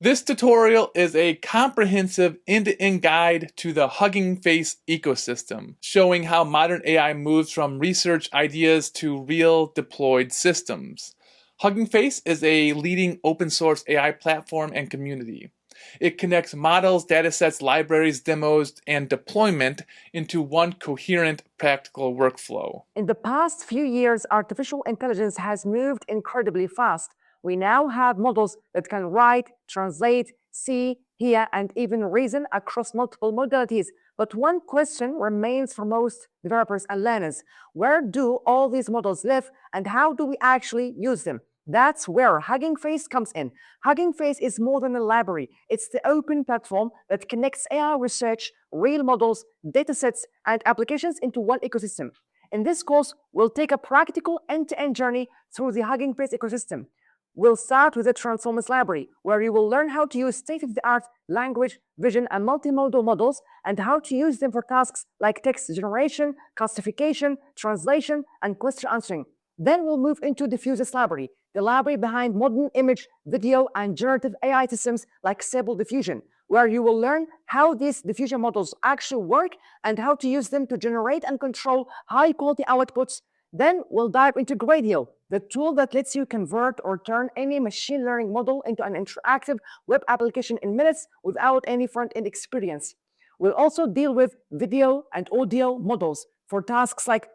This tutorial is a comprehensive end-to-end guide to the Hugging Face ecosystem, showing how modern AI moves from research ideas to real deployed systems. Hugging Face is a leading open source AI platform and community. It connects models, datasets, libraries, demos, and deployment into one coherent, practical workflow. In the past few years, artificial intelligence has moved incredibly fast. We now have models that can write, translate, see, hear, and even reason across multiple modalities. But one question remains for most developers and learners. Where do all these models live, and how do we actually use them? That's where Hugging Face comes in. Hugging Face is more than a library. It's the open platform that connects AI research, real models, datasets, and applications into one ecosystem. In this course, we'll take a practical end-to-end journey through the Hugging Face ecosystem. We'll start with the Transformers library, where you will learn how to use state-of-the-art language, vision, and multimodal models, and how to use them for tasks like text generation, classification, translation, and question answering. Then we'll move into Diffusers library, the library behind modern image, video, and generative AI systems like Stable Diffusion, where you will learn how these diffusion models actually work and how to use them to generate and control high-quality outputs. Then we'll dive into Gradio, the tool that lets you convert or turn any machine learning model into an interactive web application in minutes without any front-end experience. We'll also deal with video and audio models for tasks like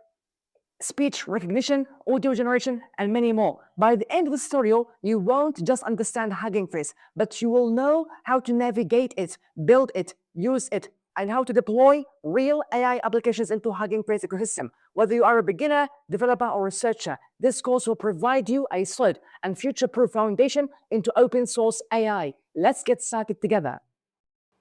speech recognition, audio generation, and many more. By the end of this tutorial, you won't just understand Hugging Face, but you will know how to navigate it, build it, use it, and how to deploy real AI applications into Hugging Face ecosystem. Whether you are a beginner, developer, or researcher, this course will provide you a solid and future-proof foundation into open source AI. Let's get started together.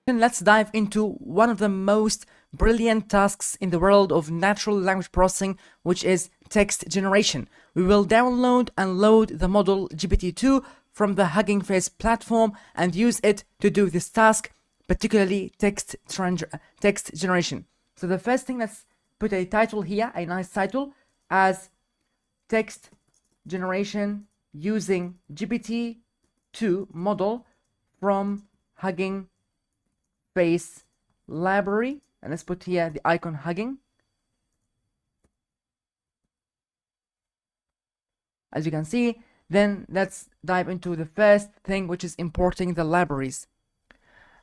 Let's dive into one of the most brilliant tasks in the world of natural language processing, which is text generation. We will download and load the model GPT-2 from the Hugging Face platform and use it to do this task, particularly text generation. So the first thing, let's put a title here, a nice title, as text generation using GPT-2 model from Hugging Face library, and let's put here the icon Hugging. As you can see, then let's dive into the first thing, which is importing the libraries.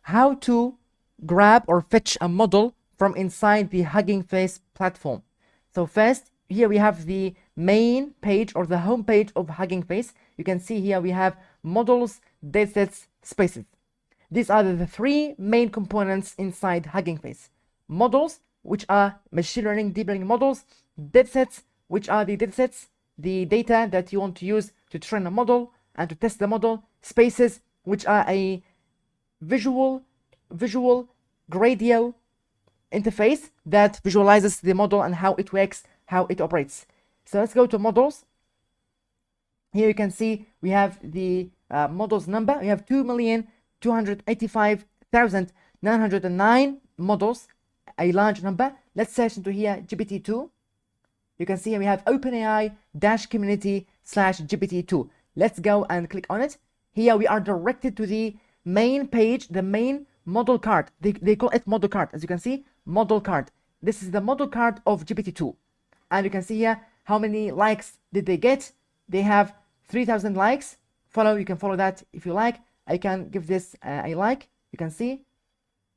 How to grab or fetch a model from inside the Hugging Face platform. So first, here we have the main page or the home page of Hugging Face. You can see here we have models, datasets, spaces. These are the three main components inside Hugging Face. Models, which are machine learning, deep learning models. Datasets, which are the datasets, the data that you want to use to train a model and to test the model. Spaces, which are a visual Gradio interface that visualizes the model and how it works, how it operates. So let's go to models. Here you can see we have the models number. We have 2,285,909 models, a large number. Let's search into here GPT-2. You can see here we have OpenAI-community/GPT-2. Let's go and click on it. Here we are directed to the main page, the main model card. They call it model card. As you can see, model card. This is the model card of GPT-2. And you can see here how many likes did they get. They have 3,000 likes. You can follow that if you like. I can give this a like. You can see.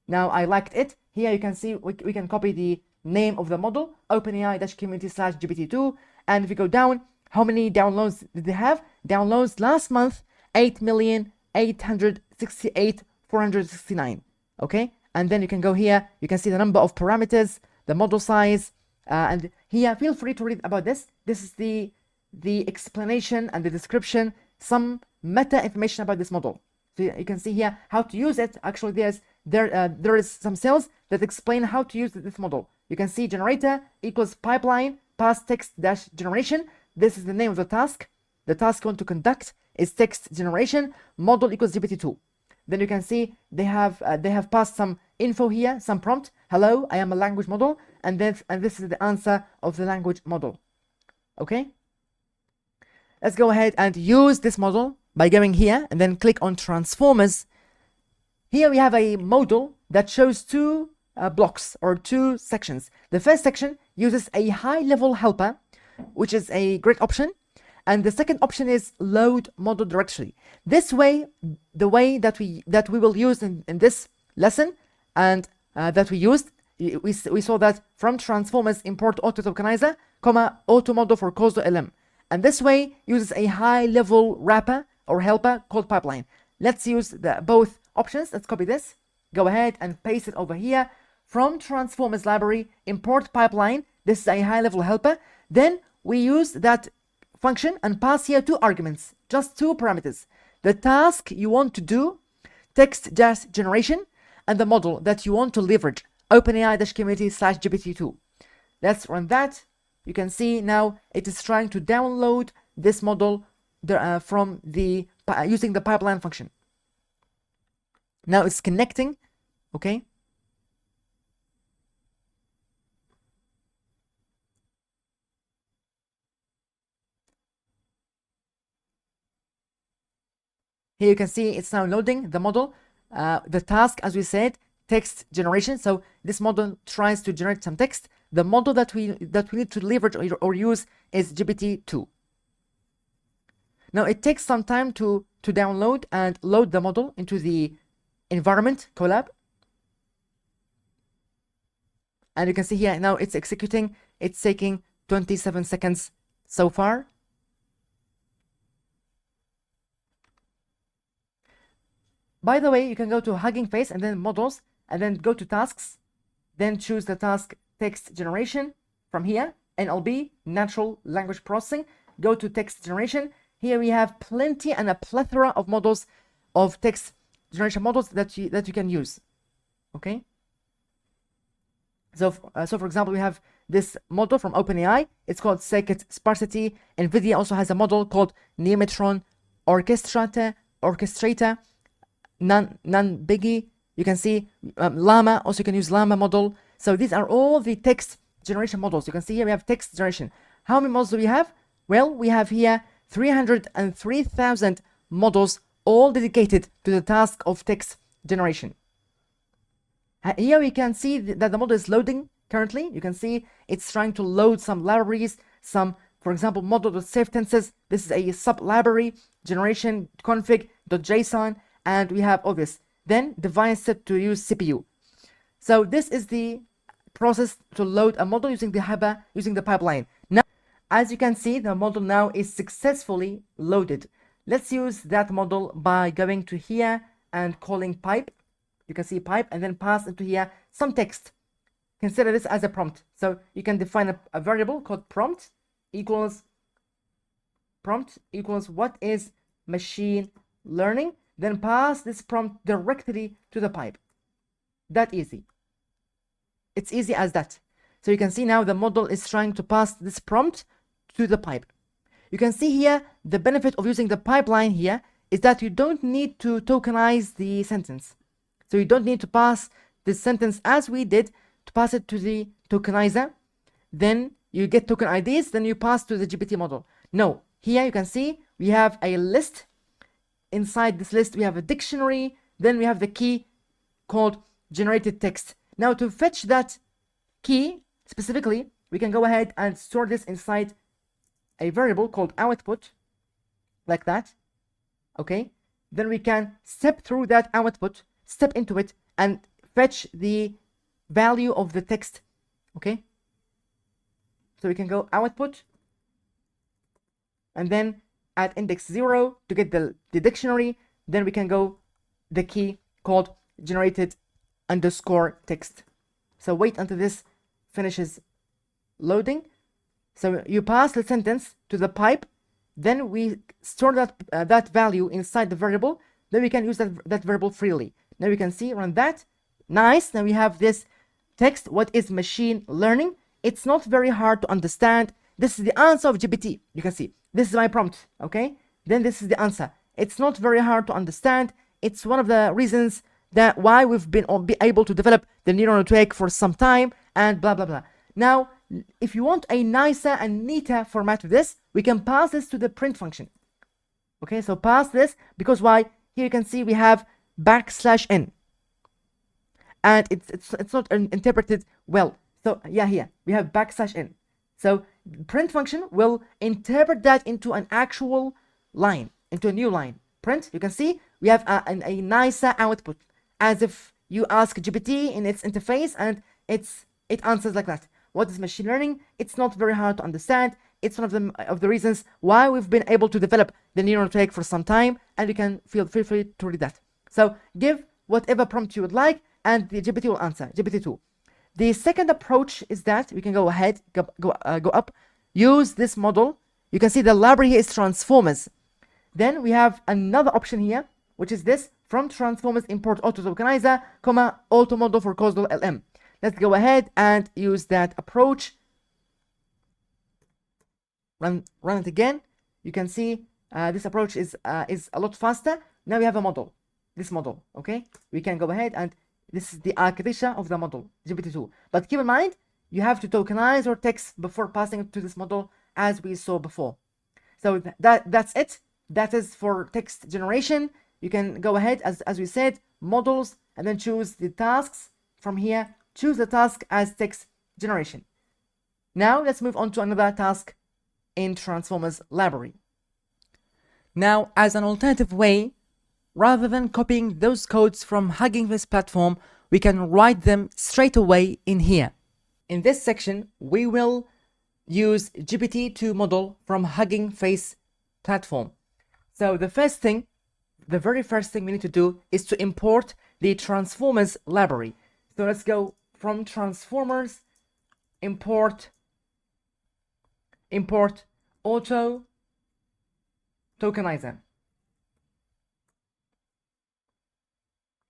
Now I liked it. Here you can see we can copy the name of the model, OpenAI-community/GPT-2. And if we go down, how many downloads did they have? Downloads last month, 8,868,469. Okay, and then you can go here. You can see the number of parameters, the model size, and here feel free to read about this. This is the explanation and the description, some meta information about this model. So you can see here how to use it. Actually, there is some cells that explain how to use this model. You can see generator equals pipeline past text dash generation. This is the name of the task. The task you want to conduct is text generation. Model equals GPT-2. Then you can see they have passed some info here, some prompt. Hello, I am a language model, and this is the answer of the language model. Okay. Let's go ahead and use this model by going here and then click on Transformers Here we have a model that shows two blocks or two sections. The first section uses a high-level helper, which is a great option, and the second option is load model directory. This way, the way that we will use in this lesson and that we used, we saw that from transformers import auto tokenizer, auto model for cause.lm, and this way uses a high-level wrapper or helper called pipeline. Let's use both options. Let's copy this, go ahead and paste it over here. From transformers library, import pipeline. This is a high-level helper. Then we use that function and pass here two arguments, just two parameters: the task you want to do, text generation, and the model that you want to leverage, OpenAI-community/GPT-2. Let's run that. You can see now it is trying to download this model from the using the pipeline function. Now it's connecting, okay? Here you can see it's now loading the model. The task, as we said, text generation. So this model tries to generate some text. The model that we need to leverage or use is GPT-2. Now it takes some time to download and load the model into the environment Colab. And you can see here now it's executing. It's taking 27 seconds so far. By the way, you can go to Hugging Face and then models and then go to tasks, then choose the task text generation from here, NLP, natural language processing. Go to text generation. Here we have plenty and a plethora of models, of text generation models that you can use. Okay. So for example, we have this model from OpenAI. It's called Circuit Sparsity. NVIDIA also has a model called Neometron Orchestrator. Non-biggie. You can see Llama. Also, you can use Llama model. So these are all the text generation models. You can see here we have text generation. How many models do we have? Well, we have here 303,000 models, all dedicated to the task of text generation. Here we can see that the model is loading currently. You can see it's trying to load some libraries, for example, model.safetenses. This is a sub-library, generation config.json, and we have all this. Then device set to use CPU. So this is the process to load a model using the pipeline. Now, as you can see, the model now is successfully loaded. Let's use that model by going to here and calling pipe. You can see pipe and then pass into here some text. Consider this as a prompt. So you can define a variable called prompt equals what is machine learning. Then pass this prompt directly to the pipe. That easy. It's easy as that. So you can see now the model is trying to pass this prompt to the pipe. You can see here the benefit of using the pipeline here is that you don't need to tokenize the sentence. So you don't need to pass this sentence as we did to pass it to the tokenizer. Then you get token IDs, then you pass to the GPT model. No, here you can see we have a list. Inside this list, we have a dictionary. Then we have the key called generated text. Now to fetch that key specifically, we can go ahead and store this inside a variable called output, like that. Okay. Then we can step through that output, step into it, and fetch the value of the text. Okay. So we can go output, and then at index 0 to get the dictionary. Then we can go the key called generated underscore text. So wait until this finishes loading. So you pass the sentence to the pipe, then we store that value inside the variable. Then we can use that variable freely. Now we can see, run that. Nice. Now we have this text. What is machine learning? It's not very hard to understand. This is the answer of GPT. You can see this is my prompt. Okay. Then this is the answer. It's not very hard to understand. It's one of the reasons that why we've been able to develop the neural network for some time and blah blah blah. Now, if you want a nicer and neater format of this, we can pass this to the print function. Okay, so pass this, because why? Here you can see we have \n. and it's not interpreted well. So yeah, here we have \n. So print function will interpret that into an actual line, into a new line. Print, you can see we have a nicer output, as if you ask GPT in its interface and it answers like that. What is machine learning? It's not very hard to understand. It's one of the reasons why we've been able to develop the neural network for some time, and you can feel free to read that. So give whatever prompt you would like, and the GPT will answer, GPT-2. The second approach is that we can go ahead, go up, use this model. You can see the library here is transformers. Then we have another option here, which is this: from transformers import auto tokenizer, auto model for causal LM. Let's go ahead and use that approach. Run it again. You can see this approach is a lot faster. Now we have a model, this model. Okay, we can go ahead, and this is the architecture of the model, GPT-2. But keep in mind, you have to tokenize your text before passing it to this model, as we saw before. So that's it. That is for text generation. You can go ahead, as we said, models, and then choose the tasks from here. Choose the task as text generation. Now let's move on to another task in Transformers library. Now, as an alternative way, rather than copying those codes from Hugging Face platform, we can write them straight away in here. In this section, we will use GPT-2 model from Hugging Face platform. So the very first thing we need to do is to import the Transformers library. So let's go from Transformers, import auto tokenizer.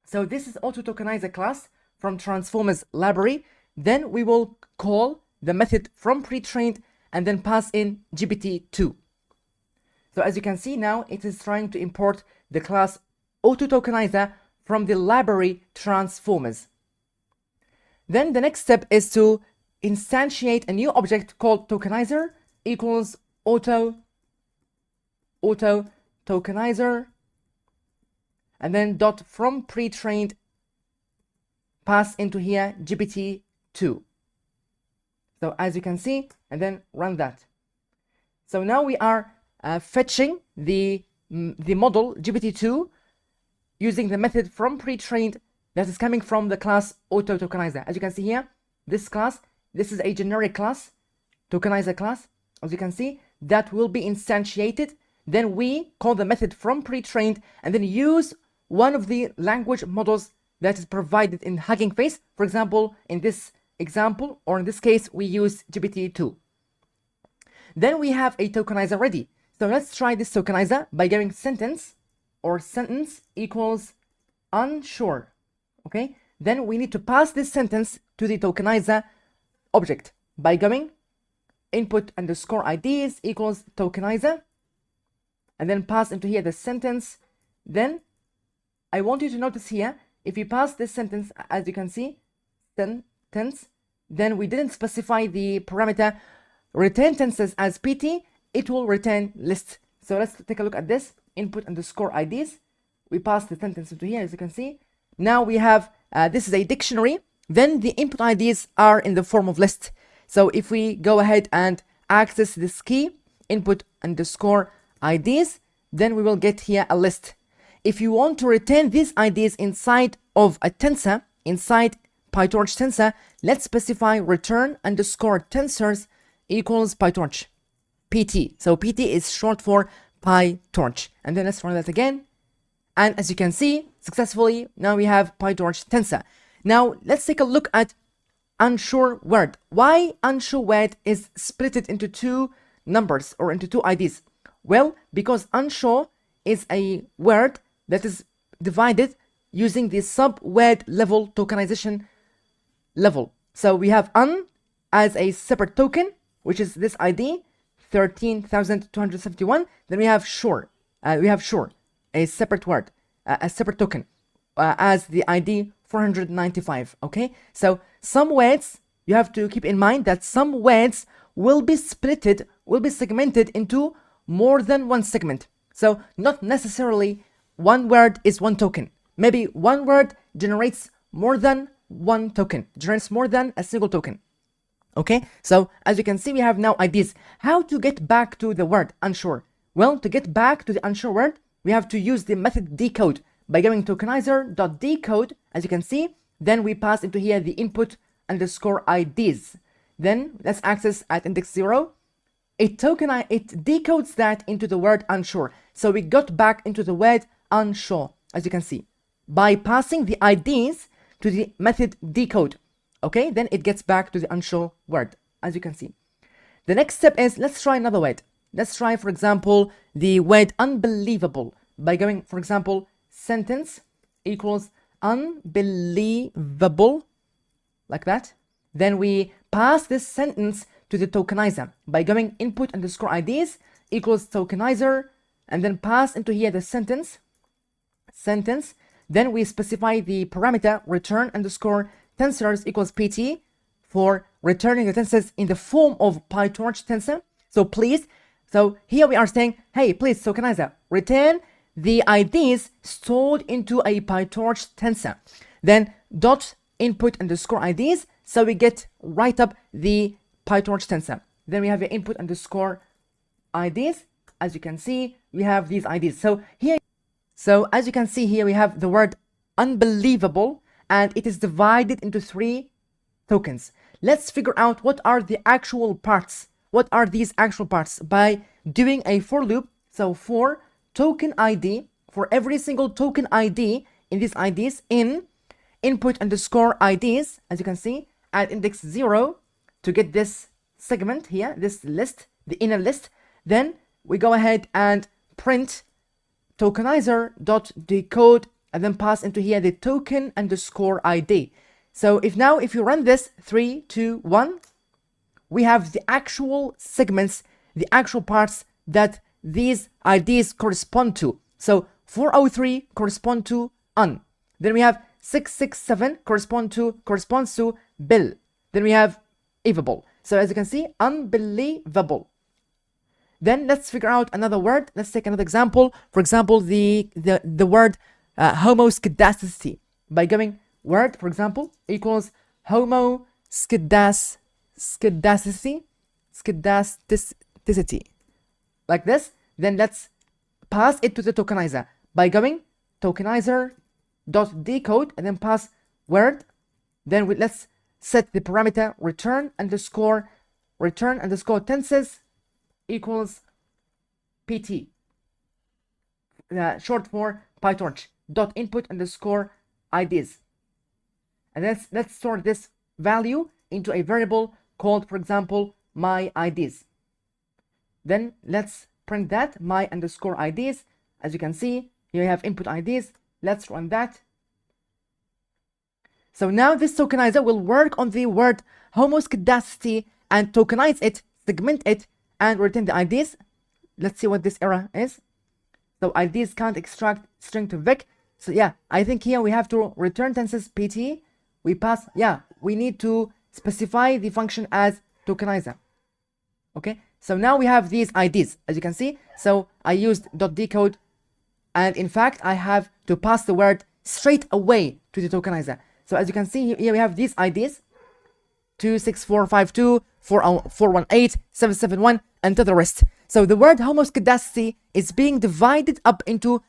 So this is auto tokenizer class from Transformers library. Then we will call the method from pre-trained and then pass in GPT-2. So as you can see now, it is trying to import the class auto tokenizer from the library Transformers. Then the next step is to instantiate a new object called tokenizer equals auto tokenizer, and then dot from pre-trained pass into here GPT-2. So as you can see, and then run that. So now we are fetching the model GPT-2 using the method from pre-trained that is coming from the class auto tokenizer. As you can see here, this class, this is a generic class, tokenizer class, as you can see, that will be instantiated. Then we call the method from pre-trained and then use one of the language models that is provided in Hugging Face. For example, in this example, or in this case, we use GPT-2. Then we have a tokenizer ready. So let's try this tokenizer by giving sentence equals unsure. Okay, then we need to pass this sentence to the tokenizer object by going input underscore IDs equals tokenizer, and then pass into here the sentence. Then I want you to notice here, if you pass this sentence, as you can see, sentence, then we didn't specify the parameter return tenses as PT, it will return list. So let's take a look at this, input underscore IDs. We pass the sentence into here, as you can see. Now we have, this is a dictionary, then the input IDs are in the form of list. So if we go ahead and access this key, input underscore IDs, then we will get here a list. If you want to return these IDs inside of a tensor, inside PyTorch tensor, let's specify return underscore tensors equals PyTorch, PT. So PT is short for PyTorch. And then let's run that again. And as you can see, successfully, now we have PyTorch tensor. Now let's take a look at unsure word. Why unsure word is split into two numbers or into two IDs? Well, because unsure is a word that is divided using the sub-word level tokenization level. So we have un as a separate token, which is this ID 13,271. Then we have sure. A separate word, a separate token, as the ID 495. Okay, so some words you have to keep in mind that some words will be segmented into more than one segment. So not necessarily one word is one token. Maybe one word generates more than one token, generates more than a single token. Okay, so as you can see, we have now IDs. How to get back to the word unsure? Well, to get back to the unsure word, we have to use the method decode by going tokenizer.decode, as you can see. Then we pass into here the input underscore IDs. Then let's access at index 0. It decodes that into the word unsure. So we got back into the word unsure, as you can see, by passing the IDs to the method decode. Okay, then it gets back to the unsure word, as you can see. The next step is, let's try another word. Let's try, for example, the word unbelievable by going, for example, sentence equals unbelievable, like that. Then we pass this sentence to the tokenizer by going input underscore IDs equals tokenizer, and then pass into here the sentence. Then we specify the parameter return underscore tensors equals pt for returning the tensors in the form of PyTorch tensor. So here we are saying, hey, please tokenizer, return the IDs stored into a PyTorch tensor. Then dot input underscore IDs, so we get right up the PyTorch tensor. Then we have the input underscore IDs. As you can see, we have these IDs. So as you can see here, we have the word unbelievable, and it is divided into 3 tokens. Let's figure out what are the actual parts. What are these actual parts by doing a for loop. So for token ID, for every single token ID in these IDs, in input underscore IDs, as you can see, at index 0 to get this segment here, this list, the inner list. Then we go ahead and print tokenizer.decode and then pass into here the token underscore ID. So if you run this 3, 2, 1, we have the actual segments, the actual parts that these IDs correspond to. So 403 correspond to un. Then we have 667 corresponds to bill. Then we have evable. So as you can see, unbelievable. Then let's figure out another word. Let's take another example. For example, the word homoscedasticity by going word, for example, equals homoscedasticity, like this. Then let's pass it to the tokenizer by going tokenizer.decode and then pass word. Then let's set the parameter return underscore tensors equals pt, short for PyTorch dot input underscore IDs. And let's store this value into a variable called, for example, my IDs. Then let's print that my underscore IDs. As you can see, here you have input IDs. Let's run that. So now this tokenizer will work on the word homoscedasticity and tokenize it, segment it, and return the IDs. Let's see what this error is. So IDs can't extract string to vec. So yeah, I think here we have to return tensors pt. We need to specify the function as tokenizer. Okay, so now we have these IDs, as you can see. So I used .decode, and in fact, I have to pass the word straight away to the tokenizer. So as you can see here, we have these IDs, 26452, 418, 771, and to the rest. So the word homoscedasticity is being divided up into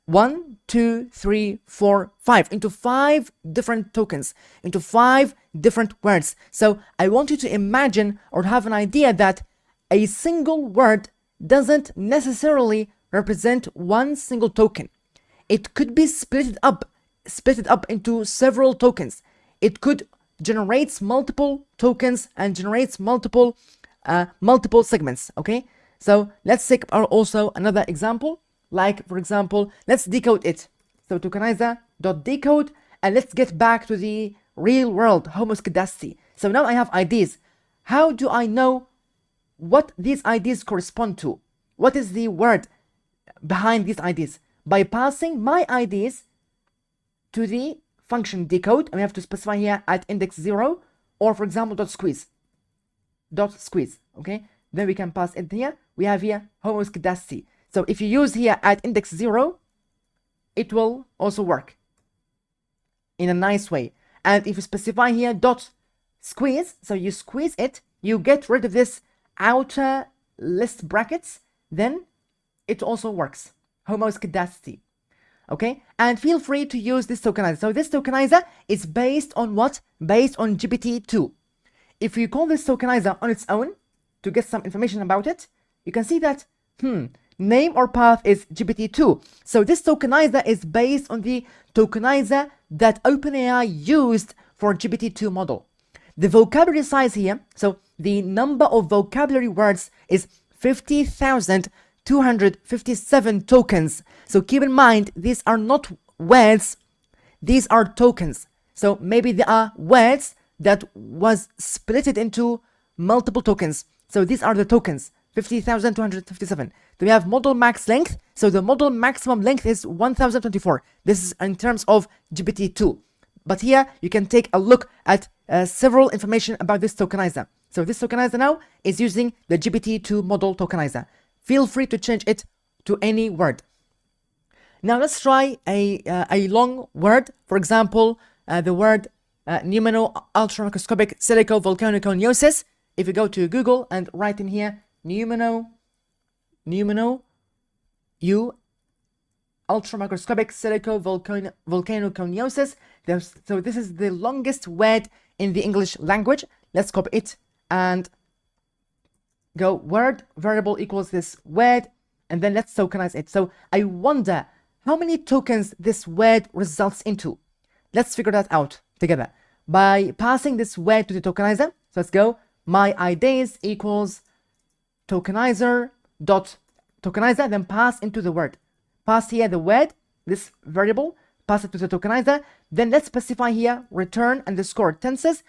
1, 2, 3, 4, 5, into 5 different tokens, into 5 different words. So I want you to imagine or have an idea that a single word doesn't necessarily represent one single token. It could be split up into several tokens. It could generate multiple tokens and generates multiple segments. Okay, so let's take also another example. Like, for example, let's decode it. So tokenizer.decode, and let's get back to the real world homoscedasticity. So now I have IDs. How do I know what these IDs correspond to? What is the word behind these IDs? By passing my IDs to the function decode, and we have to specify here at index 0, or for example squeeze. Okay, then we can pass it here. We have here homoscedasticity. So if you use here at index 0, it will also work in a nice way. And if you specify here dot squeeze, so you squeeze it, you get rid of this outer list brackets, then it also works. Homoscedasticity. Okay, and feel free to use this tokenizer. So this tokenizer is based on what? Based on GPT-2. If you call this tokenizer on its own to get some information about it, you can see that name or path is GPT-2. So this tokenizer is based on the tokenizer that OpenAI used for GPT-2 model. The vocabulary size here, so the number of vocabulary words is 50,257 tokens. So keep in mind, these are not words, these are tokens. So maybe there are words that was split into multiple tokens. So these are the tokens, 50,257. Then we have model max length. So the model maximum length is 1024. This is in terms of GPT-2. But here you can take a look at several information about this tokenizer. So this tokenizer now is using the GPT-2 model tokenizer. Feel free to change it to any word. Now let's try a long word. For example, the word pneumono ultramicroscopic silicovolcanoconiosis. If you go to Google and write in here pneumono ultramicroscopic silicovolcanoconiosis. So this is the longest word in the English language. Let's copy it and go word variable equals this word, and then let's tokenize it. So I wonder how many tokens this word results into. Let's figure that out together by passing this word to the tokenizer. So let's go my IDs equals tokenizer dot tokenizer, then pass into the word. Pass here the word, this variable, pass it to the tokenizer. Then let's specify here return underscore tenses.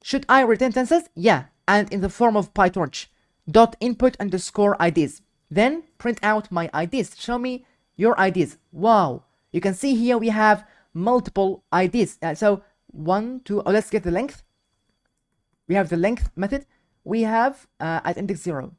Should I return tenses? Yeah, and in the form of PyTorch dot input underscore IDs. Then print out my IDs. Show me your IDs. Wow, you can see here we have multiple IDs. So 1, 2, let's get the length. We have the length method. We have at index 0.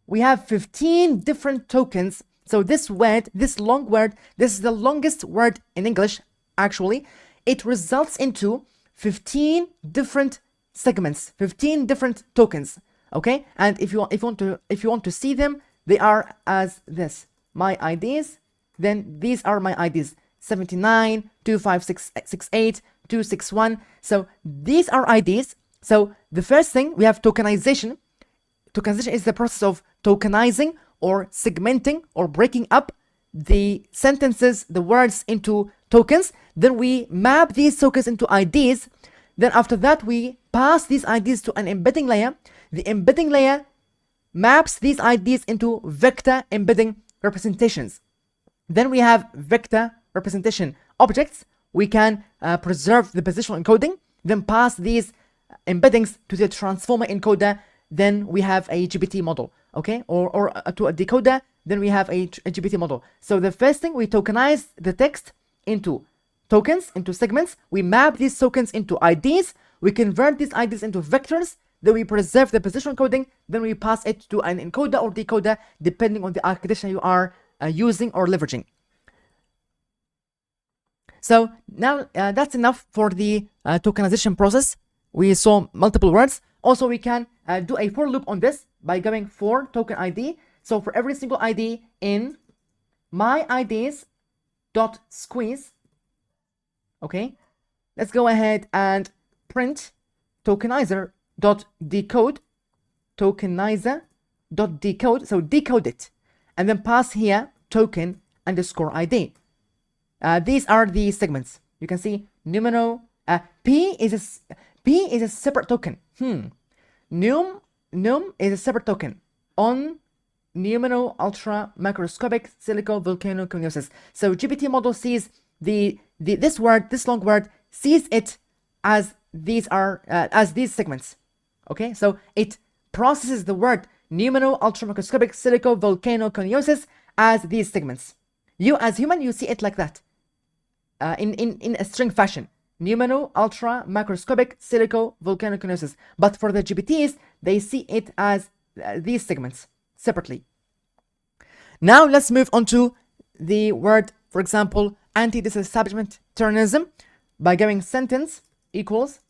We have 15 different tokens. So this word, this long word, this is the longest word in English, actually. It results into 15 different segments, 15 different tokens. Okay, and if you want to see them, they are as this. My IDs, then these are my IDs. 79, 25668, 261. So these are IDs. So the first thing, we have tokenization. Tokenization is the process of tokenizing or segmenting or breaking up the sentences, the words into tokens. Then we map these tokens into IDs. Then after that, we pass these IDs to an embedding layer. The embedding layer maps these IDs into vector embedding representations. Then we have vector representation objects. We can preserve the positional encoding, then pass these embeddings to the transformer encoder. Then we have a GPT model, okay, or to a decoder. Then we have a GPT model. So the first thing, we tokenize the text into tokens, into segments. We map these tokens into IDs. We convert these IDs into vectors. Then we preserve the positional encoding. Then we pass it to an encoder or decoder, depending on the architecture you are using or leveraging. So now that's enough for the tokenization process. We saw multiple words. Also, we can do a for loop on this by going for token ID. So for every single ID in my IDs dot squeeze, okay, let's go ahead and print tokenizer dot decode, tokenizer dot decode. So decode it, and then pass here token underscore ID. These are the segments. You can see numero. P is a separate token. Num is a separate token on pneumono ultra microscopic silicovolcanoconiosis. So GPT model sees this word, this long word, sees it as these segments. Okay, so it processes the word pneumono ultra microscopic silicovolcanoconiosis as these segments. You as human, you see it like that, in a string fashion. Pneumono ultra microscopic silicovolcanoconiosis. But for the GPTs, they see it as these segments separately. Now let's move on to the word, for example, anti-disestablishmentarianism. by going sentence equals,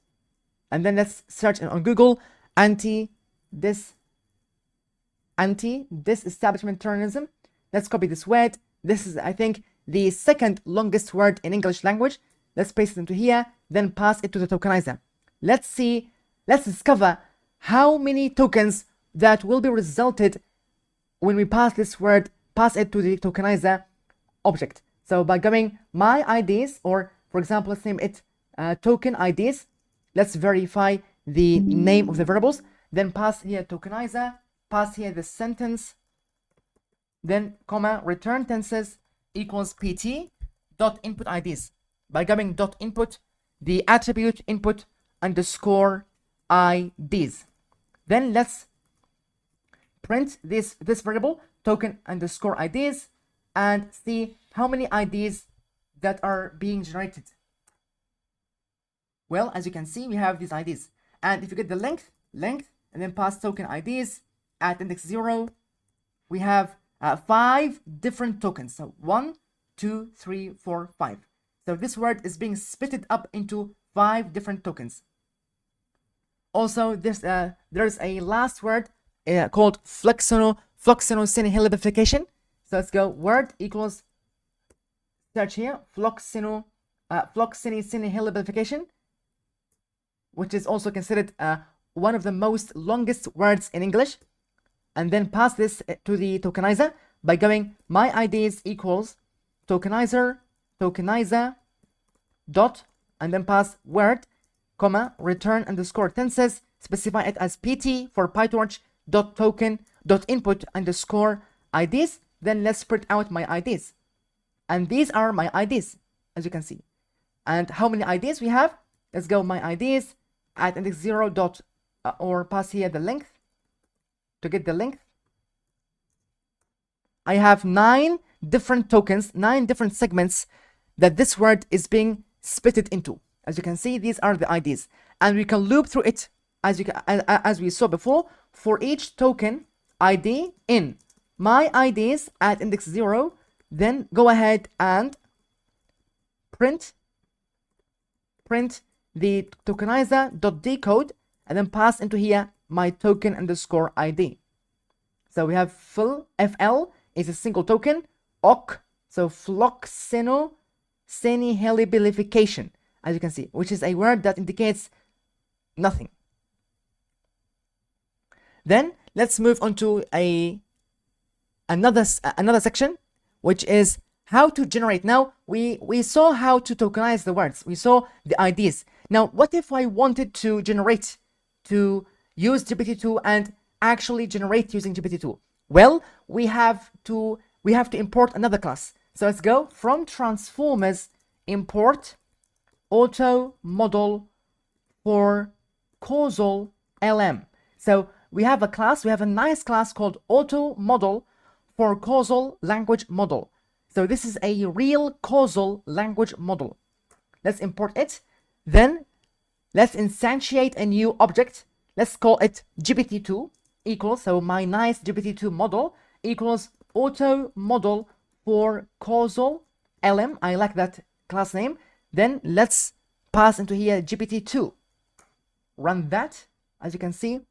and then let's search on Google, anti-disestablishmentarianism. Let's copy this word. This is, I think, the second longest word in English language. Let's paste it into here, then pass it to the tokenizer. Let's discover how many tokens that will be resulted when we pass this word, pass it to the tokenizer object. So by going my IDs, or for example, let's name it token IDs. Let's verify the name of the variables, then pass here tokenizer, pass here the sentence, then comma return tenses equals pt dot input IDs. By going dot input, the attribute input underscore IDs. Then let's print this variable token underscore IDs and see how many IDs that are being generated. Well, as you can see, we have these IDs, and if you get the length, and then pass token IDs at index 0, we have 5 different tokens. So 1, 2, 3, 4, 5. So this word is being splitted up into 5 different tokens. Also, there's a last word called floxinosinihilibification. So let's go word equals, search here, floxinosinihilibification, which is also considered one of the most longest words in English. And then pass this to the tokenizer by going my IDs equals tokenizer dot, and then pass word, comma, return underscore tenses, specify it as pt for PyTorch dot token dot input underscore IDs. Then let's print out my IDs. And these are my IDs, as you can see. And how many IDs we have? Let's go my IDs at index 0 dot, or pass here the length. To get the length, I have 9 different tokens, 9 different segments that this word is being split into. As you can see, these are the IDs, and we can loop through it as we saw before. For each token ID in my IDs at index 0, then go ahead and print the tokenizer.decode, and then pass into here my token underscore ID. So we have FL is a single token, OC, so floxinosinihilibilification, as you can see, which is a word that indicates nothing. Then let's move on to another section, which is how to generate. Now we saw how to tokenize the words, we saw the IDs. Now what if I wanted to generate, to use GPT-2 and actually generate using GPT-2? Well, we have to import another class. So let's go from transformers, import auto model for causal LM. So we have a nice class called auto model for causal language model. So this is a real causal language model. Let's import it. Then let's instantiate a new object. Let's call it GPT-2 equals, so my nice GPT-2 model equals auto model for causal LM. I like that class name. Then let's pass into here GPT-2. Run that. As you can see,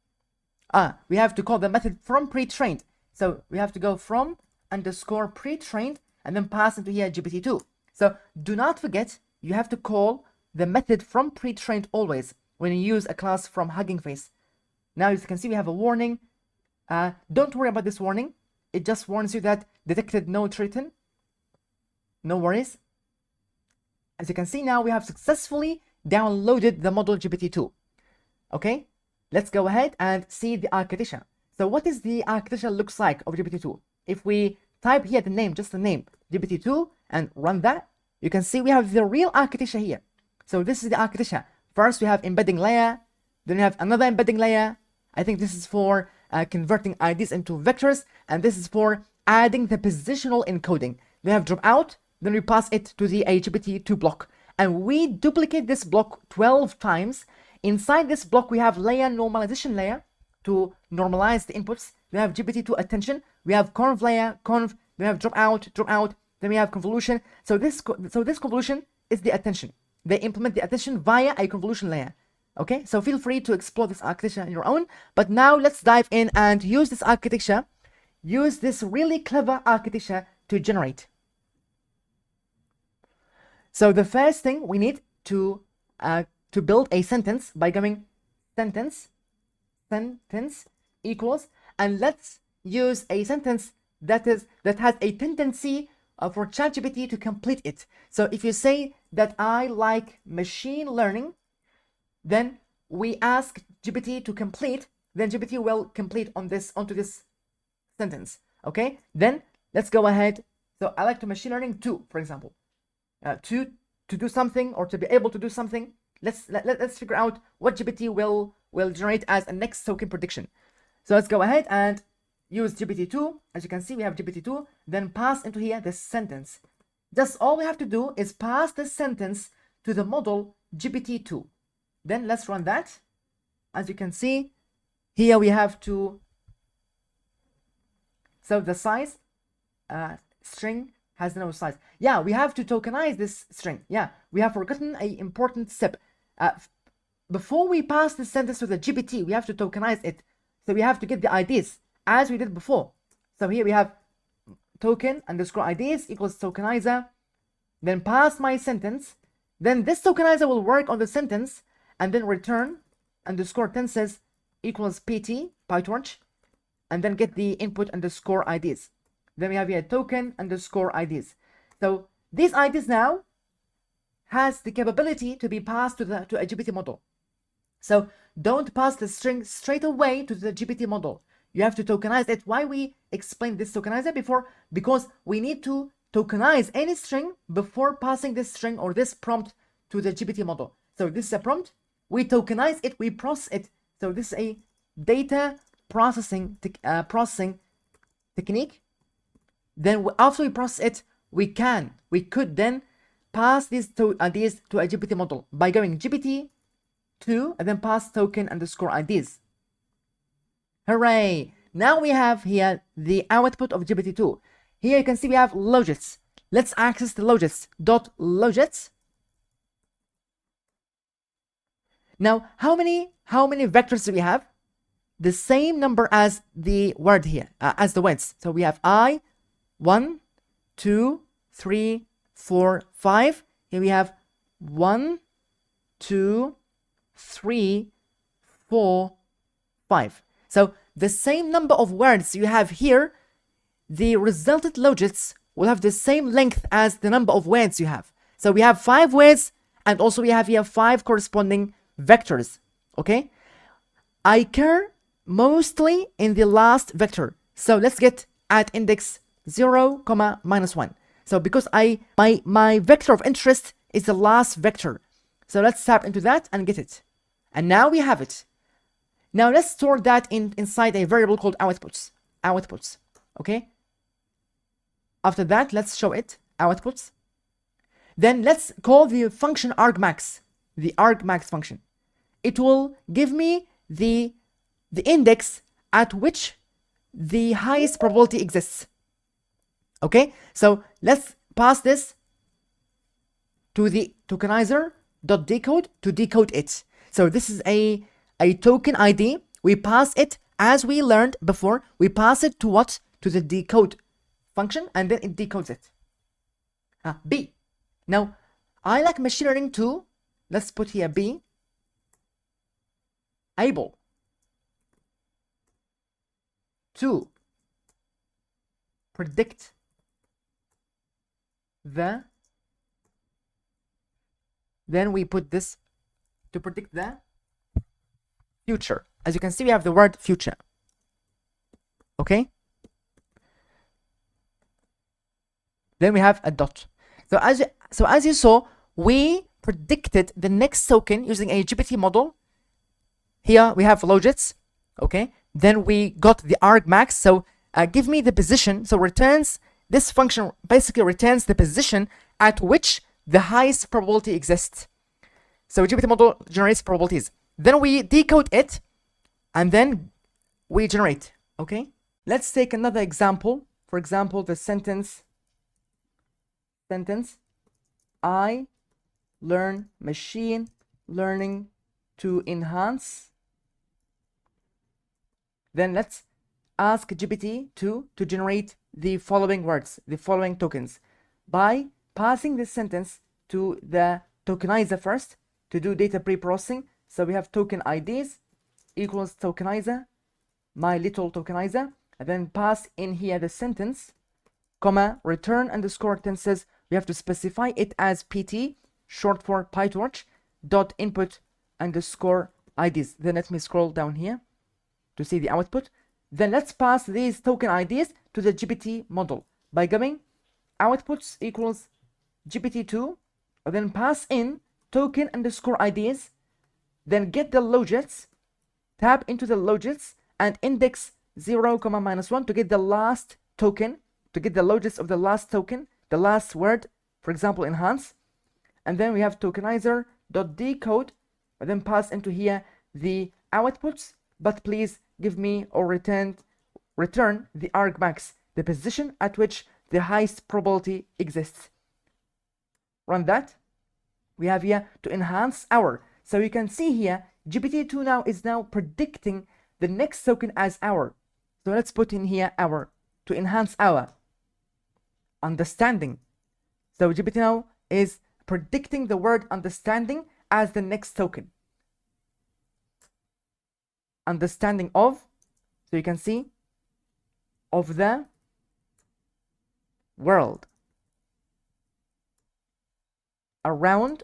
we have to call the method from pre-trained. So we have to go from underscore pre-trained and then pass into here GPT-2. So do not forget, you have to call the method from pre-trained always when you use a class from Hugging Face. Now, as you can see, we have a warning. Don't worry about this warning. It just warns you that detected no threaten. No worries. As you can see now, we have successfully downloaded the model GPT-2. Okay, let's go ahead and see the architecture. So what is the architecture looks like of GPT-2? If we type here the name, just the name, GPT-2, and run that, you can see we have the real architecture here. So this is the architecture. First, we have embedding layer. Then we have another embedding layer. I think this is for converting IDs into vectors, and this is for adding the positional encoding. We have drop out, then we pass it to the GPT-2 block, and we duplicate this block 12 times. Inside this block, we have layer normalization layer to normalize the inputs. We have GPT-2 attention. We have conv layer, conv. We have drop out, then we have convolution. So this convolution is the attention. they implement the attention via a convolution layer. Okay, so feel free to explore this architecture on your own, but now let's dive in and use this architecture, use this really clever architecture to generate. So the first thing we need to build a sentence by going sentence equals, and let's use a sentence that has a tendency for ChatGPT to complete it. So if you say that I like machine learning, then we ask GPT to complete, then GPT will complete onto this sentence. Okay, then let's go ahead. So I like to machine learning to, for example, to do something or to be able to do something. Let's figure out what GPT will generate as a next token prediction. So let's go ahead and use GPT-2. As you can see, we have GPT-2, then pass into here this sentence. Just all we have to do is pass this sentence to the model GPT-2. Then let's run that. As you can see, here we have to, so the size, string has no size. Yeah, we have to tokenize this string. Yeah, we have forgotten an important step. Before we pass this sentence to the GPT, we have to tokenize it. So we have to get the IDs as we did before. So here we have token underscore IDs equals tokenizer, then pass my sentence. Then this tokenizer will work on the sentence and then return underscore tenses equals PT, PyTorch, and then get the input underscore IDs. Then we have here token underscore IDs. So these IDs now has the capability to be passed to a GPT model. So don't pass the string straight away to the GPT model. You have to tokenize it. Why we explained this tokenizer before? Because we need to tokenize any string before passing this string or this prompt to the GPT model. So this is a prompt. We tokenize it, we process it. So this is a data processing technique. Then after we process it, we could then pass these IDs to a GPT model by going GPT-2 and then pass token underscore IDs. Hooray! Now we have here the output of GPT-2. Here you can see we have logits. Let's access the logits. .logits. Now, how many vectors do we have? The same number as the word here, as the words. So we have 1, 2, 3, 4, 5. Here we have 1, 2, 3, 4, 5. So the same number of words you have here, the resulted logits will have the same length as the number of words you have. So we have 5 words, and also we have here 5 corresponding vectors. Okay, I care mostly in the last vector. So let's get at index 0, -1. So because my vector of interest is the last vector. So let's tap into that and get it. And now we have it. Now let's store that inside a variable called outputs. Okay. After that, let's show it outputs. Then let's call the function argmax, the argmax function. It will give me the index at which the highest probability exists. Okay, so let's pass this to the tokenizer.decode to decode it. So this is a token ID. We pass it as we learned before. We pass it to what? To the decode function, and then it decodes it. B. Now, I like machine learning too. Let's put here B. Able to predict the, then we put this to predict the future. As you can see, we have the word future. Okay, then we have a dot. So as you saw, we predicted the next token using a GPT model. Here we have logits. Okay, then we got the argmax. So give me the position. So returns, this function basically returns the position at which the highest probability exists. So GPT model generates probabilities. Then we decode it, and then we generate. Okay, let's take another example. For example, the sentence I learn machine learning to enhance. Then let's ask GPT-2 to generate the following words, the following tokens, by passing this sentence to the tokenizer first to do data pre-processing. So we have token IDs equals tokenizer, my little tokenizer, and then pass in here the sentence, comma, return underscore tenses. We have to specify it as PT, short for PyTorch, dot input underscore IDs. Then let me scroll down here to see the output. Then let's pass these token IDs to the GPT model by going outputs equals GPT-2, and then pass in token underscore IDs, then get the logits, tap into the logits and index 0, -1 to get the last token, to get the logits of the last token, the last word, for example, enhance. And then we have tokenizer.decode, and then pass into here the outputs, but please give me or return the argmax, the position at which the highest probability exists. Run that. We have here to enhance hour. So you can see here GPT-2 now is predicting the next token as hour. So let's put in here hour to enhance hour. Understanding. So GPT now is predicting the word understanding as the next token. Understanding of, so you can see, of the world around.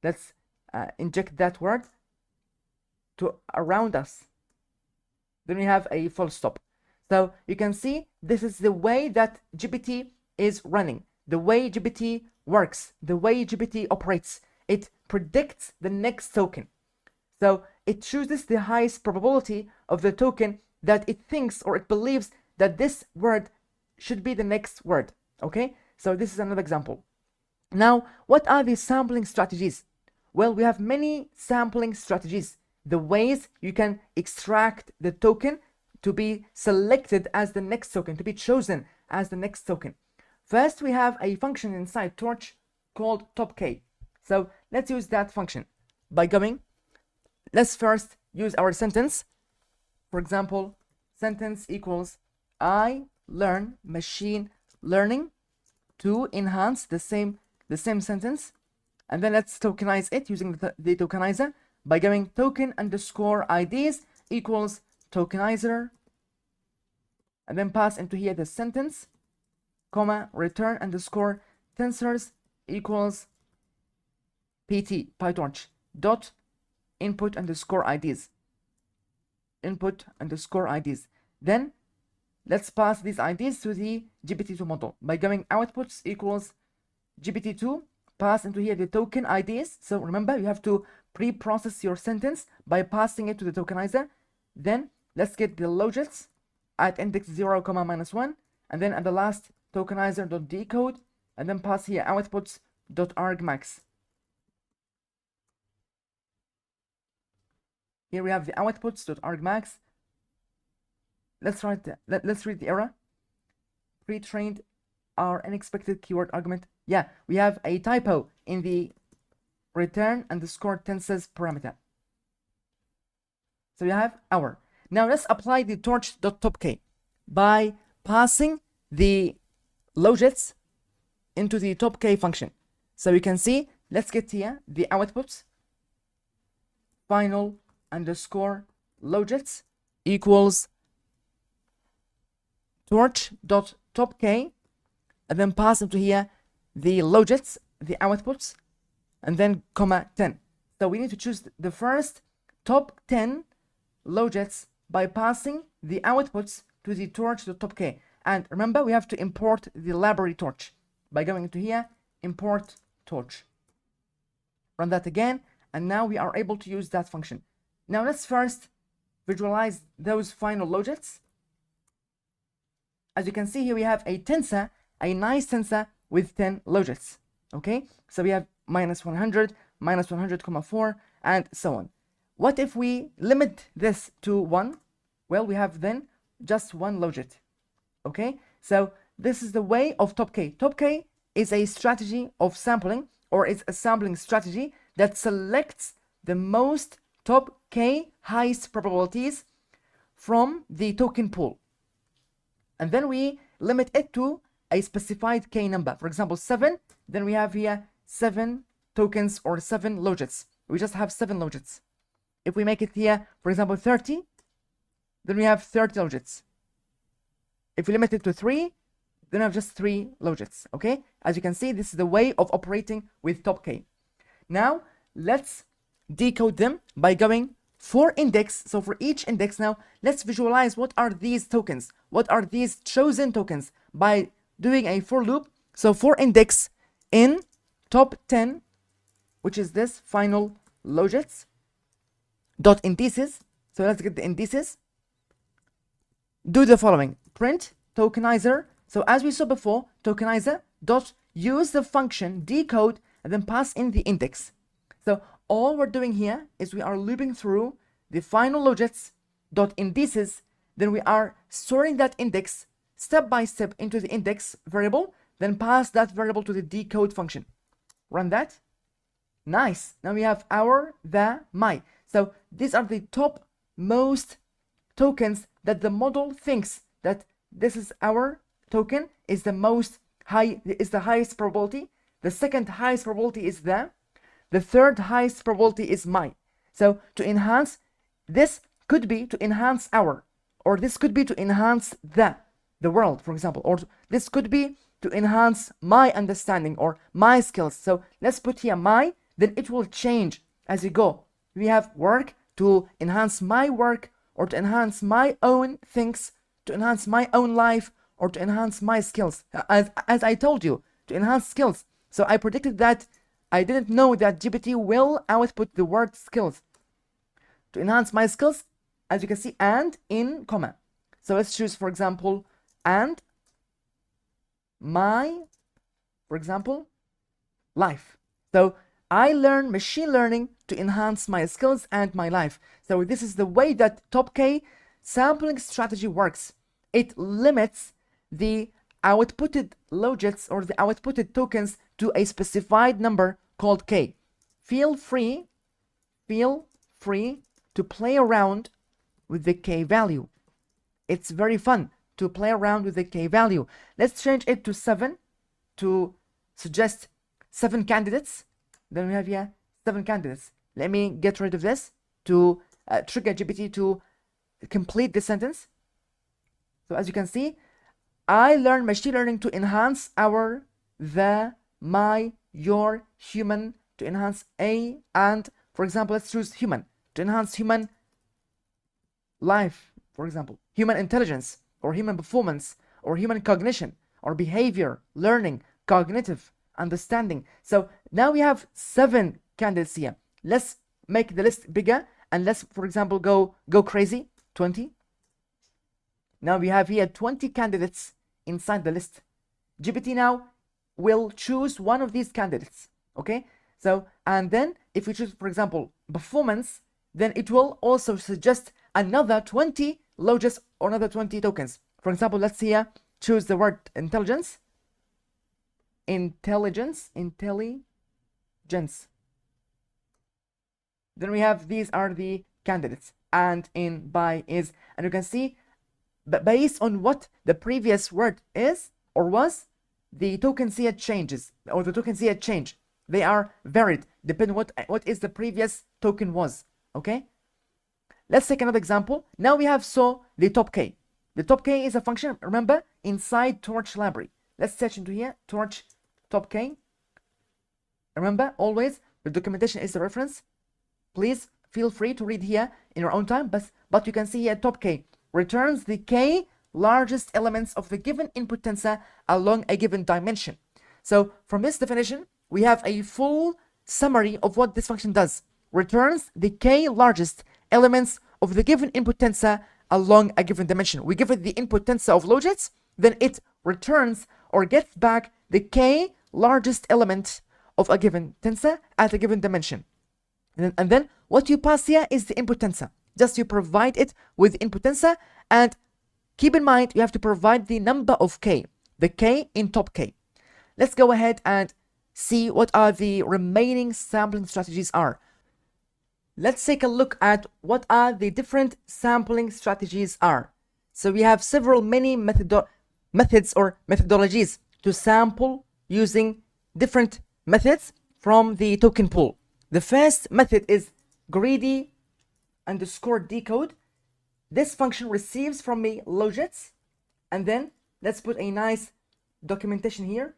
Let's inject that word to around us. Then we have a full stop. So you can see this is the way that GPT is running, the way GPT works, the way GPT operates. It predicts the next token. So it chooses the highest probability of the token that it thinks or it believes that this word should be the next word. Okay, so this is another example. Now, what are the sampling strategies? Well, we have many sampling strategies, the ways you can extract the token to be selected as the next token, to be chosen as the next token. First, we have a function inside Torch called topk. So let's use that function by going. Let's first use our sentence. For example, sentence equals I learn machine learning to enhance the same sentence. And then let's tokenize it using the tokenizer by going token underscore IDs equals tokenizer, and then pass into here the sentence, comma, return underscore tensors equals PT, PyTorch, dot input underscore IDs. Input underscore IDs. Then let's pass these IDs to the GPT-2 model by going outputs equals GPT-2, pass into here the token IDs. So remember, you have to pre-process your sentence by passing it to the tokenizer. Then let's get the logits at index 0, -1, and then at the last tokenizer.decode, and then pass here outputs.argmax. Here we have the outputs.argmax. Let's read the error. Pre-trained our unexpected keyword argument. Yeah, we have a typo in the return underscore tenses parameter. So we have our. Now let's apply the torch.topk by passing the logits into the topk function. So you can see, let's get here the outputs, final underscore logits equals torch.topk, and then pass into here the logits, the outputs, and then comma 10. So we need to choose the first top 10 logits by passing the outputs to the torch.topk. And remember, we have to import the library torch by going into here, import torch. Run that again, and now we are able to use that function. Now let's first visualize those final logits. As you can see here, we have a tensor, a nice tensor with 10 logits. Okay, so we have -100, -100,4, and so on. What if we limit this to 1? Well, we have then just one logit. Okay, so this is the way of topk. Topk is a strategy of sampling or it's a sampling strategy that selects the most top k highest probabilities from the token pool, and then we limit it to a specified k number. For example, 7, then we have here 7 tokens or 7 logits. We just have 7 logits. If we make it here, for example, 30, then we have 30 logits. If we limit it to 3, then we have just 3 logits. Okay, as you can see, this is the way of operating with top k. Now let's decode them by going for index. So for each index, now let's visualize what are these tokens, what are these chosen tokens, by doing a for loop. So for index in top 10, which is this final logits dot indices. So let's get the indices. Do the following: print tokenizer. So as we saw before, tokenizer dot use the function decode and then pass in the index. So all we're doing here is we are looping through the final logits dot indices, then we are storing that index step by step into the index variable, then pass that variable to the decode function. Run that. Nice. Now we have our, the, my. So these are the top most tokens that the model thinks that this is our token, is the most high, is the highest probability. The second highest probability is the third highest probability is my. So to enhance, this could be to enhance our, or this could be to enhance the world, for example, or this could be to enhance my understanding or my skills. So let's put here my, then it will change as you go. We have work to enhance my work, or to enhance my own things, to enhance my own life, or to enhance my skills. As I told you, to enhance skills. So I predicted that. I didn't know that GPT will output the word skills. To enhance my skills, as you can see, and in comma. So let's choose, for example, and my, for example, life. So I learn machine learning to enhance my skills and my life. So this is the way that top K sampling strategy works. It limits the outputted logits or the outputted tokens to a specified number called K. Feel free to play around with the K value. It's very fun to play around with the K value. Let's change it to 7 to suggest 7 candidates. Then we have here 7 candidates. Let me get rid of this to trigger GPT to complete this sentence. So as you can see, I learn machine learning to enhance our, the, my, your, human, to enhance a, and, for example, let's choose human, to enhance human life, for example, human intelligence, or human performance, or human cognition, or behavior, learning, cognitive, understanding. So now we have 7 candidates here. Let's make the list bigger, and let's, for example, go crazy, 20. Now we have here 20 candidates inside the list. GPT now will choose one of these candidates. Okay, so and then if we choose, for example, performance, then it will also suggest another 20 logits or another 20 tokens. For example, let's here choose the word intelligence. Intelligence. Then we have, these are the candidates, and in, by, is, and you can see, but based on what the previous word is or was, the tokens here changes, or the tokens here change. They are varied depending on what is the previous token was. Okay, let's take another example. Now we have the top K. The top K is a function, remember, inside Torch library. Let's search into here, Torch top K. Remember, always the documentation is the reference. Please feel free to read here in your own time, but you can see here top K returns the K largest elements of the given input tensor along a given dimension. So from this definition, we have a full summary of what this function does. Returns the K largest elements of the given input tensor along a given dimension. We give it the input tensor of logits, then it returns or gets back the K largest element of a given tensor at a given dimension. And then what you pass here is the input tensor. Just you provide it with input tensor, and keep in mind you have to provide the number of K, the K in top K. Let's go ahead and see what are the remaining sampling strategies are. Let's take a look at what are the different sampling strategies are. So we have many methods or methodologies to sample using different methods from the token pool. The first method is greedy underscore decode. This function receives from me logits, and then let's put a nice documentation here.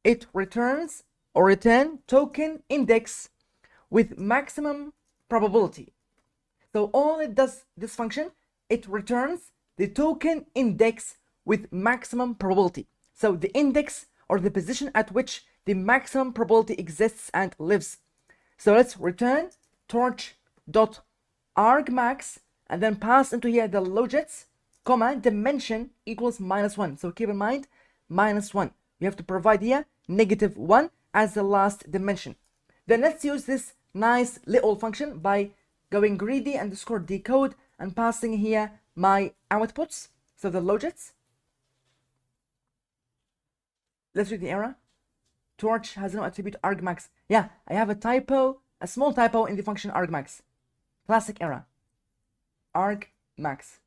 It returns or return token index with maximum probability. So all it does, this function, it returns the token index with maximum probability. So the index or the position at which the maximum probability exists and lives. So let's return torch.argmax and then pass into here the logits, comma, dimension equals -1. So keep in mind, -1. We have to provide here -1 as the last dimension. Then let's use this nice little function by going greedy underscore decode and passing here my outputs, so the logits. Let's read the error. Torch has no attribute argmax. Yeah, I have a typo, a small typo in the function argmax. Classic error. Argmax.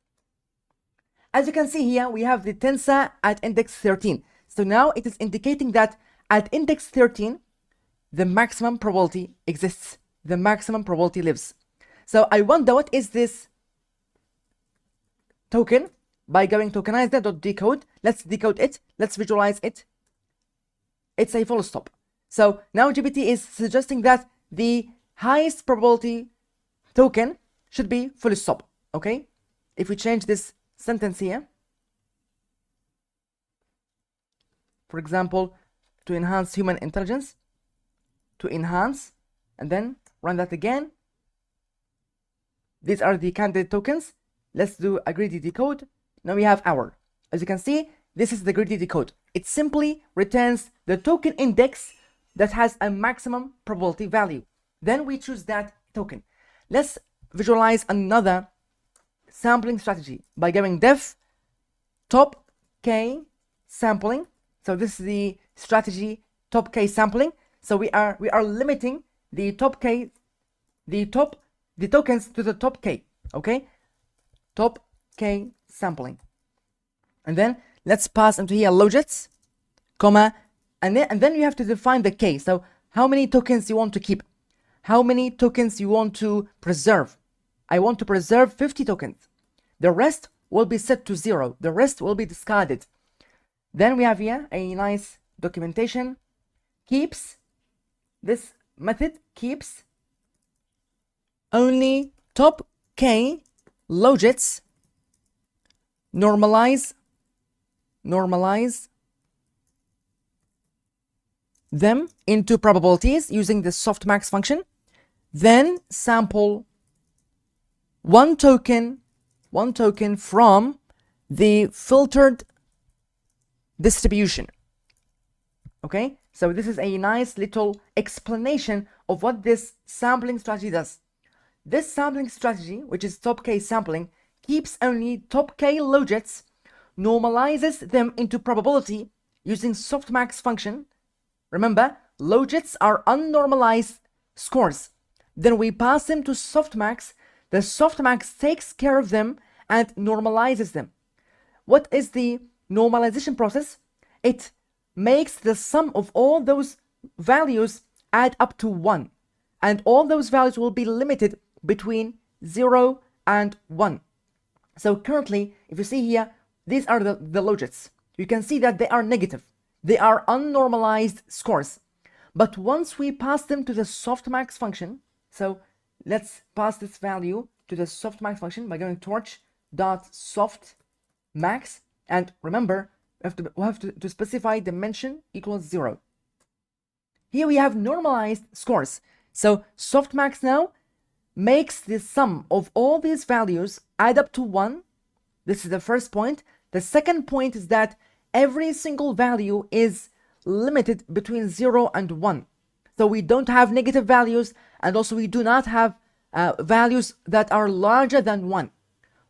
As you can see here, we have the tensor at index 13. So now it is indicating that at index 13, the maximum probability exists. The maximum probability lives. So I wonder what is this token. By going tokenizer.decode, let's decode it, let's visualize it. It's a full stop. So now GPT is suggesting that the highest probability token should be full stop. Okay, if we change this sentence here, for example, to enhance human intelligence, to enhance, and then run that again. These are the candidate tokens. Let's do a greedy decode. Now we have our. As you can see, this is the greedy decode. It simply returns the token index that has a maximum probability value. Then we choose that token. Let's visualize another sampling strategy by going def top k sampling. So this is the strategy top k sampling. So we are limiting the top k, the tokens to the top k. Okay, top k sampling, and then let's pass into here logits, comma, and then you have to define the k. So how many tokens you want to keep, how many tokens you want to preserve. I want to preserve 50 tokens. The rest will be set to 0. The rest will be discarded. Then we have here a nice documentation. Keeps, this method keeps only top k logits, normalize them into probabilities using the softmax function, then sample one token from the filtered distribution. Okay, so this is a nice little explanation of what this sampling strategy does. This sampling strategy, which is top k sampling, keeps only top k logits, normalizes them into probability using softmax function. Remember, logits are unnormalized scores. Then we pass them to softmax. The softmax takes care of them and normalizes them. What is the normalization process? It makes the sum of all those values add up to 1. And all those values will be limited between 0 and 1. So currently, if you see here, these are the logits. You can see that they are negative. They are unnormalized scores. But once we pass them to the softmax function, so let's pass this value to the softmax function by going torch.softmax, and remember, we have to specify dimension equals 0. Here we have normalized scores. So softmax now makes the sum of all these values add up to 1. This is the first point. The second point is that every single value is limited between 0 and 1. So we don't have negative values, and also we do not have values that are larger than 1.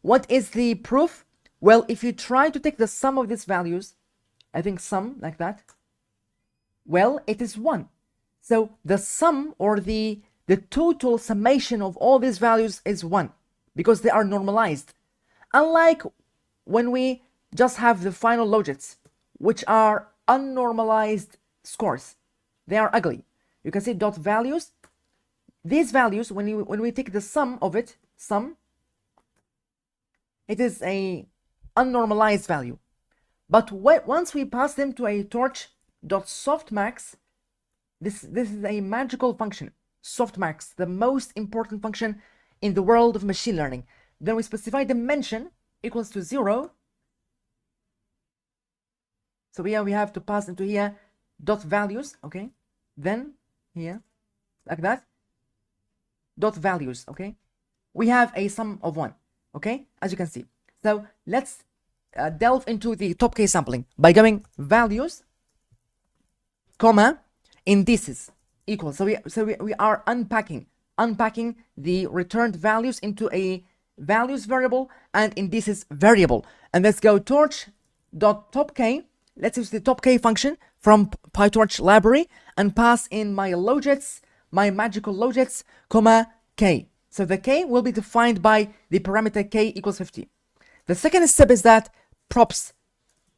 What is the proof? Well, if you try to take the sum of these values, I think sum like that, Well, it is 1. So the sum or the total summation of all these values is 1 because they are normalized. Unlike when we just have the final logits, which are unnormalized scores. They are ugly. You can see dot values. These values, when we take the sum of it, it is a unnormalized value. But once we pass them to a torch.softmax, this is a magical function. Softmax, the most important function in the world of machine learning. Then we specify dimension equals to 0. So here we have to pass into here dot values, okay? Then here, like that, dot values, okay? We have a sum of 1, okay? As you can see. So let's delve into the top case sampling by going values, comma, indices equals. So we are unpacking the returned values into a values variable and indices variable. And let's go torch.topk. Let's use the topk function from PyTorch library and pass in my logits, my magical logits, comma k. So the k will be defined by the parameter k equals 50. The second step is that props,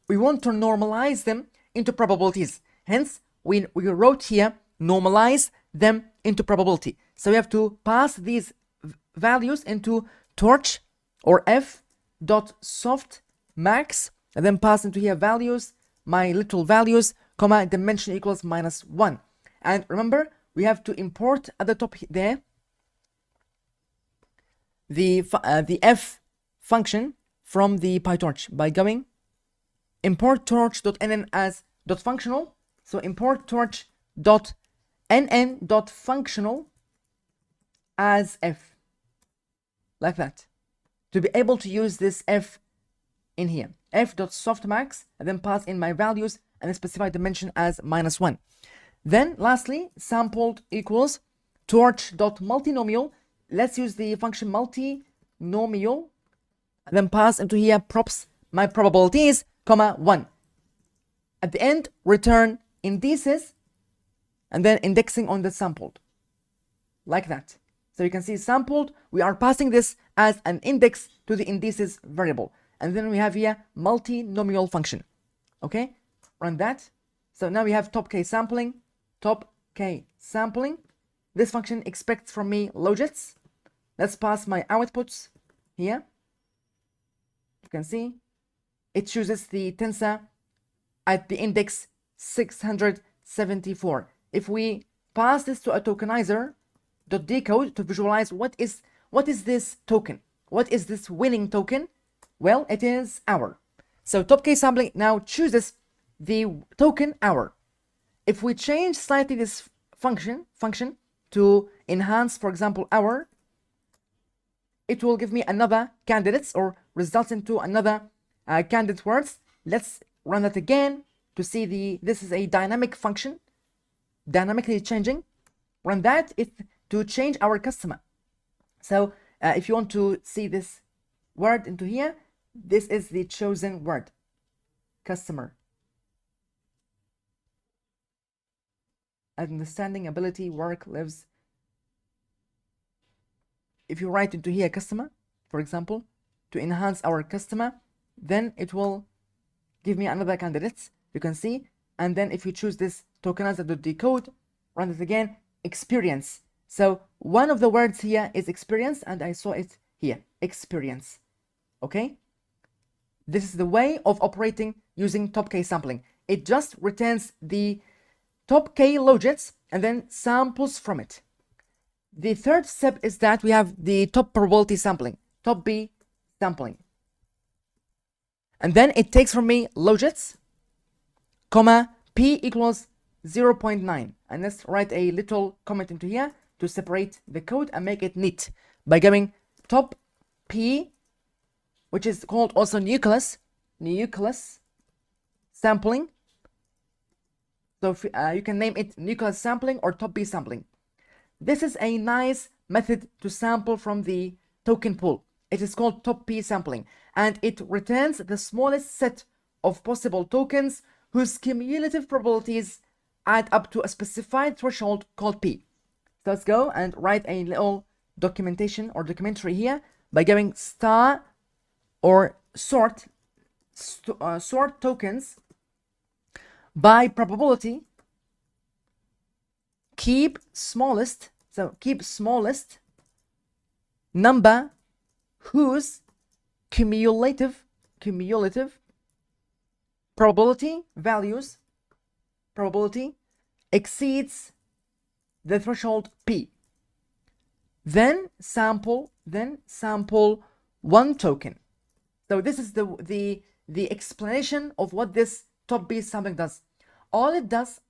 we want to normalize them into probabilities. Hence, we wrote here normalize them into probability. So we have to pass these values into torch or f.softmax and then pass into here values, my little values, comma, dimension equals -1. And remember, we have to import at the top there the f function from the PyTorch by going import torch.nn as .functional. So import torch.nn.functional as f, like that, to be able to use this f in here, f.softmax, and then pass in my values and then specify dimension as -1. Then lastly, sampled equals torch.multinomial. Let's use the function multinomial and then pass into here props, my probabilities, comma 1. At the end, return indices and then indexing on the sampled, like that. So you can see sampled, we are passing this as an index to the indices variable. And then we have here multinomial function. Okay, run that. So now we have top k sampling. This function expects from me logits. Let's pass my outputs here. You can see it chooses the tensor at the index 674. If we pass this to a tokenizer, .decode to visualize what is this token, what is this winning token? Well, it is hour. So top case sampling now chooses the token hour. If we change slightly this function to enhance, for example, hour, it will give me another candidates or results into another candidate words. Let's run that again to see this is a dynamic function, dynamically changing. Run that to change our customer. So if you want to see this word into here, this is the chosen word, customer. Understanding, ability, work, lives. If you write into here customer, for example, to enhance our customer, then it will give me another candidate, you can see. And then if you choose this tokenizer.decode, run it again, experience. So one of the words here is experience, and I saw it here, experience. Okay, this is the way of operating using top k sampling. It just returns the top k logits and then samples from it. The third step is that we have the top probability sampling, top b sampling, and then it takes from me logits, comma, p equals 0.9, and let's write a little comment into here to separate the code and make it neat by going top p, which is called also nucleus sampling. So you can name it nucleus sampling or top b sampling. This is a nice method to sample from the token pool. It is called top p sampling, and it returns the smallest set of possible tokens whose cumulative probabilities add up to a specified threshold called P. So let's go and write a little documentation or documentary here by going star or sort tokens by probability, keep smallest number whose cumulative probability exceeds the threshold P. Then sample one token. So this is the explanation of what this top B sampling does. All it does,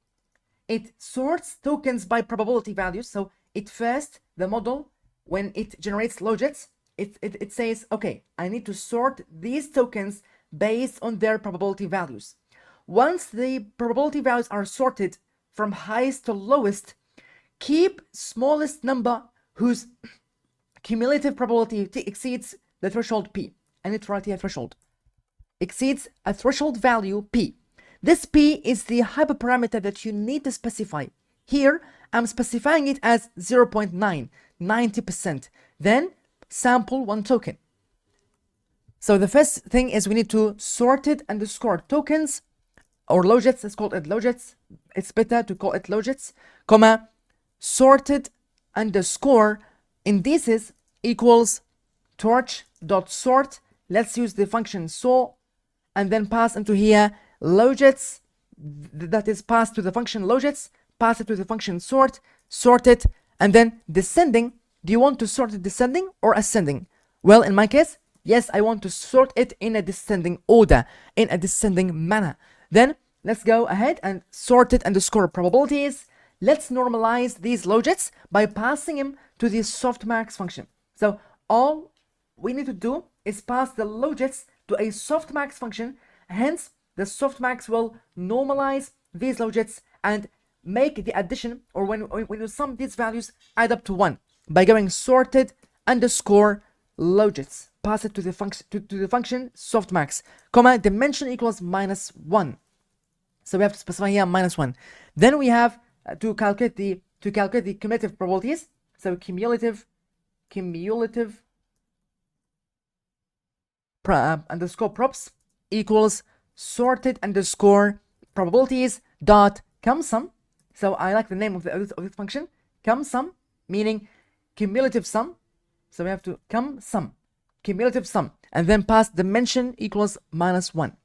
it sorts tokens by probability values. So it first, the model, when it generates logits, it says, okay, I need to sort these tokens based on their probability values. Once the probability values are sorted from highest to lowest, keep smallest number whose cumulative probability exceeds the threshold P. I need to write here threshold. Exceeds a threshold value P. This P is the hyperparameter that you need to specify. Here, I'm specifying it as 0.9, 90%. Then sample one token. So the first thing is we need to sorted underscore tokens or logits. Let's call it logits. It's better to call it logits, comma, sorted underscore indices equals torch.sort. Let's use the function so and then pass into here logits that is passed to the function logits, pass it to the function sort, sort it, and then descending. Do you want to sort it descending or ascending? Well, in my case, yes, I want to sort it in a descending order, in a descending manner. Then let's go ahead and sort it underscore probabilities. Let's normalize these logits by passing them to the softmax function. So all we need to do is pass the logits to a softmax function. Hence, the softmax will normalize these logits and make the addition, or when you sum these values, add up to 1 by going sorted underscore logits. Pass it to the function softmax, comma, dimension equals -1. So we have to specify here -1. Then we have to calculate the cumulative probabilities. So cumulative underscore props equals sorted underscore probabilities dot cumsum. So I like the name of this function, cumsum, meaning cumulative sum. So we have to cumsum, cumulative sum, and then pass dimension equals -1.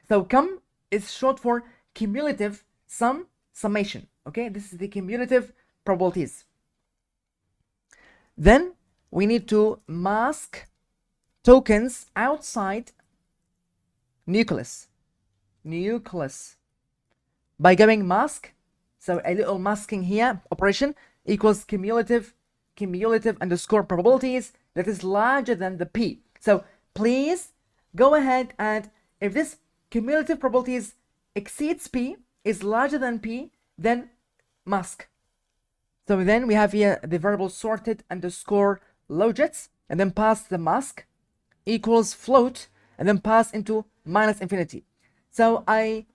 So cum is short for cumulative sum summation. Okay, this is the cumulative probabilities. Then we need to mask tokens outside nucleus by going mask. So a little masking here operation equals cumulative underscore probabilities that is larger than the P. So please go ahead and if this cumulative probabilities exceeds P, is larger than P, then mask. So then we have here the variable sorted underscore logits and then pass the mask equals float and then pass into -infinity. So I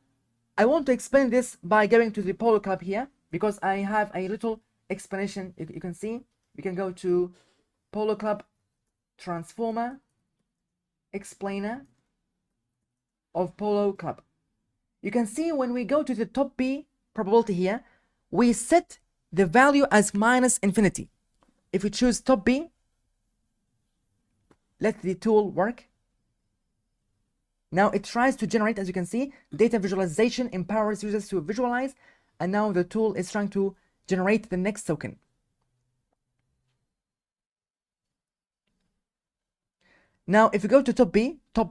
want to explain this by going to the Polo Club here because I have a little explanation. You can see we can go to Polo Club transformer explainer of Polo Club. You can see when we go to the top B probability here, we set the value as -infinity. If we choose top B, let the tool work. Now it tries to generate, as you can see, data visualization empowers users to visualize, and now the tool is trying to generate the next token. Now if you go to top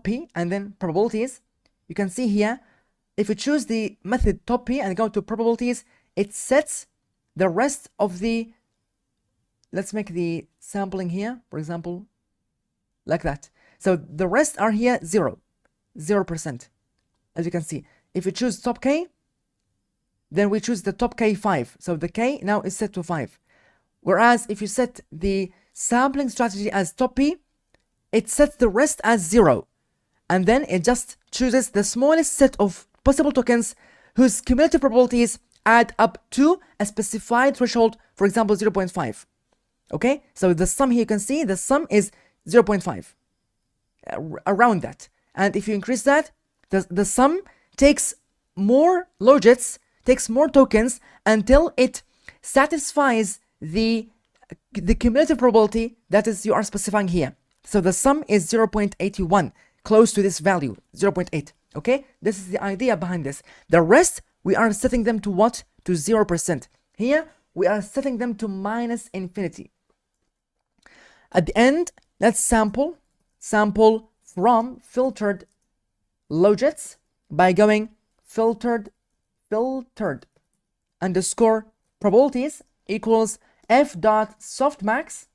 P, and then probabilities, you can see here, if you choose the method top P and go to probabilities, it sets the rest of the, let's make the sampling here, for example, like that. So the rest are here 0%, as you can see. If you choose top K, then we choose the top K 5. So the K now is set to 5. Whereas if you set the sampling strategy as top P, it sets the rest as 0. And then it just chooses the smallest set of possible tokens whose cumulative probabilities add up to a specified threshold, for example 0.5. Okay, so the sum here, you can see the sum is 0.5, around that. And if you increase that, the sum takes more logits, takes more tokens until it satisfies the cumulative probability that is you are specifying here. So the sum is 0.81, close to this value, 0.8. Okay, this is the idea behind this. The rest, we are setting them to what? To 0%. Here, we are setting them to minus infinity. At the end, let's sample from filtered logits by going filtered underscore probabilities equals f dot softmax.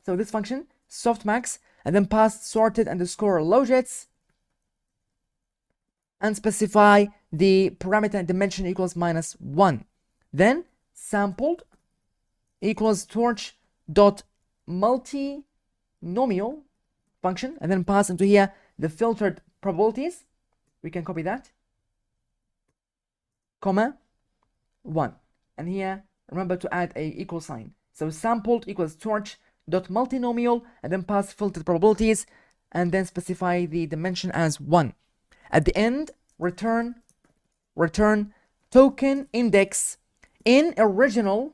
So this function, softmax, and then pass sorted underscore logits and specify the parameter dimension equals -1. Then sampled equals torch dot multinomial function, and then pass into here the filtered probabilities. We can copy that, comma 1, and here remember to add a equal sign. So sampled equals torch dot multinomial, and then pass filtered probabilities, and then specify the dimension as 1. At the end, return token index in original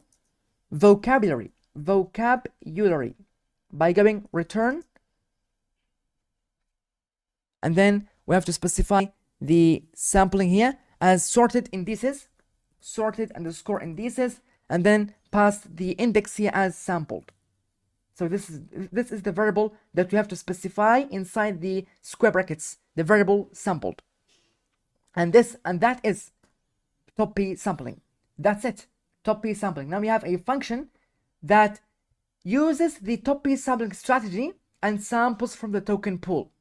vocabulary by going return, and then we have to specify the sampling here as sorted indices, sorted underscore indices, and then pass the index here as sampled. So this is the variable that we have to specify inside the square brackets, the variable sampled. And that is top P sampling. That's it, top P sampling. Now we have a function that uses the top P sampling strategy and samples from the token pool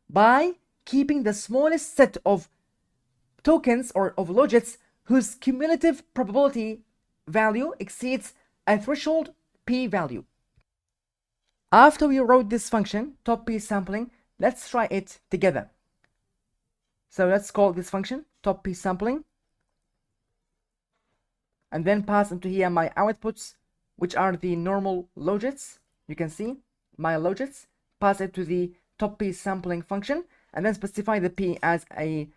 by keeping the smallest set of tokens or of logits whose cumulative probability value exceeds a threshold P value. After we wrote this function, top P sampling, let's try it together. So let's call this function top P sampling, and then pass into here my outputs, which are the normal logits. You can see my logits, pass it to the top P sampling function, and then specify the P as a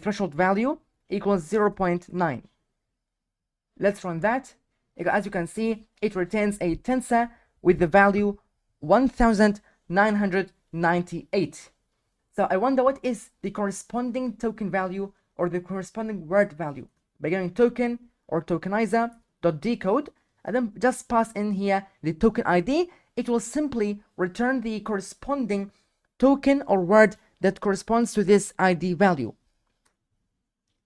threshold value equals 0.9. Let's run that. As you can see, it returns a tensor with the value 1998. So I wonder what is the corresponding token value or the corresponding word value. By going token or tokenizer.decode, and then just pass in here the token ID, it will simply return the corresponding token or word that corresponds to this ID value.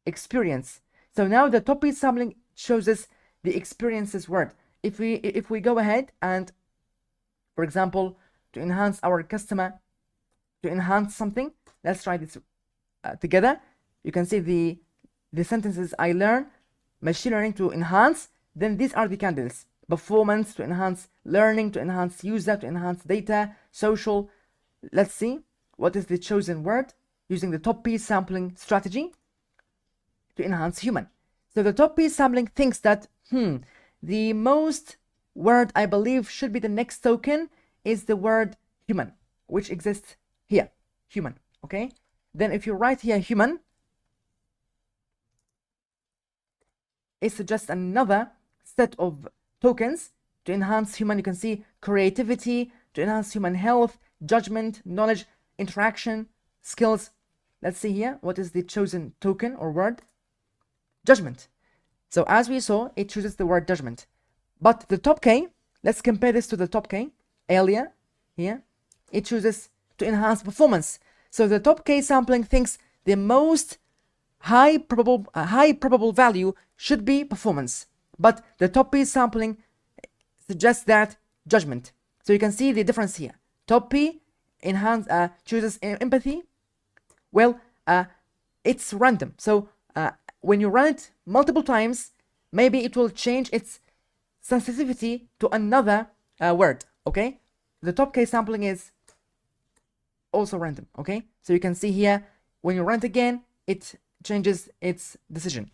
Experience. So now the top P sampling shows us the experiences word. If we go ahead and, for example, to enhance our customer, to enhance something, let's try this together. You can see the sentences I learn, machine learning to enhance, then these are the candidates: performance to enhance, learning to enhance, user to enhance, data, social. Let's see what is the chosen word using the top P sampling strategy to enhance human. So the top P sampling thinks that the most word I believe should be the next token is the word human, which exists here, human. Okay, then if you write here human, it suggests another set of tokens to enhance human. You can see creativity, to enhance human health, judgment, knowledge, interaction, skills. Let's see here, what is the chosen token or word? Judgment. So as we saw, it chooses the word judgment. But the top K, let's compare this to the top K earlier here. It chooses to enhance performance. So the top K sampling thinks the most high probable value should be performance, but the top P sampling suggests that judgment. So you can see the difference here. Top P chooses empathy. Well, it's random. So when you run it multiple times, maybe it will change its sensitivity to another word. Okay, the top K sampling is also random. Okay, so you can see here when you run it again, it changes its decision.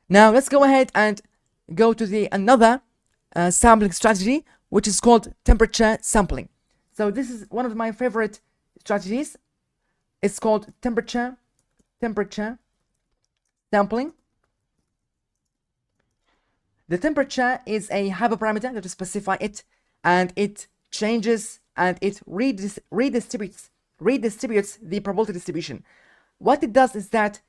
Now let's go ahead and go to the another sampling strategy, which is called temperature sampling. So this is one of my favorite strategies. It's called temperature sampling. The temperature is a hyperparameter that specify it, and it changes and it redistributes the probability distribution. What it does is that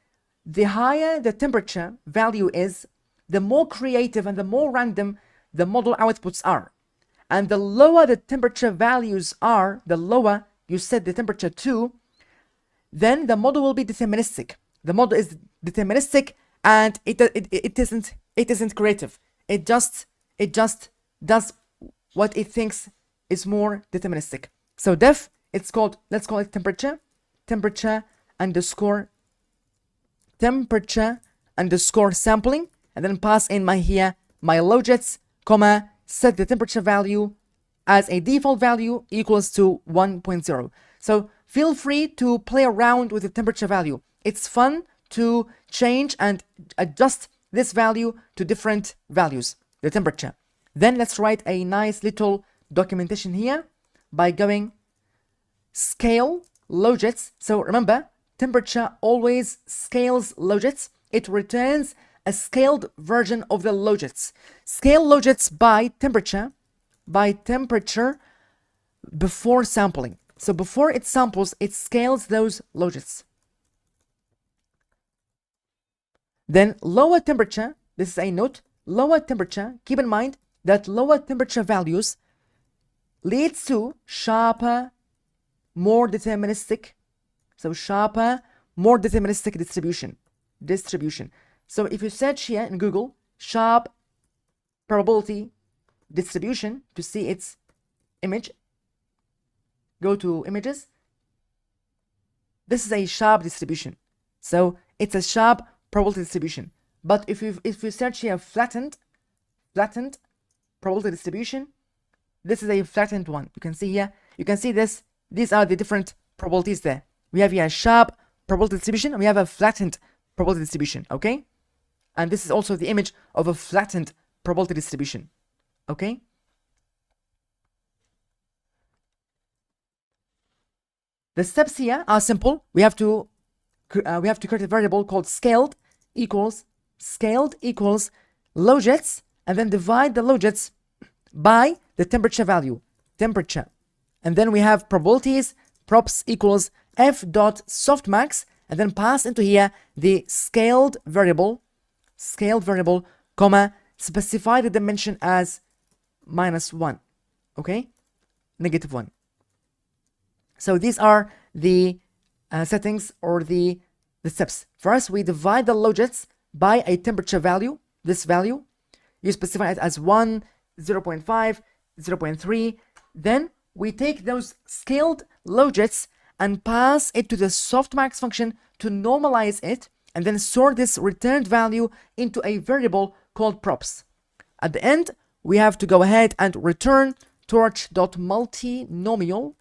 the higher the temperature value is, the more creative and the more random the model outputs are. And the lower the temperature values are, the lower you set the temperature to, then the model will be deterministic. The model is deterministic, and it isn't creative. It just does what it thinks is more deterministic. So let's call it temperature underscore sampling, and then pass in my logits, comma, set the temperature value as a default value equals to 1.0. So feel free to play around with the temperature value. It's fun to change and adjust this value to different values, the temperature. Then let's write a nice little documentation here by going scale logits. So remember, temperature always scales logits. It returns a scaled version of the logits. Scale logits by temperature before sampling. So before it samples, it scales those logits. Then lower temperature, this is a note, lower temperature, keep in mind that lower temperature values leads to sharper, more deterministic, distribution. So if you search here in Google, sharp probability distribution to see its image, go to images. This is a sharp distribution. So it's a sharp probability distribution. But if you search here flattened probability distribution, this is a flattened one. You can see here, you can see this. These are the different probabilities there. We have here a sharp probability distribution, and we have a flattened probability distribution, okay? And this is also the image of a flattened probability distribution, okay? The steps here are simple. We have to create a variable called scaled equals logits, and then divide the logits by the temperature value, and then we have probabilities props equals f dot softmax, and then pass into here the scaled variable, comma, specify the dimension as -1, okay, -1. So these are the settings or the steps. First, we divide the logits by a temperature value, this value. You specify it as 1, 0.5, 0.3. Then we take those scaled logits and pass it to the softmax function to normalize it, and then store this returned value into a variable called props. At the end, we have to go ahead and return torch.multinomial,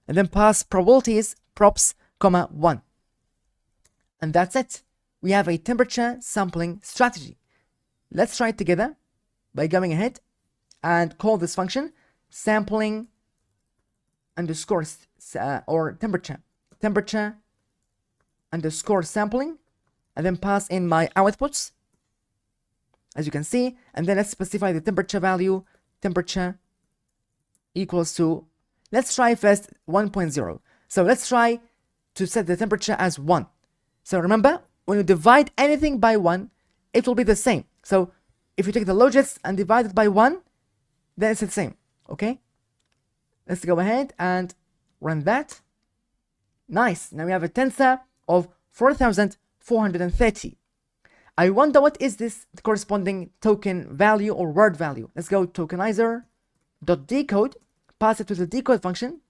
and then pass probabilities props, 1. And that's it. We have a temperature sampling strategy. Let's try it together by going ahead and call this function sampling underscore or temperature underscore sampling, and then pass in my outputs, as you can see, and then let's specify the temperature value, temperature equals to, let's try first 1.0. So let's try to set the temperature as 1. So remember, when you divide anything by 1, it will be the same. So if you take the logits and divide it by 1, then it's the same, okay? Let's go ahead and run that. Nice. Now we have a tensor of 4,430. I wonder what is this corresponding token value or word value. Let's go tokenizer.decode, pass it to the decode function,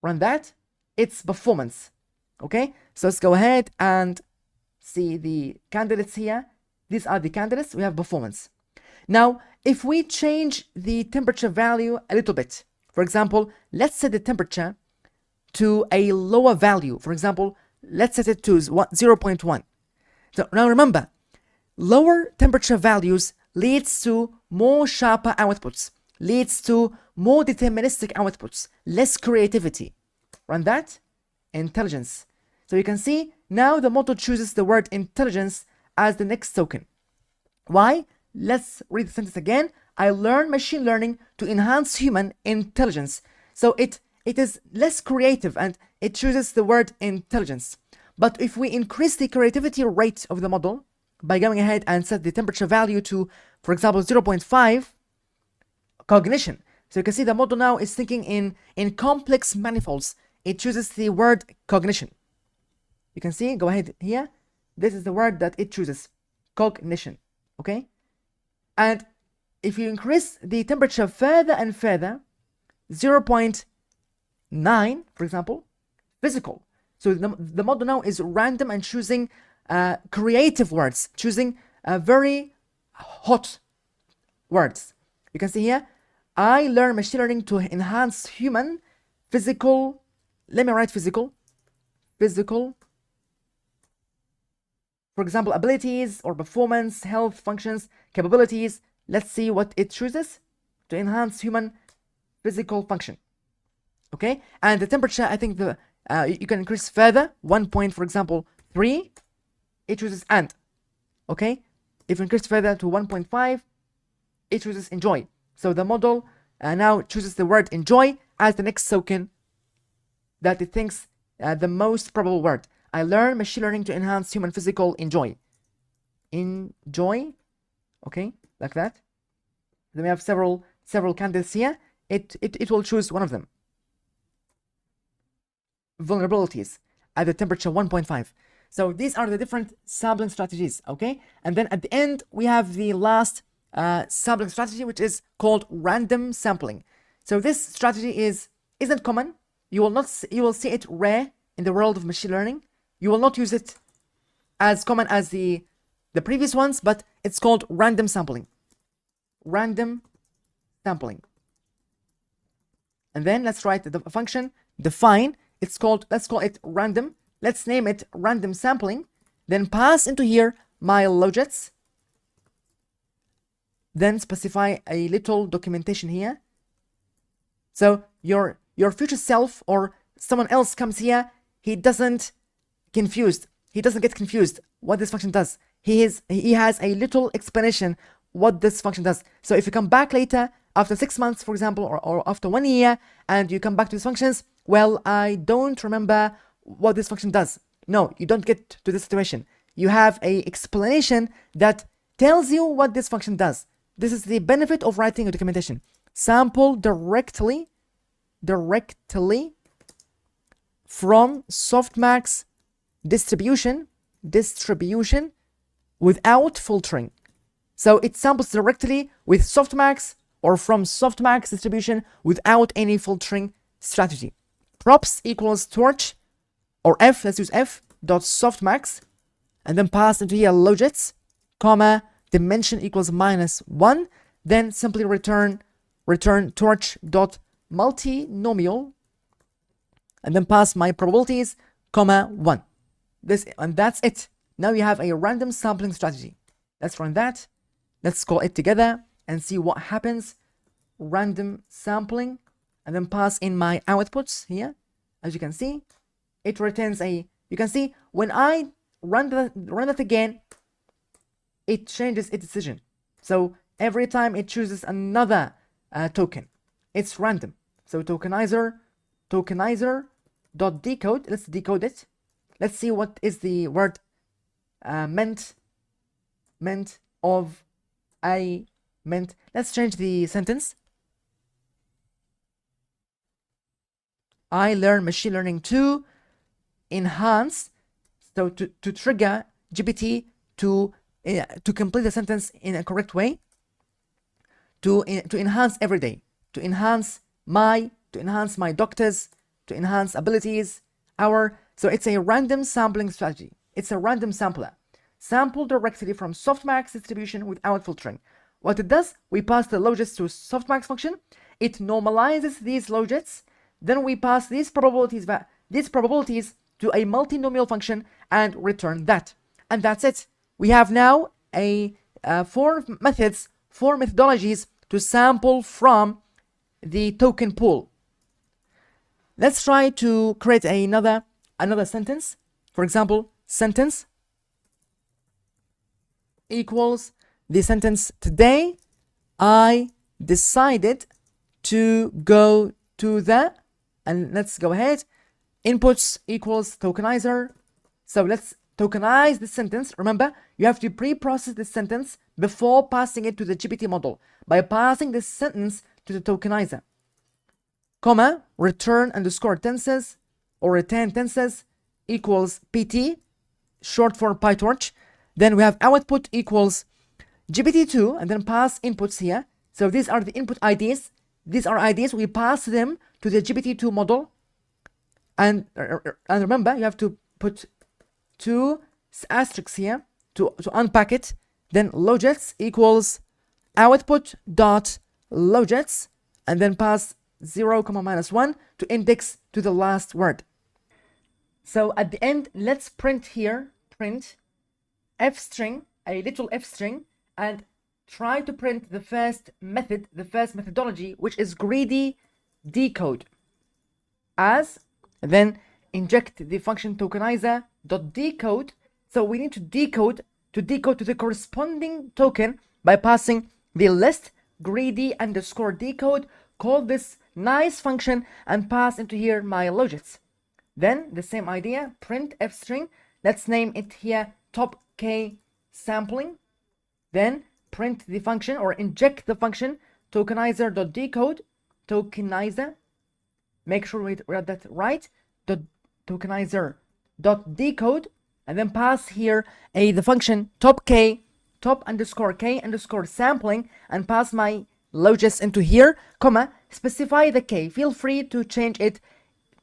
run that. It's performance, okay? So let's go ahead and see the candidates here. These are the candidates. We have performance. Now, if we change the temperature value a little bit, for example, let's set the temperature to a lower value. For example, let's set it to 0.1. So now remember, lower temperature values leads to more sharper outputs, leads to more deterministic outputs, less creativity. Run that. Intelligence. So you can see now the model chooses the word intelligence as the next token. Why? Let's read the sentence again. I learn machine learning to enhance human intelligence. So it is less creative and it chooses the word intelligence. But if we increase the creativity rate of the model by going ahead and set the temperature value to, for example, 0.5, cognition. So you can see the model now is thinking in complex manifolds. It chooses the word cognition. You can see, go ahead here. This is the word that it chooses, cognition. Okay? And if you increase the temperature further and further, 0.9, for example, physical. So the model now is random and choosing creative words, choosing very hot words. You can see here, I learn machine learning to enhance human physical. Let me write physical. For example, abilities or performance, health, functions, capabilities. Let's see what it chooses to enhance human physical function. Okay, and the temperature, I think you can increase further. 1 point, for example, 3. It chooses and. Okay, if you increase further to 1.5, it chooses enjoy. So the model now chooses the word enjoy as the next token that it thinks the most probable word. I learn machine learning to enhance human physical enjoy. Enjoy. Okay, like that. Then we have several candidates here. It will choose one of them. Vulnerabilities at the temperature 1.5. So these are the different sampling strategies. Okay, and then at the end we have the last sampling strategy, which is called random sampling. So this strategy isn't common. You will see it rare in the world of machine learning. You will not use it as common as the previous ones, but it's called random sampling. Random sampling. And then let's write the function define. Let's call it random. Let's name it random sampling. Then pass into here my logits. Then specify a little documentation here. So your future self or someone else comes here, he doesn't get confused what this function does. He has a little explanation what this function does. So if you come back later after 6 months, for example, or after 1 year, and you come back to these functions, well, I don't remember what this function does. No, you don't get to this situation. You have a explanation that tells you what this function does. This is the benefit of writing a documentation. Sample directly from softmax distribution without filtering. So it samples directly with softmax or from softmax distribution without any filtering strategy. Props equals torch or f, let's use f dot softmax, and then pass into here logits, comma, dimension equals -1, then simply return torch dot multinomial, and then pass my probabilities, comma 1. And that's it. Now you have a random sampling strategy. Let's run that. Let's call it together and see what happens. Random sampling, and then pass in my outputs here. As you can see, it returns you can see when I run that again, it changes its decision. So every time it chooses another token, it's random. So tokenizer dot decode. Let's decode it. Let's see what is the word meant of I meant. Let's change the sentence. I learn machine learning to enhance, so to trigger GPT to complete the sentence in a correct way, to enhance every day, to enhance my doctors, to enhance abilities, so it's a random sampling strategy. It's a random sampler. Sample directly from softmax distribution without filtering. What it does, we pass the logits to softmax function. It normalizes these logits. Then we pass these probabilities to a multinomial function and return that. and that's it. We have now a four methods, four methodologies to sample from the token pool. Let's try to create another sentence. For example, sentence equals the sentence, today I decided to go to the, and let's go ahead, inputs equals tokenizer. So let's tokenize the sentence. Remember, you have to pre-process this sentence before passing it to the GPT model by passing this sentence to the tokenizer. Comma, return underscore tenses or return tenses equals PT, short for PyTorch. Then we have output equals GPT-2 and then pass inputs here. So these are the input IDs. These are IDs. We pass them to the GPT-2 model. And remember, you have to put two asterisks here to unpack it. Then logits equals output dot logits and then pass 0, -1 to index to the last word. So at the end, let's print here, print f string, a little f string, and try to print the first method, the first methodology, which is greedy decode. As, then inject the function tokenizer dot decode. So we need to decode to the corresponding token by passing the list greedy underscore decode. Call this nice function and pass into here my logits. Then the same idea, print f string. Let's name it here top k sampling. Then print the function or inject the function tokenizer dot decode, tokenizer. Make sure we read that right. Tokenizer dot decode, and then pass here the function top underscore k underscore sampling, and pass my logits into here, comma, specify the k. Feel free to change it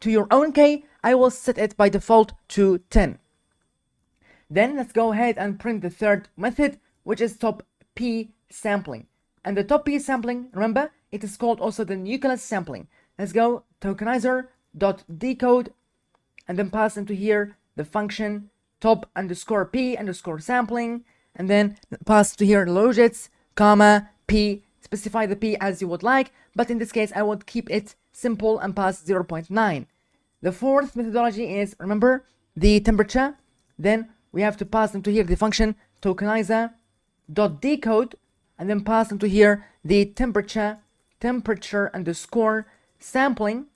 to your own k. I will set it by default to 10. Then let's go ahead and print the third method, which is top p sampling. And the top p sampling, remember, it is called also the nucleus sampling. Let's go tokenizer dot decode and then pass into here the function top underscore p underscore sampling, and then pass to here logits, comma, p. Specify the p as you would like, but in this case I would keep it simple and pass 0.9. The fourth methodology is, remember, the temperature. Then we have to pass into here the function tokenizer dot decode and then pass into here the temperature underscore sampling,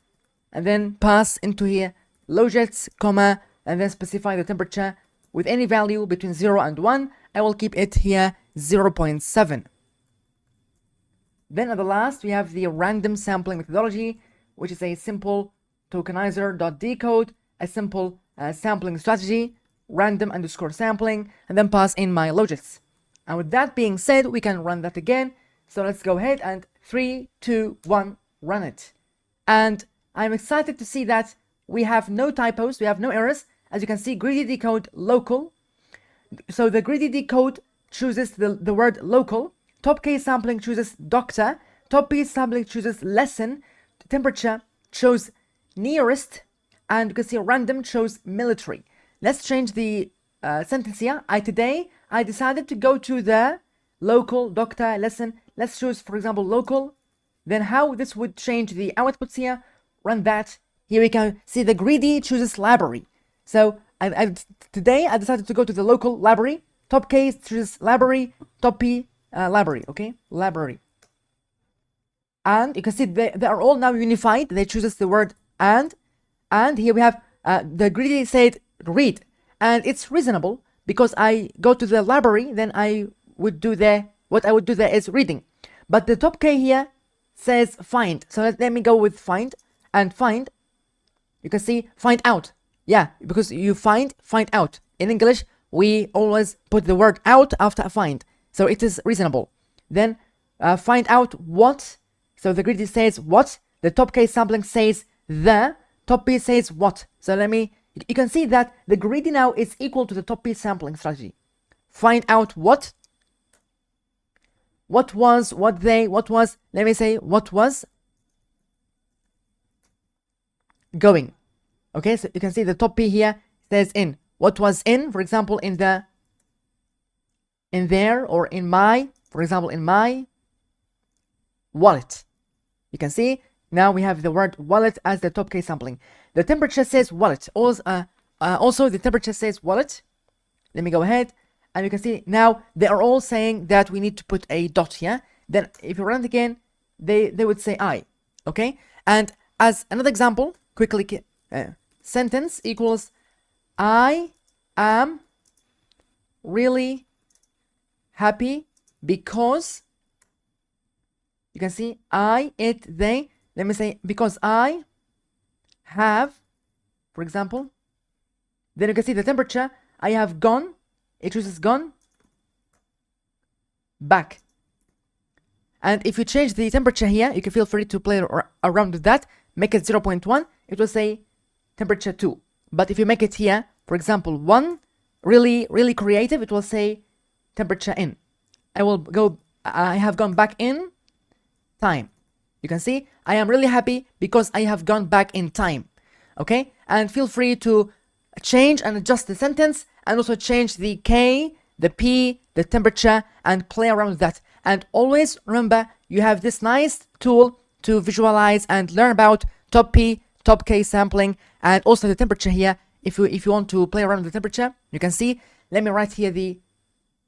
and then pass into here logits, comma, and then specify the temperature with any value between 0 and 1. I will keep it here 0.7. Then at the last we have the random sampling methodology, which is a simple tokenizer dot decode, a simple sampling strategy, random underscore sampling, and then pass in my logits. And with that being said, we can run that again. So let's go ahead and 3, 2, 1, run it. And I'm excited to see that we have no typos, we have no errors. As you can see, greedy decode local. So the greedy decode chooses the word local. Top K sampling chooses doctor. Top P sampling chooses lesson. Temperature chose nearest. And you can see random chose military. Let's change the sentence here. Today I decided to go to the local doctor lesson. Let's choose, for example, local. Then how this would change the outputs here. Run that. Here we can see the greedy chooses library. So today I decided to go to the local library. Top K chooses library. Top P library. Okay, library. And you can see they are all now unified. They chooses the word and here we have the greedy said read, and it's reasonable because I go to the library, then I would do what I would do there is reading. But the top K here says find. So let me go with find, and find, you can see find out. Yeah, because you find out. In English, we always put the word out after find. So it is reasonable. Then find out what. So the greedy says what. The top K sampling says the. Top P says what. So you can see that the greedy now is equal to the top P sampling strategy. Find out what was, what was, let me say what was going. Okay, so you can see the top P here says in. What was in, for example, in the in there, or in my, for example, in my wallet. You can see now we have the word wallet as the top case sampling. The temperature says wallet. Also the temperature says wallet. Let me go ahead, and you can see now they are all saying that we need to put a dot here. Then if you run it again, they would say I. Okay, and as another example, quickly, sentence equals I am really happy because, you can see I, it, they. Let me say because I have, for example. Then you can see the temperature. I have gone, it chooses gone back. And if you change the temperature here, you can feel free to play around with that. Make it 0.1, it will say temperature 2. But if you make it here, for example, 1, really creative, it will say temperature in. I have gone back in time. You can see I am really happy because I have gone back in time. Okay, and feel free to change and adjust the sentence, and also change the K, the P, the temperature, and play around with that. And always remember, you have this nice tool to visualize and learn about top P, top K sampling, and also the temperature here. If you want to play around with the temperature, you can see. Let me write here the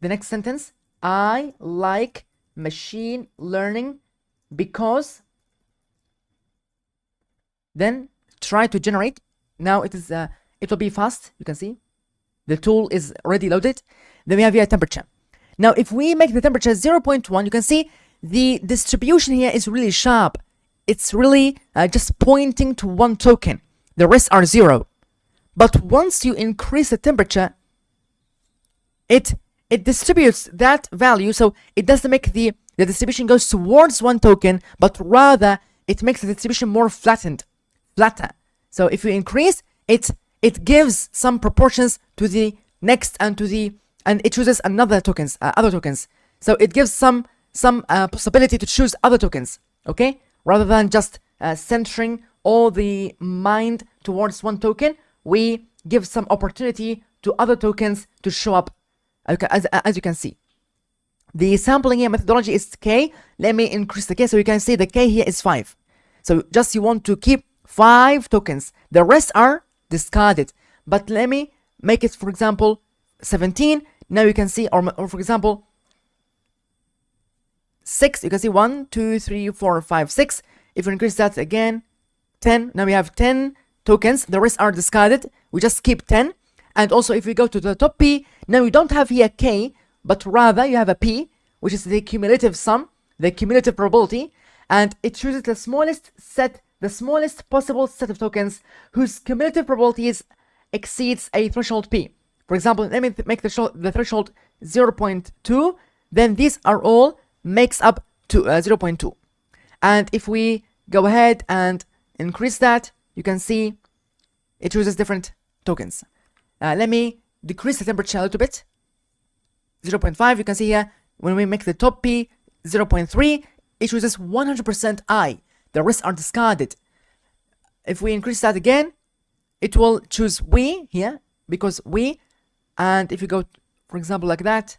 next sentence. I like machine learning because. Then try to generate. Now it will be fast. You can see the tool is already loaded. Then we have here temperature. Now if we make the temperature 0.1, you can see the distribution here is really sharp. It's really just pointing to one token. The rest are 0. But once you increase the temperature, it distributes that value, so it doesn't make the distribution goes towards one token, but rather it makes the distribution more flatter. So if you increase it, it gives some proportions to the next and it chooses other tokens. So it gives some possibility to choose other tokens. Okay, rather than just centering all the mind towards one token, we give some opportunity to other tokens to show up. Okay, as you can see, the sampling here methodology is K. Let me increase the K so you can see the K here is 5. So just you want to keep 5 tokens. The rest are discarded. But let me make it, for example, 17. Now you can see, or for example, 6. You can see 1, 2, 3, 4, 5, 6. If you increase that again, 10. Now we have 10 tokens. The rest are discarded. We just keep 10. And also if we go to the top P, now you don't have here K, but rather you have a P, which is the cumulative sum, the cumulative probability, and it chooses the smallest possible set of tokens whose cumulative probabilities exceeds a threshold P. For example, let me make the threshold 0.2, then these are all makes up to 0.2. And if we go ahead and increase that, you can see it chooses different tokens. Let me decrease the temperature a little bit. 0.5, you can see here, when we make the top P 0.3, it chooses 100% I. The rest are discarded. If we increase that again, it will choose we here, because we, and if you go, for example, like that,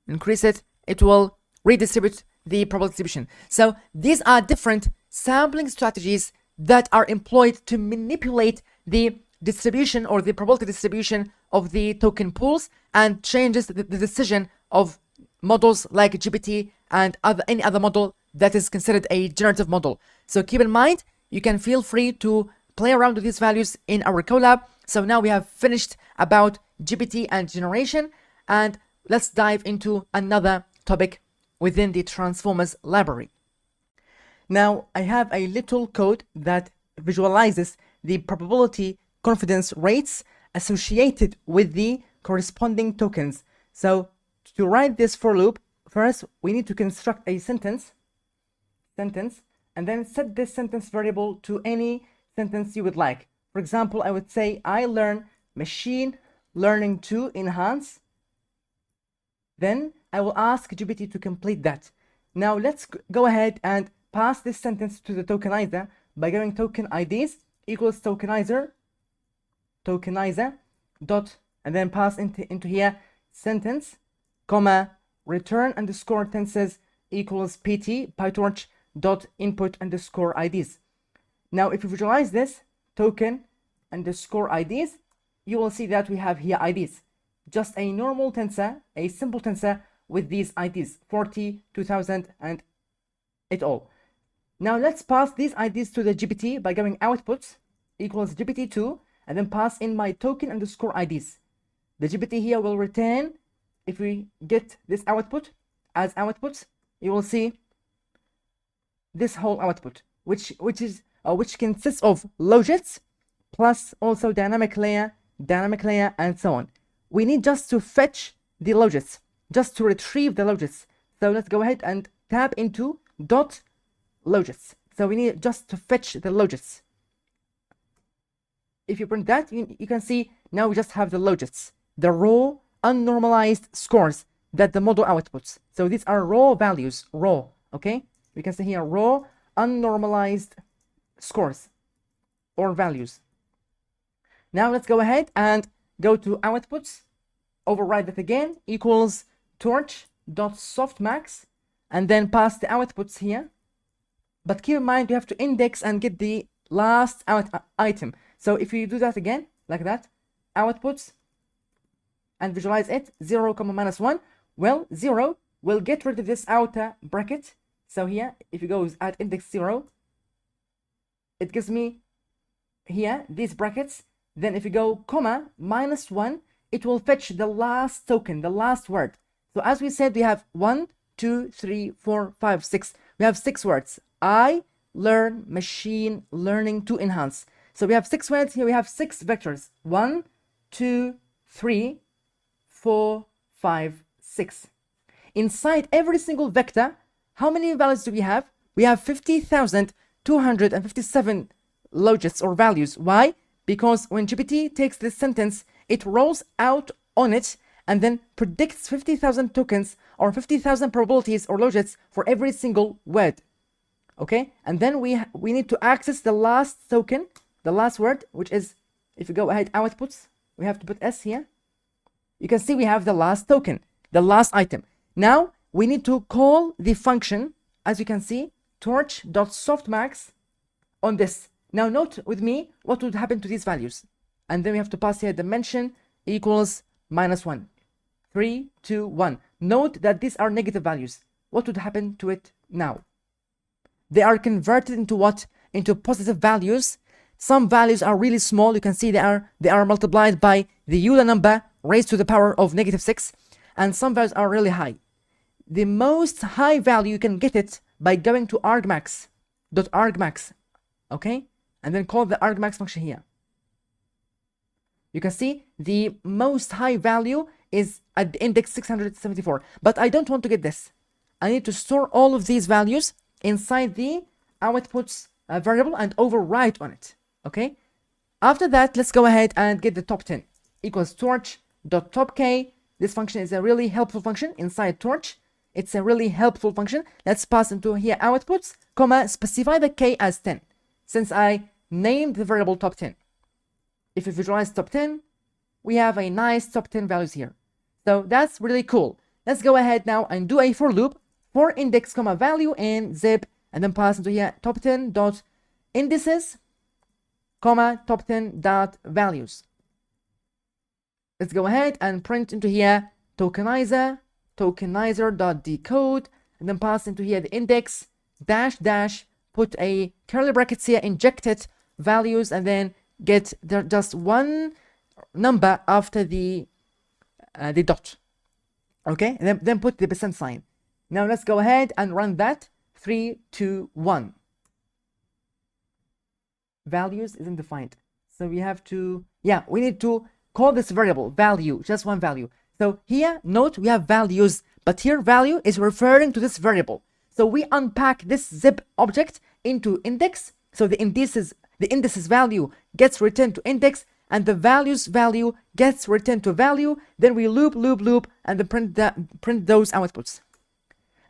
increase it, it will redistribute the probability distribution. So these are different sampling strategies that are employed to manipulate the distribution or the probability distribution of the token pools, and changes the decision of models like GPT and any other model that is considered a generative model. So keep in mind, you can feel free to play around with these values in our collab. So now we have finished about GPT and generation, and let's dive into another topic within the Transformers library. Now I have a little code that visualizes the probability confidence rates associated with the corresponding tokens. So to write this for loop, first we need to construct a sentence, and then set this sentence variable to any sentence you would like. For example, I would say I learn machine learning to enhance. Then I will ask GPT to complete that. Now let's go ahead and pass this sentence to the tokenizer by going token IDs equals tokenizer dot, and then pass into here sentence comma, return underscore tenses equals pt, PyTorch dot input underscore IDs. Now, if you visualize this, token underscore IDs, you will see that we have here IDs. Just a normal tensor, a simple tensor with these IDs, 40, 2000, and it all. Now let's pass these IDs to the GPT by going outputs equals GPT2 and then pass in my token underscore IDs. The GPT here will return, if we get this output as outputs, you will see this whole output, which consists of logits plus also dynamic layer, and so on. We need just to fetch the logits, just to retrieve the logits. So let's go ahead and tab into dot logits. So we need just to fetch the logits. If you print that, you can see now we just have the logits, the raw unnormalized scores that the model outputs. So these are raw values, raw, okay? We can see here raw unnormalized scores or values. Now let's go ahead and go to outputs, override that again, equals torch.softmax, and then pass the outputs here. But keep in mind, you have to index and get the last item. So if you do that again, like that, outputs, and visualize it, 0, -1, well, 0 will get rid of this outer bracket. So here, if you go at index 0, it gives me here these brackets. Then if you go comma -1, it will fetch the last token, the last word. So as we said, we have 1, 2, 3, 4, 5, 6. We have 6 words. I learn machine learning to enhance. So we have 6 words here. We have 6 vectors. 1, 2, 3, 4, 5, 6. Inside every single vector, how many values do we have? We have 50,257 logits or values. Why? Because when GPT takes this sentence, it rolls out on it and then predicts 50,000 tokens or 50,000 probabilities or logits for every single word. Okay, and then we need to access the last token, the last word, which is, if you go ahead outputs, we have to put S here. You can see we have the last token, the last item. Now we need to call the function, as you can see, torch.softmax on this. Now note with me what would happen to these values. And then we have to pass here dimension equals -1. 3, 2, 1. Note that these are negative values. What would happen to it now? They are converted into what? Into positive values. Some values are really small. You can see they are multiplied by the Euler number raised to the power of -6. And some values are really high. The most high value, you can get it by going to argmax. Okay? And then call the argmax function here. You can see the most high value is at the index 674. But I don't want to get this. I need to store all of these values inside the outputs variable and overwrite on it. Okay? After that, let's go ahead and get the top 10 equals torch.topk. This function is a really helpful function inside Torch. It's a really helpful function. Let's pass into here outputs, comma, specify the k as 10, since I named the variable top 10. If you visualize top 10, we have a nice top 10 values here. So that's really cool. Let's go ahead now and do a for loop for index, comma, value and zip, and then pass into here top 10 dot indices, comma, top 10 dot values. Let's go ahead and print into here tokenizer.decode, and then pass into here the index dash, put a curly brackets here, inject it, values, and then get there just one number after the dot. Okay, and then put the percent sign. Now let's go ahead and run that. 3, 2, 1. Values isn't defined, so we have to, we need to call this variable value, just one value. So here, note we have values, but here value is referring to this variable. So we unpack this zip object into index. So the indices value gets returned to index, and the values value gets returned to value. Then we loop, and then print those outputs.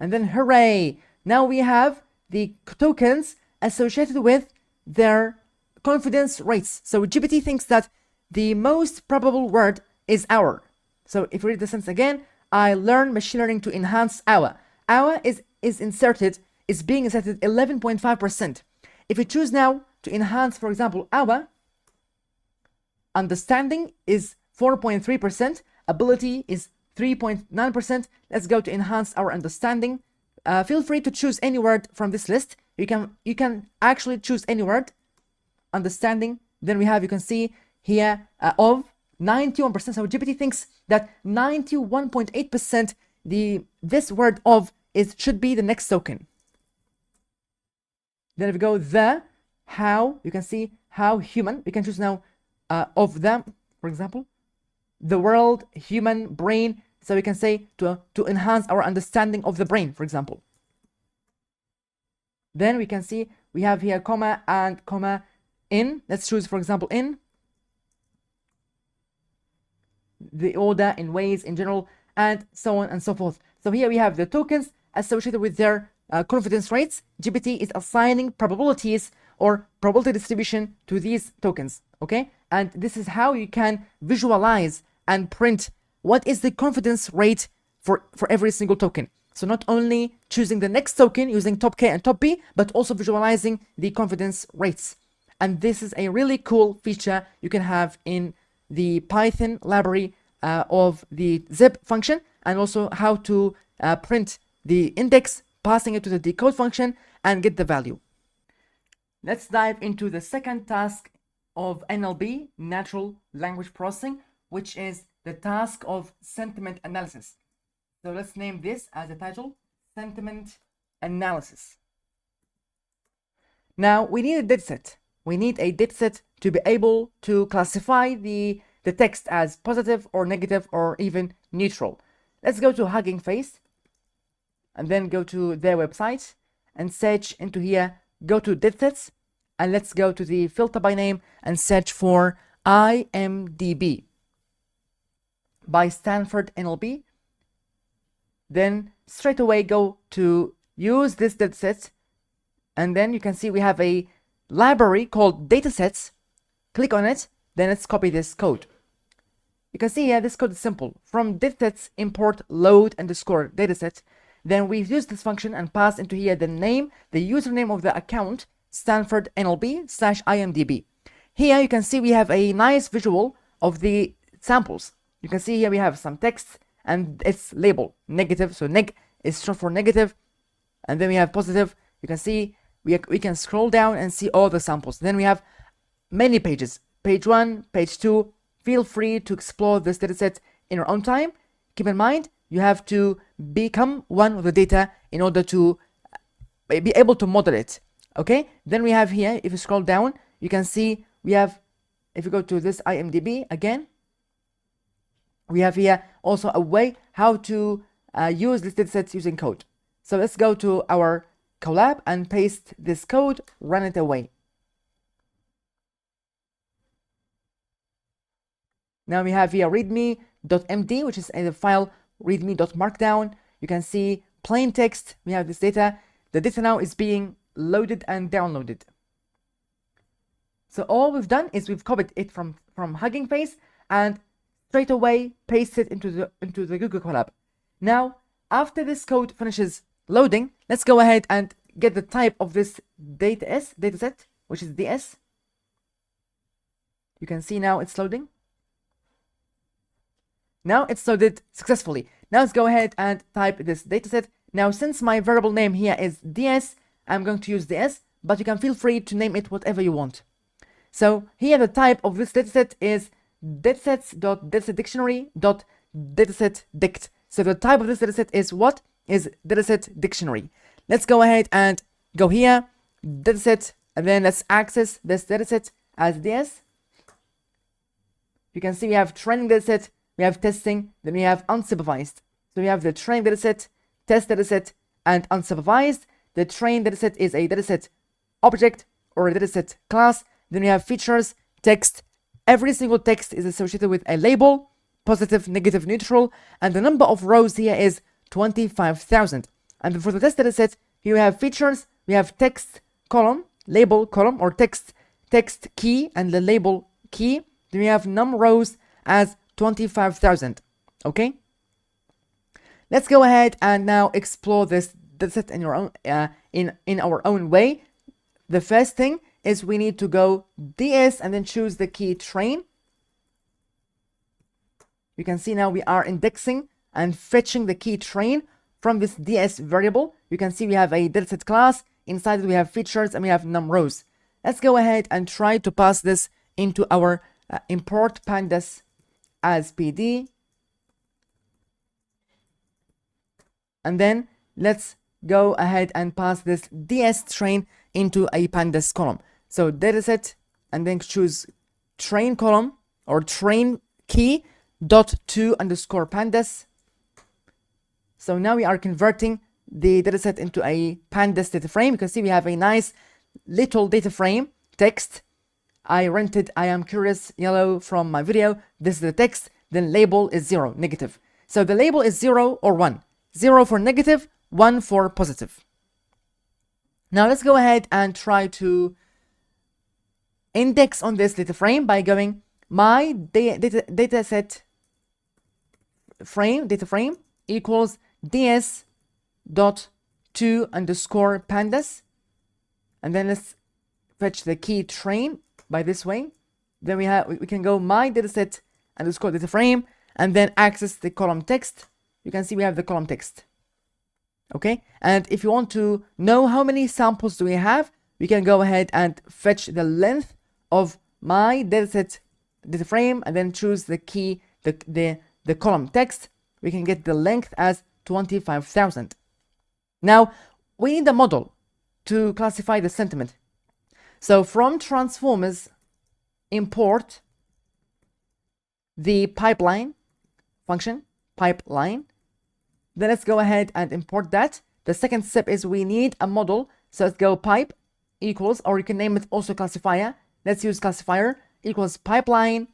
And then hooray! Now we have the tokens associated with their confidence rates. So GPT thinks that the most probable word is hour. So if we read the sentence again, I learn machine learning to enhance AWA. AWA is being inserted 11.5%. If we choose now to enhance, for example, AWA, understanding is 4.3%, ability is 3.9%. Let's go to enhance our understanding. Feel free to choose any word from this list. You can actually choose any word. Understanding. Then we have, you can see here, of 91%. So GPT thinks that 91.8% this word of should be the next token. Then if we go the, how, you can see how, human. We can choose now of them, for example, the world, human, brain. So we can say to enhance our understanding of the brain, for example. Then we can see we have here comma and comma in. Let's choose, for example, in the order, in ways, in general, and so on and so forth. So here we have the tokens associated with their confidence rates. GPT is assigning probabilities or probability distribution to these tokens, okay? And this is how you can visualize and print what is the confidence rate for every single token. So not only choosing the next token using top K and top B, but also visualizing the confidence rates. And this is a really cool feature you can have in the Python library of the zip function, and also how to print the index, passing it to the decode function and get the value. Let's dive into the second task of NLP, natural language processing, which is the task of sentiment analysis. So let's name this as a title, sentiment analysis. Now we need a dataset. We need a dataset to be able to classify the text as positive or negative or even neutral. Let's go to Hugging Face and then go to their website and search into here, go to datasets, and let's go to the filter by name and search for IMDb by Stanford NLP. Then straight away go to use this dataset, and then you can see we have a library called datasets. Click on it, then let's copy this code. You can see here this code is simple. From datasets import load underscore dataset. Then we use this function and pass into here the name, the username of the account, Stanford NLP /IMDb. Here you can see we have a nice visual of the samples. You can see here we have some text and it's labeled negative. So neg is short for negative. And then we have positive. You can see we can scroll down and see all the samples. Then we have many pages. Page 1, page 2. Feel free to explore this dataset in your own time. Keep in mind, you have to become one with the data in order to be able to model it. Okay, then we have here, if you scroll down, you can see we have, if you go to this IMDb again, we have here also a way how to use this dataset using code. So let's go to our Colab and paste this code, run it away. Now we have here readme.md, which is a file readme.markdown. You can see plain text. We have this data. The data now is being loaded and downloaded. So all we've done is we've copied it from Hugging Face and straight away paste it into the Google Colab. Now, after this code finishes loading, let's go ahead and get the type of this dataset, which is DS. You can see now it's loading. Now it's loaded successfully. Now let's go ahead and type this dataset. Now, since my variable name here is DS, I'm going to use DS, but you can feel free to name it whatever you want. So here the type of this dataset is datasets.datasetdictionary.datasetdict. So the type of this dataset is what? Is dataset dictionary. Let's go ahead and go here, dataset, and then let's access this dataset as DS. You can see we have training dataset, we have testing, then we have unsupervised. So we have the training dataset, test dataset, and unsupervised. The trained dataset is a dataset object or a dataset class. Then we have features, text. Every single text is associated with a label, positive, negative, neutral, and the number of rows here is 25,000. And for the test dataset, here we have features, we have text column, label column, or text key, and the label key. Then we have num rows as 25,000. Okay. Let's go ahead and now explore this dataset in your own in our own way. The first thing is we need to go ds and then choose the key train. You can see now we are indexing and fetching the key train from this ds variable. You can see we have a dataset class. Inside it we have features and we have num rows. Let's go ahead and try to pass this into our import pandas as pd. And then let's go ahead and pass this ds train into a pandas column. So dataset and then choose train column or train key dot to underscore pandas. So now we are converting the dataset into a pandas data frame. You can see we have a nice little data frame text. I rented I am curious yellow from my video. This is the text. Then label is 0, negative. So the label is 0 or 1. 0 for negative, 1 for positive. Now let's go ahead and try to index on this data frame by going my dataset frame data frame equals ds dot to underscore pandas, and then let's fetch the key train by this way. Then we can go my dataset underscore data frame and then access the column text. You can see we have the column text. Okay, and if you want to know how many samples do we have, we can go ahead and fetch the length of my dataset data frame and then choose the key the column text. We can get the length as 25,000. Now we need a model to classify the sentiment. So from transformers import the pipeline function, pipeline. Then let's go ahead and import that. The second step is we need a model. So let's go pipe equals, or you can name it also classifier. Let's use classifier equals pipeline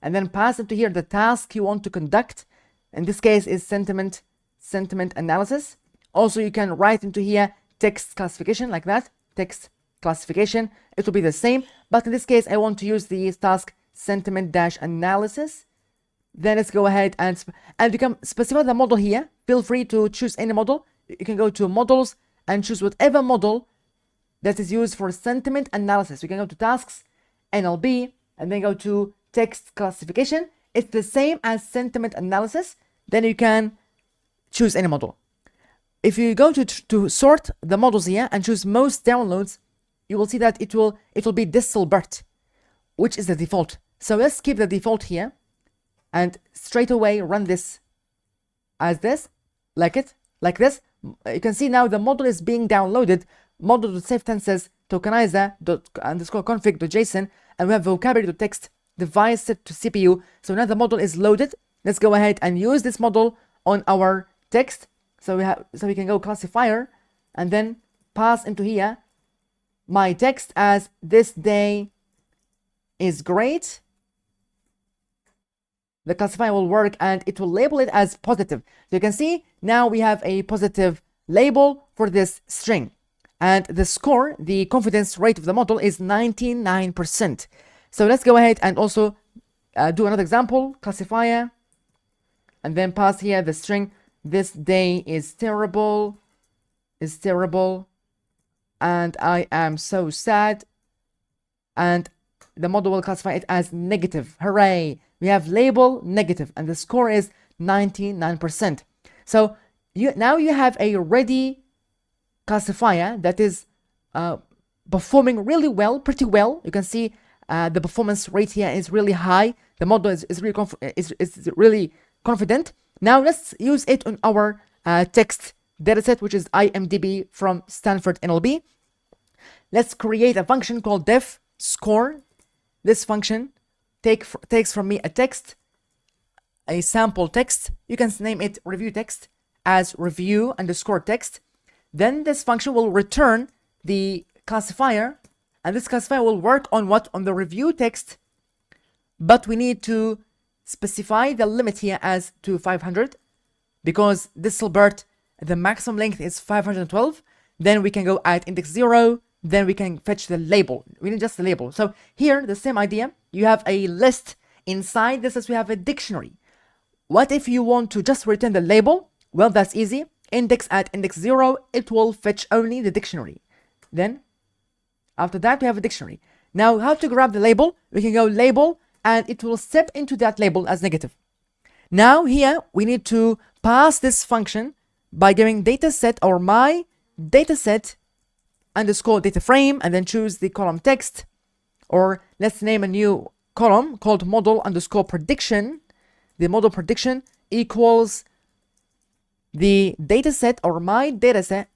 and then pass into here the task you want to conduct. In this case is sentiment analysis. Also you can write into here text classification like that, text classification. It will be the same, but in this case I want to use the task sentiment-analysis. Then let's go ahead and you can specify the model here. Feel free to choose any model. You can go to models and choose whatever model that is used for sentiment analysis. You can go to tasks, NLB, and then go to text classification. It's the same as sentiment analysis. Then you can choose any model. If you go to sort the models here and choose most downloads, you will see that it will be Distelbert, which is the default. So let's keep the default here and straight away run this as this, like this. You can see now the model is being downloaded. Model.safetenses tokenizer._config.json, and we have vocabulary.text device set to CPU. So now the model is loaded. Let's go ahead and use this model on our text. So we can go classifier and then pass into here my text as this day is great. The classifier will work and it will label it as positive. So you can see now we have a positive label for this string. And the score, the confidence rate of the model is 99%. So let's go ahead and also do another example, classifier, and then pass here the string. This day is terrible, and I am so sad. And the model will classify it as negative. Hooray! We have label negative, and the score is 99%. So now you have a ready classifier that is performing really well, pretty well. You can see the performance rate here is really high. The model is really confident. Now let's use it on our text dataset, which is IMDb from Stanford NLB. Let's create a function called def score. This function takes from me a text, a sample text. You can name it review text as review underscore text. Then this function will return the classifier, and this classifier will work on what? On the review text, but we need to specify the limit here as to 500 because Distelbert, the maximum length is 512. Then we can go at index 0. Then we can fetch the label. We need just the label. So here, the same idea. You have a list. Inside this, as we have a dictionary. What if you want to just return the label Well, that's easy. Index at index 0, it will fetch only the dictionary. Then after that we have a dictionary. Now how to grab the label? We can go label and it will step into that label as negative. Now here we need to pass this function by doing dataset or my dataset underscore data frame and then choose the column text, or let's name a new column called model underscore prediction. The model prediction equals the dataset or my dataset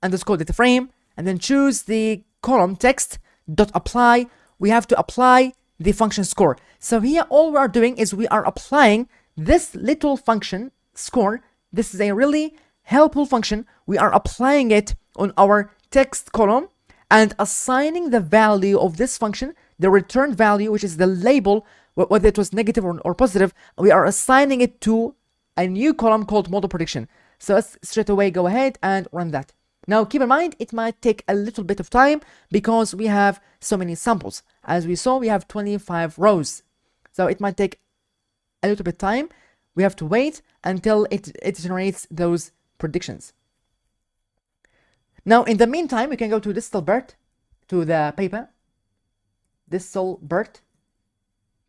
underscore data frame and then choose the column text dot apply. We have to apply the function score. So here all we are doing is we are applying this little function score. This is a really helpful function. We are applying it on our text column and assigning the value of this function, the return value, which is the label, whether it was negative or positive. We are assigning it to a new column called model prediction. So let's straight away go ahead and run that. Now keep in mind it might take a little bit of time because we have so many samples. As we saw, we have 25 rows, so it might take a little bit time. We have to wait until it generates those predictions. Now in the meantime, we can go to Distilbert, to the paper Distilbert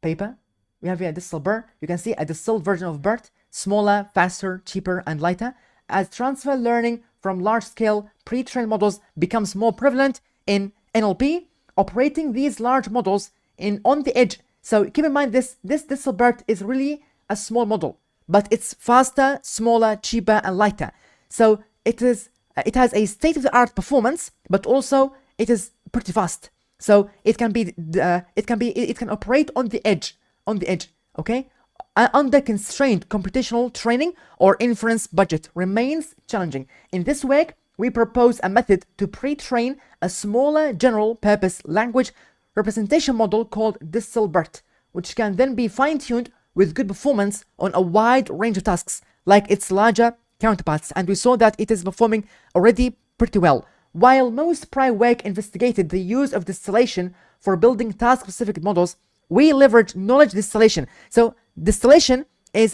paper. We have here Distilbert. You can see a distilled version of BERT, smaller, faster, cheaper, and lighter. As transfer learning from large-scale pre-trained models becomes more prevalent in NLP, operating these large models on the edge. So keep in mind this Distilbert is really a small model, but it's faster, smaller, cheaper, and lighter. So it has a state-of-the-art performance, but also it is pretty fast. So it can operate on the edge, okay? Under constrained computational training or inference budget remains challenging. In this work, we propose a method to pre-train a smaller general-purpose language representation model called Distilbert, which can then be fine-tuned with good performance on a wide range of tasks, like its larger counterparts. And we saw that it is performing already pretty well. While most prior work investigated the use of distillation for building task-specific models, we leverage knowledge distillation. So distillation is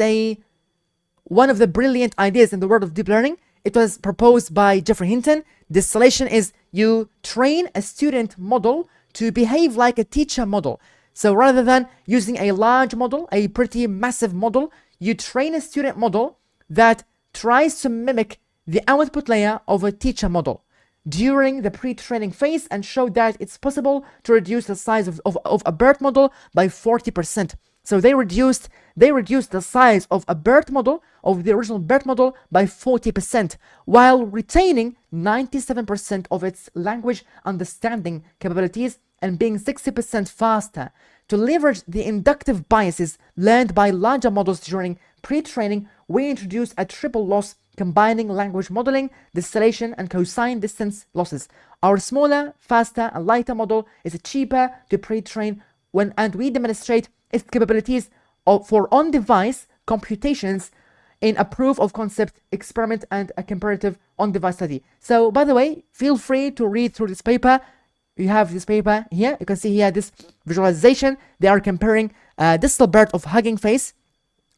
one of the brilliant ideas in the world of deep learning. It was proposed by Geoffrey Hinton. Distillation is you train a student model to behave like a teacher model. So rather than using a large model, a pretty massive model, you train a student model that tries to mimic the output layer of a teacher model during the pre-training phase, and show that it's possible to reduce the size of a BERT model by 40%. So they reduced the size of a BERT model, of the original BERT model, by 40%, while retaining 97% of its language understanding capabilities and being 60% faster. To leverage the inductive biases learned by larger models during pre-training, we introduced a triple loss combining language modeling, distillation, and cosine distance losses. Our smaller, faster, and lighter model is cheaper to pre-train and we demonstrate its capabilities for on-device computations in a proof of concept experiment and a comparative on-device study. So, by the way, feel free to read through this paper. You have this paper here. You can see here this visualization. They are comparing Distilbert of Hugging Face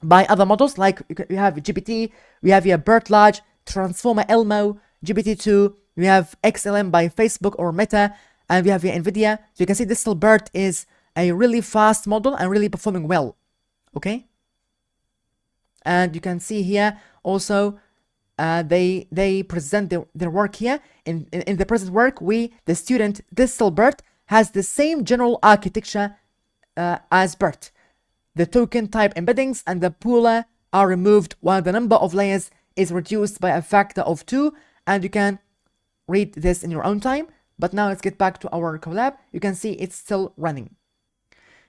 by other models, like you have GPT, we have here BERT Large, Transformer Elmo, GPT-2, we have XLM by Facebook or Meta, and we have here NVIDIA. So you can see Distilbert is a really fast model and really performing well, okay? And you can see here also they present their work here. In the present work, the student Distilbert has the same general architecture as BERT. The token type embeddings and the pooler are removed while the number of layers is reduced by a factor of 2, and you can read this in your own time. But now let's get back to our collab. You can see it's still running.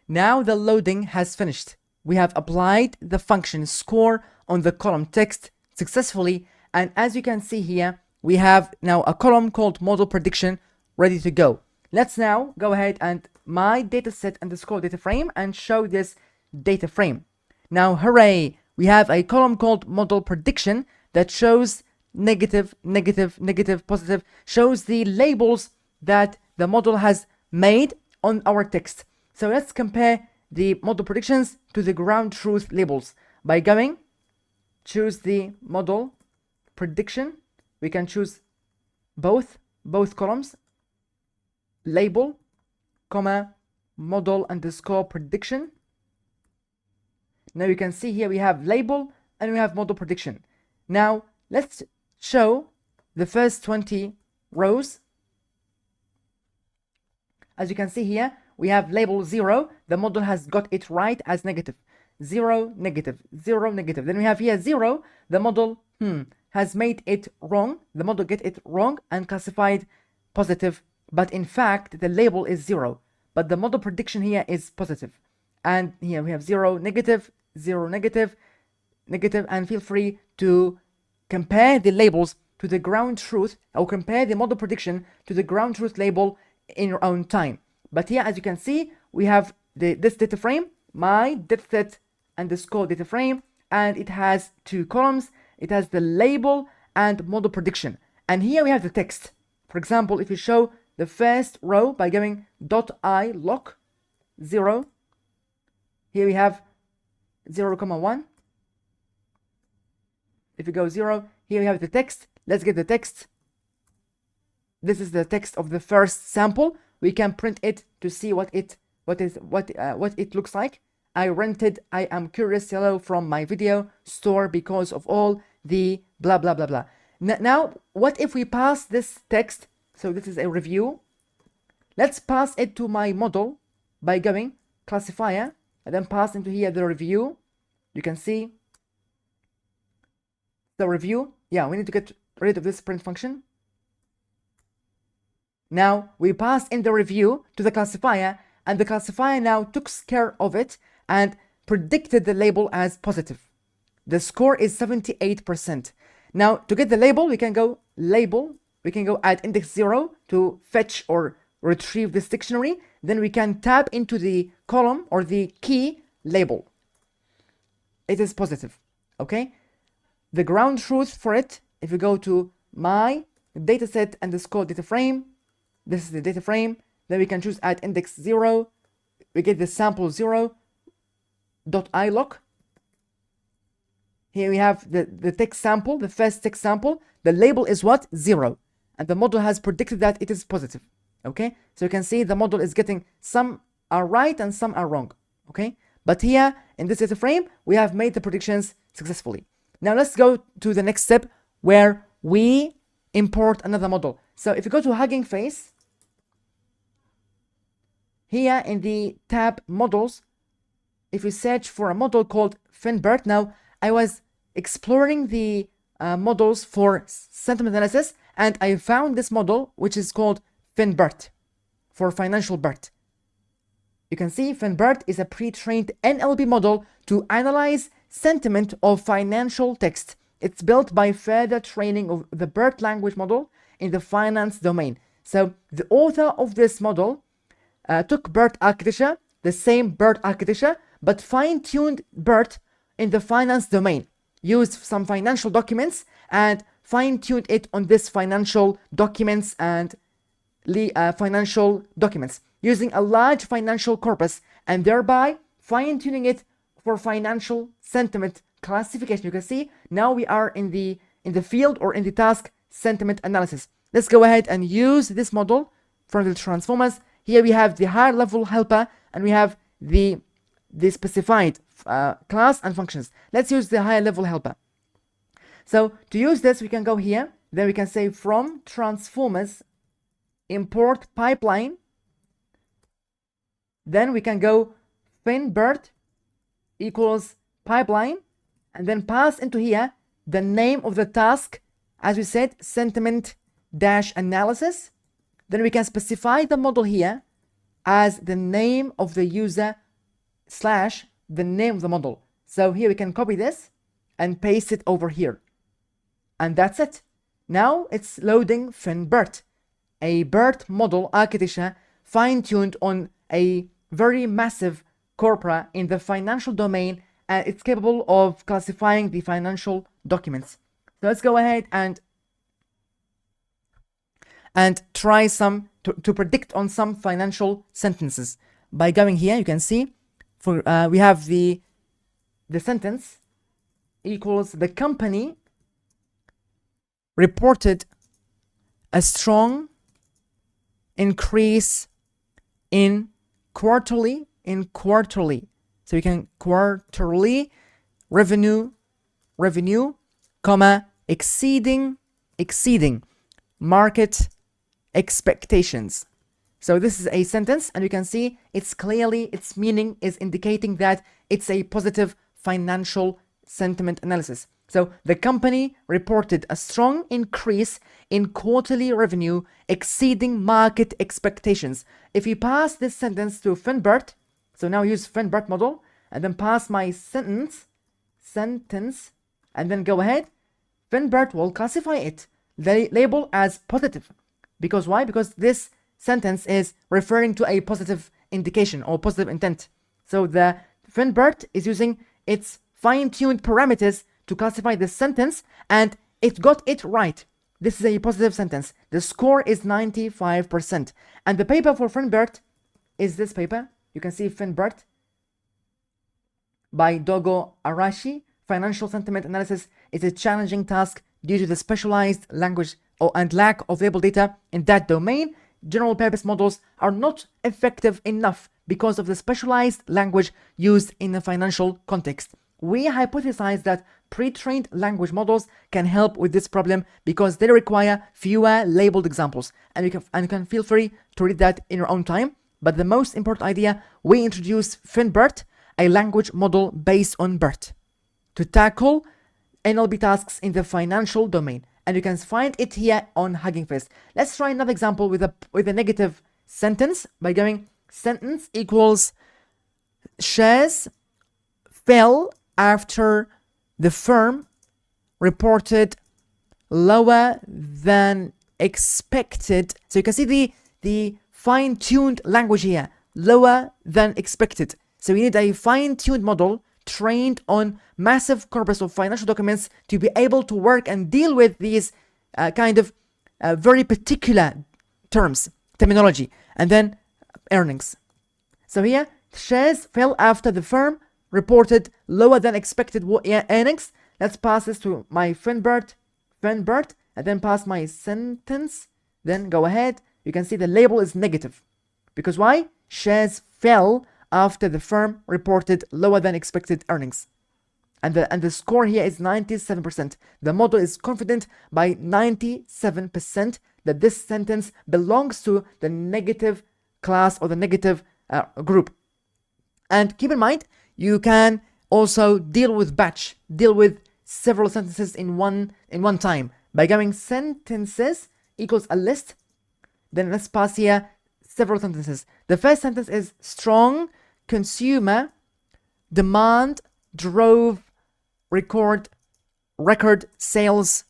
Now the loading has finished. We have applied the function score on the column text successfully, and as you can see here, we have now a column called model prediction ready to go. Let's now go ahead and my dataset underscore data frame and show this data frame. Now, hooray, we have a column called model prediction that shows negative, negative, negative, positive, shows the labels that the model has made on our text. So let's compare the model predictions to the ground truth labels by going choose the model prediction. We can choose both columns, label, comma, model underscore prediction. Now you can see here we have label and we have model prediction. Now let's show the first 20 rows. As you can see here, we have label 0. The model has got it right as negative. 0, negative, 0, negative. Then we have here 0. The model has made it wrong. The model get it wrong and classified positive. But in fact, the label is 0. But the model prediction here is positive. And here we have 0, negative, 0, negative, negative. And feel free to compare the labels to the ground truth, or compare the model prediction to the ground truth label in your own time. But here, as you can see, we have this data frame, my dataset underscore data frame, and it has 2 columns. It has the label and model prediction. And here we have the text. For example, if you show the first row by going .I lock 0, here we have 0, 1. If you go 0, here we have the text. Let's get the text. This is the text of the first sample. We can print it to see what it looks like. I rented I am curious yellow from my video store because of all the blah blah blah blah. Now, what if we pass this text? So this is a review. Let's pass it to my model by going classifier and then pass into here the review. You can see the review. Yeah, we need to get rid of this print function. Now we pass in the review to the classifier, and the classifier now took care of it and predicted the label as positive. The score is 78%. Now to get the label, we can go label. We can go add index 0 to fetch or retrieve this dictionary. Then we can tap into the column or the key label. It is positive. Okay. The ground truth for it, if you go to my dataset underscore data frame, this is the data frame. Then we can choose add index 0. We get the sample 0 .I lock. Here we have the text sample, the first text sample. The label is what? 0. And the model has predicted that it is positive. Okay, so you can see the model is getting some are right and some are wrong. Okay, but here in this data frame, we have made the predictions successfully. Now let's go to the next step where we import another model. So if you go to Hugging Face, here in the tab models, if you search for a model called Finbert, now I was exploring the models for sentiment analysis, and I found this model which is called Finbert for financial BERT. You can see Finbert is a pre-trained NLP model to analyze sentiment of financial text. It's built by further training of the BERT language model in the finance domain. So the author of this model took BERT architecture, the same BERT architecture, but fine-tuned BERT in the finance domain, used some financial documents and fine-tuned it on this financial documents and financial documents using a large financial corpus, and thereby fine-tuning it for financial sentiment classification. You can see now we are in the field or in the task sentiment analysis. Let's go ahead and use this model from the transformers. Here we have the higher level helper and we have the specified class and functions. Let's use the higher level helper. So to use this, we can go here, then we can say from transformers import pipeline. Then we can go Finbert equals pipeline, and then pass into here the name of the task, as we said, sentiment dash analysis. Then we can specify the model here as the name of the user slash the name of the model. So here we can copy this and paste it over here. And that's it. Now it's loading Finbert, a BERT model architecture fine-tuned on a very massive corpora in the financial domain, and it's capable of classifying the financial documents. So let's go ahead and try some to predict on some financial sentences. By going here, you can see for we have the sentence equals the company reported a strong increase in quarterly, so you can quarterly revenue, comma, exceeding market expectations. So this is a sentence, and you can see its meaning is indicating that it's a positive financial sentiment analysis. So the company reported a strong increase in quarterly revenue exceeding market expectations. If you pass this sentence to Finbert, so now use Finbert model, and then pass my sentence, and then go ahead, Finbert will classify it, label as positive. Because why? Because this sentence is referring to a positive indication or positive intent. So the Finbert is using its fine-tuned parameters to classify this sentence, and it got it right. This is a positive sentence. The score is 95%. And the paper for Finbert is this paper. You can see Finbert by Dogo Arashi. Financial sentiment analysis is a challenging task due to the specialized language and lack of label data in that domain. General purpose models are not effective enough because of the specialized language used in a financial context. We hypothesize that pre-trained language models can help with this problem because they require fewer labeled examples, and you can feel free to read that in your own time. But the most important idea, we introduce Finbert, a language model based on BERT, to tackle NLP tasks in the financial domain, and you can find it here on Hugging Face. Let's try another example with a negative sentence by going sentence equals shares fell after the firm reported lower than expected. So you can see the fine-tuned language here, lower than expected. So you need a fine-tuned model trained on massive corpus of financial documents to be able to work and deal with these very particular terminology, and then earnings. So here, shares fell after the firm reported lower than expected earnings. Let's pass this to my Finbert, and then pass my sentence. Then go ahead. You can see the label is negative. Because why? Shares fell after the firm reported lower than expected earnings. And the score here is 97%. The model is confident by 97% that this sentence belongs to the negative class or the negative group. And keep in mind, you can also deal with several sentences in one time by going sentences equals a list. Then let's pass here several sentences. The first sentence is strong consumer demand drove record sales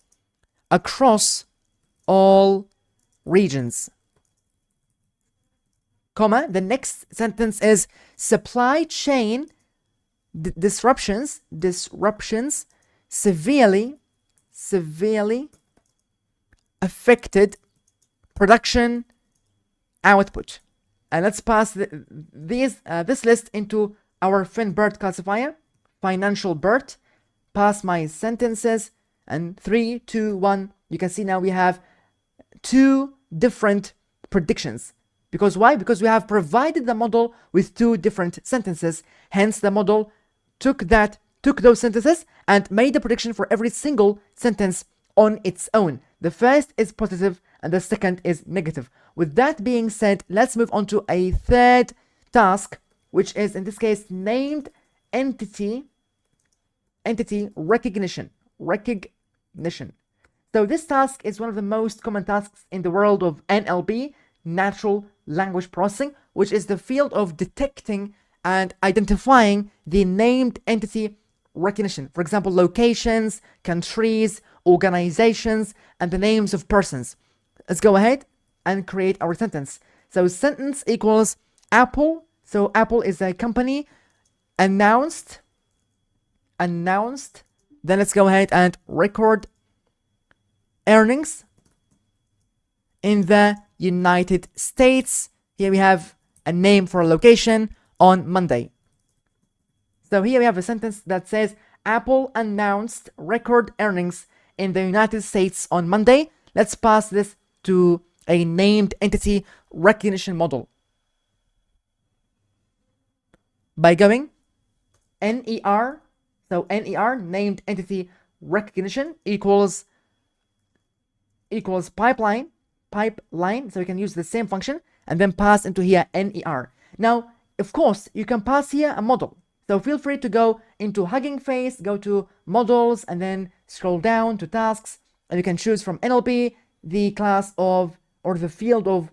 across all regions. Comma, the next sentence is supply chain disruptions severely affected production output. And let's pass this list into our Finbert classifier, financial BERT. Pass my sentences, and 3, 2, 1. You can see now we have two different predictions. Because why? Because we have provided the model with two different sentences. Hence, the model took those sentences and made a prediction for every single sentence on its own. The first is positive and the second is negative. With that being said, let's move on to a third task, which is in this case named entity recognition. So this task is one of the most common tasks in the world of NLP, natural language processing, which is the field of detecting and identifying the named entity recognition. For example, locations, countries, organizations, and the names of persons. Let's go ahead and create our sentence. So sentence equals Apple. So Apple is a company announced. Then let's go ahead and record earnings in the United States. Here we have a name for a location on Monday. So here we have a sentence that says Apple announced record earnings in the United States on Monday. Let's pass this to a named entity recognition model by going NER. So NER, named entity recognition, equals pipeline. So you can use the same function and then pass into here NER. Now, of course, you can pass here a model. So feel free to go into Hugging Face, go to models, and then scroll down to tasks, and you can choose from NLP the class of or the field of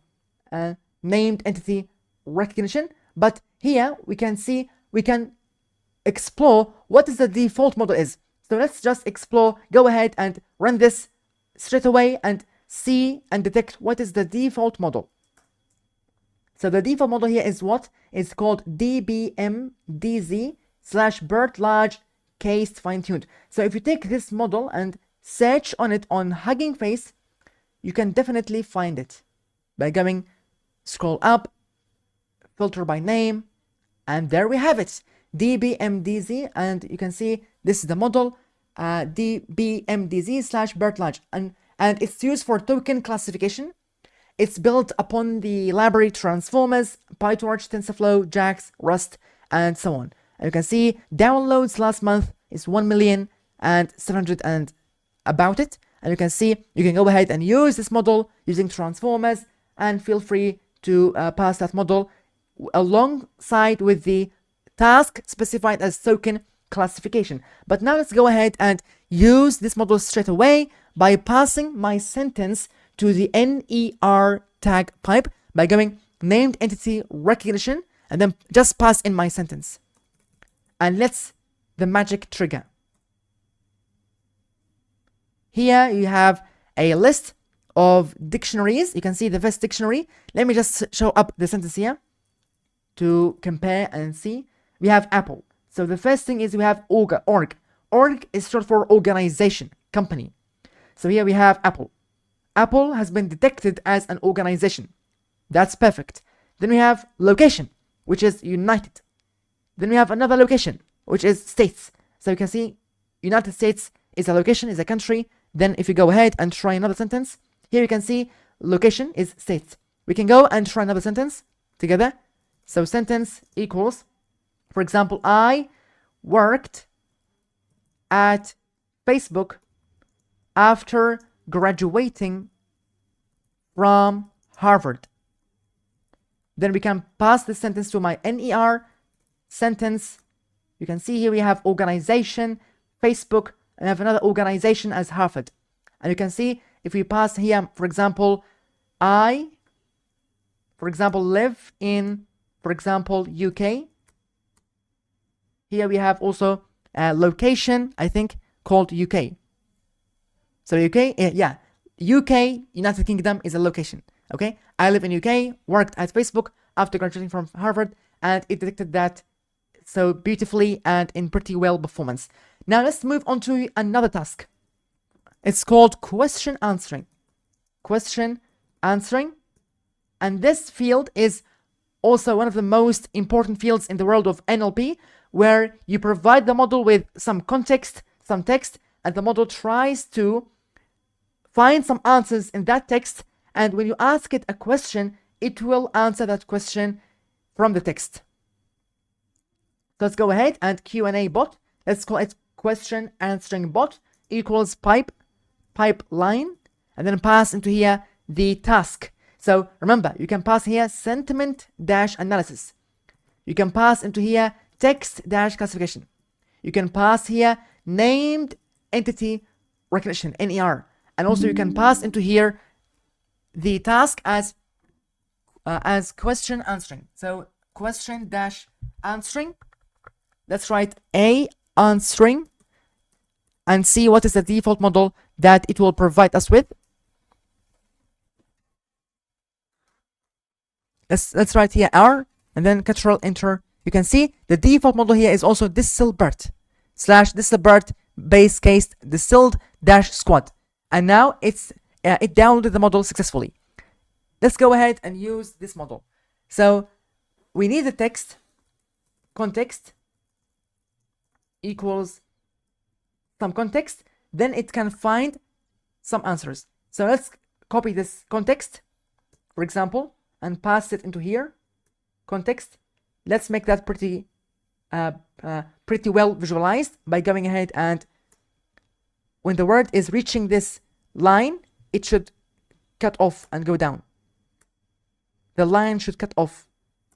named entity recognition. But here we can see, we can explore what is the default model is. So let's just explore, go ahead and run this straight away and see and detect what is the default model. So the default model here is what is called DBMDZ/BERT large case fine-tuned. So if you take this model and search on it on Hugging Face, you can definitely find it by going scroll up, filter by name, and there we have it, DBMDZ, and you can see this is the model, DBMDZ/BERT large, and it's used for token classification. It's built upon the library Transformers, PyTorch, TensorFlow, JAX, Rust, and so on. And you can see downloads last month is 1,700,000 and about it. And you can see you can go ahead and use this model using Transformers, and feel free to pass that model alongside with the task specified as token classification. But now let's go ahead and use this model straight away by passing my sentence to the NER tag pipe by going named entity recognition and then just pass in my sentence. And let's the magic trigger. Here you have a list of dictionaries. You can see the first dictionary. Let me just show up the sentence here to compare and see. We have Apple. So the first thing is we have org. Org is short for organization, company. So here we have Apple. Apple has been detected as an organization. That's perfect. Then we have location, which is United. Then we have another location, which is states. So you can see United States is a location, is a country. Then if you go ahead and try another sentence, here you can see location is states. We can go and try another sentence together. So sentence equals, for example, I worked at Facebook after graduating from Harvard. Then we can pass this sentence to my NER sentence. You can see here we have organization, Facebook, and have another organization as Harvard. And you can see if we pass here, for example, I, for example, live in, for example, UK. Here we have also a location, I think, called UK. So UK, yeah, UK, United Kingdom is a location, okay? I live in UK, worked at Facebook after graduating from Harvard, and it detected that so beautifully and in pretty well performance. Now let's move on to another task. It's called question answering. Question answering. And this field is also one of the most important fields in the world of NLP, where you provide the model with some context, some text, and the model tries to find some answers in that text, and when you ask it a question, it will answer that question from the text. So let's go ahead and Q&A bot. Let's call it question answering bot equals pipeline, and then pass into here the task. So remember, you can pass here sentiment dash analysis. You can pass into here text dash classification. You can pass here named entity recognition, NER. And also you can pass into here the task as question answering. So question dash answering. Let's write a answering and see what is the default model that it will provide us with. Let's write here R and then Ctrl Enter. You can see the default model here is also DistillBERT/DistillBERT base case distilled dash squad. And now it downloaded the model successfully. Let's go ahead and use this model. So we need the text context equals some context, then it can find some answers. So let's copy this context, for example, and pass it into here. Context. Let's make that pretty well visualized by going ahead, and when the word is reaching this line, it should cut off and go down. The line should cut off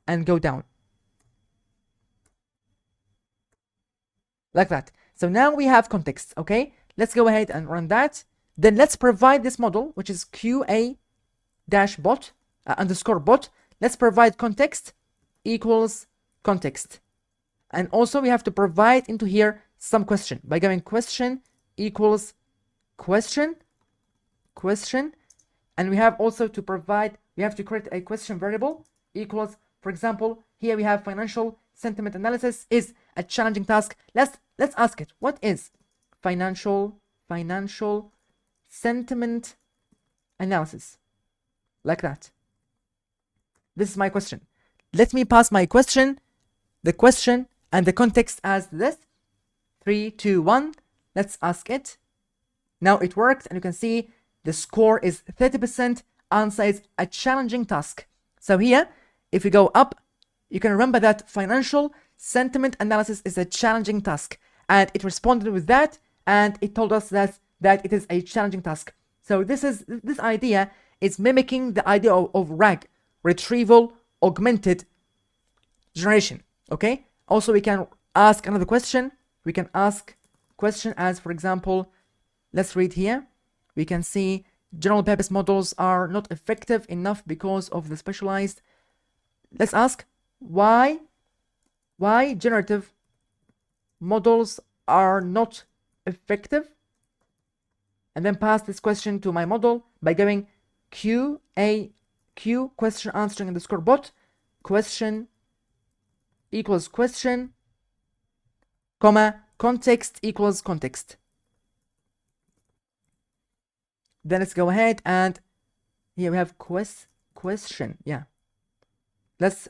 and go down. Like that. So now we have context, okay? Let's go ahead and run that. Then let's provide this model, which is QA-bot, underscore bot. Let's provide context equals context. And also we have to provide into here some question by going question equals question. And we have also to provide, we have to create a question variable equals, for example, here we have financial sentiment analysis is a challenging task. Let's ask it, what is financial sentiment analysis? Like that. This is my question. Let me pass my question, the question and the context as this. 3, 2, 1. Let's ask it. Now it worked, and you can see the score is 30%. Answer is a challenging task. So here, if we go up, you can remember that financial sentiment analysis is a challenging task, and it responded with that, and it told us that it is a challenging task. So this idea is mimicking the idea of RAG, retrieval augmented generation. Okay. Also, we can ask another question. We can ask question as, for example, let's read here. We can see general purpose models are not effective enough because of the specialized. Let's ask why generative models are not effective, and then pass this question to my model by going Q question answering underscore bot question equals question, comma, context equals context. Then let's go ahead, and here we have question. Yeah. Let's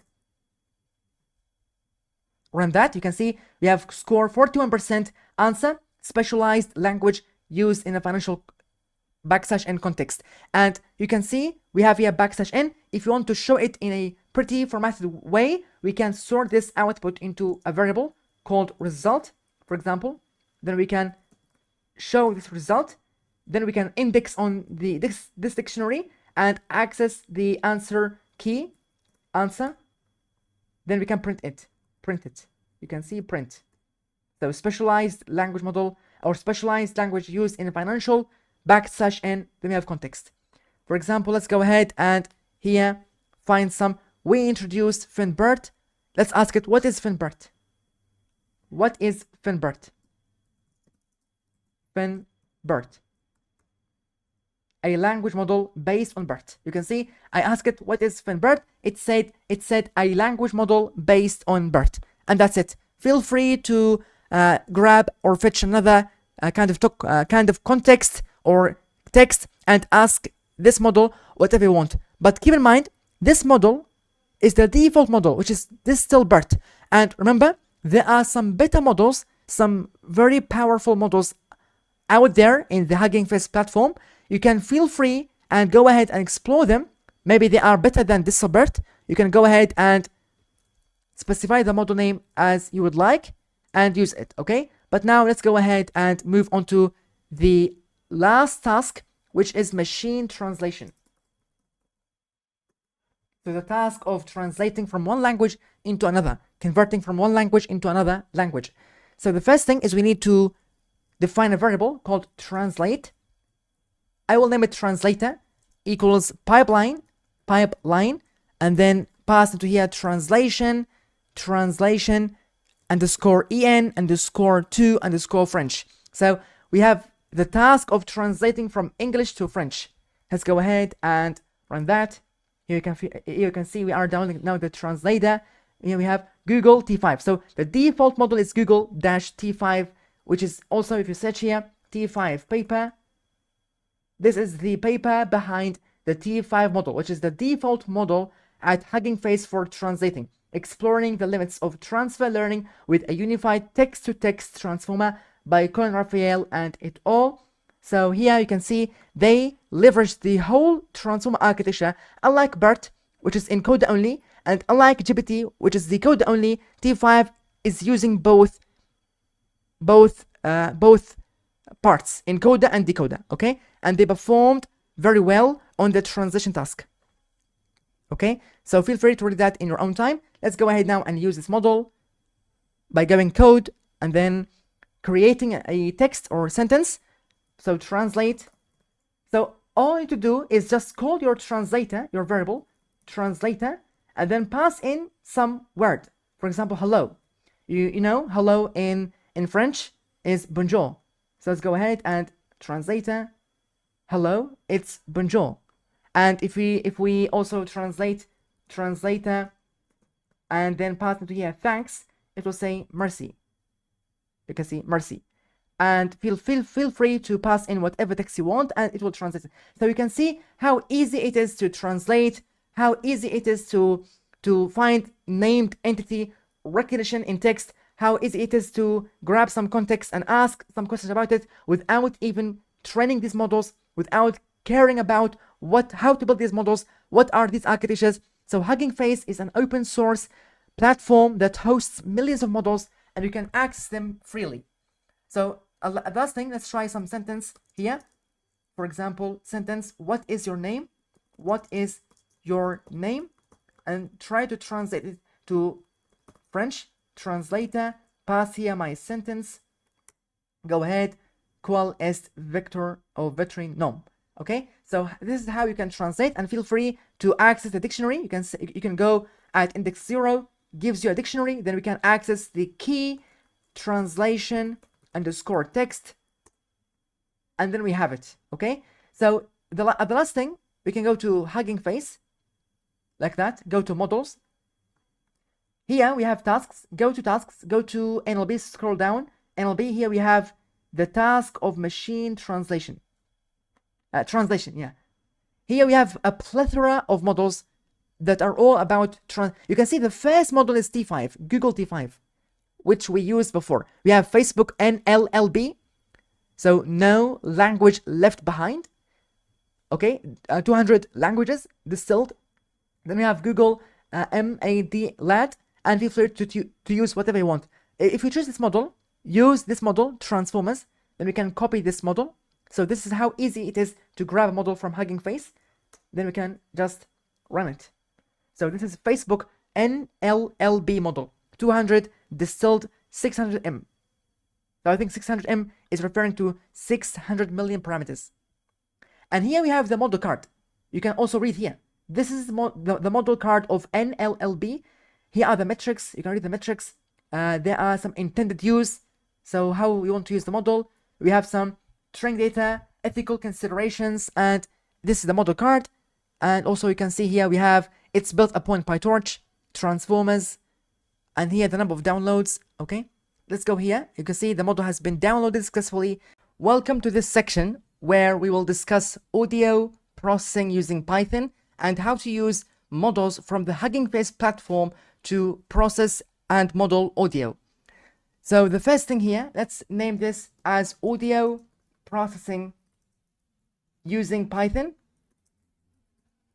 run that. You can see we have score 41% answer, specialized language used in a financial \n context. And you can see we have here \n. If you want to show it in a pretty formatted way, we can sort this output into a variable called result, for example. Then we can show this result. Then we can index on this dictionary and access the answer key, answer. Then we can print it. You can see print. So specialized language model or specialized language used in a financial \n. Then we have context. For example, let's go ahead and here find some. We introduced Finbert. Let's ask it, what is Finbert? What is Finbert? Finbert. A language model based on BERT. You can see I asked it, what is Finbert? It said a language model based on BERT. And that's it. Feel free to grab or fetch another kind of context or text and ask this model whatever you want. But keep in mind, this model is the default model, which is this still BERT. And remember, there are some better models, some very powerful models out there in the Hugging Face platform. You can feel free and go ahead and explore them. Maybe they are better than this BERT. You can go ahead and specify the model name as you would like and use it, okay? But now let's go ahead and move on to the last task, which is machine translation. So the task of translating from one language into another, converting from one language into another language. So the first thing is we need to define a variable called translate. I will name it translator equals pipeline, and then pass into here translation underscore en underscore to underscore French. So we have the task of translating from English to French. Let's go ahead and run that. Here you can see we are downloading now the translator. Here we have Google T5. So the default model is Google-T5, which is also, if you search here, T5 paper. This is the paper behind the T5 model, which is the default model at Hugging Face for translating, exploring the limits of transfer learning with a unified text-to-text transformer by Colin Raphael and et al. So here you can see they leverage the whole transformer architecture. Unlike BERT, which is encoder only, and unlike GPT, which is decoder only, T5 is using both parts, encoder and decoder, okay? And they performed very well on the translation task. Okay, so feel free to read that in your own time. Let's go ahead now and use this model by going code and then creating a text or sentence. So translate. So all you need to do is just call your translator, your variable translator, and then pass in some word. For example, hello. You know, hello in French is bonjour. So let's go ahead and translator, hello, it's bonjour. And if we also translate translator and then pass into here thanks, it will say merci. You can see merci. And feel free to pass in whatever text you want and it will translate it. So you can see how easy it is to translate, how easy it is to find named entity recognition in text, how easy it is to grab some context and ask some questions about it without even training these models, without caring about how to build these models, what are these architectures. So Hugging Face is an open source platform that hosts millions of models and you can access them freely. So last thing, let's try some sentence here. For example, sentence, what is your name? What is your name? And try to translate it to French. Translator, pass here my sentence. Go ahead, qual est vector or vectoring nom. Okay, so this is how you can translate, and feel free to access the dictionary. You can go at index 0, gives you a dictionary, then we can access the key translation underscore text, and then we have it. Okay, so the last thing, we can go to Hugging Face like that, go to models. Here we have tasks, go to tasks, go to NLB, scroll down, NLB, here we have the task of machine translation. Yeah. Here we have a plethora of models that are all about you can see the first model is T5, Google T5, which we used before. We have Facebook NLLB, so no language left behind. Okay, 200 languages distilled. Then we have Google MAD, and feel free to use whatever you want. If you choose this model, use this model, transformers, then we can copy this model. So this is how easy it is to grab a model from Hugging Face. Then we can just run it. So this is Facebook NLLB model, 200 distilled 600M. So I think 600M is referring to 600 million parameters. And here we have the model card. You can also read here. This is the model card of NLLB. Here are the metrics. You can read the metrics. There are some intended use. So how we want to use the model. We have some training data, ethical considerations, and this is the model card. And also you can see here we have it's built upon PyTorch, transformers, and here the number of downloads. Okay, let's go here. You can see the model has been downloaded successfully. Welcome to this section where we will discuss audio processing using Python and how to use models from the Hugging Face platform to process and model audio. So the first thing here, let's name this as audio processing using Python.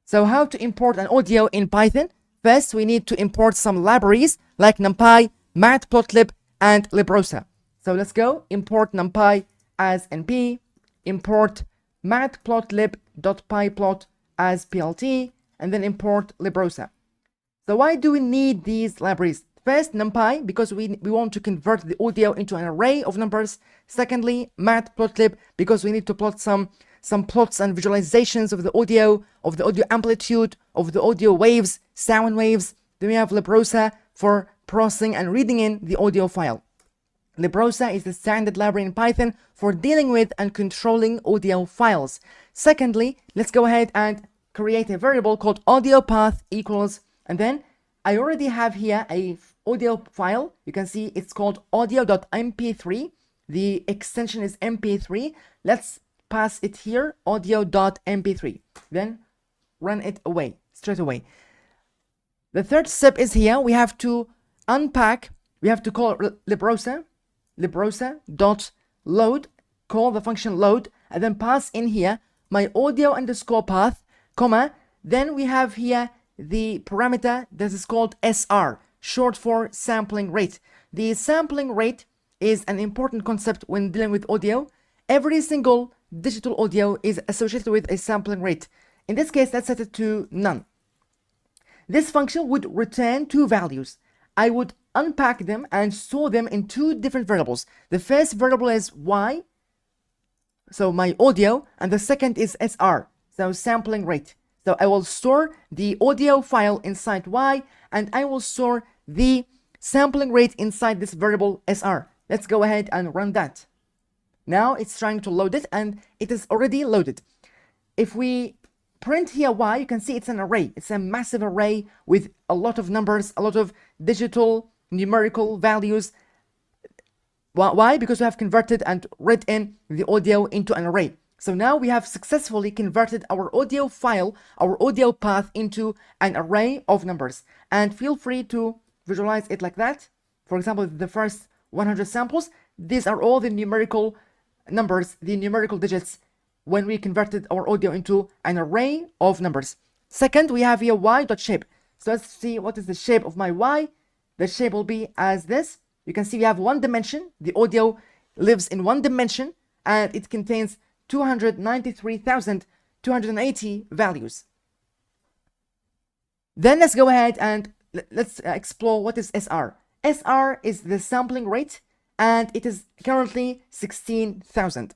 So how to import an audio in Python? First, we need to import some libraries like NumPy, Matplotlib, and librosa. So let's go import NumPy as NP, import matplotlib.pyplot as PLT, and then import librosa. So why do we need these libraries? First, NumPy, because we want to convert the audio into an array of numbers. Secondly, Matplotlib, because we need to plot some plots and visualizations of the audio amplitude, of the audio waves, sound waves. Then we have librosa for processing and reading in the audio file. Librosa is the standard library in Python for dealing with and controlling audio files. Secondly, let's go ahead and create a variable called audio path equals, and then I already have here a audio file. You can see it's called audio.mp3. The extension is mp3. Let's pass it here, audio.mp3. Then run it away, straight away. The third step is here. We have to unpack, we have to call librosa dot load, call the function load, and then pass in here my audio underscore path, comma, then we have here the parameter that is called SR, short for sampling rate. The sampling rate is an important concept when dealing with audio. Every single digital audio is associated with a sampling rate. In this case, let's set it to none. This function would return two values. I would unpack them and store them in two different variables. The first variable is Y, so my audio, and the second is SR, so sampling rate. So I will store the audio file inside Y, and I will store the sampling rate inside this variable SR. Let's go ahead and run that. Now it's trying to load it, and it is already loaded. If we print here Y, you can see it's an array. It's a massive array with a lot of numbers, a lot of digital numerical values. Why? Because we have converted and read in the audio into an array. So now we have successfully converted our audio file, our audio path, into an array of numbers. And feel free to visualize it like that. For example, the first 100 samples, these are all the numerical numbers, the numerical digits when we converted our audio into an array of numbers. Second, we have here y.shape. So let's see what is the shape of my y. The shape will be as this. You can see we have one dimension. The audio lives in one dimension, and it contains 293,280 values. Then let's go ahead and let's explore what is SR. SR is the sampling rate, and it is currently 16,000.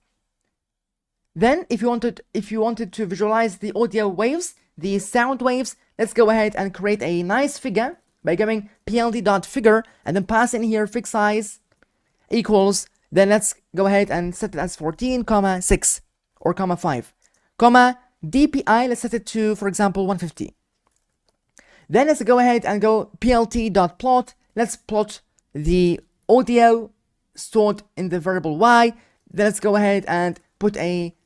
Then if you wanted to visualize the audio waves, the sound waves, let's go ahead and create a nice figure by going pld.figure and then pass in here fig size equals, then let's go ahead and set it as 14,6 or 5, dpi, let's set it to, for example, 150. Then let's go ahead and go plt.plot. Let's plot the audio stored in the variable y. Then let's go ahead and put a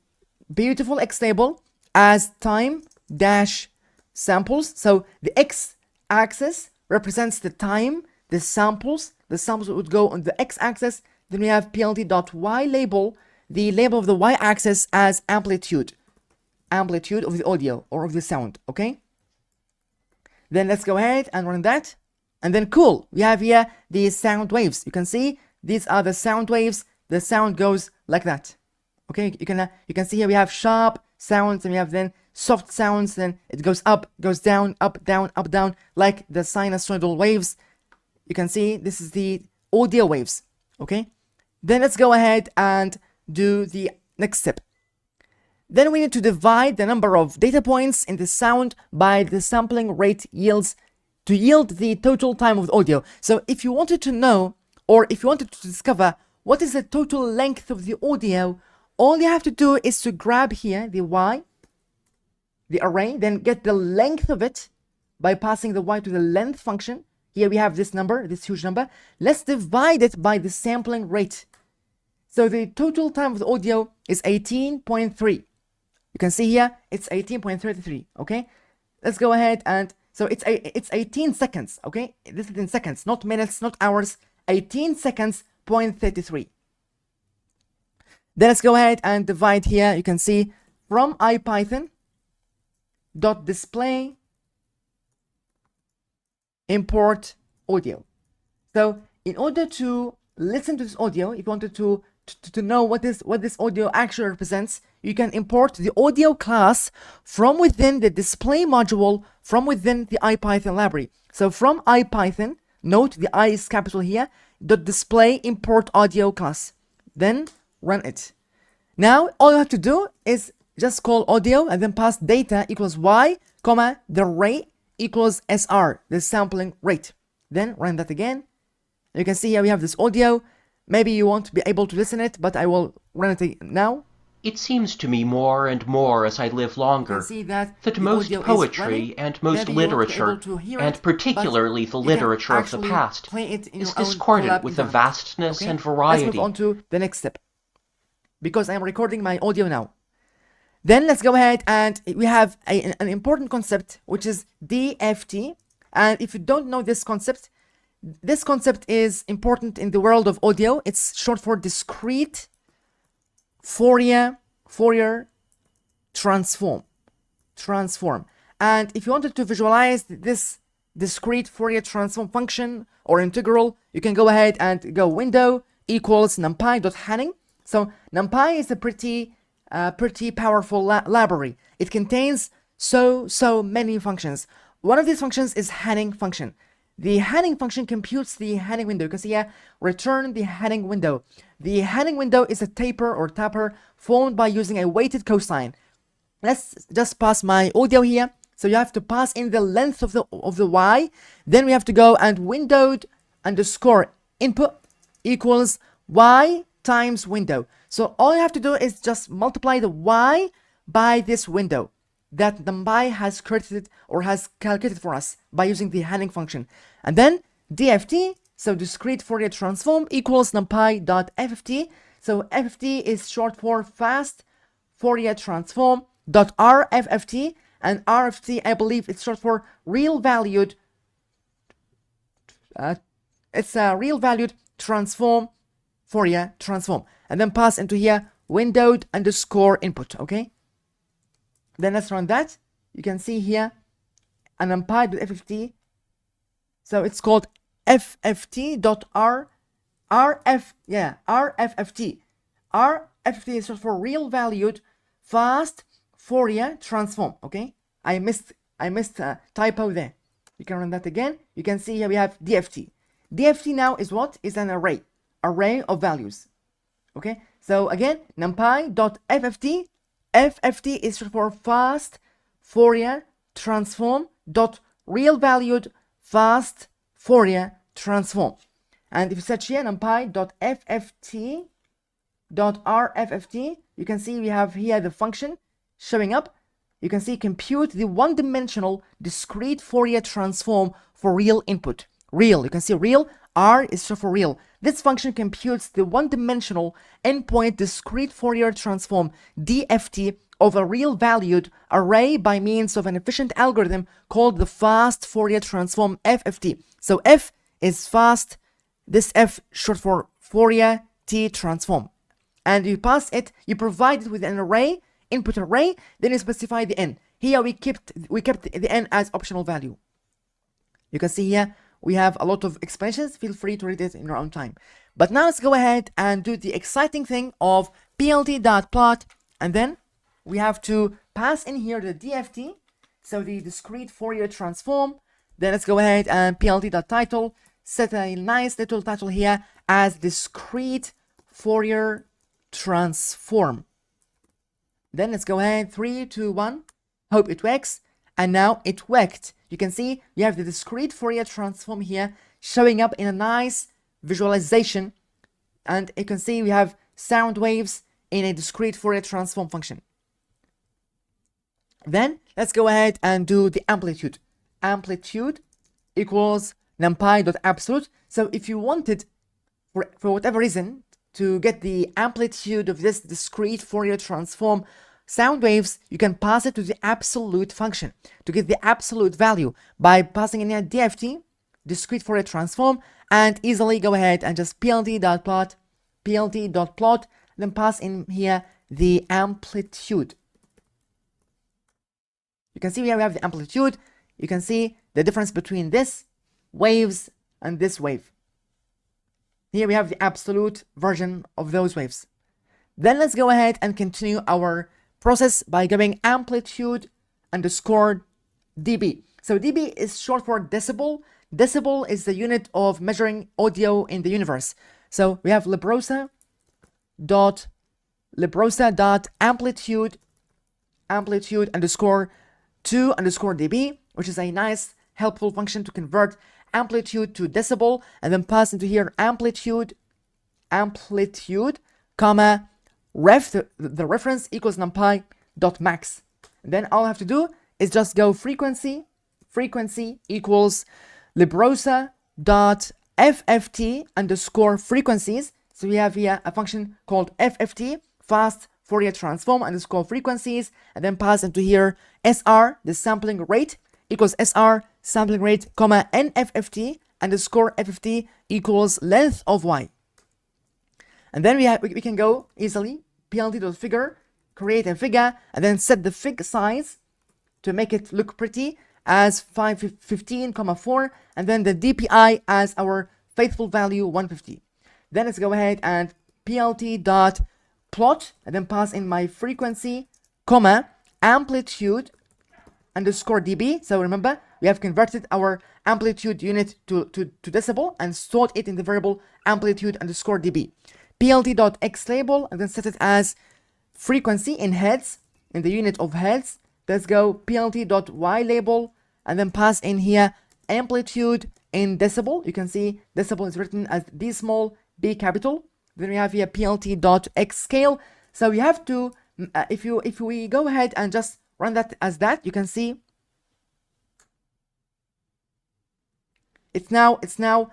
beautiful x label as time dash samples. So the x-axis represents the time, the samples would go on the x-axis. Then we have pld.y label, the label of the y-axis as amplitude of the audio or of the sound. Okay, then let's go ahead and run that, and then cool, we have here the sound waves. You can see these are the sound waves. The sound goes like that. Okay, you can see here we have sharp sounds, and we have then soft sounds, then it goes up, goes down, up, down, like the sinusoidal waves. You can see this is the audio waves. Okay, then let's go ahead and do the next step. Then we need to divide the number of data points in the sound by the sampling rate yields to yield the total time of the audio. So if you wanted to know, or if you wanted to discover what is the total length of the audio, all you have to do is to grab here the y, the array, then get the length of it by passing the y to the length function. Here we have this number, this huge number. Let's divide it by the sampling rate. So the total time of the audio is 18.3. You can see here it's 18.33. Okay, let's go ahead and so it's 18 seconds. Okay, this is in seconds, not minutes, not hours. 18 seconds, 0.33. Then let's go ahead and divide here. You can see from ipython.display import audio. So in order to listen to this audio, if you wanted to know what this audio actually represents, you can import the audio class from within the display module, from within the ipython library. So from ipython, note the I is capital here, .display import audio class. Then run it. Now all you have to do is just call audio and then pass data equals y, comma, the rate equals SR, the sampling rate. Then run that again. You can see here we have this audio. Maybe you won't be able to listen it, but I will run it now. It seems to me more and more as I live longer that most poetry and most literature, and particularly the literature of the past, is discordant with the vastness and variety. Let's move on to the next step, because I'm recording my audio now. Then let's go ahead and we have an important concept, which is DFT. And if you don't know this concept is important in the world of audio. It's short for discrete Fourier transform. And if you wanted to visualize this discrete Fourier transform function or integral, you can go ahead and go window equals numpy.Hanning. So numpy is a pretty powerful library. It contains so many functions. One of these functions is Hanning function. The Hanning function computes the Hanning window. You can see here, return the Hanning window. The Hanning window is a tapper formed by using a weighted cosine. Let's just pass my audio here. So you have to pass in the length of the y. Then we have to go and windowed underscore input equals y times window. So all you have to do is just multiply the y by this window that numpy has created or has calculated for us by using the Hanning function. And then DFT, so discrete Fourier transform, equals numpy.FFT. So FFT is short for fast Fourier transform dot RFFT, and RFT, I believe it's short for real valued it's a real valued transform Fourier transform, and then pass into here windowed underscore input. Okay, then let's run that. You can see here an numpy.FFT, so it's called FFT.RFFT. RFFT is short for real valued fast Fourier transform. Okay, I missed a typo there. You can run that again. You can see here we have DFT. DFT now is what? Is an array of values. Okay, so again, numpy.FFT. FFT is short for fast Fourier transform dot real valued fast Fourier transform. And if you search here numpy.FFT.RFFT, you can see we have here the function showing up. You can see compute the one-dimensional discrete Fourier transform for real input. Real, you can see real, R is short for real. This function computes the one-dimensional endpoint discrete Fourier transform DFT of a real valued array by means of an efficient algorithm called the fast Fourier transform FFT. So F is fast, this F short for Fourier T transform. And you pass it, you provide it with an array, input array, then you specify the n. Here we kept the n as optional value. You can see here we have a lot of explanations. Feel free to read it in your own time. But now let's go ahead and do the exciting thing of plt.plot, and then we have to pass in here the DFT, so the discrete Fourier transform. Then let's go ahead and plt.title, set a nice little title here as discrete Fourier transform. Then let's go ahead, 3, 2, 1, hope it works. And now it worked. You can see you have the discrete Fourier transform here showing up in a nice visualization. And you can see we have sound waves in a discrete Fourier transform function. Then let's go ahead and do the amplitude. Amplitude equals numpy.absolute. So if you wanted, for whatever reason, to get the amplitude of this discrete Fourier transform sound waves, you can pass it to the absolute function to get the absolute value by passing in a DFT, discrete Fourier transform, and easily go ahead and just plt.plot, then pass in here the amplitude. You can see here we have the amplitude. You can see the difference between this waves and this wave. Here we have the absolute version of those waves. Then let's go ahead and continue our process by going amplitude underscore dB. So dB is short for decibel. Decibel is the unit of measuring audio in the universe. So we have librosa dot amplitude underscore 2 underscore dB, which is a nice helpful function to convert amplitude to decibel, and then pass into here amplitude comma ref, the reference equals numpy.max. Then all I have to do is just go frequency equals librosa.fft underscore frequencies. So we have here a function called FFT, fast Fourier transform underscore frequencies, and then pass into here SR, the sampling rate, equals SR sampling rate, comma NFFT underscore FFT equals length of Y. And then we can go easily plt.figure, create a figure, and then set the fig size to make it look pretty as 515,4, and then the DPI as our faithful value 150. Then let's go ahead and plt.plot, and then pass in my frequency, comma, amplitude underscore dB. So remember, we have converted our amplitude unit to decibel and stored it in the variable amplitude underscore dB. plt.x label, and then set it as frequency in hertz, in the unit of hertz. Let's go plt.y label, and then pass in here amplitude in decibel. You can see decibel is written as D small, B capital. Then we have here plt.x scale. So you have to, if we go ahead and just run that as that, you can see it's now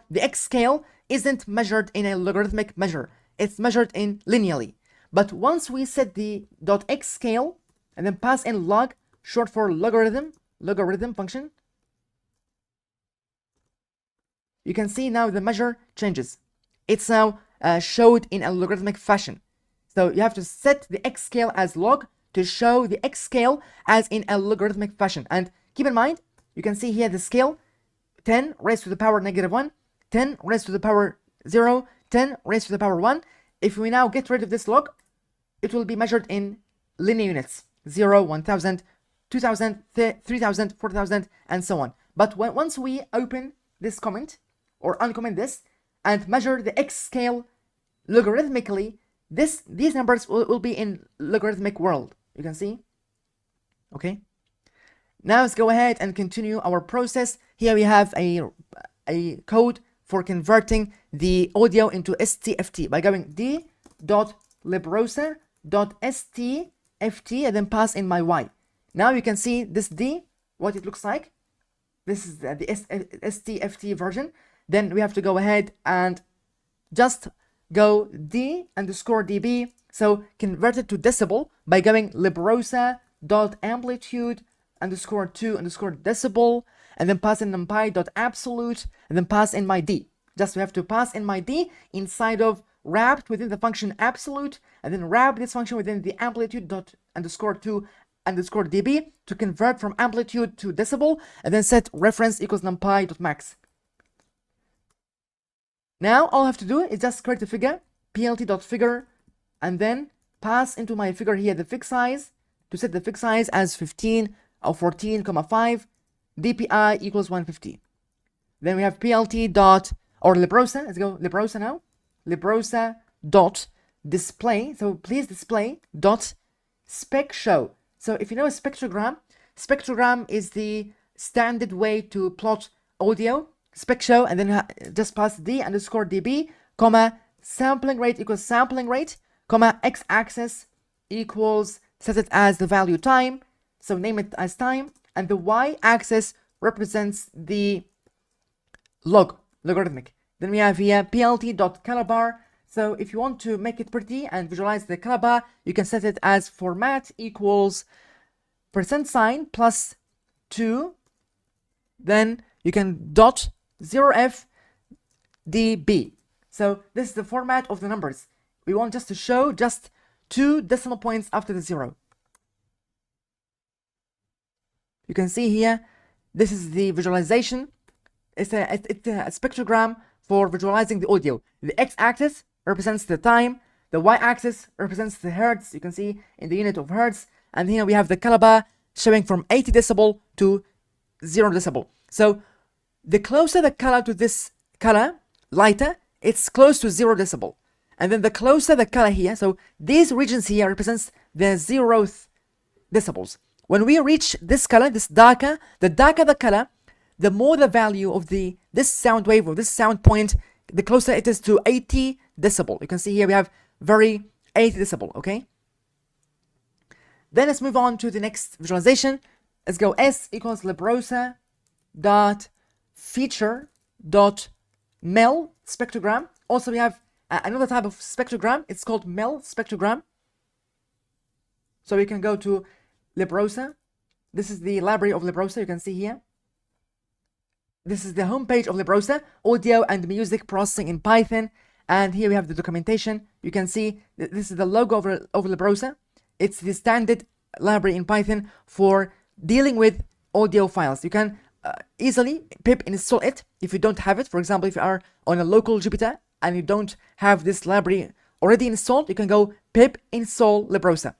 the x scale isn't measured in a logarithmic measure. It's measured in linearly. But once we set the .x scale and then pass in log, short for logarithm function, you can see now the measure changes. It's now showed in a logarithmic fashion. So you have to set the x scale as log to show the x scale as in a logarithmic fashion. And keep in mind, you can see here the scale 10 raised to the power -1, 10 raised to the power 0, 10 raised to the power 1. If we now get rid of this log, it will be measured in linear units, 0, 1000, 2000, 3000, 4000, and so on. But once we open this comment or uncomment this and measure the x scale logarithmically, these numbers will be in logarithmic world. You can see. Okay. Now let's go ahead and continue our process. Here we have a code for converting the audio into STFT by going d.librosa.stft and then pass in my y. Now you can see this D, what it looks like. This is the STFT version. Then we have to go ahead and just go d_dB. So convert it to decibel by going librosa.amplitude_2_decibel, and then pass in numpy.absolute, and then pass in my d. Just we have to pass in my d inside of wrapped within the function absolute, and then wrap this function within the amplitude._2_dB to convert from amplitude to decibel, and then set reference equals numpy.max. Now all I have to do is just create a figure, plt.figure, and then pass into my figure here the fig size to set the fig size as 15 or 14,5, DPI equals 150. Then we have plt dot, or librosa, let's go librosa now, librosa dot display, so please display dot spec show. So if you know a spectrogram is the standard way to plot audio, spec show, and then just pass d_dB, comma, sampling rate equals sampling rate, comma, x-axis equals, set it as the value time, so name it as time, and the y-axis represents the logarithmic. Then we have here plt.colorbar. So if you want to make it pretty and visualize the color bar, you can set it as format equals %sign plus 2. Then you can dot 0f dB. So this is the format of the numbers. We want just to show just 2 decimal points after the 0. You can see here, this is the visualization. It's a spectrogram for visualizing the audio. The x-axis represents the time, the y-axis represents the hertz, you can see in the unit of hertz, and here we have the color bar showing from 80 decibel to 0 decibel. So the closer the color to this color, lighter, it's close to 0 decibel. And then the closer the color here, so these regions here represents the 0th decibels. When we reach this color, this darker, the darker the color, the more the value of this sound wave or this sound point, the closer it is to 80 decibel. You can see here we have very 80 decibel, okay? Then let's move on to the next visualization. Let's go S equals librosa dot feature dot MEL spectrogram. Also we have another type of spectrogram. It's called MEL spectrogram. So we can go to librosa. This is the library of librosa, you can see here. This is the homepage of librosa, audio and music processing in Python. And here we have the documentation. You can see this is the logo of Librosa. It's the standard library in Python for dealing with audio files. You can easily pip install it if you don't have it. For example, if you are on a local Jupyter and you don't have this library already installed, you can go pip install Librosa.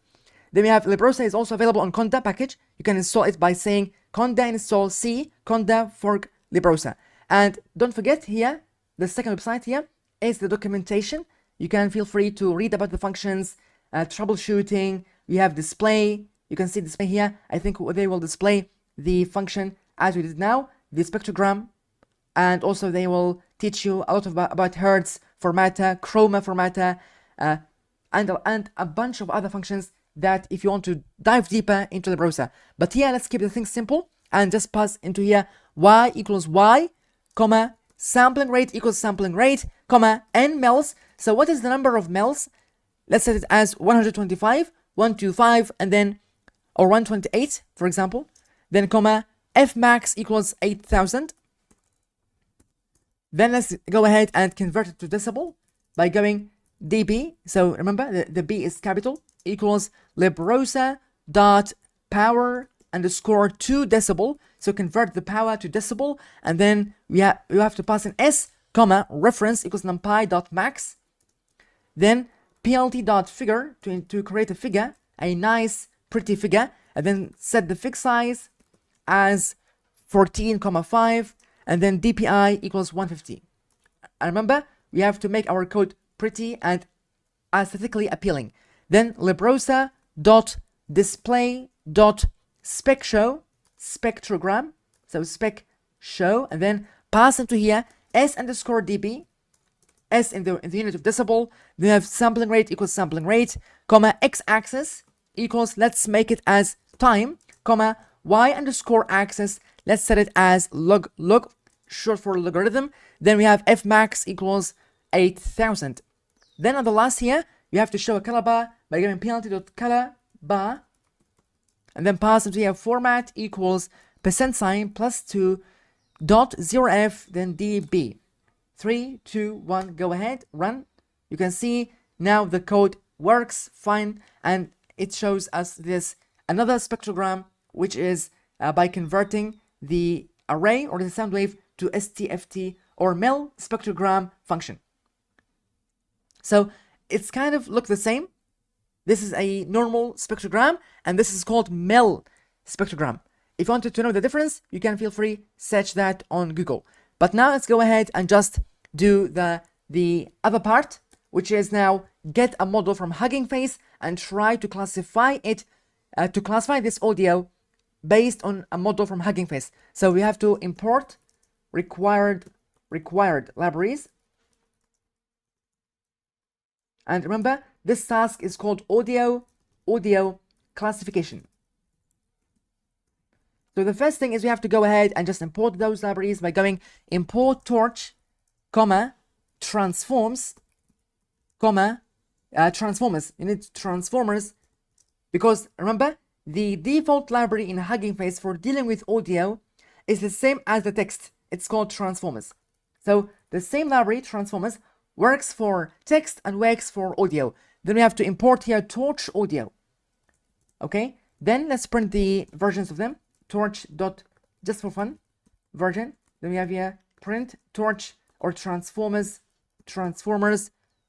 Then we have Librosa is also available on Conda package. You can install it by saying conda install c conda fork Librosa. And don't forget here, the second website here is the documentation. You can feel free to read about the functions, troubleshooting. We have display. You can see display here. I think they will display the function as we did now, the spectrogram, and also they will teach you a lot about Hertz formatter, chroma formatter, and a bunch of other functions that if you want to dive deeper into the browser. But here, let's keep the thing simple and just pass into here y equals y, comma, sampling rate equals sampling rate, comma, n mels. So what is the number of mels? Let's set it as 125, 125, and then, or 128, for example. Then, comma, f max equals 8000. Then let's go ahead and convert it to decibel by going dB. So remember, the B is capital, equals Librosa dot power underscore 2 decibel. So convert the power to decibel, and then we have to pass in s, comma, reference equals numpy dot max. Then plt dot figure to create a figure, a nice pretty figure, and then set the fig size as 14,5, and then dpi equals 150. And remember, we have to make our code pretty and aesthetically appealing. Then Librosa dot display dot spec show, spectrogram, so spec show, and then pass into here s underscore dB, s in the unit of decibel. Then we have sampling rate equals sampling rate, comma, x-axis equals, let's make it as time, comma, y underscore axis, let's set it as log, short for logarithm. Then we have f max equals 8000. Then on the last here, you have to show a color bar by giving plt.color bar, and then pass into here format equals %sign +2 dot 0f, then db. 3, 2, 1, go ahead, run. You can see now the code works fine, and it shows us this another spectrogram, which is by converting the array or the sound wave to STFT or MEL spectrogram function. So it's kind of look the same. This is a normal spectrogram, and this is called MEL spectrogram. If you wanted to know the difference, you can feel free search that on Google. But now let's go ahead and just do the other part, which is now get a model from Hugging Face and try to classify it, to classify this audio based on a model from Hugging Face. So we have to import required libraries. And remember, this task is called audio classification. So the first thing is we have to go ahead and just import those libraries by going import torch, comma, transforms, comma, transformers. You need transformers because remember, the default library in Hugging Face for dealing with audio is the same as the text. It's called transformers. So the same library, transformers, works for text and works for audio. Then we have to import here torch audio. Okay, then let's print the versions of them. Torch dot, just for fun, version. Then we have here print torch or transformers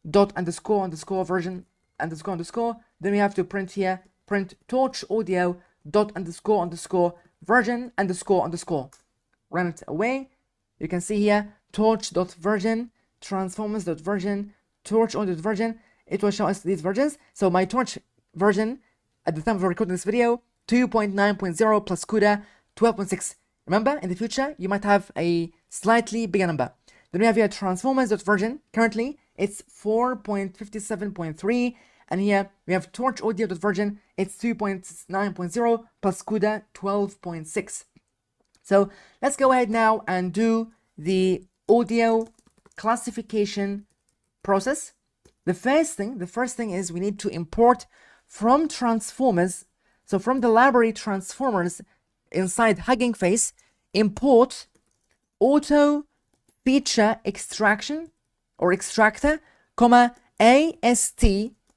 dot underscore version underscore. Then we have to print here print torch audio dot underscore version underscore. Run it away. You can see here torch dot version, transformers dot version, torch audio dot version. It will show us these versions. So my torch version at the time of recording this video, 2.9.0 plus CUDA 12.6. Remember, in the future, you might have a slightly bigger number. Then we have here transformers.version. Currently, it's 4.57.3. And here we have torch audio.version. It's 2.9.0 plus CUDA 12.6. So let's go ahead now and do the audio classification process. The first thing is we need to import from transformers. So from the library transformers inside Hugging Face, import auto feature extraction. or extractor, comma, AST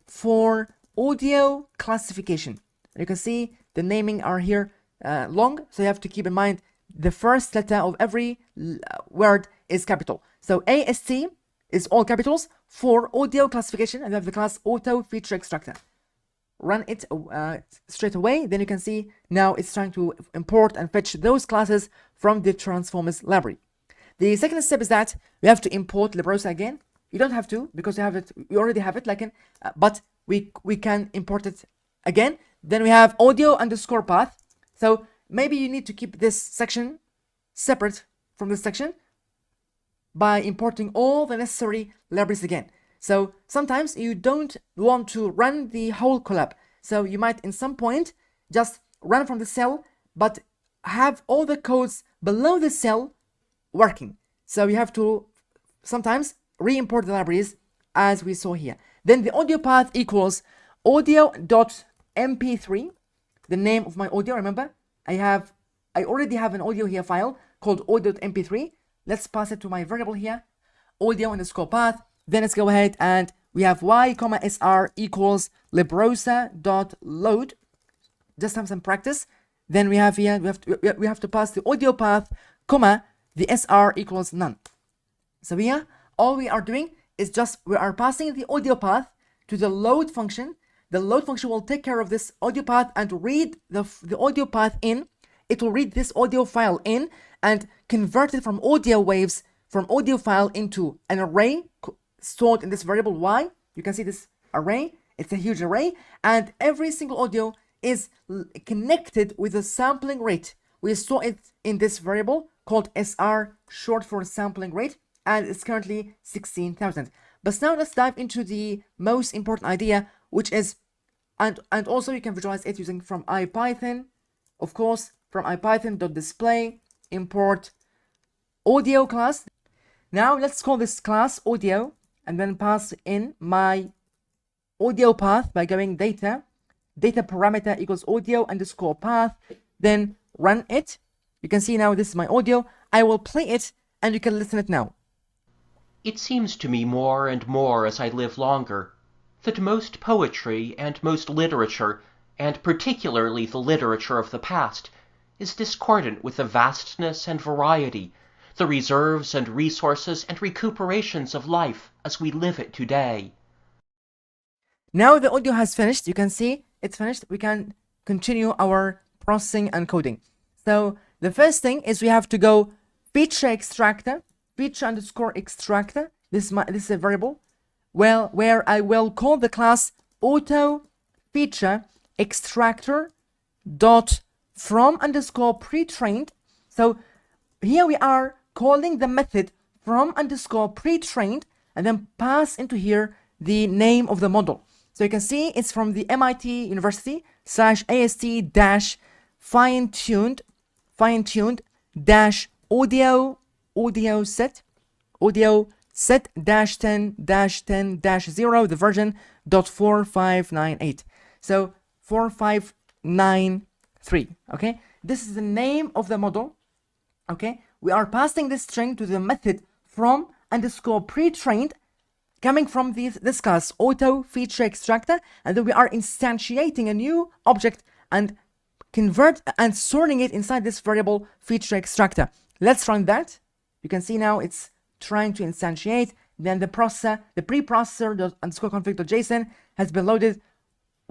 for audio classification. You can see the naming are here long, so you have to keep in mind the first letter of every word is capital. So AST is all capitals for audio classification, and you have the class auto feature extractor. Run it straight away, then you can see now it's trying to import and fetch those classes from the transformers library. The second step is that we have to import LibRosa again. You don't have to, because you have it, we already have it, like but we can import it again. Then we have audio underscore path. So maybe you need to keep this section separate from this section by importing all the necessary libraries again. So sometimes you don't want to run the whole collab. So you might in some point just run from the cell, but have all the codes below the cell working. So you have to sometimes re-import the libraries as we saw here. Then the audio path equals audio.mp3, the name of my audio. Remember, I already have an audio here file called audio.mp3. Let's pass it to my variable here, audio underscore path. Then let's go ahead and we have y, sr equals librosa.load. Just have some practice. Then we have here, we have to pass the audio path, comma, the sr equals none. So here, all we are doing is just, we are passing the audio path to the load function. The load function will take care of this audio path and read the audio path in. It will read this audio file in and convert it from audio waves, from audio file into an array stored in this variable y. You can see this array, it's a huge array, and every single audio is connected with a sampling rate. We store it in this variable called SR, short for sampling rate, and it's currently 16,000. But now let's dive into the most important idea, which is, and also you can visualize it using from IPython, of course, from IPython.display, import audio class. Now let's call this class audio, and then pass in my audio path by going data parameter equals audio underscore path, then run it. You can see now this is my audio. I will play it and you can listen it now. It seems to me more and more as I live longer that most poetry and most literature, and particularly the literature of the past, is discordant with the vastness and variety, the reserves and resources and recuperations of life as we live it today. Now the audio has finished. You can see it's finished. We can continue our processing and coding. So the first thing is we have to go feature extractor, feature underscore extractor. This is a variable where I will call the class auto feature extractor dot from underscore pre-trained. So here we are calling the method from underscore pre-trained and then pass into here the name of the model. So you can see it's from the MIT University /AST dash fine-tuned dash audio set dash 10 dash 0, the version .4598. So 4593. Okay, this is the name of the model. Okay, we are passing this string to the method from underscore pre-trained coming from this class auto feature extractor, and then we are instantiating a new object and convert and sorting it inside this variable feature extractor. Let's run that. You can see now it's trying to instantiate. Then the processor, the preprocessor underscore config.json has been loaded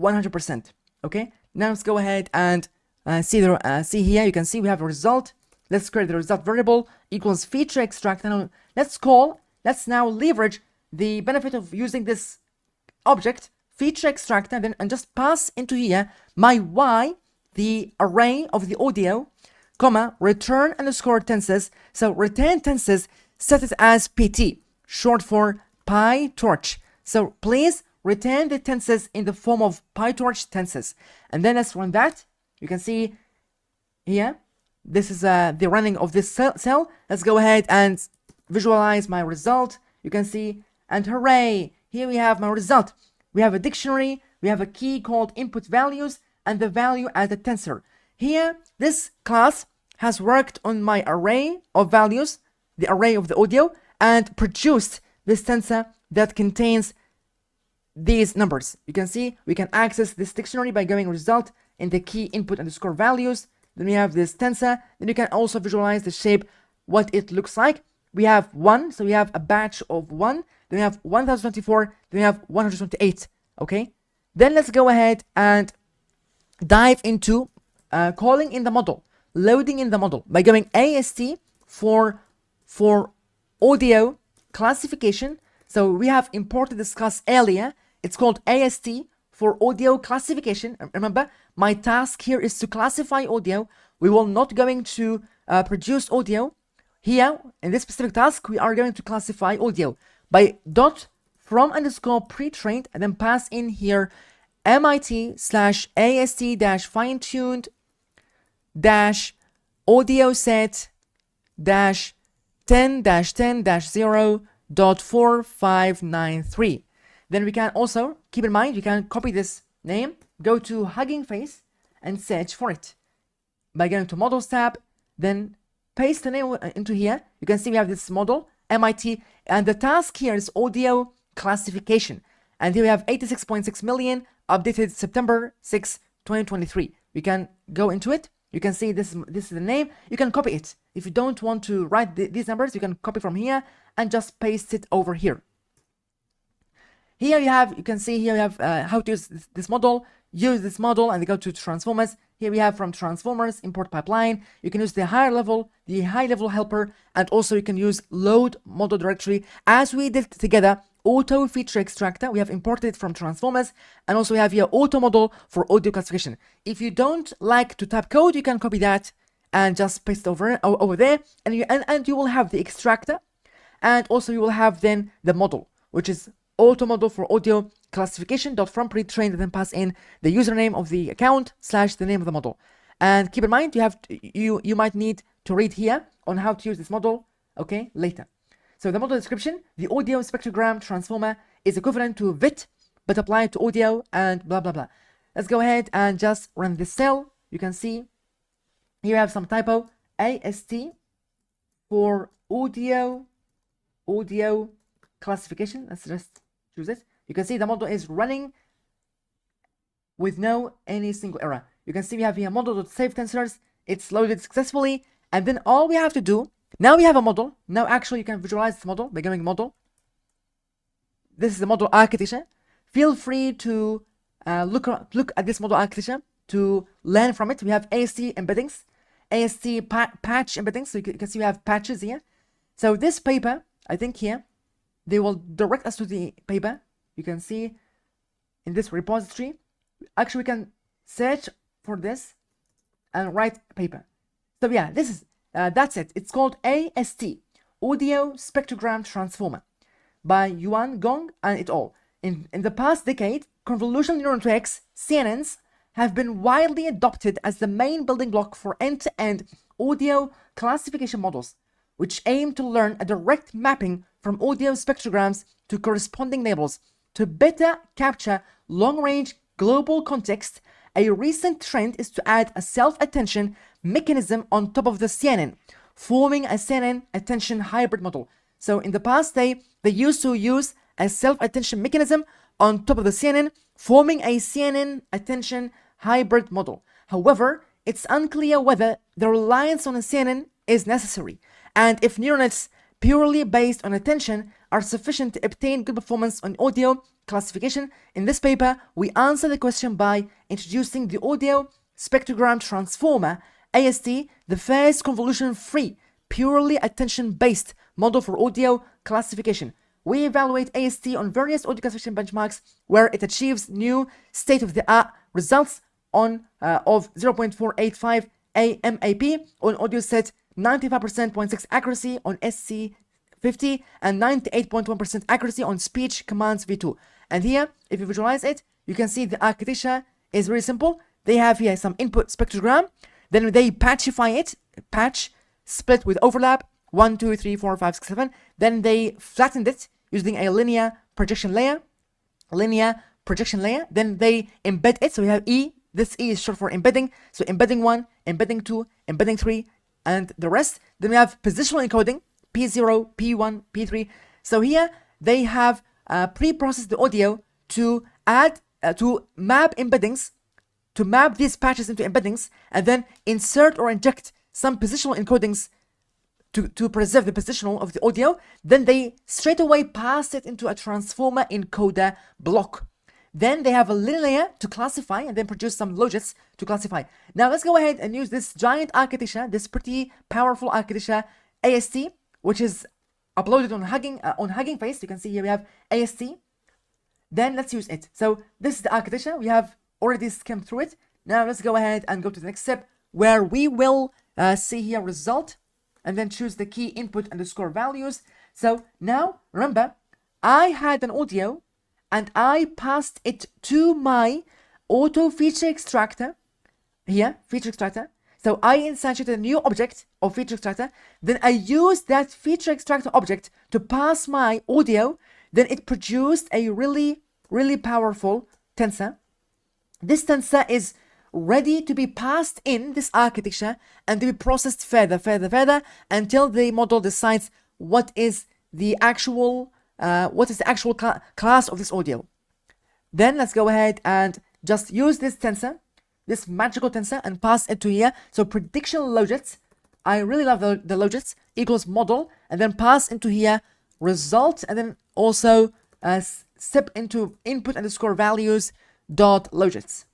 100%. Okay, now let's go ahead and see here. You can see we have a result. Let's create the result variable equals feature extractor. Now let's now leverage the benefit of using this object feature extractor, then and just pass into here my y, the array of the audio, comma, return underscore tenses. So return tenses, set it as pt, short for PyTorch. So please return the tenses in the form of PyTorch tenses. And then let's run that. You can see here, this is the running of this cell. Let's go ahead and visualize my result. You can see, and hooray, here we have my result. We have a dictionary, we have a key called input values, and the value as a tensor. Here, this class has worked on my array of values, the array of the audio, and produced this tensor that contains these numbers. You can see we can access this dictionary by going result in the key input underscore values. Then we have this tensor. Then you can also visualize the shape, what it looks like. We have 1, so we have a batch of 1. Then we have 1024. Then we have 128. Okay. Then let's go ahead and dive into calling in the model, loading in the model by going AST for audio classification. So we have imported this class earlier. It's called AST for audio classification. Remember, my task here is to classify audio. We will not going to produce audio. Here, in this specific task, we are going to classify audio by dot from underscore pre-trained and then pass in here MIT/AST dash fine-tuned dash audio set dash 10-10-0.4593. Then we can also keep in mind, you can copy this name, go to Hugging Face and search for it by going to Models tab, then paste the name into here. You can see we have this model MIT, and the task here is audio classification. And here we have 86.6 million updated September 6, 2023. We can go into it. You can see this is the name. You can copy it. If you don't want to write these numbers, you can copy from here and just paste it over here. Here you can see here you have how to use this model. Use this model and go to transformers. Here we have from transformers import pipeline. You can use the high level helper, and also you can use load model directory as we did together. Auto feature extractor, we have imported from transformers, and also we have here auto model for audio classification. If you don't like to type code, you can copy that and just paste it over there, and you will have the extractor, and also you will have then the model, which is auto model for audio classification dot from pre-trained, and then pass in the username of the account / the name of the model. And keep in mind, you might need to read here on how to use this model, okay, later. So the model description, the audio spectrogram transformer is equivalent to VIT, but applied to audio and blah, blah, blah. Let's go ahead and just run this cell. You can see here I have some typo, AST for audio classification. Let's just choose it. You can see the model is running with any single error. You can see we have here model.save tensors. It's loaded successfully. And then all we have to do, now we have a model. Now actually you can visualize this model by going model. This is the model architecture. Feel free to look at this model architecture to learn from it. We have AST embeddings, AST patch embeddings. So you can see we have patches here. So this paper, I think here, they will direct us to the paper. You can see in this repository. Actually, we can search for this and write paper. So yeah, this is that's it. It's called AST, Audio Spectrogram Transformer, by Yuan Gong and et al. In the past decade, convolutional neural networks, CNNs, have been widely adopted as the main building block for end-to-end audio classification models, which aim to learn a direct mapping from audio spectrograms to corresponding labels to better capture long-range global context. A recent trend is to add a self-attention mechanism on top of the CNN, forming a CNN attention hybrid model. So in the past, they used to use a self-attention mechanism on top of the CNN, forming a CNN attention hybrid model. However, it's unclear whether the reliance on a CNN is necessary, and if neural nets purely based on attention are sufficient to obtain good performance on audio classification. In this paper, we answer the question by introducing the audio spectrogram transformer, AST, the first convolution-free, purely attention-based model for audio classification. We evaluate AST on various audio classification benchmarks where it achieves new state-of-the-art results of 0.485 AMAP on audio set, 95.6% accuracy on SC50, and 98.1% accuracy on speech commands V2. And here, if you visualize it, you can see the architecture is very simple. They have here some input spectrogram, then they patchify it, patch, split with overlap, 1, 2, 3, 4, 5, 6, 7. Then they flattened it using a linear projection layer. Then they embed it. So we have E. This E is short for embedding. So embedding 1, embedding 2, embedding 3, and the rest. Then we have positional encoding, P0, P1, P3. So here they have pre-processed the audio to add, to map embeddings, to map these patches into embeddings, and then insert or inject some positional encodings to preserve the positional of the audio. Then they straight away pass it into a transformer encoder block. Then they have a little layer to classify and then produce some logits to classify. Now let's go ahead and use this giant architecture, this pretty powerful architecture, AST, which is uploaded on Hugging Face. You can see here we have AST. Then let's use it. So this is the architecture. We have already skimmed through it. Now let's go ahead and go to the next step, where we will see here result, and then choose the key input underscore values. So now remember, I had an audio and I passed it to my auto feature extractor here, feature extractor. So I instantiated a new object of feature extractor. Then I used that feature extractor object to pass my audio. Then it produced a really, really powerful tensor. This tensor is ready to be passed in this architecture and to be processed further until the model decides what is the actual class of this audio. Then let's go ahead and just use this tensor, this magical tensor, and pass it to here. So prediction logits, I really love the logits, equals model, and then pass into here result, and then also step into input underscore values dot logits.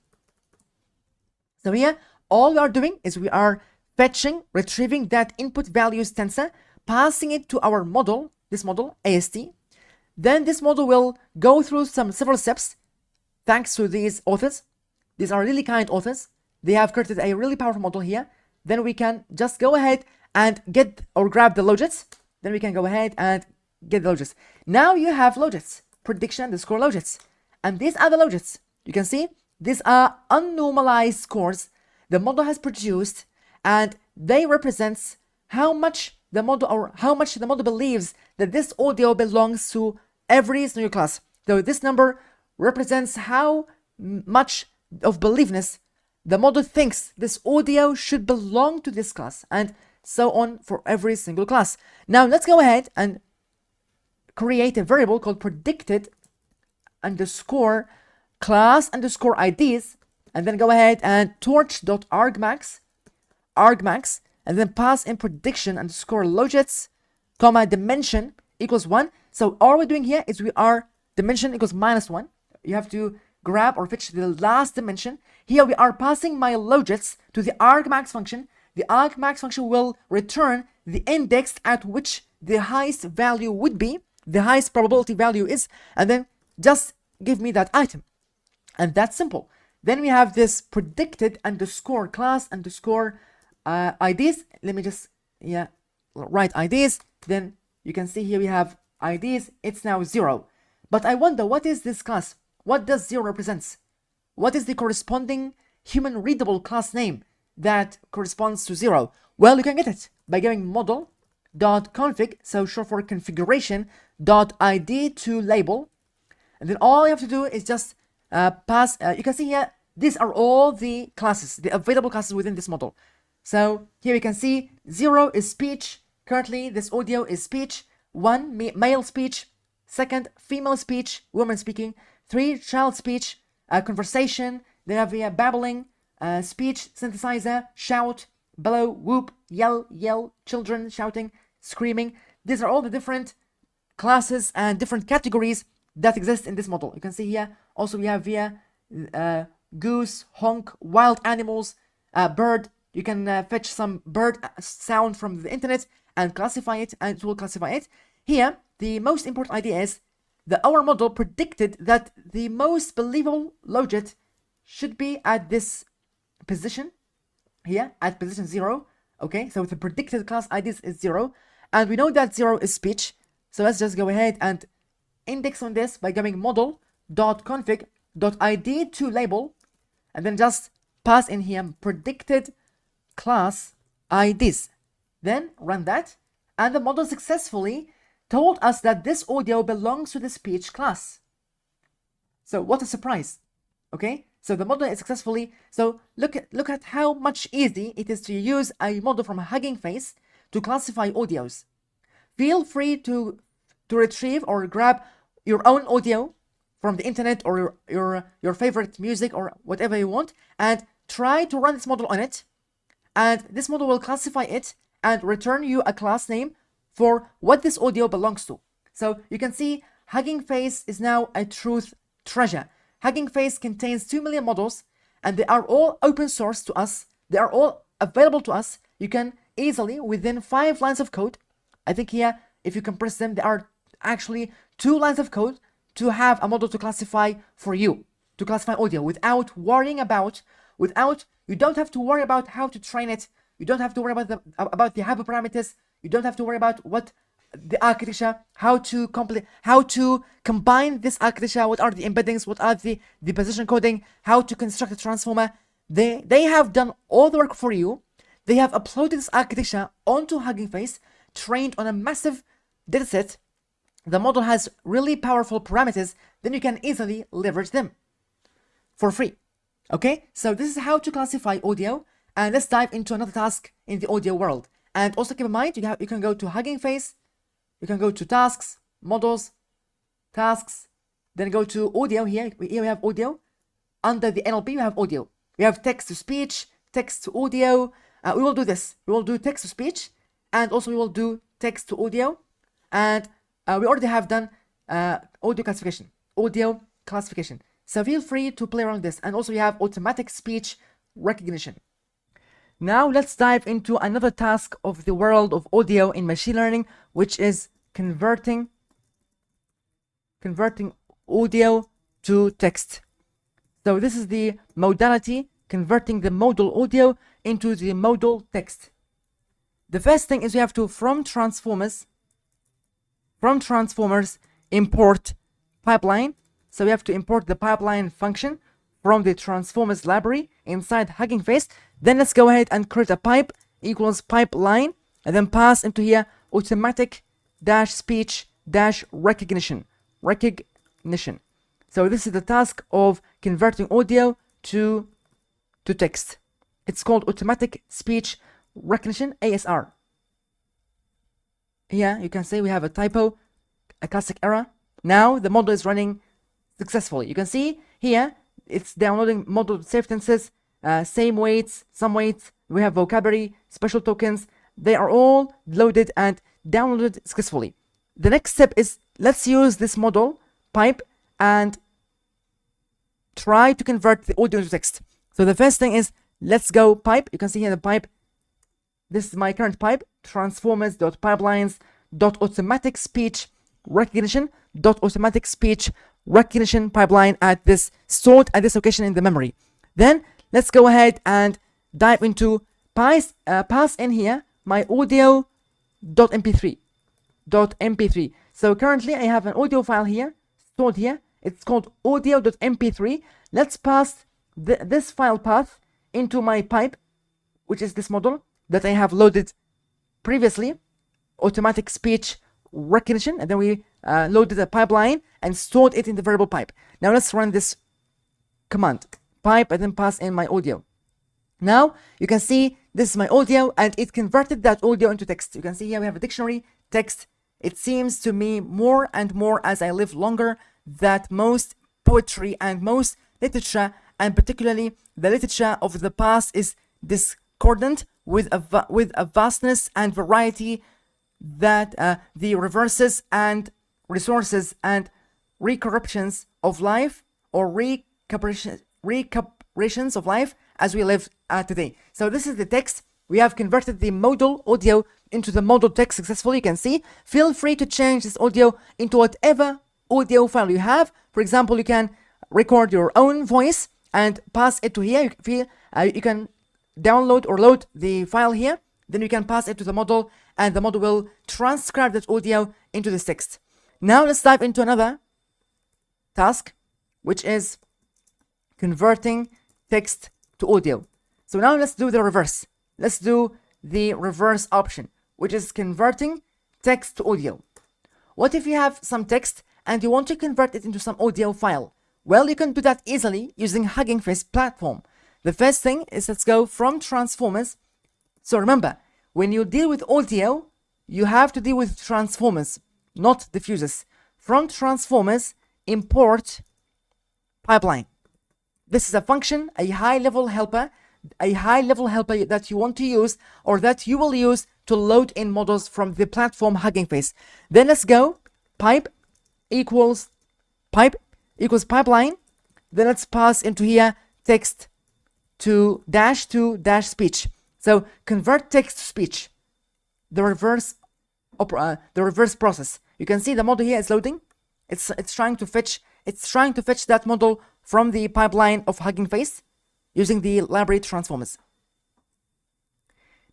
So here, all we are doing is we are fetching, retrieving that input values tensor, passing it to our model, this model, AST. Then this model will go through several steps, thanks to these authors. These are really kind authors. They have created a really powerful model here. Then we can just go ahead and get or grab the logits. Then we can go ahead and get the logits. Now you have logits, prediction underscore logits. And these are the logits. You can see these are unnormalized scores the model has produced, and they represents how much the model believes that this audio belongs to every single class. So this number represents how much of believeness the model thinks this audio should belong to this class, and so on for every single class. Now let's go ahead and create a variable called predicted underscore class underscore IDs, and then go ahead and torch.argmax, and then pass in prediction underscore logits, comma dimension equals 1. So all we're doing here is we are dimension equals -1. You have to grab or fetch the last dimension. Here we are passing my logits to the argmax function. The argmax function will return the index at which the highest value would be, the highest probability value is, and then just give me that item. And that's simple. Then we have this predicted underscore class underscore IDs. Let me just write IDs. Then you can see here we have IDs. It's now 0. But I wonder, what is this class? What does 0 represents? What is the corresponding human readable class name that corresponds to 0? Well, you can get it by giving model.config, so short for configuration, .id to label. And then all you have to do is just pass, you can see here, these are all the classes, the available classes within this model. So here you can see 0 is speech. Currently, this audio is speech. 1, male speech. 2nd, female speech, woman speaking. 3, child speech, conversation. Then have here babbling, speech, synthesizer, shout, bellow, whoop, yell, children shouting, screaming. These are all the different classes and different categories that exist in this model. You can see here, also we have here goose, honk, wild animals, bird. You can fetch some bird sound from the internet and classify it, and it will classify it. Here, the most important idea is that our model predicted that the most believable logit should be at this position here, at position 0. Okay, so the predicted class IDs is 0, and we know that 0 is speech. So let's just go ahead and index on this by going model.config.id to label, and then just pass in here predicted class IDs. Then run that, and the model successfully told us that this audio belongs to the speech class. So what a surprise. Okay, so the model is successfully, so look at how much easy it is to use a model from Hugging Face to classify audios. Feel free to to retrieve or grab your own audio from the internet or your favorite music or whatever you want, and try to run this model on it, and this model will classify it and return you a class name for what this audio belongs to. So you can see Hugging Face is now a truth treasure. Hugging Face contains 2 million models, and they are all open source to us. They are all available to us. You can easily, within 5 lines of code, I think here, if you compress them, there are actually 2 lines of code to have a model to classify for you, to classify audio without worrying about, you don't have to worry about how to train it. You don't have to worry about the hyperparameters. You don't have to worry about what the architecture, how to combine this architecture, what are the embeddings, what are the position coding, how to construct a transformer. They have done all the work for you. They have uploaded this architecture onto Hugging Face, trained on a massive dataset. The model has really powerful parameters, then you can easily leverage them for free. Okay, so this is how to classify audio, and let's dive into another task in the audio world. And also keep in mind, you can go to Hugging Face, you can go to tasks, models, tasks, then go to audio. Here we have audio. Under the NLP, we have audio. We have text to speech, text to audio. We will do this. We will do text to speech, and also we will do text to audio. And we already have done audio classification. So feel free to play around this. And also we have automatic speech recognition. Now let's dive into another task of the world of audio in machine learning, which is converting audio to text. So this is the modality, converting the modal audio into the modal text. The first thing is we have to, from transformers, import pipeline. So we have to import the pipeline function from the transformers library inside Hugging Face. Then let's go ahead and create a pipe equals pipeline, and then pass into here automatic dash speech dash recognition. So this is the task of converting audio to text. It's called automatic speech recognition, ASR. Here you can see we have a typo, a classic error. Now the model is running successfully. You can see here it's downloading model sentences, same weights, some weights. We have vocabulary, special tokens. They are all loaded and downloaded successfully. The next step is let's use this model pipe and try to convert the audio to text. So the first thing is let's go pipe. You can see here the pipe. This is my current pipe, transformers.pipelines.automatic speech recognition pipeline stored at this location in the memory. Then let's go ahead and dive into pass in here my audio.mp3. So currently I have an audio file here stored here. It's called audio.mp3. Let's pass this file path into my pipe, which is this model that I have loaded previously, automatic speech recognition, and then we loaded a pipeline and stored it in the variable pipe. Now let's run this command, pipe, and then pass in my audio. Now you can see this is my audio, and it converted that audio into text. You can see here we have a dictionary text. It seems to me more and more as I live longer that most poetry and most literature, and particularly the literature of the past, is discordant with a vastness and variety that the reverses and resources and recorruptions of life, or recuperations of life as we live today. So this is the text. We have converted the modal audio into the modal text successfully. You can see. Feel free to change this audio into whatever audio file you have. For example, you can record your own voice and pass it to here. You can download or load the file here. Then you can pass it to the model, and the model will transcribe that audio into this text. Now let's dive into another task, which is converting text to audio. So now let's do the reverse. Let's do the reverse option, which is converting text to audio. What if you have some text and you want to convert it into some audio file? Well, you can do that easily using Hugging Face platform. The first thing is let's go from transformers. So remember, when you deal with audio, you have to deal with transformers. not diffusers. From transformers, import pipeline. This is a function, a high-level helper that you want to use or that you will use to load in models from the platform Hugging Face. Then let's go pipe equals pipeline. Then let's pass into here text to dash speech. So convert text to speech. The reverse process. You can see the model here is loading. It's trying to fetch that model from the pipeline of Hugging Face using the library transformers.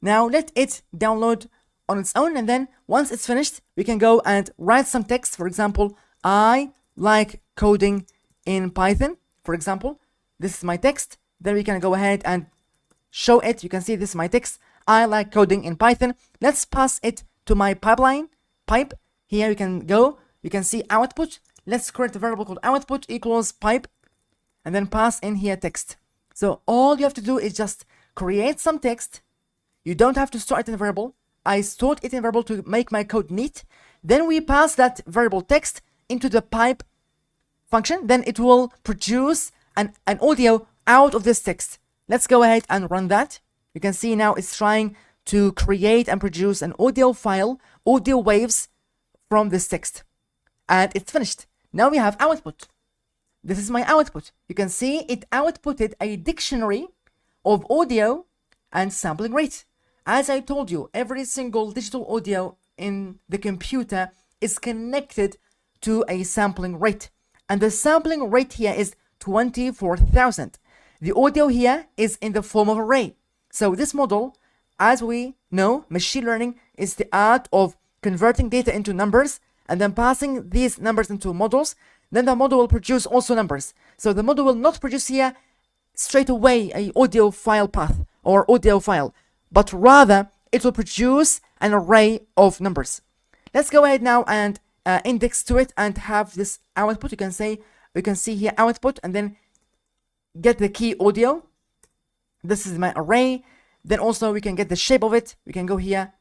Now let it download on its own, and then once it's finished, we can go and write some text. For example, I like coding in Python. For example, this is my text. Then we can go ahead and show it. You can see this is my text. I like coding in Python. Let's pass it to my pipeline. Pipe. Here you can go. You can see output. Let's create a variable called output equals pipe, and then pass in here text. So all you have to do is just create some text. You don't have to store it in a variable. I stored it in a variable to make my code neat. Then we pass that variable text into the pipe function. Then it will produce an audio out of this text. Let's go ahead and run that. You can see now it's trying to create and produce an audio file, audio waves from this text. And it's finished. Now we have output. This is my output. You can see it outputted a dictionary of audio and sampling rate. As I told you, every single digital audio in the computer is connected to a sampling rate. And the sampling rate here is 24,000. The audio here is in the form of array. So this model, as we know, machine learning is the art of converting data into numbers and then passing these numbers into models. Then the model will produce also numbers. So the model will not produce here straight away a audio file path or audio file, but rather it will produce an array of numbers. Let's go ahead now and index to it and have this output. You can see here output and then get the key audio. This is my array. Then also we can get the shape of it. We can go here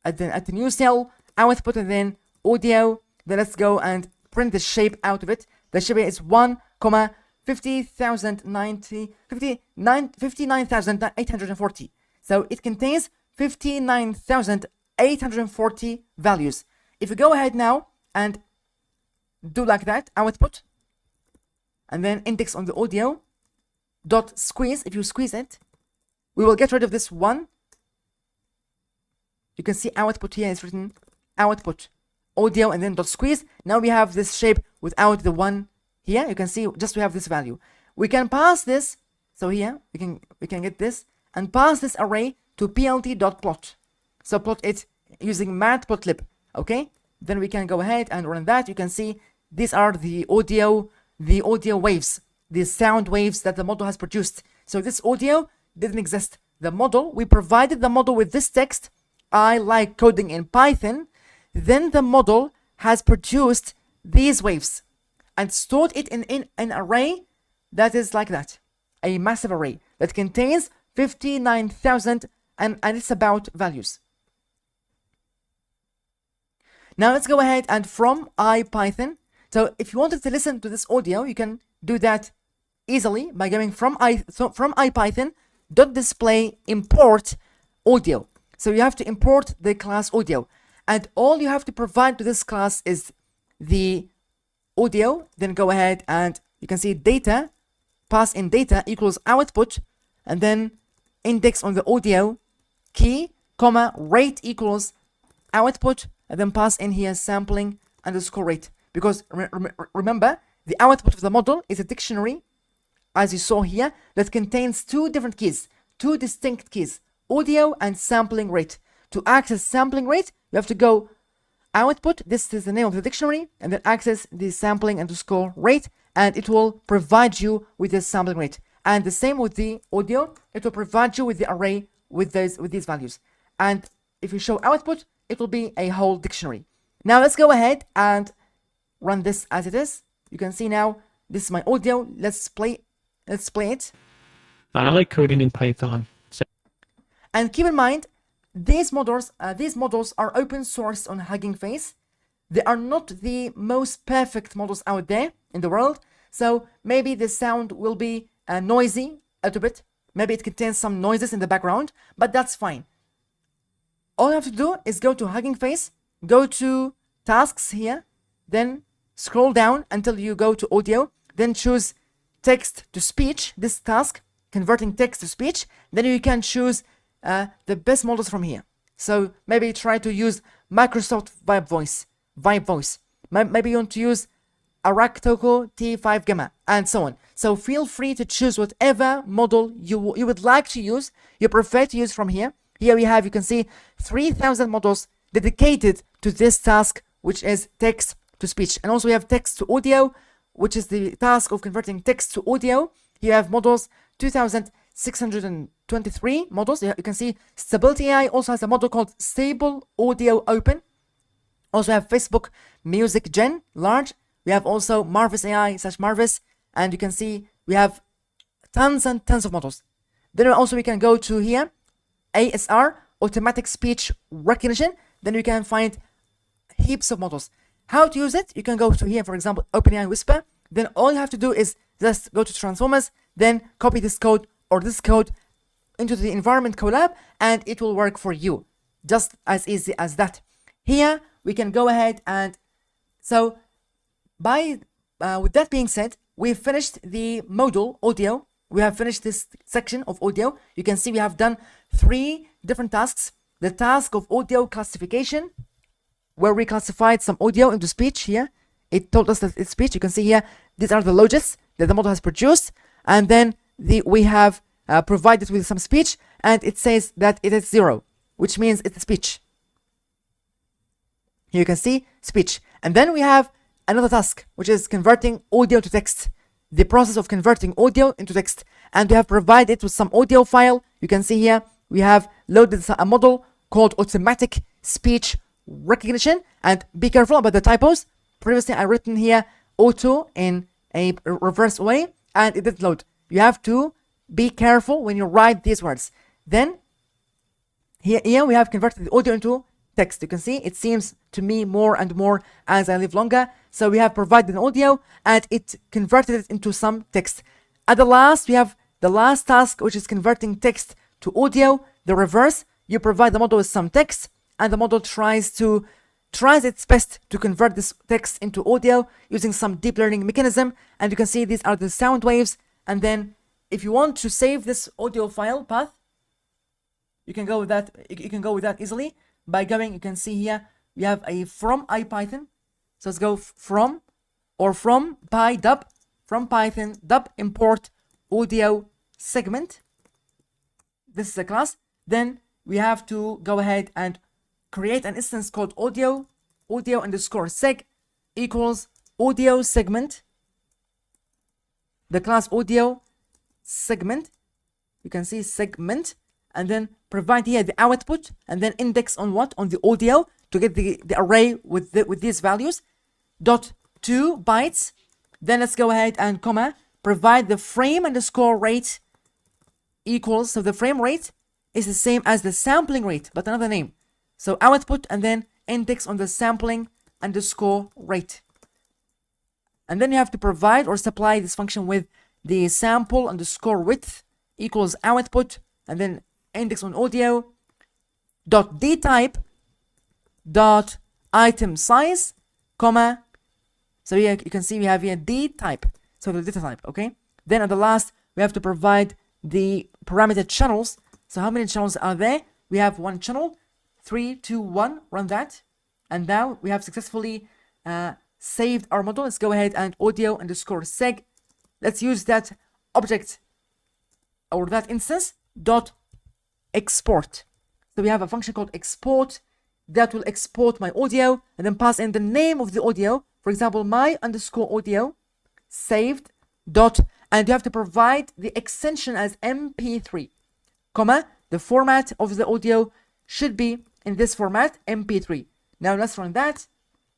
at the new cell, output, and then audio. Then let's go and print the shape out of it. The shape is 59,840. So it contains 59,840 values. If we go ahead now and do like that, output, and then index on the audio, dot squeeze, if you squeeze it, we will get rid of this one. You can see output here is written output audio and then dot squeeze. Now we have this shape without the one here. You can see just we have this value. We can pass this. So here we can get this and pass this array to plt.plot. So plot it using matplotlib. Okay. Then we can go ahead and run that. You can see these are the audio waves, the sound waves that the model has produced. So this audio didn't exist. The model, we provided the model with this text, I like coding in Python. Then the model has produced these waves and stored it in an array that is like that, a massive array that contains 59,000 and it's about values. Now let's go ahead and from IPython. So if you wanted to listen to this audio, you can do that easily by going from IPython .display import audio. So you have to import the class audio, and all you have to provide to this class is the audio. Then go ahead and you can see data, pass in data equals output, and then index on the audio key, comma, rate equals output, and then pass in here sampling underscore rate. Because remember, the output of the model is a dictionary, as you saw here, that contains two different keys, two distinct keys, audio and sampling rate. To access sampling rate, you have to go output, this is the name of the dictionary, and then access the sampling underscore rate, and it will provide you with the sampling rate. And the same with the audio, it will provide you with the array with these values. And if you show output, it will be a whole dictionary. Now let's go ahead and run this as it is. You can see now this is my audio. Let's play it. I like coding in Python. And keep in mind, these models are open source on Hugging Face. They are not the most perfect models out there in the world. So maybe the sound will be noisy a little bit. Maybe it contains some noises in the background, but that's fine. All you have to do is go to Hugging Face, go to tasks here, then scroll down until you go to audio, then choose text to speech, this task, converting text to speech. Then you can choose the best models from here. So maybe try to use Microsoft Vibe Voice. Maybe you want to use Aractoco T5 Gamma, and so on. So feel free to choose whatever model you would like to use, you prefer to use from here. Here we have, you can see 3,000 models dedicated to this task, which is text to speech. And also we have text to audio, which is the task of converting text to audio. Here you have models, 2,623 models. You can see Stability AI also has a model called Stable Audio Open. Also have Facebook Music Gen Large. We have also Marvis AI / Marvis. And you can see we have tons and tons of models. Then also we can go to here, ASR, Automatic Speech Recognition. Then you can find heaps of models. How to use it? You can go to here, for example, OpenAI Whisper. Then all you have to do is just go to Transformers, then copy this code or this code into the environment collab, and it will work for you. Just as easy as that. Here we can go ahead and so with that being said, we've finished the module audio. We have finished this section of audio. You can see we have done 3 different tasks. The task of audio classification, where we classified some audio into speech here. It told us that it's speech. You can see here, these are the logits that the model has produced. And then we have provided with some speech, and it says that it is 0, which means it's speech. Here you can see speech. And then we have another task, which is converting audio to text. The process of converting audio into text. And we have provided it with some audio file. You can see here, we have loaded a model called Automatic Speech Recognition. And be careful about the typos. Previously, I written here auto in a reverse way, and it didn't load. You have to be careful when you write these words. Then, here we have converted the audio into text. You can see it seems to me more and more as I live longer. So we have provided an audio and it converted it into some text. At the last, we have the last task, which is converting text to audio. The reverse, you provide the model with some text and the model tries its best to convert this text into audio using some deep learning mechanism. And you can see these are the sound waves. And then if you want to save this audio file path, you can go with that. You can go with that easily by going. You can see here we have a from IPython. So let's go from PyDub, from Python dub import audio segment. This is a class. Then we have to go ahead and create an instance called audio underscore seg equals audio segment. The class audio segment. You can see segment. And then provide here the output, and then index on what? On the audio to get the array with these values. Dot 2 bytes. Then let's go ahead and comma. Provide the frame underscore rate equals. So the frame rate is the same as the sampling rate, but another name. So output and then index on the sampling underscore rate. And then you have to provide or supply this function with the sample underscore width equals output and then index on audio dot dtype dot item size comma. So here you can see we have here dtype, so the data type. Okay, then at the last we have to provide the parameter channels. So how many channels are there? We have 1 channel. 3 2 1, run that, and now we have successfully saved our model. Let's go ahead and audio underscore seg. Let's use that object or that instance dot export. So we have a function called export that will export my audio and then pass in the name of the audio. For example, my underscore audio saved dot, and you have to provide the extension as MP3, comma, the format of the audio should be in this format, MP3. Now let's run that,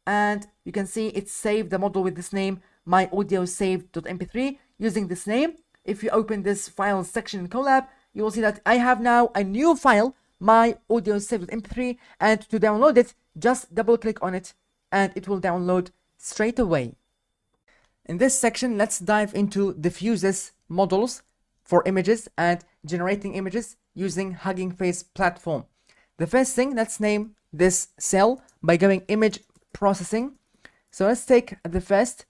and you can see it saved the model with this name, my audio saved.mp3, using this name. If you open this file section in Colab, you will see that I have now a new file, my audio saved.mp3, and to download it, just double click on it and it will download straight away. In this section, let's dive into Diffusers models for images and generating images using Hugging Face platform. The first thing, let's name this cell by going image processing. So let's take the first,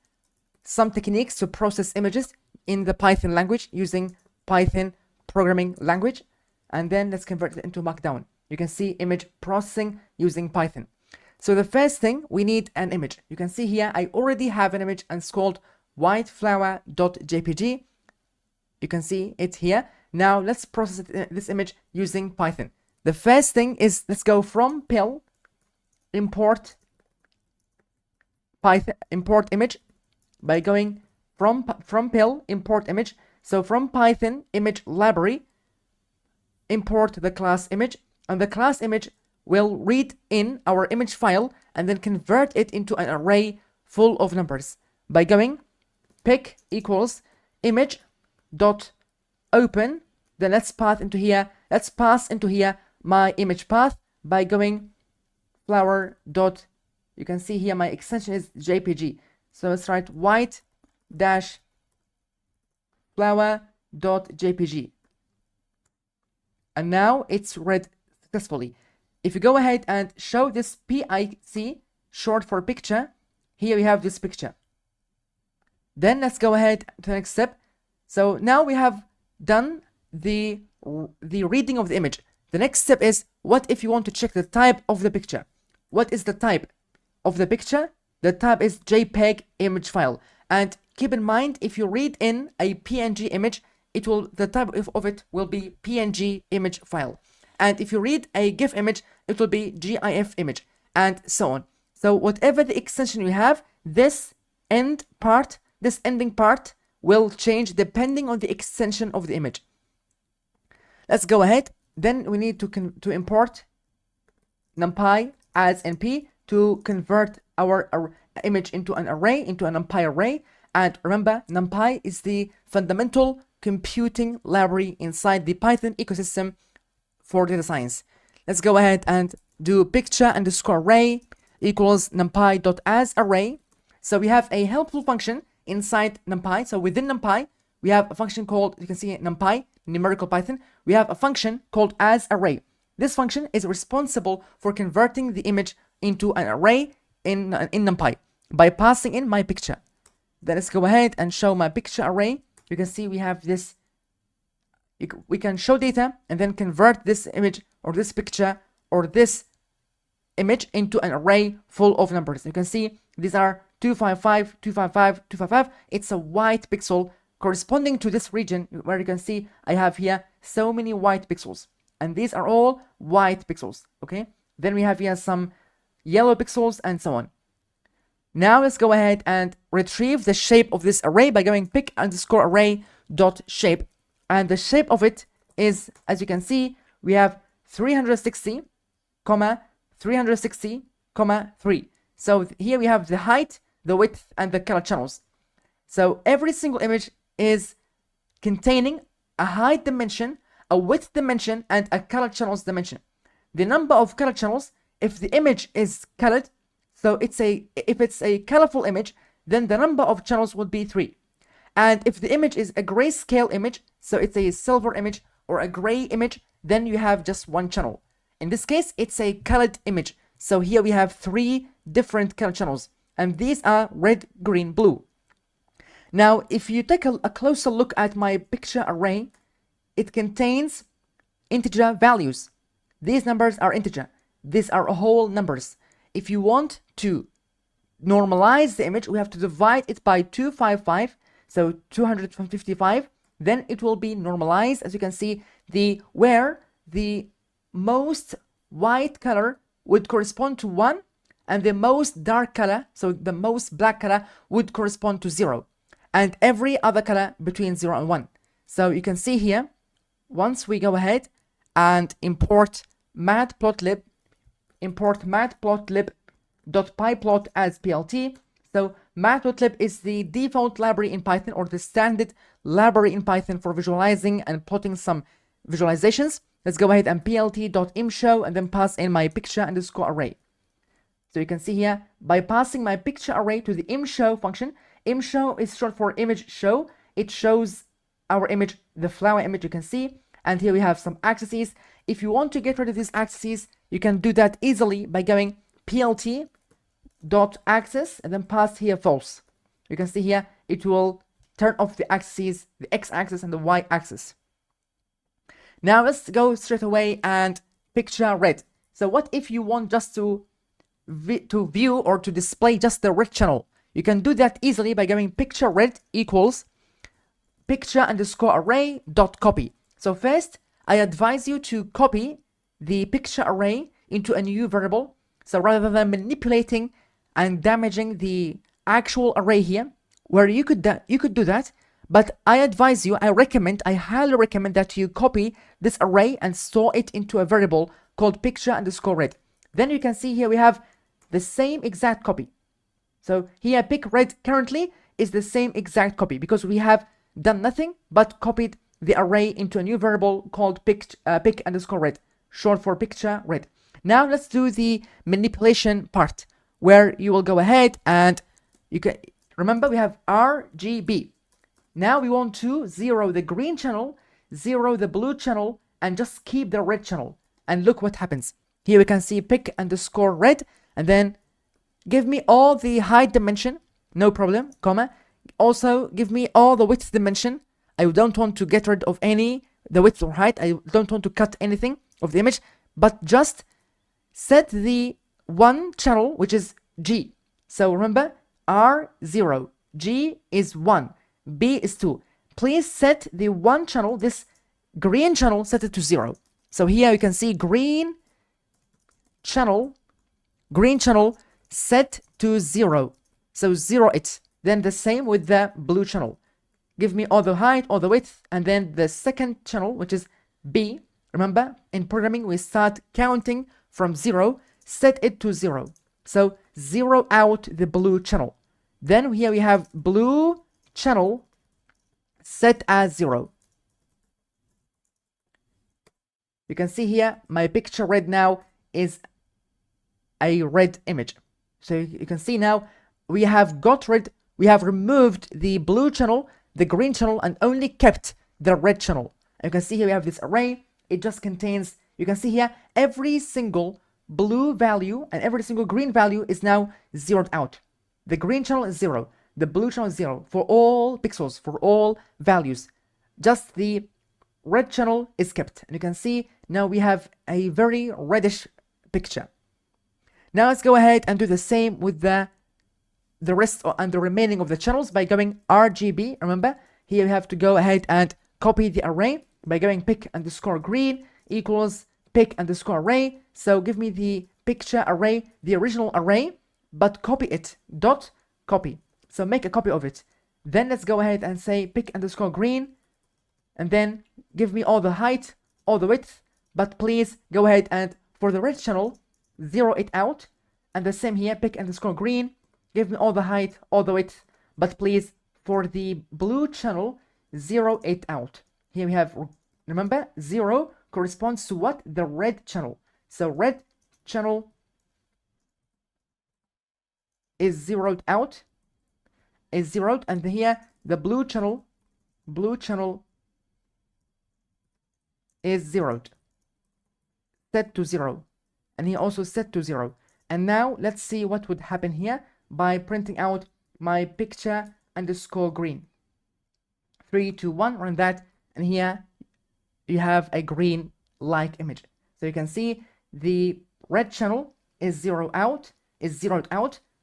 some techniques to process images in the Python language using Python programming language, and then let's convert it into Markdown. You can see image processing using Python. So the first thing, we need an image. You can see here I already have an image, and it's called whiteflower.jpg. You can see it here. Now let's process this image using Python. The first thing is, let's go from pill, import Python, import image by going from pill, import image. So from Python image library, import the class image, and the class image will read in our image file and then convert it into an array full of numbers by going pick equals image dot open. Then let's pass into here my image path by going flower dot, you can see here my extension is JPG. So let's write white dash flower dot JPG. And now it's read successfully. If you go ahead and show this PIC, short for picture, here we have this picture. Then let's go ahead to the next step. So now we have done the reading of the image. The next step is, what if you want to check the type of the picture? What is the type of the picture? The type is JPEG image file. And keep in mind, if you read in a PNG image, the type of it will be PNG image file. And if you read a GIF image, it will be GIF image, and so on. So whatever the extension you have, this ending part will change depending on the extension of the image. Let's go ahead. Then we need to import NumPy as NP to convert our image into an array, into a NumPy array. And remember, NumPy is the fundamental computing library inside the Python ecosystem for data science. Let's go ahead and do picture underscore array equals numpy.asArray. So we have a helpful function inside NumPy. So within NumPy, we have a function called, you can see it, NumPy, numerical Python. We have a function called asArray. This function is responsible for converting the image into an array in NumPy by passing in my picture. Then let's go ahead and show my picture array. You can see we have this. We can show data and then convert this image or this picture or this image into an array full of numbers. You can see these are 255, 255, 255. It's a white pixel corresponding to this region where you can see I have here so many white pixels. And these are all white pixels, okay? Then we have here some yellow pixels and so on. Now let's go ahead and retrieve the shape of this array by going pick underscore array dot shape. And the shape of it is, as you can see, we have 360, 360, 3. So here we have the height, the width, and the color channels. So every single image is containing a height dimension, a width dimension, and a color channels dimension. The number of color channels, if the image is colored, so if it's a colorful image, then the number of channels would be 3. And if the image is a grayscale image, so it's a silver image or a gray image, then you have just 1 channel. In this case, it's a colored image. So here we have 3 different color channels, and these are red, green, blue. Now, if you take a closer look at my picture array, it contains integer values. These numbers are integer. These are whole numbers. If you want to normalize the image, we have to divide it by 255, so 255. Then it will be normalized, as you can see, where the most white color would correspond to 1, and the most dark color, so the most black color, would correspond to 0, and every other color between 0 and 1. So you can see here, once we go ahead and import matplotlib, import matplotlib.pyplot as PLT. So matplotlib is the default library in Python, or the standard library in Python for visualizing and plotting some visualizations. Let's go ahead and plt.imshow and then pass in my picture underscore array. So you can see here, by passing my picture array to the imShow function, imShow is short for image show. It shows our image, the flower image you can see, and here we have some axes. If you want to get rid of these axes, you can do that easily by going plt dot axis and then pass here false. You can see here it will turn off the axes, the x-axis and the y-axis. Now let's go straight away and picture red. So what if you want just to view or to display just the red channel? You can do that easily by going picture red equals picture underscore array dot copy. So first, I advise you to copy the picture array into a new variable. So rather than manipulating and damaging the actual array here, where you could do that, but I advise you, I highly recommend that you copy this array and store it into a variable called picture underscore red. Then you can see here we have the same exact copy. So here pic red currently is the same exact copy because we have done nothing but copied the array into a new variable called pic underscore red, short for picture red. Now let's do the manipulation part where you will go ahead and you can remember we have RGB. Now we want to zero the green channel, zero the blue channel, and just keep the red channel. And look what happens. Here we can see pic underscore red, and then give me all the height dimension, no problem, comma. Also give me all the width dimension. I don't want to get rid of the width or height. I don't want to cut anything of the image, but just set the one channel, which is G. So remember, R0, G is 1, B is 2. Please set the one channel, this green channel, set it to 0. So here you can see green channel set to 0. So 0 it. Then the same with the blue channel. Give me all the height, all the width, and then the second channel, which is B. Remember, in programming, we start counting from 0, set it to 0. So 0 out the blue channel. Then here we have blue channel set as 0. You can see here, my picture red now is a red image. So you can see now, we have removed the blue channel, the green channel, and only kept the red channel. And you can see here we have this array. It just contains, you can see here, every single blue value and every single green value is now zeroed out. The green channel is 0. The blue channel is 0 for all pixels, for all values. Just the red channel is kept. And you can see now we have a very reddish picture. Now let's go ahead and do the same with the rest and the remaining of the channels by going RGB. Remember, here we have to go ahead and copy the array by going pic underscore green equals pic underscore array. So give me the picture array, the original array, but copy it, dot copy. So make a copy of it. Then let's go ahead and say pic underscore green, and then give me all the height, all the width, but please go ahead and for the red channel, 0 it out, and the same here, pic underscore green, give me all the height, all the width, but please for the blue channel, 0 it out. Here we have, remember, 0 corresponds to what? The red channel. So red channel is zeroed out, and here the blue channel is zeroed, set to 0, and here also set to 0. And now let's see what would happen here by printing out my picture underscore green. 3, 2, 1, run that, and here you have a green like image. So you can see the red channel is zeroed out,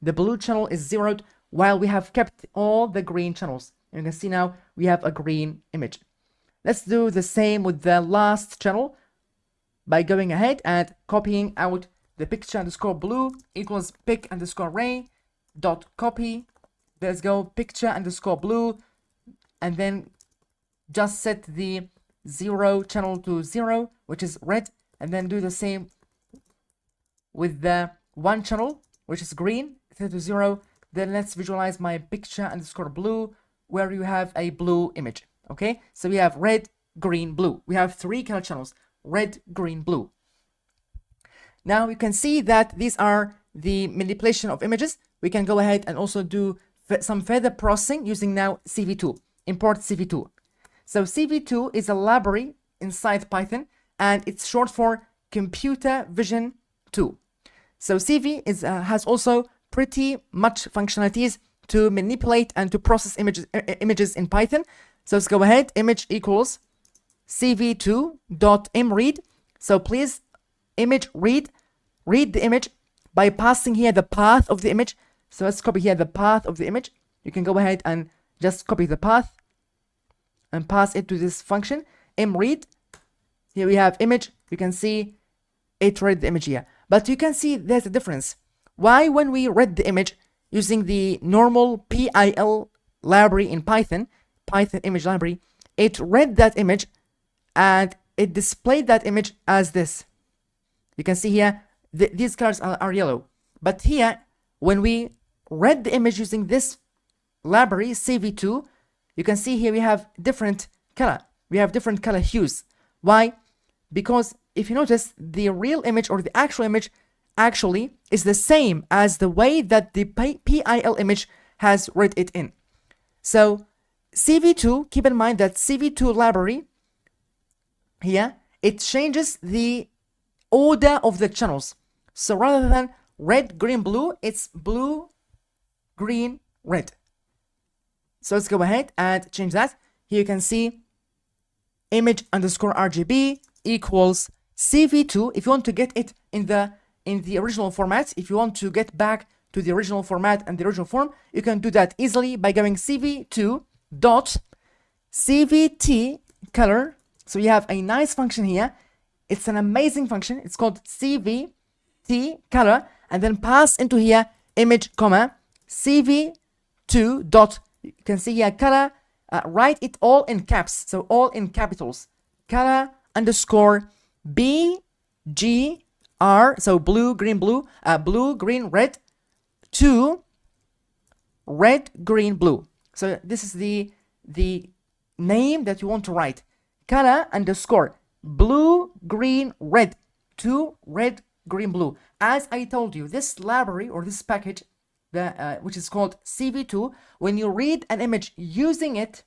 the blue channel is zeroed, while we have kept all the green channels. And you can see now we have a green image. Let's do the same with the last channel by going ahead and copying out the picture underscore blue equals pic underscore array dot copy. Let's go picture underscore blue, and then just set the 0 channel to 0, which is red, and then do the same with the 1 channel, which is green, set to 0. Then let's visualize my picture underscore blue, where you have a blue image. Okay, so we have red, green, blue. We have 3 color channels: red, green, blue. Now you can see that these are the manipulation of images, we can go ahead and also do some further processing using now CV2. Import CV2. So CV2 is a library inside Python, and it's short for Computer Vision 2. So CV has also pretty much functionalities to manipulate and to process images in Python. So let's go ahead. Image equals cv2.imread. So please image read the image by passing here the path of the image. So let's copy here the path of the image. You can go ahead and just copy the path and pass it to this function imread. Here we have image. You can see it read the image here, but you can see there's a difference. Why, when we read the image using the normal PIL library in Python image library, it read that image and it displayed that image as this. You can see here these colors are yellow, but here when we read the image using this library CV2, you can see here we have different color. We have different color hues. Why? Because if you notice, the real image or the actual image actually is the same as the way that the PIL image has read it in. So CV2, keep in mind that CV2 library here, it changes the order of the channels. So rather than red, green, blue, it's blue, green, red. So let's go ahead and change that. Here you can see image underscore RGB equals CV2. If you want to get it in the original format, if you want to get back to the original format and the original form, you can do that easily by going CV2 dot CVT color. So you have a nice function here. It's an amazing function. It's called CVT color, and then pass into here image comma CV2 dot. You can see here color. Write it all in caps, so all in capitals. Color underscore BGR, so blue, green, blue, blue, green, red, to red, green, blue. So this is the name that you want to write. Color underscore blue, green, red, to red, green, blue. As I told you, this library or this package, which is called CV2, when you read an image using it,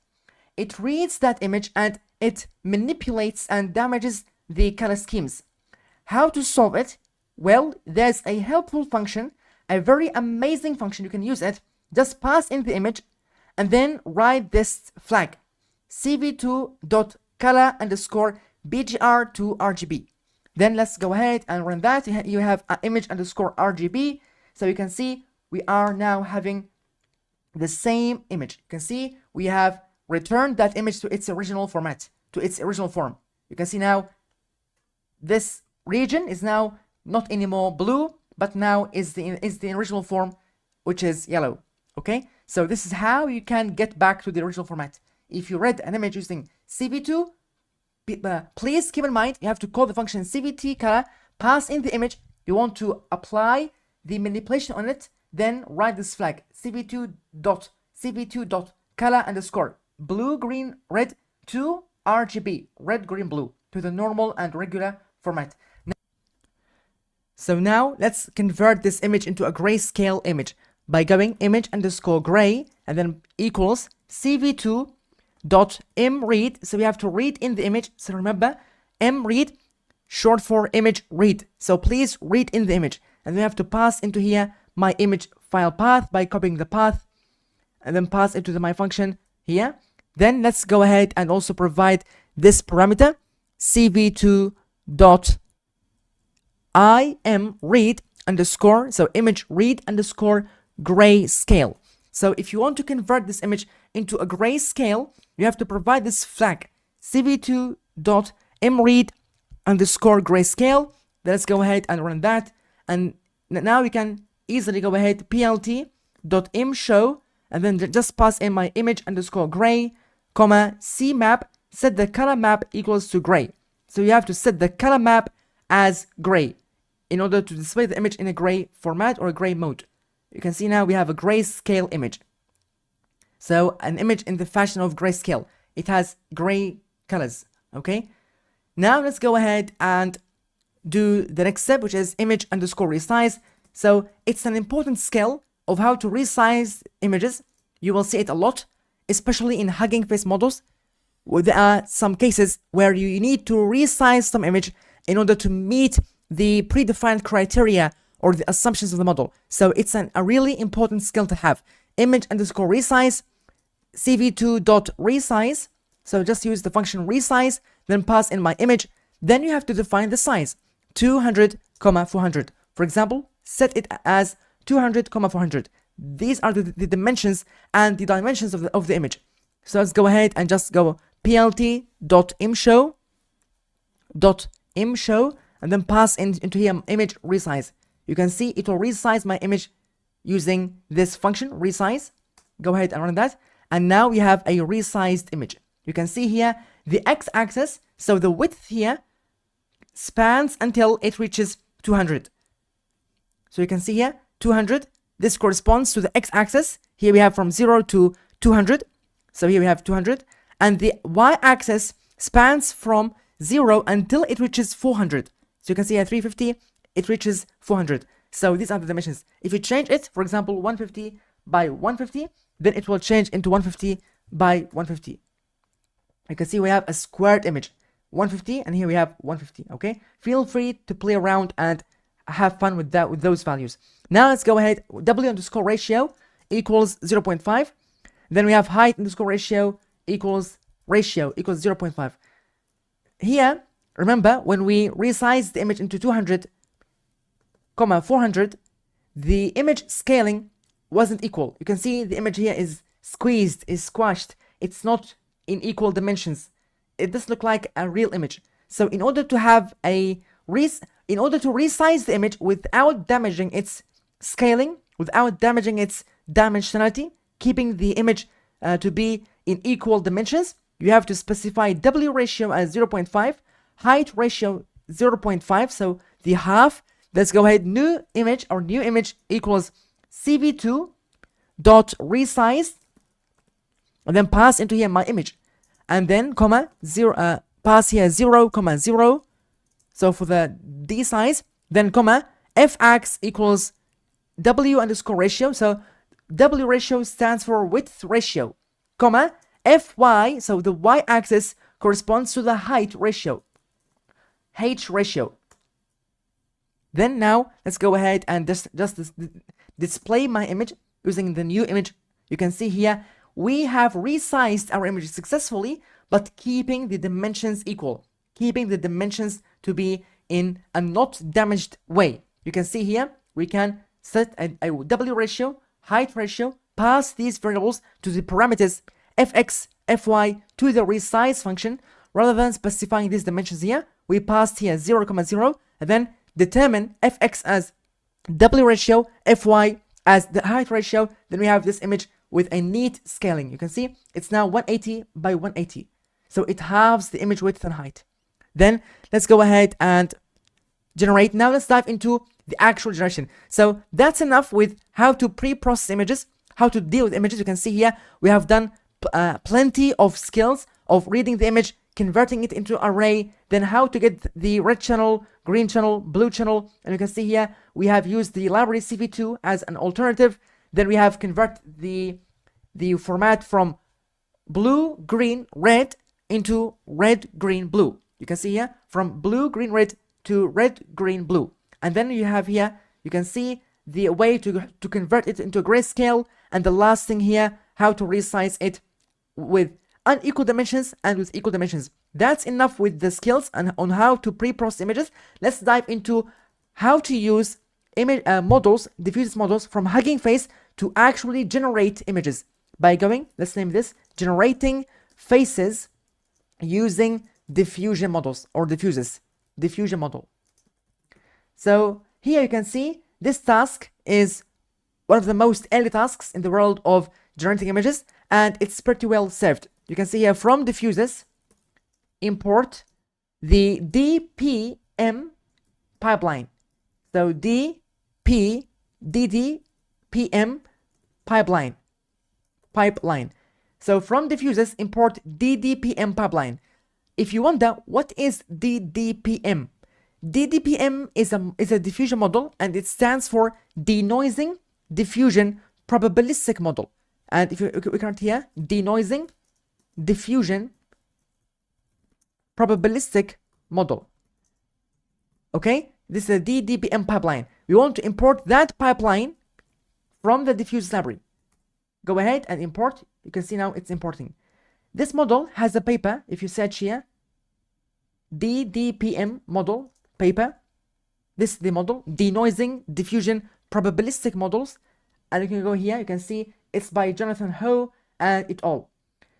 it reads that image and it manipulates and damages the color schemes. How to solve it? Well, there's a helpful function, a very amazing function. You can use it. Just pass in the image and then write this flag, cv2.color underscore bgr to RGB. Then let's go ahead and run that. You have image underscore RGB. So you can see we are now having the same image. You can see we have returned that image to its original format, to its original form. You can see now this region is now not anymore blue, but now is the original form, which is yellow. Okay, so this is how you can get back to the original format. If you read an image using CV2, please keep in mind you have to call the function CVT color, pass in the image. You want to apply the manipulation on it, then write this flag cv2.color underscore blue, green, red to RGB, red, green, blue, to the normal and regular format. So now let's convert this image into a grayscale image by going image underscore gray and then equals cv2.imread. So we have to read in the image. So remember, mread short for image read. So please read in the image, and we have to pass into here my image file path by copying the path and then pass it to my function here. Then let's go ahead and also provide this parameter cv2.imread underscore, so image read underscore grayscale. So if you want to convert this image into a grayscale, you have to provide this flag cv2.imread underscore grayscale. Let's go ahead and run that, and now we can easily go ahead plt.imshow and then just pass in my image underscore gray comma cmap, set the color map equals to gray. So you have to set the color map as gray in order to display the image in a gray format or a gray mode. You can see now we have a grayscale image. So an image in the fashion of grayscale. It has gray colors. Okay. Now let's go ahead and do the next step, which is image underscore resize. So it's an important skill of how to resize images. You will see it a lot, especially in Hugging Face models. There are some cases where you need to resize some image in order to meet the predefined criteria or the assumptions of the model. So it's a really important skill to have. Image underscore resize, cv2.resize. So just use the function resize, then pass in my image. Then you have to define the size, 200, 400. For example, set it as 200, 400. These are the dimensions and the dimensions of the image. So let's go ahead and just go plt.imshow, and then pass into here image resize. You can see it will resize my image using this function resize. Go ahead and run that, and now we have a resized image. You can see here the x-axis, so the width here spans until it reaches 200. So you can see here 200. This corresponds to the x-axis. Here we have from 0 to 200. So here we have 200, and the y-axis spans from 0 until it reaches 400. So you can see here 350, it reaches 400. So these are the dimensions. If you change it, for example, 150 by 150, then it will change into 150 by 150. You can see we have a squared image, 150, and here we have 150. Okay, feel free to play around and have fun with that, with those values. Now let's go ahead. W underscore ratio equals 0.5. Then we have height underscore ratio equals 0.5. Here, remember, when we resize the image into 200, 400, the image scaling wasn't equal. You can see the image here is squeezed, is squashed. It's not in equal dimensions. It does look like a real image. So in order to have in order to resize the image without damaging its scaling, without damaging its dimensionality, keeping the image to be in equal dimensions, you have to specify W ratio as 0.5, height ratio 0.5, so the half. Let's go ahead, new image equals cv2 dot resize, and then pass into here my image, and then pass here 0, so for the d size, then f(x) equals w underscore ratio, so W ratio stands for width ratio, Fy, so the y-axis corresponds to the height ratio, H ratio. Then now let's go ahead and just display my image using the new image. You can see here we have resized our image successfully, but keeping the dimensions equal, keeping the dimensions to be in a not damaged way. You can see here we can set a W ratio, height ratio, pass these variables to the parameters fx, fy to the resize function. Rather than specifying these dimensions here, we passed here 0, 0, and then determine fx as W ratio, fy as the height ratio. Then we have this image with a neat scaling. You can see it's now 180 by 180. So it halves the image width and height. Then let's go ahead and generate. Now let's dive into the actual generation. So that's enough with how to pre-process images, how to deal with images. You can see here we have done plenty of skills of reading the image, converting it into array, then how to get the red channel, green channel, blue channel. And you can see here we have used the library cv2 as an alternative. Then we have convert the format from blue, green, red into red, green, blue. You can see here from blue, green, red to red, green, blue. And then you have here, you can see the way to convert it into grayscale. And the last thing here, how to resize it with unequal dimensions and with equal dimensions. That's enough with the skills and on how to pre-process images. Let's dive into how to use image models, diffuse models from Hugging Face to actually generate images by going, let's name this, generating faces using diffusion models or diffusers, diffusion model. So here you can see this task is one of the most early tasks in the world of generating images, and it's pretty well served. You can see here from diffusers, import the DPM pipeline. So DDPM pipeline. So from diffusers, import DDPM pipeline. If you wonder what is DDPM, DDPM is a diffusion model, and it stands for denoising diffusion probabilistic model. And if we count here, denoising diffusion probabilistic model. Okay, this is a DDPM pipeline. We want to import that pipeline from the diffusers library. Go ahead and import. You can see now it's importing. This model has a paper. If you search here, DDPM model paper, this is the model, denoising diffusion probabilistic models. And you can go here, you can see it's by Jonathan Ho and et al.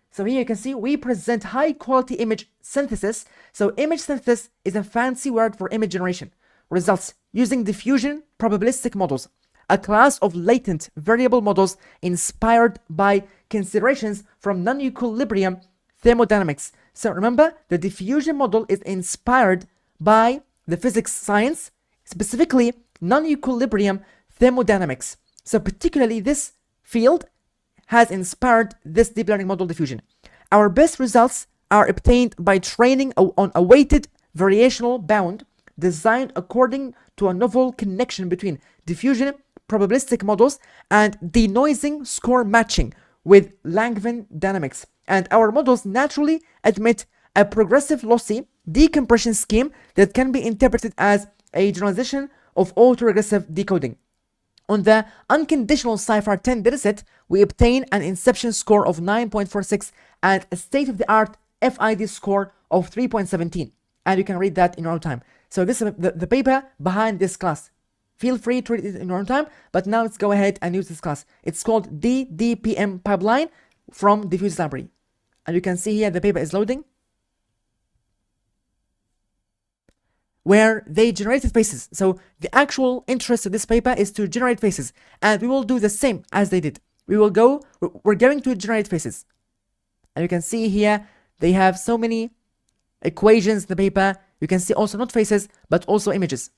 So here you can see we present high quality image synthesis. So image synthesis is a fancy word for image generation results using diffusion probabilistic models, a class of latent variable models inspired by considerations from non-equilibrium thermodynamics. So remember, the diffusion model is inspired by the physics science, specifically non-equilibrium thermodynamics. So particularly this field has inspired this deep learning model diffusion. Our best results are obtained by training on a weighted variational bound designed according to a novel connection between diffusion probabilistic models and denoising score matching with Langevin dynamics. And our models naturally admit a progressive lossy decompression scheme that can be interpreted as a generalization of autoregressive decoding. On the unconditional Cypher 10 dataset, we obtain an inception score of 9.46 and a state-of-the-art FID score of 3.17. And you can read that in your own time. So this is the paper behind this class. Feel free to read it in your own time, but now let's go ahead and use this class. It's called DDPM pipeline from Diffusers library. And you can see here the paper is loading, where they generated faces. So the actual interest of this paper is to generate faces, and we will do the same as they did. We're going to generate faces. And you can see here they have so many equations in the paper. You can see also not faces but also images.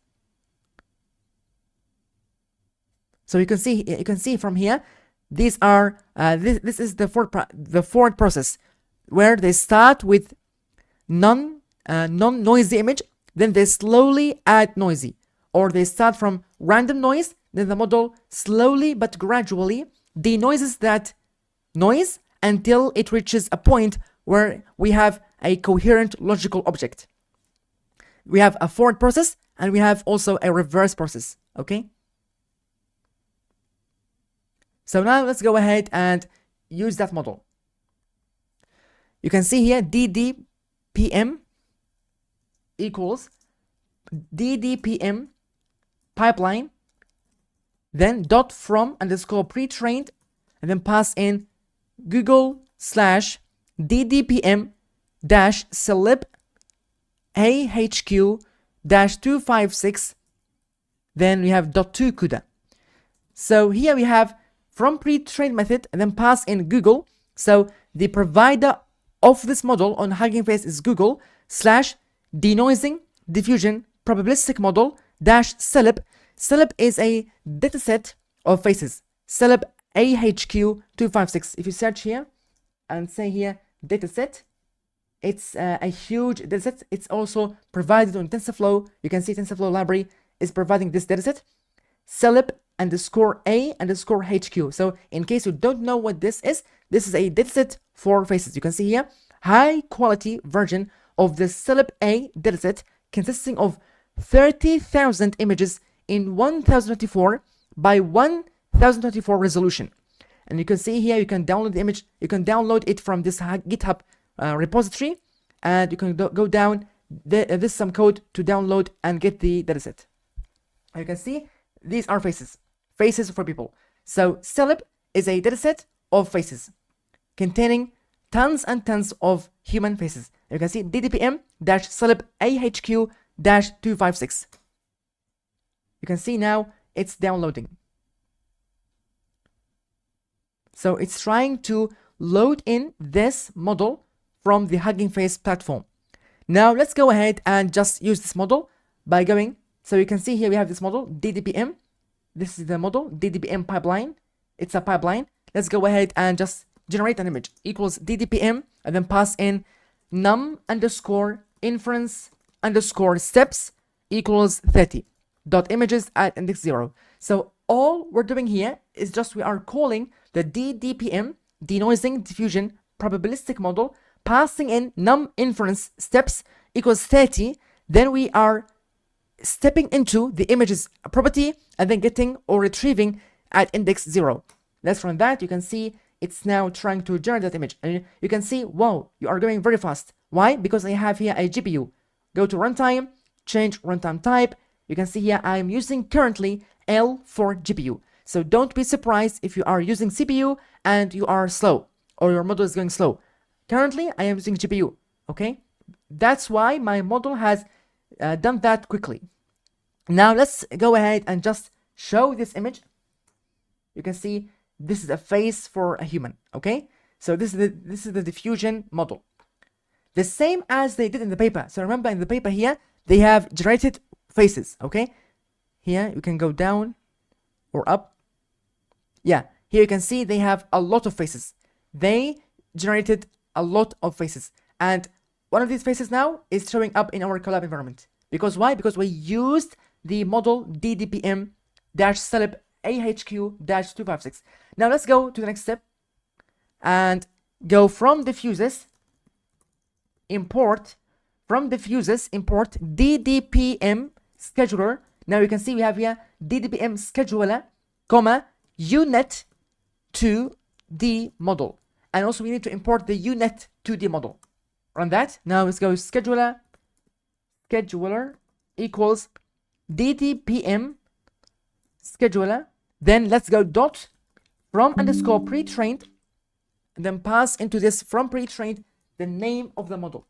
So you can see from here, these are this is the forward process, where they start with non-noisy image, then they slowly add noisy, or they start from random noise, then the model slowly but gradually denoises that noise until it reaches a point where we have a coherent logical object. We have a forward process and we have also a reverse process. Okay, so now let's go ahead and use that model. You can see here DDPM equals DDPM pipeline, then dot from underscore pre-trained, and then pass in Google/DDPM dash celeb AHQ dash 256, then we have .2 CUDA. So here we have from pre-trained method and then pass in Google. So the provider of this model on Hugging Face is Google / denoising diffusion probabilistic model dash celeb. Celeb is a dataset of faces. Celeb AHQ 256. If you search here and say here dataset, it's a huge dataset. It's also provided on TensorFlow. You can see TensorFlow library is providing this dataset. Celeb underscore A underscore HQ. So in case you don't know what this is a dataset for faces. You can see here high quality version of the Celeb A dataset consisting of 30,000 images in 1024 by 1024 resolution. And you can see here you can download the image. You can download it from this GitHub repository, and you can go down. There's some code to download and get the dataset. You can see these are faces for people. So Celeb is a dataset of faces containing tons and tons of human faces. You can see DDPM-Celeb AHQ-256. You can see now it's downloading. So it's trying to load in this model from the Hugging Face platform. Now let's go ahead and just use this model by going. So you can see here we have this model DDPM. This is the model DDPM pipeline. It's a pipeline. Let's go ahead and just generate an image equals DDPM and then pass in num underscore inference underscore steps equals 30. Dot images at index 0. So all we're doing here is just we are calling the DDPM, denoising diffusion probabilistic model, passing in num inference steps equals 30. Then we are stepping into the images property and then getting or retrieving at index 0. Let's run that. You can see it's now trying to generate that image. And you can see, wow, you are going very fast. Why? Because I have here a GPU. Go to runtime, change runtime type. You can see here I'm using currently L for GPU. So don't be surprised if you are using CPU and you are slow or your model is going slow. Currently, I am using GPU. Okay? That's why my model has done that quickly. Now let's go ahead and just show this image. You can see this is a face for a human. Okay? So this is the diffusion model. The same as they did in the paper. So remember in the paper here, they have generated faces. Okay? Here you can go down or up. Yeah, here you can see they have a lot of faces. They generated a lot of faces. And one of these faces now is showing up in our collab environment. Because why? Because we used the model DDPM-celeb AHQ-256. Now let's go to the next step and go from diffusers, import DDPM scheduler. Now you can see we have here DDPM scheduler, comma, UNet 2D model. And also we need to import the UNet 2D model. Run that. Now let's go scheduler equals DDPM scheduler. Then let's go dot from underscore pre-trained, and then pass into this from pre-trained the name of the model.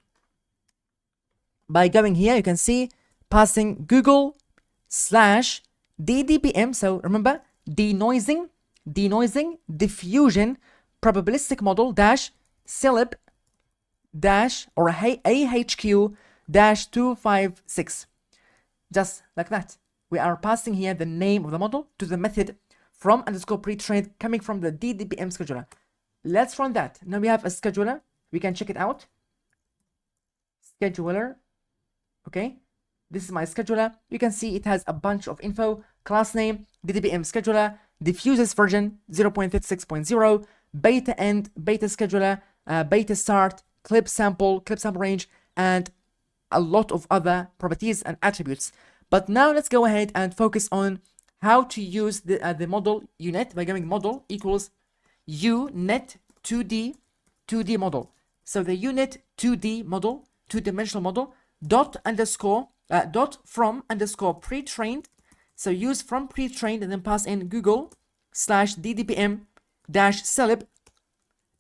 By going here, you can see passing Google / DDPM. So remember, denoising diffusion probabilistic model dash celeb dash or AHQ dash 256. Just like that. We are passing here the name of the model to the method from underscore pre-trained coming from the DDPM scheduler. Let's run that. Now we have a scheduler. We can check it out. Scheduler. Okay. This is my scheduler. You can see it has a bunch of info. Class name, DDPM scheduler, diffusers version 0.36.0, beta end, beta scheduler, beta start, clip sample range, and a lot of other properties and attributes. But now let's go ahead and focus on how to use the model UNet by going model equals UNet 2D model. So the UNet 2D model, two-dimensional model, dot from underscore pre-trained. So use from pre-trained and then pass in Google / DDPM dash celeb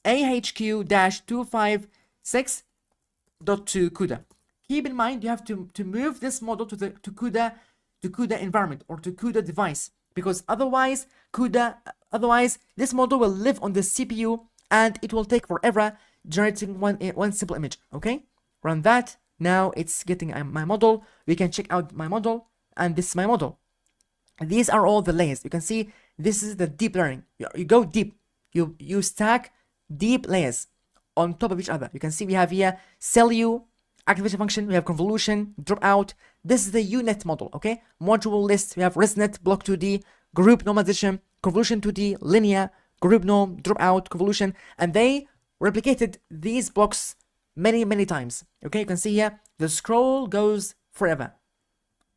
AHQ dash 256.2 CUDA. Keep in mind you have to move this model to CUDA environment or to CUDA device, because otherwise this model will live on the CPU and it will take forever generating one simple image. Okay, run that. Now it's getting my model. We can check out my model, and this is my model. These are all the layers. You can see this is the deep learning. You go deep. You stack deep layers on top of each other. You can see we have here CellU, activation function, we have convolution, dropout. This is the UNet model, okay? Module list, we have ResNet, block 2D, group normalization, convolution 2D, linear, group norm, dropout, convolution, and they replicated these blocks many times. Okay, you can see here the scroll goes forever.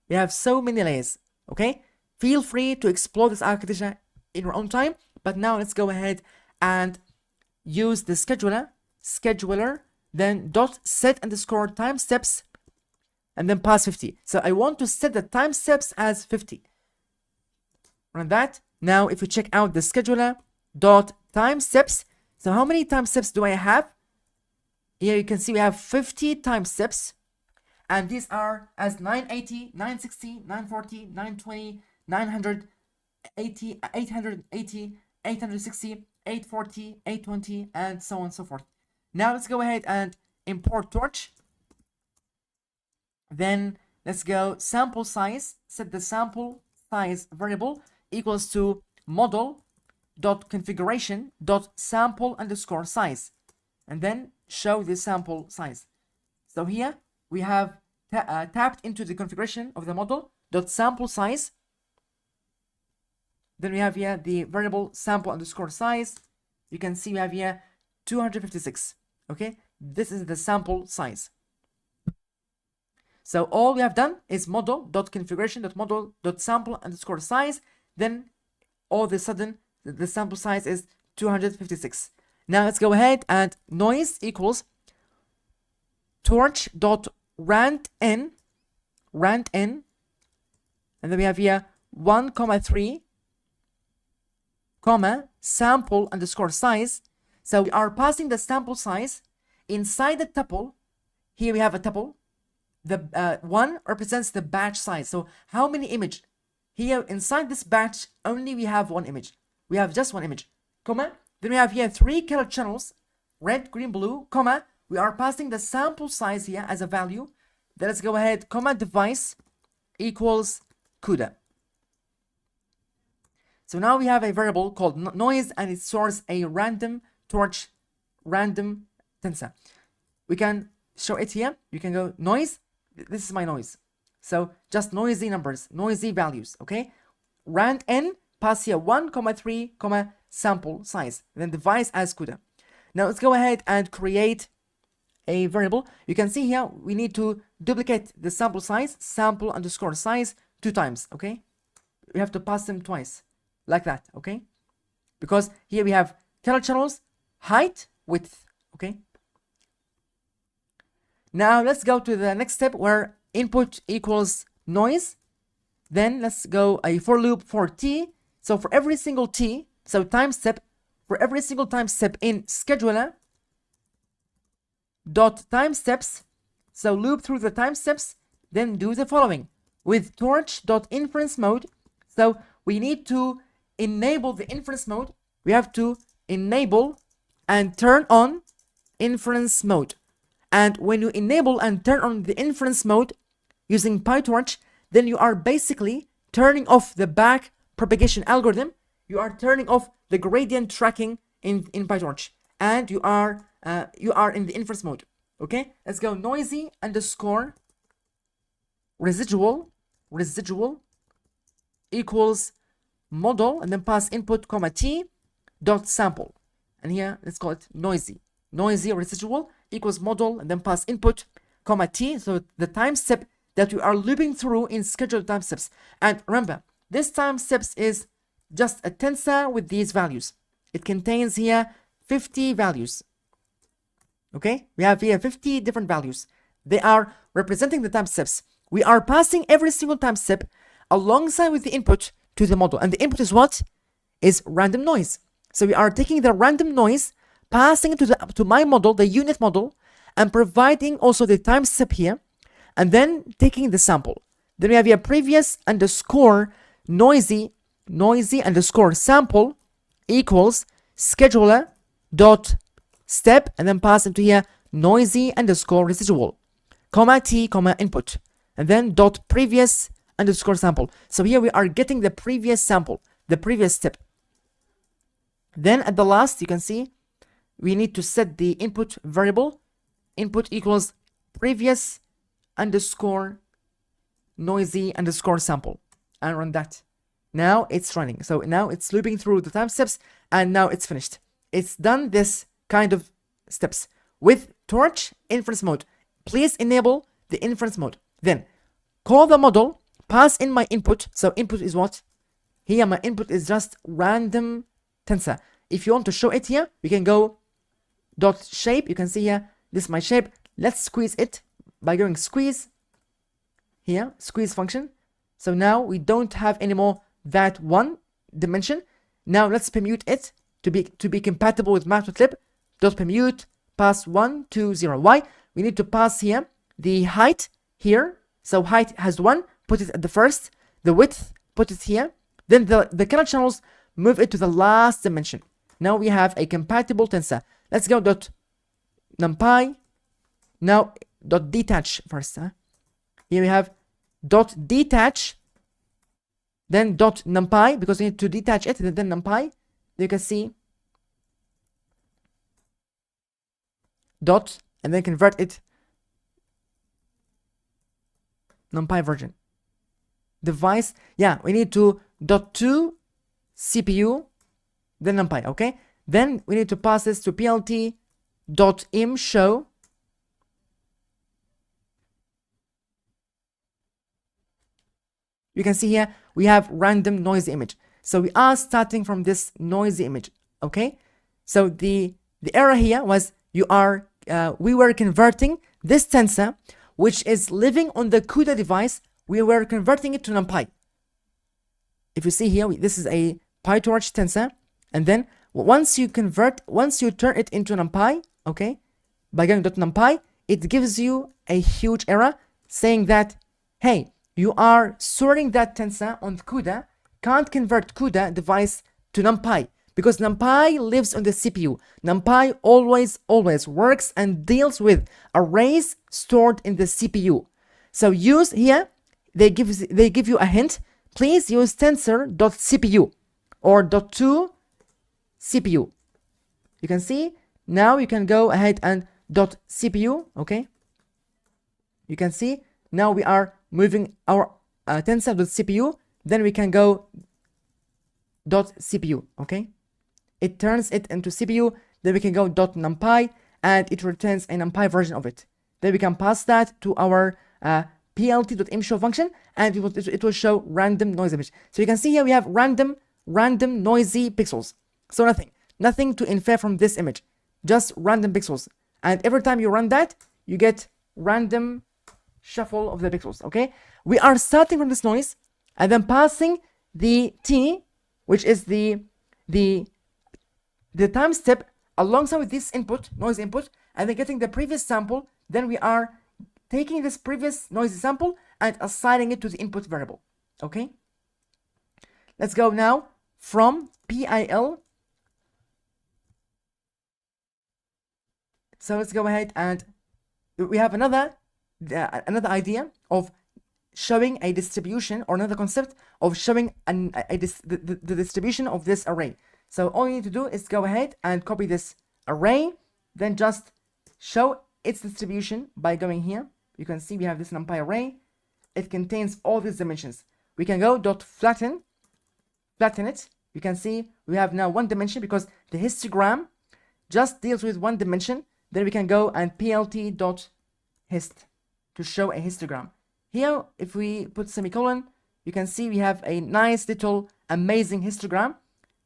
We have so many layers. Okay, feel free to explore this architecture in your own time, but now let's go ahead and use the scheduler, then dot set underscore time steps, and then pass 50. So I want to set the time steps as 50. Run that. Now if you check out the scheduler dot time steps, so how many time steps do I have? Here you can see we have 50 time steps, and these are as 980, 960, 940, 920, 980, 880, 860, 840, 820, and so on and so forth. Now let's go ahead and import torch. Then let's go sample size, set the sample size variable equals to model.configuration.sample underscore size, and then show the sample size. So here we have tapped into the configuration of the model dot sample size. Then we have here the variable sample underscore size. You can see we have here 256. Okay, this is the sample size. So all we have done is model.configuration.model.sample underscore size. Then all of a sudden the sample size is 256. Now let's go ahead and noise equals torch.randn, and then we have here 1,3, sample underscore size. So we are passing the sample size inside the tuple. Here we have a tuple. The 1 represents the batch size. So how many image? Here inside this batch only we have one image. We have just one image, comma. Then we have here 3 color channels, red, green, blue, comma. We are passing the sample size here as a value. Then let's go ahead, comma, device equals CUDA. So now we have a variable called noise, and it stores a random torch, random tensor. We can show it here. You can go noise. This is my noise. So just noisy numbers, noisy values. Okay. Rand n, pass here 1,3, sample size. Then device as CUDA. Now let's go ahead and create a variable. You can see here we need to duplicate the sample size, sample underscore size 2 times. Okay. We have to pass them twice, like that. Okay. Because here we have color channels, height, width. Okay. Now let's go to the next step where input equals noise. Then let's go a for loop for t. So for every single t, so time step, for every single time step in scheduler dot time steps, so loop through the time steps, then do the following with torch dot inference mode. So we need to enable the inference mode. We have to enable and turn on inference mode. And when you enable and turn on the inference mode using PyTorch, then you are basically turning off the back propagation algorithm. You are turning off the gradient tracking in PyTorch, and you are in the inference mode. Okay, let's go noisy underscore residual equals model, and then pass input comma t dot sample, and here let's call it noisy residual equals model, and then pass input comma t, so the time step that we are looping through in scheduled time steps. And remember, this time steps is just a tensor with these values. It contains here 50 values. Okay, we have here 50 different values. They are representing the time steps. We are passing every single time step alongside with the input to the model, and the input is what? Is random noise. So we are taking the random noise, passing it to my model, the unit model, and providing also the time step here, and then taking the sample. Then we have here previous underscore noisy underscore sample equals scheduler dot step, and then pass into here noisy underscore residual comma t comma input, and then dot previous underscore sample. So here we are getting the previous sample, the previous step. Then at the last, you can see we need to set the input variable. Input equals previous underscore noisy underscore sample, and run that. Now it's running. So now it's looping through the time steps, and now it's finished. It's done this kind of steps with torch inference mode. Please enable the inference mode. Then call the model, pass in my input. So input is what? Here my input is just random tensor. If you want to show it here, you can go dot shape. You can see here, this is my shape. Let's squeeze it by going squeeze here, squeeze function. So now we don't have anymore that one dimension. Now let's permute it to be compatible with matplotlib. Dot permute pass 1 to 0. Why? We need to pass here the height here. So height has 1, put it at the first. The width, put it here. Then the color channels, move it to the last dimension. Now we have a compatible tensor. Let's go dot numpy. Now dot detach first. Here we have dot detach, then dot numpy, because we need to detach it, and then numpy. You can see dot, and then convert it NumPy version. Device, yeah, we need to .2 CPU, then NumPy, okay? Then we need to pass this to plt.im show. You can see here we have random noisy image. So we are starting from this noisy image, okay? So the error here was we were converting this tensor, which is living on the CUDA device, we were converting it to NumPy. If you see here, this is a PyTorch tensor, and then once you turn it into NumPy, okay, by going .numpy, it gives you a huge error saying that, hey, you are storing that tensor on CUDA, can't convert CUDA device to NumPy, because NumPy lives on the CPU. NumPy always works and deals with arrays stored in the CPU. So use here, they give you a hint. Please use tensor.cpu or .2 CPU. You can see now you can go ahead and .cpu, okay? You can see now we are moving our tensor.cpu, then we can go .cpu, okay? It turns it into CPU, then we can go .numpy, and it returns a NumPy version of it. Then we can pass that to our plt.imshow function, and it will show random noise image. So you can see here we have random noisy pixels. So nothing to infer from this image, just random pixels. And every time you run that, you get random shuffle of the pixels, okay? We are starting from this noise and then passing the t, which is the time step alongside with this input, noise input, and then getting the previous sample. Then we are taking this previous noisy sample and assigning it to the input variable, okay? Let's go now from PIL. So let's go ahead, and we have another idea of showing a distribution, or another concept of showing the distribution of this array. So all you need to do is go ahead and copy this array, then just show its distribution by going here. You can see we have this NumPy array. It contains all these dimensions. We can go flatten it. You can see we have now one dimension because the histogram just deals with one dimension. Then we can go and plt.hist to show a histogram. Here, if we put semicolon, you can see we have a nice little amazing histogram,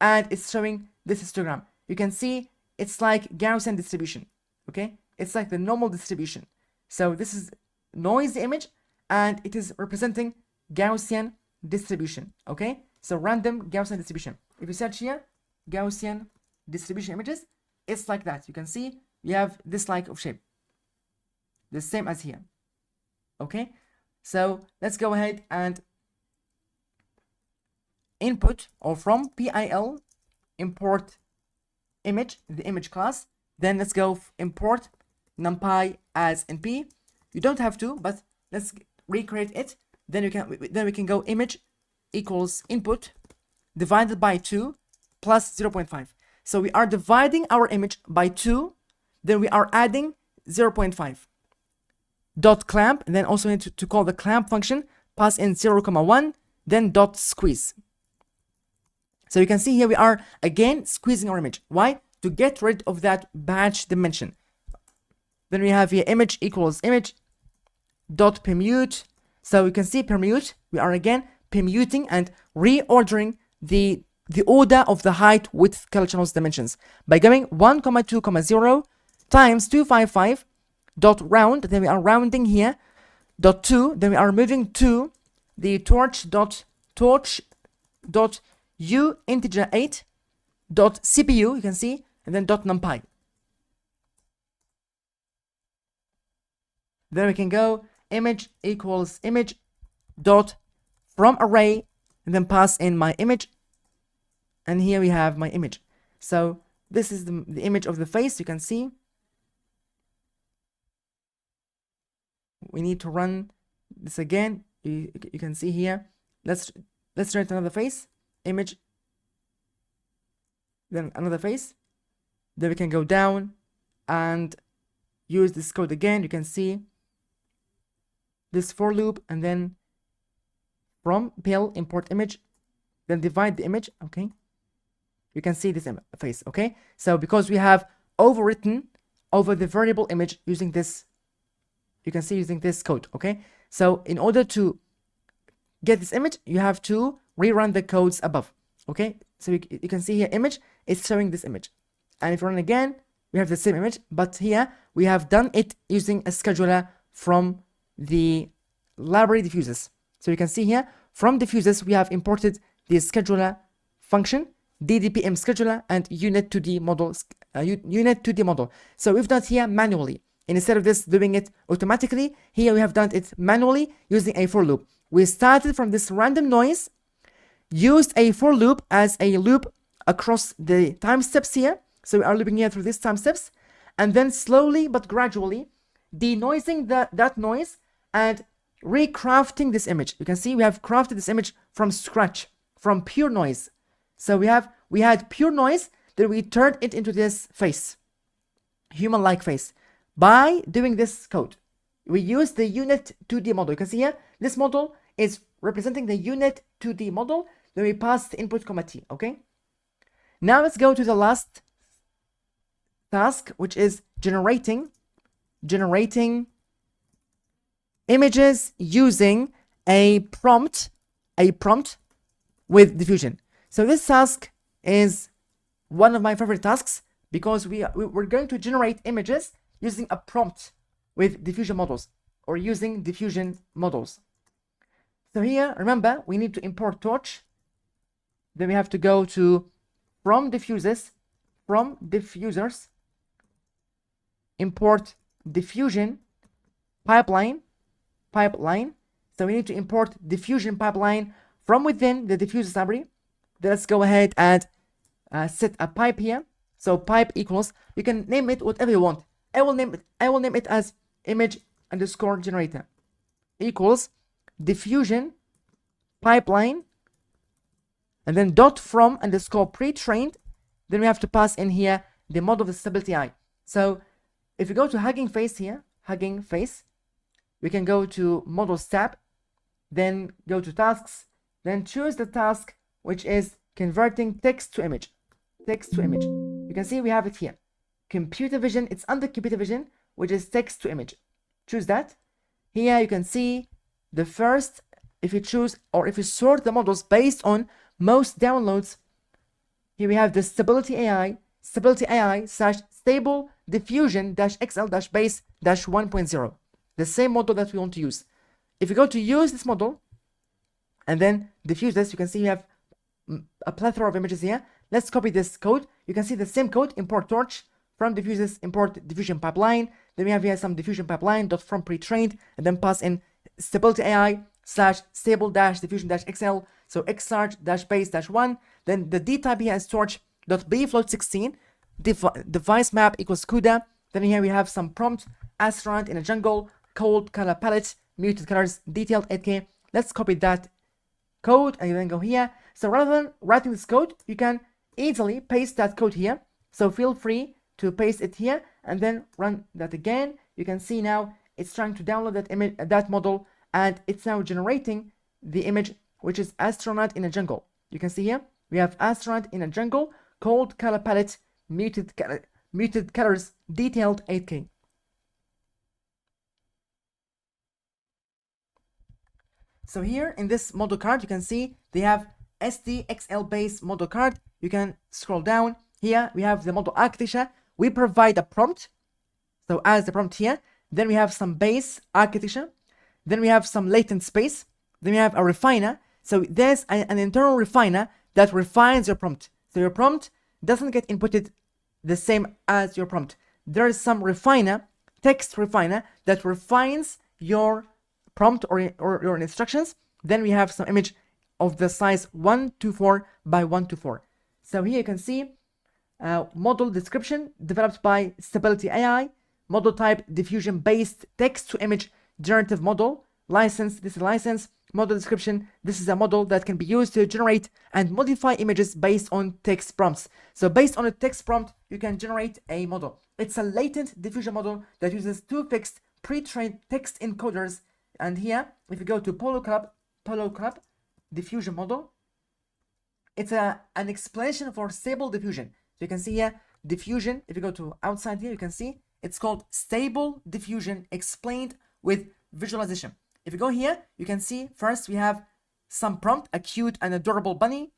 and it's showing this histogram. You can see it's like Gaussian distribution, okay? It's like the normal distribution. So this is noisy image, and it is representing Gaussian distribution, okay? So random Gaussian distribution. If you search here, Gaussian distribution images, it's like that. You can see we have this like of shape, the same as here, okay? So let's go ahead and input, or from PIL import image, the image class. Then let's go import NumPy as NP. You don't have to, but let's recreate it. Then we can go image equals input divided by 2 plus 0.5. So we are dividing our image by 2, then we are adding 0.5 dot clamp, and then also need to call the clamp function, pass in 0,1, then dot squeeze. So you can see here we are again squeezing our image. Why? To get rid of that batch dimension. Then we have here image equals image dot permute. So you can see permute, we are again permuting and reordering the order of the height, width, color channels dimensions by going 1,2,0 times 255 dot round. Then we are rounding here dot 2. Then we are moving to the torch dot u integer 8 dot cpu. You can see, and then dot numpy. Then we can go image equals image dot from array, and then pass in my image, and here we have my image. So this is the image of the face. You can see we need to run this again. You can see here, let's generate another face, image, then another face. Then we can go down and use this code again. You can see this for loop, and then from pill import image, then divide the image. Okay, you can see this face. Okay, so because we have overwritten over the variable image using this, you can see using this code. Okay, so in order to get this image, you have to rerun the codes above. Okay, so you can see here image is showing this image, and if you run again, we have the same image, but here we have done it using a scheduler from the library diffusers. So you can see here from diffusers we have imported the scheduler function, ddpm scheduler, and unit2d model. Unit2d model. So we've done it here manually. Instead of this doing it automatically, here we have done it manually using a for loop. We started from this random noise, used a for loop as a loop across the time steps here. So we are looping here through these time steps, and then slowly but gradually denoising that noise and recrafting this image. You can see we have crafted this image from scratch, from pure noise. So we had pure noise, then we turned it into this face, human-like face. By doing this code, we use the unit2d model. You can see here, this model is representing the unit2d model. Then we pass the input comma t. Okay. Now let's go to the last task, which is generating images using a prompt with diffusion. So this task is one of my favorite tasks because we're going to generate images using a prompt with diffusion models or using diffusion models. So here, remember, we need to import torch. Then we have to go to from diffusers, import diffusion pipeline. So we need to import diffusion pipeline from within the diffusers library. Then let's go ahead and set a pipe here. So pipe equals, you can name it whatever you want. I will name it as image underscore generator equals diffusion pipeline, and then dot from underscore pre-trained. Then we have to pass in here the model of the stability eye. So if you go to Hugging Face here, Hugging Face, we can go to Models tab, then go to Tasks, then choose the task which is converting text to image. You can see we have it here. Computer vision, it's under computer vision, which is text to image. Choose that. Here you can see the first, if you choose or if you sort the models based on most downloads, here we have the stability AI slash stable diffusion dash XL dash base dash 1.0, the same model that we want to use. If you go to use this model and then diffuse this, you can see you have a plethora of images here. Let's copy this code. You can see the same code, import torch from diffusers, import diffusion pipeline. Then we have here some diffusion pipeline dot from pre-trained, and then pass in stability AI slash stable dash diffusion dash XL, so xarch dash base dash 1. Then the d type here is torch dot b float 16, device map equals CUDA. Then here we have some prompt, astronaut in a jungle, cold color palette, muted colors, detailed 8K. Let's copy that code and then go here. So rather than writing this code, you can easily paste that code here. So feel free to paste it here and then run that again. You can see now it's trying to download that image, that model, and it's now generating the image, which is astronaut in a jungle. You can see here we have astronaut in a jungle, cold color palette, muted colors, detailed 8K. So here in this model card, you can see they have SDXL based model card. You can scroll down. Here we have the model architecture. We provide a prompt. So as the prompt here, then we have some base architecture. Then we have some latent space. Then we have a refiner. So there's an internal refiner that refines your prompt. So your prompt doesn't get inputted the same as your prompt. There is some refiner, text refiner, that refines your prompt or your instructions. Then we have some image of the size 124 by 124. So here you can see model description developed by Stability AI, model type diffusion based text to image generative model, license, this is license, model description, this is a model that can be used to generate and modify images based on text prompts. So based on a text prompt, you can generate a model. It's a latent diffusion model that uses two fixed pre-trained text encoders And here, if you go to Polo Club diffusion model, it's an explanation for stable diffusion. So you can see here, diffusion, if you go to outside here, you can see it's called stable diffusion explained with visualization. If you go here, you can see first we have some prompt, a cute and adorable bunny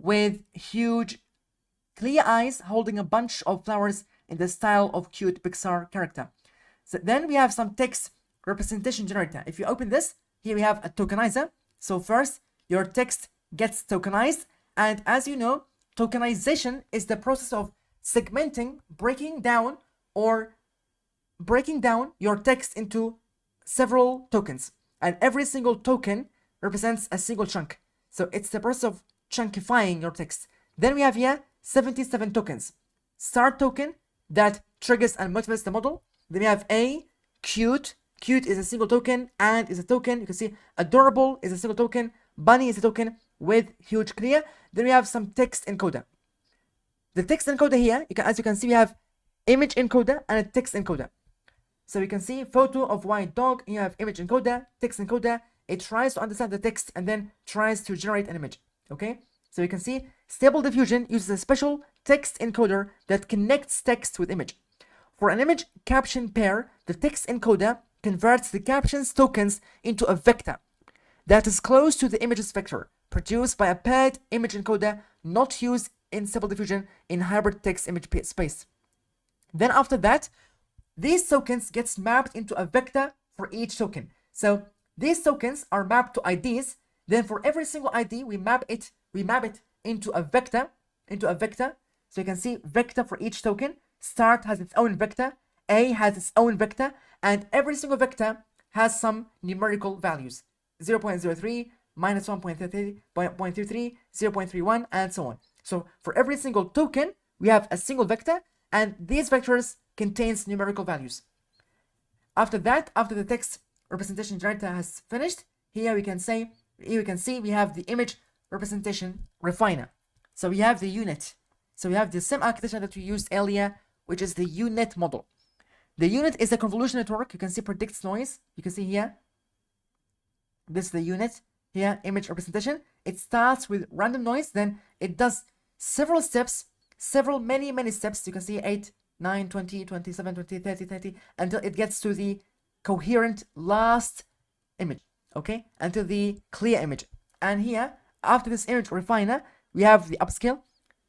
with huge clear eyes holding a bunch of flowers in the style of cute Pixar character. So then we have some text representation generator. If you open this, here we have a tokenizer. So first, your text gets tokenized, and as you know, tokenization is the process of segmenting, breaking down your text into several tokens, and every single token represents a single chunk. So it's the process of chunkifying your text. Then we have here 77 tokens. Start token that triggers and motivates the model. Then we have a cute is a single token, and is a token. You can see adorable is a single token, bunny is a token with huge clear. Then we have some text encoder. The text encoder here, as you can see, we have image encoder and a text encoder. So you can see photo of white dog. You have image encoder, text encoder. It tries to understand the text and then tries to generate an image. Okay, so you can see stable diffusion uses a special text encoder that connects text with image. For an image caption pair, the text encoder converts the caption's tokens into a vector that is close to the image's vector, produced by a paired image encoder not used in stable diffusion in hybrid text image space. Then after that, these tokens gets mapped into a vector for each token. So these tokens are mapped to IDs. Then for every single ID, we map it into a vector. So you can see vector for each token. Start has its own vector, A has its own vector, and every single vector has some numerical values. 0.03, minus 1.33, 0.31, and so on. So for every single token, we have a single vector, and these vectors contains numerical values. After that, after the text representation generator has finished, here we can see we have the image representation refiner. So we have the unit. So we have the same architecture that we used earlier, which is the unit model. The unit is a convolution network. You can see predicts noise. You can see here. This is the unit. Here, image representation. It starts with random noise. Then it does several steps, many steps. You can see 8, 9, 20, 27, 20, 30, 30, until it gets to the coherent last image. Okay? Until the clear image. And here, after this image refiner, we have the upscale.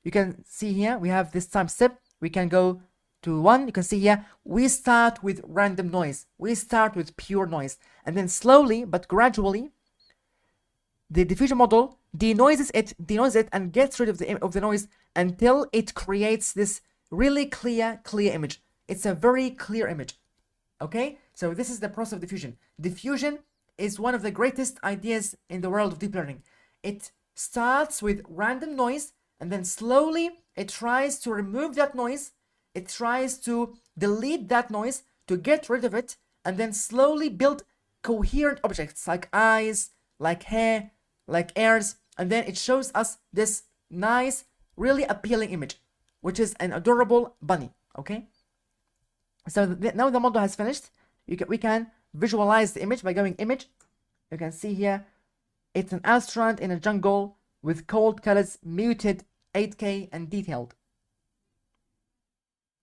You can see here, we have this time step. We can go to 1. You can see here, we start with random noise. We start with pure noise. And then slowly, but gradually, the diffusion model denoises it and gets rid of the noise until it creates this really clear image. It's a very clear image. Okay? So this is the process of diffusion. Diffusion is one of the greatest ideas in the world of deep learning. It starts with random noise, and then slowly it tries to remove that noise. It tries to delete that noise to get rid of it, and then slowly build coherent objects like eyes, like hair, like ears, and then it shows us this nice, really appealing image, which is an adorable bunny. Okay? So now the model has finished. We can visualize the image by going image. You can see here, it's an astronaut in a jungle with cold colors, muted, 8K, and detailed.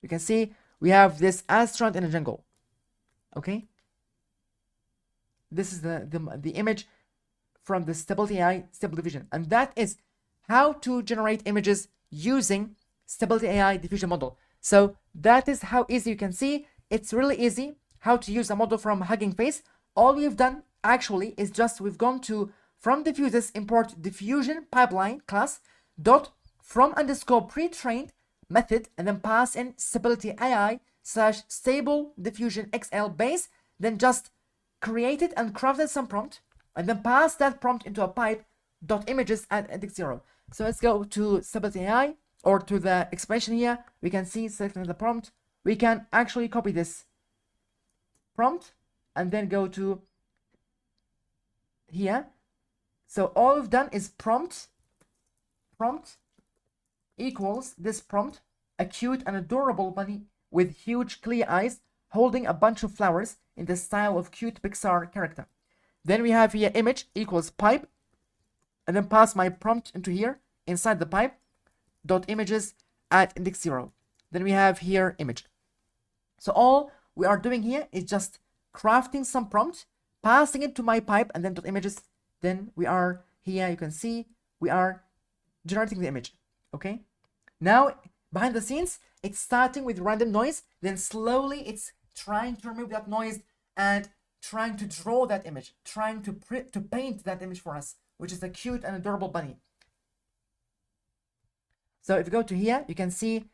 You can see we have this astronaut in a jungle. Okay? This is the image from the Stability AI Stable Diffusion. And that is how to generate images using Stability AI Diffusion model. So that is how easy you can see. It's really easy how to use a model from Hugging Face. All we've done actually is just we've gone to from diffusers import diffusion pipeline class dot from underscore pre-trained method, and then pass in Stability AI / stable diffusion XL base, then just created and crafted some prompt, and then pass that prompt into a pipe dot images at index 0. So let's go to Stability AI, or to the expression here. We can see selecting the prompt. We can actually copy this prompt and then go to here. So all we've done is prompt equals this prompt, a cute and adorable bunny with huge clear eyes holding a bunch of flowers in the style of cute Pixar character. Then we have here image equals pipe, and then pass my prompt into here inside the pipe dot images at index 0. Then we have here image. So all we are doing here is just crafting some prompt, passing it to my pipe, and then dot images. Then we are here, you can see we are generating the image. Okay, now behind the scenes it's starting with random noise, then slowly it's trying to remove that noise and trying to draw that image, trying to paint that image for us, which is a cute and adorable bunny. So if you go to here, you can see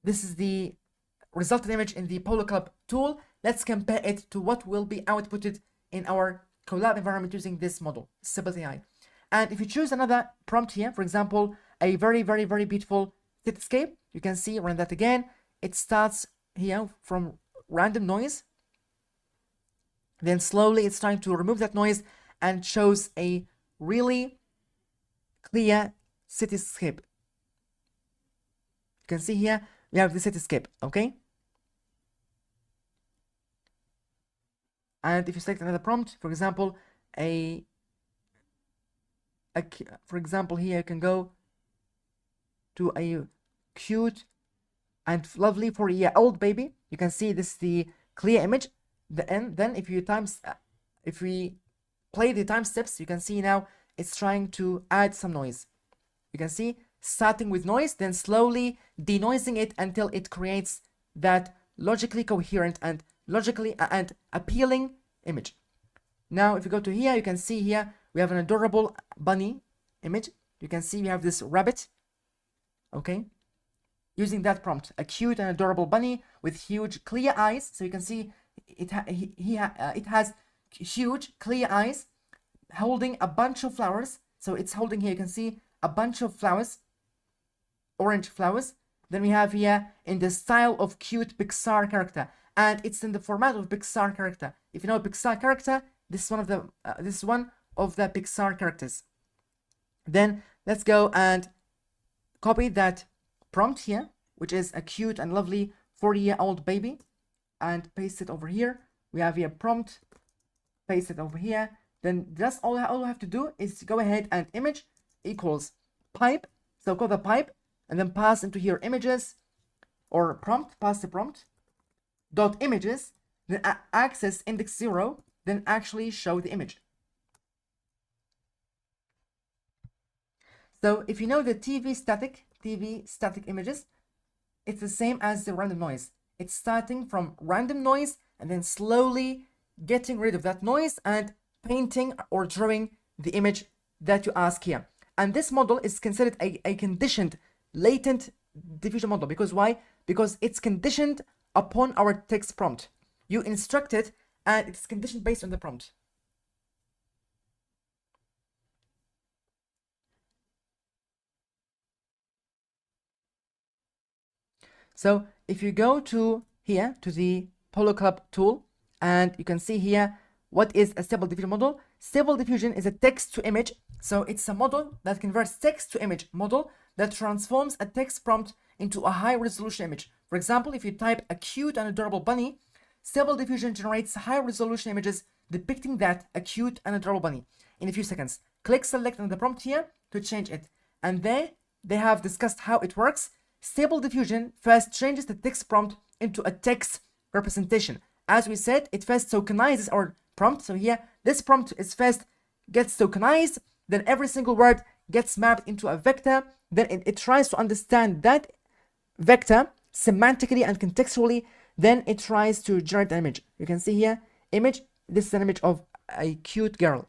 this is the resulted image in the PoloClub tool. Let's compare it to what will be outputted in our Colab environment using this model, Stability AI. And if you choose another prompt here, for example, a very, very, very beautiful cityscape, you can see, run that again. It starts here from random noise. Then slowly it's trying to remove that noise and shows a really clear cityscape. You can see here we have the cityscape, okay? And if you select another prompt, for example, for example here you can go to a cute and lovely 4-year-old baby. You can see this is the clear image. Then if we play the time steps, you can see now it's trying to add some noise. You can see starting with noise, then slowly denoising it until it creates that logically coherent and logically and appealing image. Now if you go to here, you can see here we have an adorable bunny image. You can see we have this rabbit, okay, using that prompt, a cute and adorable bunny with huge clear eyes. So you can see it has huge clear eyes holding a bunch of flowers. So it's holding here, you can see a bunch of flowers, orange flowers. Then we have here in the style of cute Pixar character, and it's in the format of Pixar character. If you know a Pixar character, this is one of the Pixar characters. Then let's go and copy that prompt here, which is a cute and lovely 40-year-old baby, and paste it over here. We have here prompt, paste it over here. Then just all we have to do is go ahead and image equals pipe. So call the pipe and then pass into here images or prompt, pass the prompt dot images, then access index 0, then actually show the image. So if you know the TV static images, it's the same as the random noise. It's starting from random noise and then slowly getting rid of that noise and painting or drawing the image that you ask here. And this model is considered a conditioned latent diffusion model. Because why? Because it's conditioned upon our text prompt. You instruct it and it's conditioned based on the prompt. So if you go to here to the PoloClub tool, and you can see here what is a stable diffusion model. Stable diffusion is a text to image. So it's a model that converts text to image model that transforms a text prompt into a high resolution image. For example, if you type a cute and adorable bunny, Stable Diffusion generates high resolution images depicting that a cute and adorable bunny in a few seconds. Click select on the prompt here to change it. And there they have discussed how it works. Stable Diffusion first changes the text prompt into a text representation. As we said, it first tokenizes our prompt. So here, this prompt is first gets tokenized, then every single word gets mapped into a vector. Then it tries to understand that vector semantically and contextually. Then it tries to generate an image. You can see here, image. This is an image of a cute girl,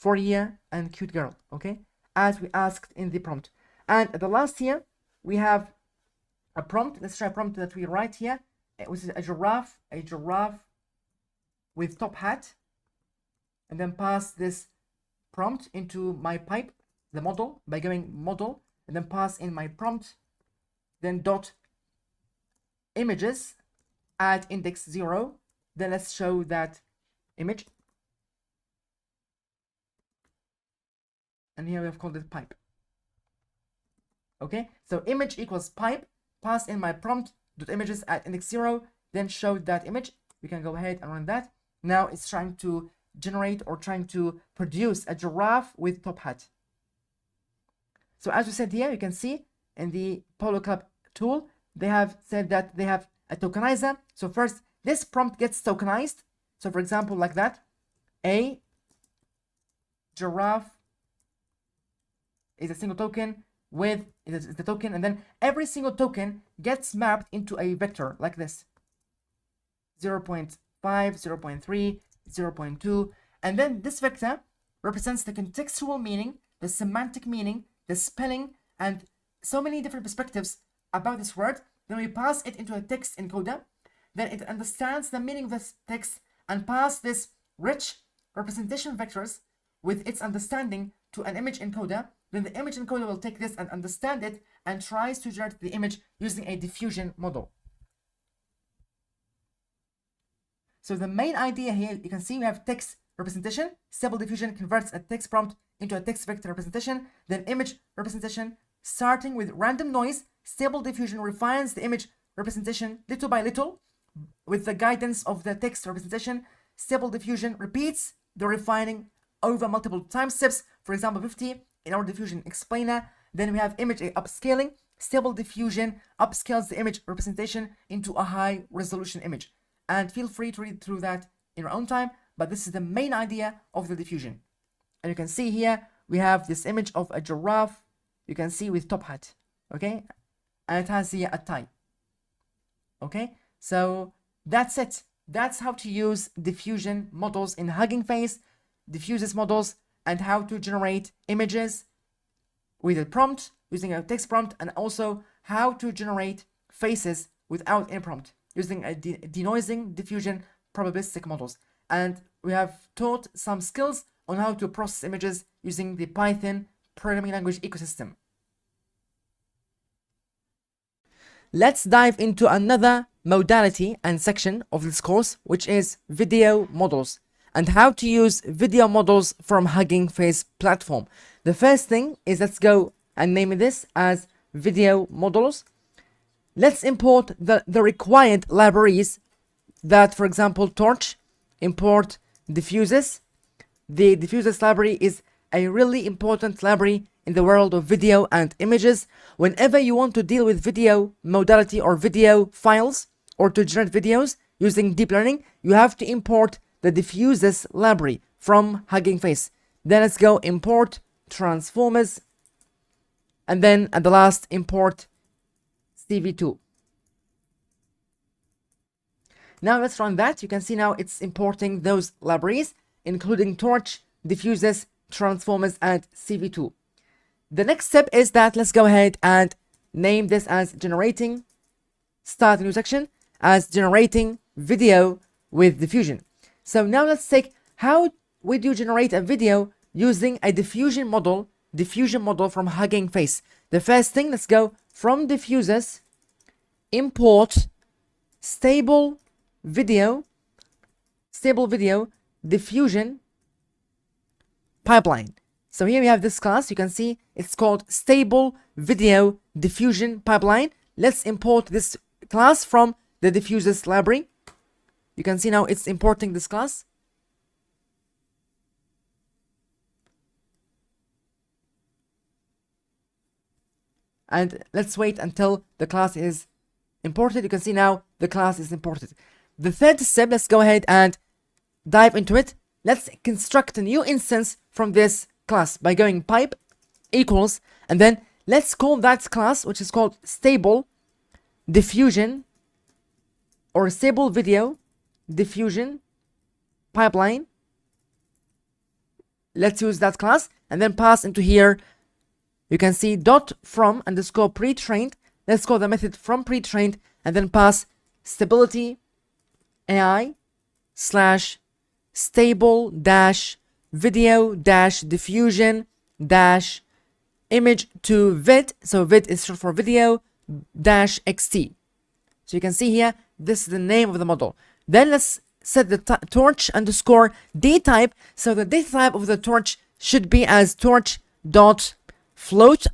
4-year and cute girl, okay? As we asked in the prompt. And at the last here, we have a prompt. Let's try a prompt that we write here, which is a giraffe with top hat, and then pass this prompt into my pipe, the model, by going model, and then pass in my prompt, then dot images at index 0. Then let's show that image. And here we have called it pipe. Okay, so image equals pipe, pass in my prompt dot images at index 0, then show that image. We can go ahead and run that. now it's trying to generate or trying to produce a giraffe with top hat. So as we said here, you can see in the Polo Club tool, they have said that they have a tokenizer. So first, this prompt gets tokenized. So for example, like that, a giraffe is a single token with is the token, and then every single token gets mapped into a vector like this, 0.5, 0.3, 0.2, and then this vector represents the contextual meaning, the semantic meaning, the spelling, and so many different perspectives about this word. Then we pass it into a text encoder, then it understands the meaning of this text and pass this rich representation vectors with its understanding to an image encoder. Then the image encoder will take this and understand it and tries to generate the image using a diffusion model. So the main idea here, you can see we have text representation. Stable diffusion converts a text prompt into a text vector representation. Then image representation, starting with random noise. Stable diffusion refines the image representation little by little with the guidance of the text representation. Stable diffusion repeats the refining over multiple time steps, for example 50 in our diffusion explainer. Then we have image upscaling. Stable diffusion upscales the image representation into a high resolution image. And feel free to read through that in your own time, but this is the main idea of the diffusion. And you can see here we have this image of a giraffe, you can see with top hat, okay, and it has here a tie. Okay, so that's it. That's how to use diffusion models in Hugging Face, Diffusers models, and how to generate images with a prompt using a text prompt, and also how to generate faces without any prompt using a denoising diffusion probabilistic models. And we have taught some skills on how to process images using the Python programming language ecosystem. Let's dive into another modality and section of this course, which is video models and how to use video models from Hugging Face platform. The first thing is, let's go and name this as video models. Let's import the required libraries that, for example, Torch, import Diffusers. The Diffusers library is a really important library in the world of video and images. Whenever you want to deal with video modality or video files or to generate videos using deep learning, you have to import the Diffusers library from Hugging Face. Then let's go import transformers, and then at the last import CV2. Now let's run that. You can see now it's importing those libraries, including Torch, Diffusers, transformers, and CV2. The next step is that let's go ahead and name this as generating, start a new section as generating video with diffusion. So now let's take, how would you generate a video using a diffusion model from Hugging Face? The first thing, let's go from Diffusers, import stable video diffusion pipeline. So here we have this class. You can see it's called stable video diffusion pipeline. Let's import this class from the Diffusers library. You can see now it's importing this class. And let's wait until the class is imported. You can see now the class is imported. The third step, let's go ahead and dive into it. Let's construct a new instance from this class by going pipe equals, and then let's call that class, which is called stable diffusion or stable video diffusion pipeline. Let's use that class and then pass into here. You can see dot from underscore pre-trained. Let's call the method from pre-trained and then pass stability AI slash stable dash video dash diffusion dash image to vid. So vid is short for video dash xt. So you can see here, this is the name of the model. Then let's set the torch underscore d type. So the data type of the torch should be as torch dot float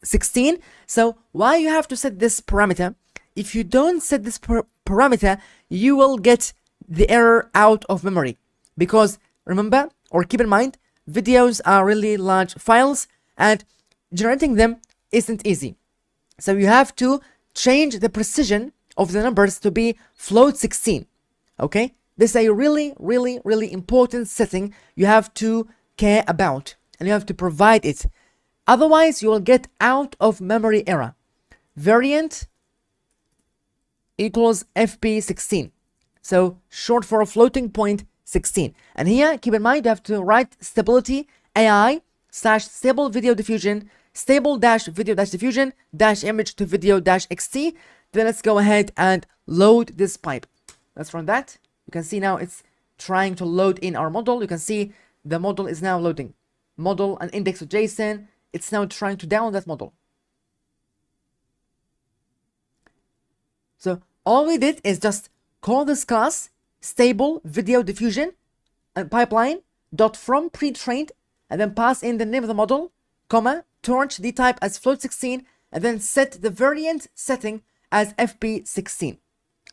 16. So why you have to set this parameter? If you don't set this parameter, you will get the error out of memory. because remember, or keep in mind, videos are really large files and generating them isn't easy. So you have to change the precision of the numbers to be float 16. Okay, this is a really important setting you have to care about, and you have to provide it. Otherwise, you will get out of memory error. Variant equals FP16. So short for floating point 16. And here, keep in mind, you have to write stability AI / stable video diffusion stable dash video dash diffusion dash image to video dash xt. Then let's go ahead and load this pipe. Let's run that. You can see now it's trying to load in our model. You can see the model is now loading. Model and index of JSON. It's now trying to download that model. So all we did is just call this class stable video diffusion and pipeline dot from pre-trained, and then pass in the name of the model, comma, torch the type as float 16, and then set the variant setting as FP16.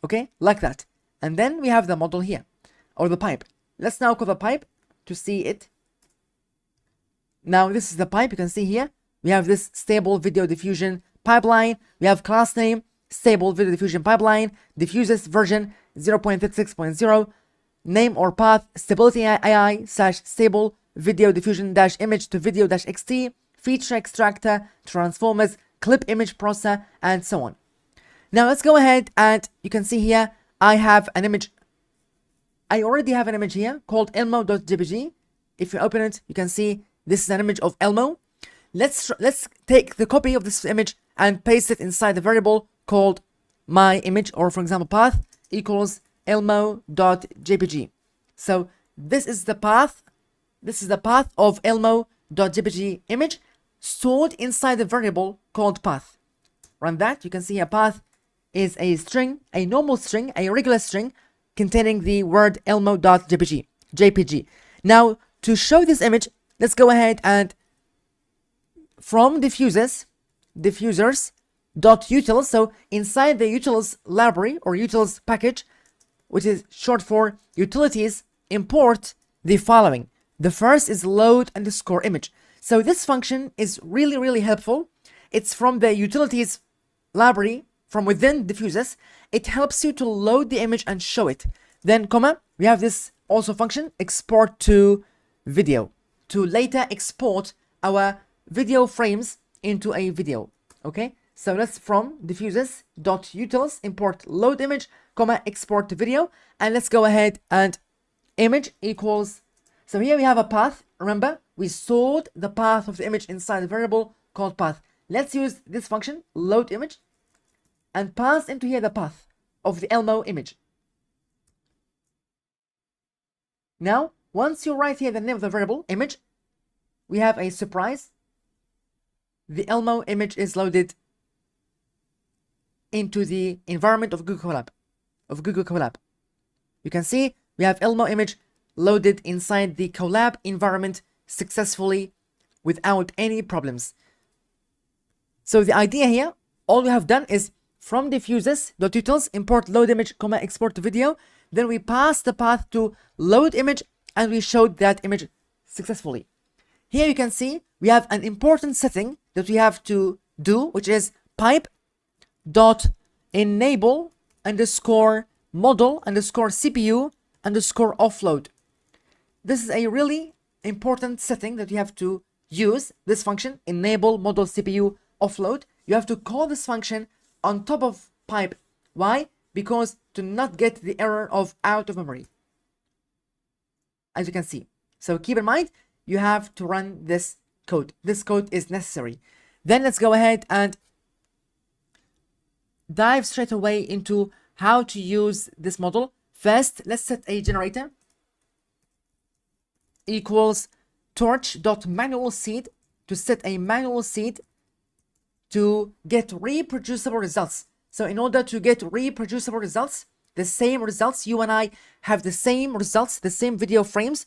Okay, like that. And then we have the model here, or the pipe. Let's now call the pipe to see it. Now this is the pipe. You can see here we have this stable video diffusion pipeline. We have class name stable video diffusion pipeline, diffusers version 0.36.0, name or path stability AI / stable video diffusion dash image to video dash xt, feature extractor, transformers, clip image processor, and so on. Now let's go ahead, and you can see here I have an image. I already have an image here called elmo.jpg. If you open it, you can see this is an image of Elmo. Let's take the copy of this image and paste it inside the variable called my image, or for example path equals elmo.jpg. So this is the path. This is the path of elmo.jpg image stored inside the variable called path. Run that. You can see a path is a string, a normal string, a regular string containing the word elmo.jpg. Now to show this image, let's go ahead and from diffusers.utils, so inside the utils library or utils package, which is short for utilities, import the following. The first is load underscore image. So this function is really helpful. It's from the utilities library from within diffusers. It helps you to load the image and show it. Then comma, we have this also function export to video to later export our video frames into a video. Okay, so let's from diffusers.utils import load image, comma, export to video, and let's go ahead and image equals. So here we have a path. Remember, we stored the path of the image inside the variable called path. Let's use this function load image and pass into here the path of the Elmo image. Now, once you write here the name of the variable image, we have a surprise. The Elmo image is loaded into the environment of Google Colab. You can see we have Elmo image loaded inside the Colab environment successfully without any problems. So the idea here, all we have done is from diffusers.utils import load image, comma, export to video. Then we pass the path to load image and we showed that image successfully. Here you can see we have an important setting that we have to do, which is pipe dot enable underscore model underscore CPU underscore offload. This is a really important setting that you have to use. This function enable model CPU offload. You have to call this function on top of pipe. Why? Because to not get the error of out of memory, as you can see. So keep in mind, you have to run this code. This code is necessary. Then let's go ahead and dive straight away into how to use this model. First, let's set a generator equals torch.manual seed to set a manual seed to get reproducible results. So in order to get reproducible results, the same results, you and I have the same results, the same video frames,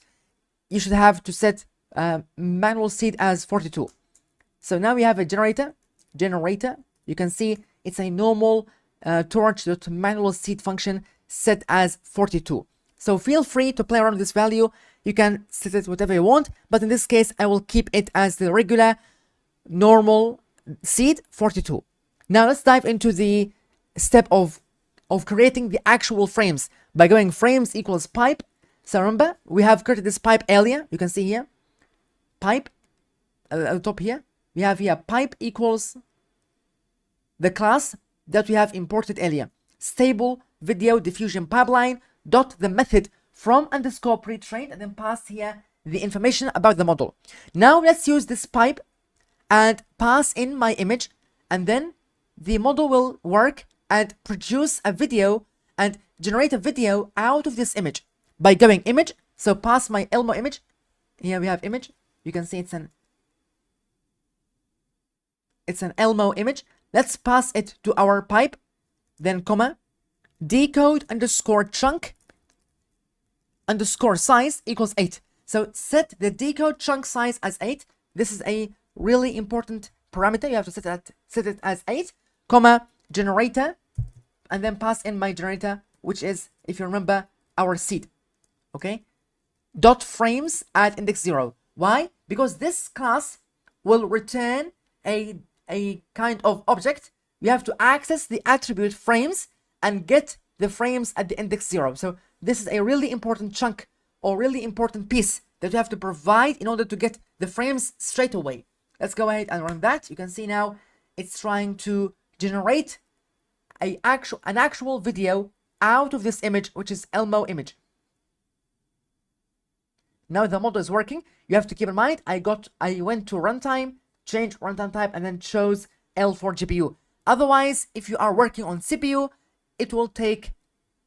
you should have to set manual seed as 42. So now we have a generator. You can see it's a normal torch.manual seed function set as 42. So feel free to play around with this value. You can set it whatever you want, but in this case, I will keep it as the regular normal seed 42. Now let's dive into the step of creating the actual frames by going frames equals pipe. So remember, we have created this pipe earlier. You can see here, pipe at the top here. We have here pipe equals the class that we have imported earlier. Stable video diffusion pipeline dot the method from underscore pre-trained, and then pass here the information about the model. Now let's use this pipe and pass in my image, and then the model will work and produce a video and generate a video out of this image by going image. So pass my Elmo image. Here we have image. You can see it's an Elmo image. Let's pass it to our pipe, then comma, decode underscore chunk underscore size equals 8. So set the decode chunk size as 8. This is a really important parameter. You have to set it as 8, comma, generator, and then pass in my generator, which is, if you remember, our seed. Okay? Dot frames at index 0. Why? Because this class will return a kind of object. We have to access the attribute frames and get the frames at the index 0. So this is a really important chunk or really important piece that you have to provide in order to get the frames straight away. Let's go ahead and run that. You can see now it's trying to generate an actual video out of this image, which is Elmo image. Now the model is working. You have to keep in mind, I went to runtime, changed runtime type, and then chose L4 GPU. Otherwise, if you are working on CPU, it will take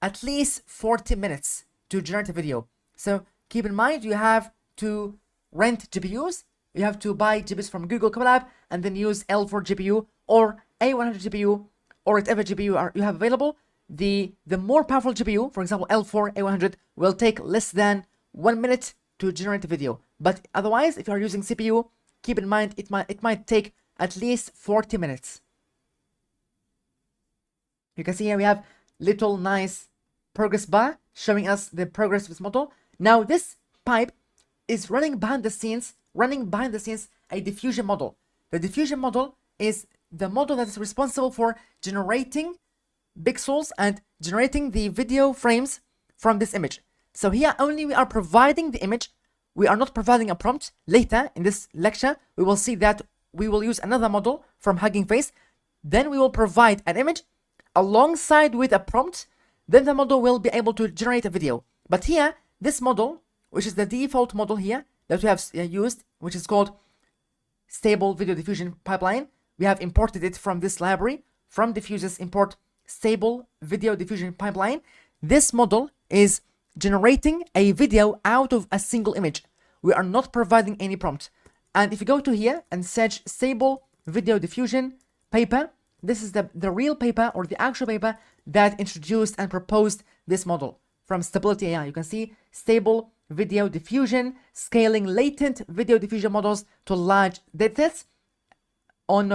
at least 40 minutes to generate a video. So keep in mind, you have to rent GPUs. You have to buy GPUs from Google Colab and then use L4 GPU or A100 GPU or whatever GPU you have available. The more powerful GPU, for example, L4, A100, will take less than 1 minute to generate a video. But otherwise, if you are using CPU, keep in mind it might take at least 40 minutes. You can see here we have little nice progress bar showing us the progress of this model. Now this pipe is running behind the scenes a diffusion model. The diffusion model is the model that is responsible for generating pixels and generating the video frames from this image. So here only we are providing the image. We are not providing a prompt. Later in this lecture, we will see that we will use another model from Hugging Face. Then we will provide an image alongside with a prompt. Then the model will be able to generate a video. But here, this model, which is the default model here that we have used, which is called Stable Video Diffusion Pipeline, we have imported it from this library, from Diffusers import Stable Video Diffusion Pipeline. This model is generating a video out of a single image. We are not providing any prompt. And if you go to here and search Stable Video Diffusion paper, this is the real paper or the actual paper that introduced and proposed this model from Stability AI. You can see Stable Video Diffusion, scaling latent video diffusion models to large datasets on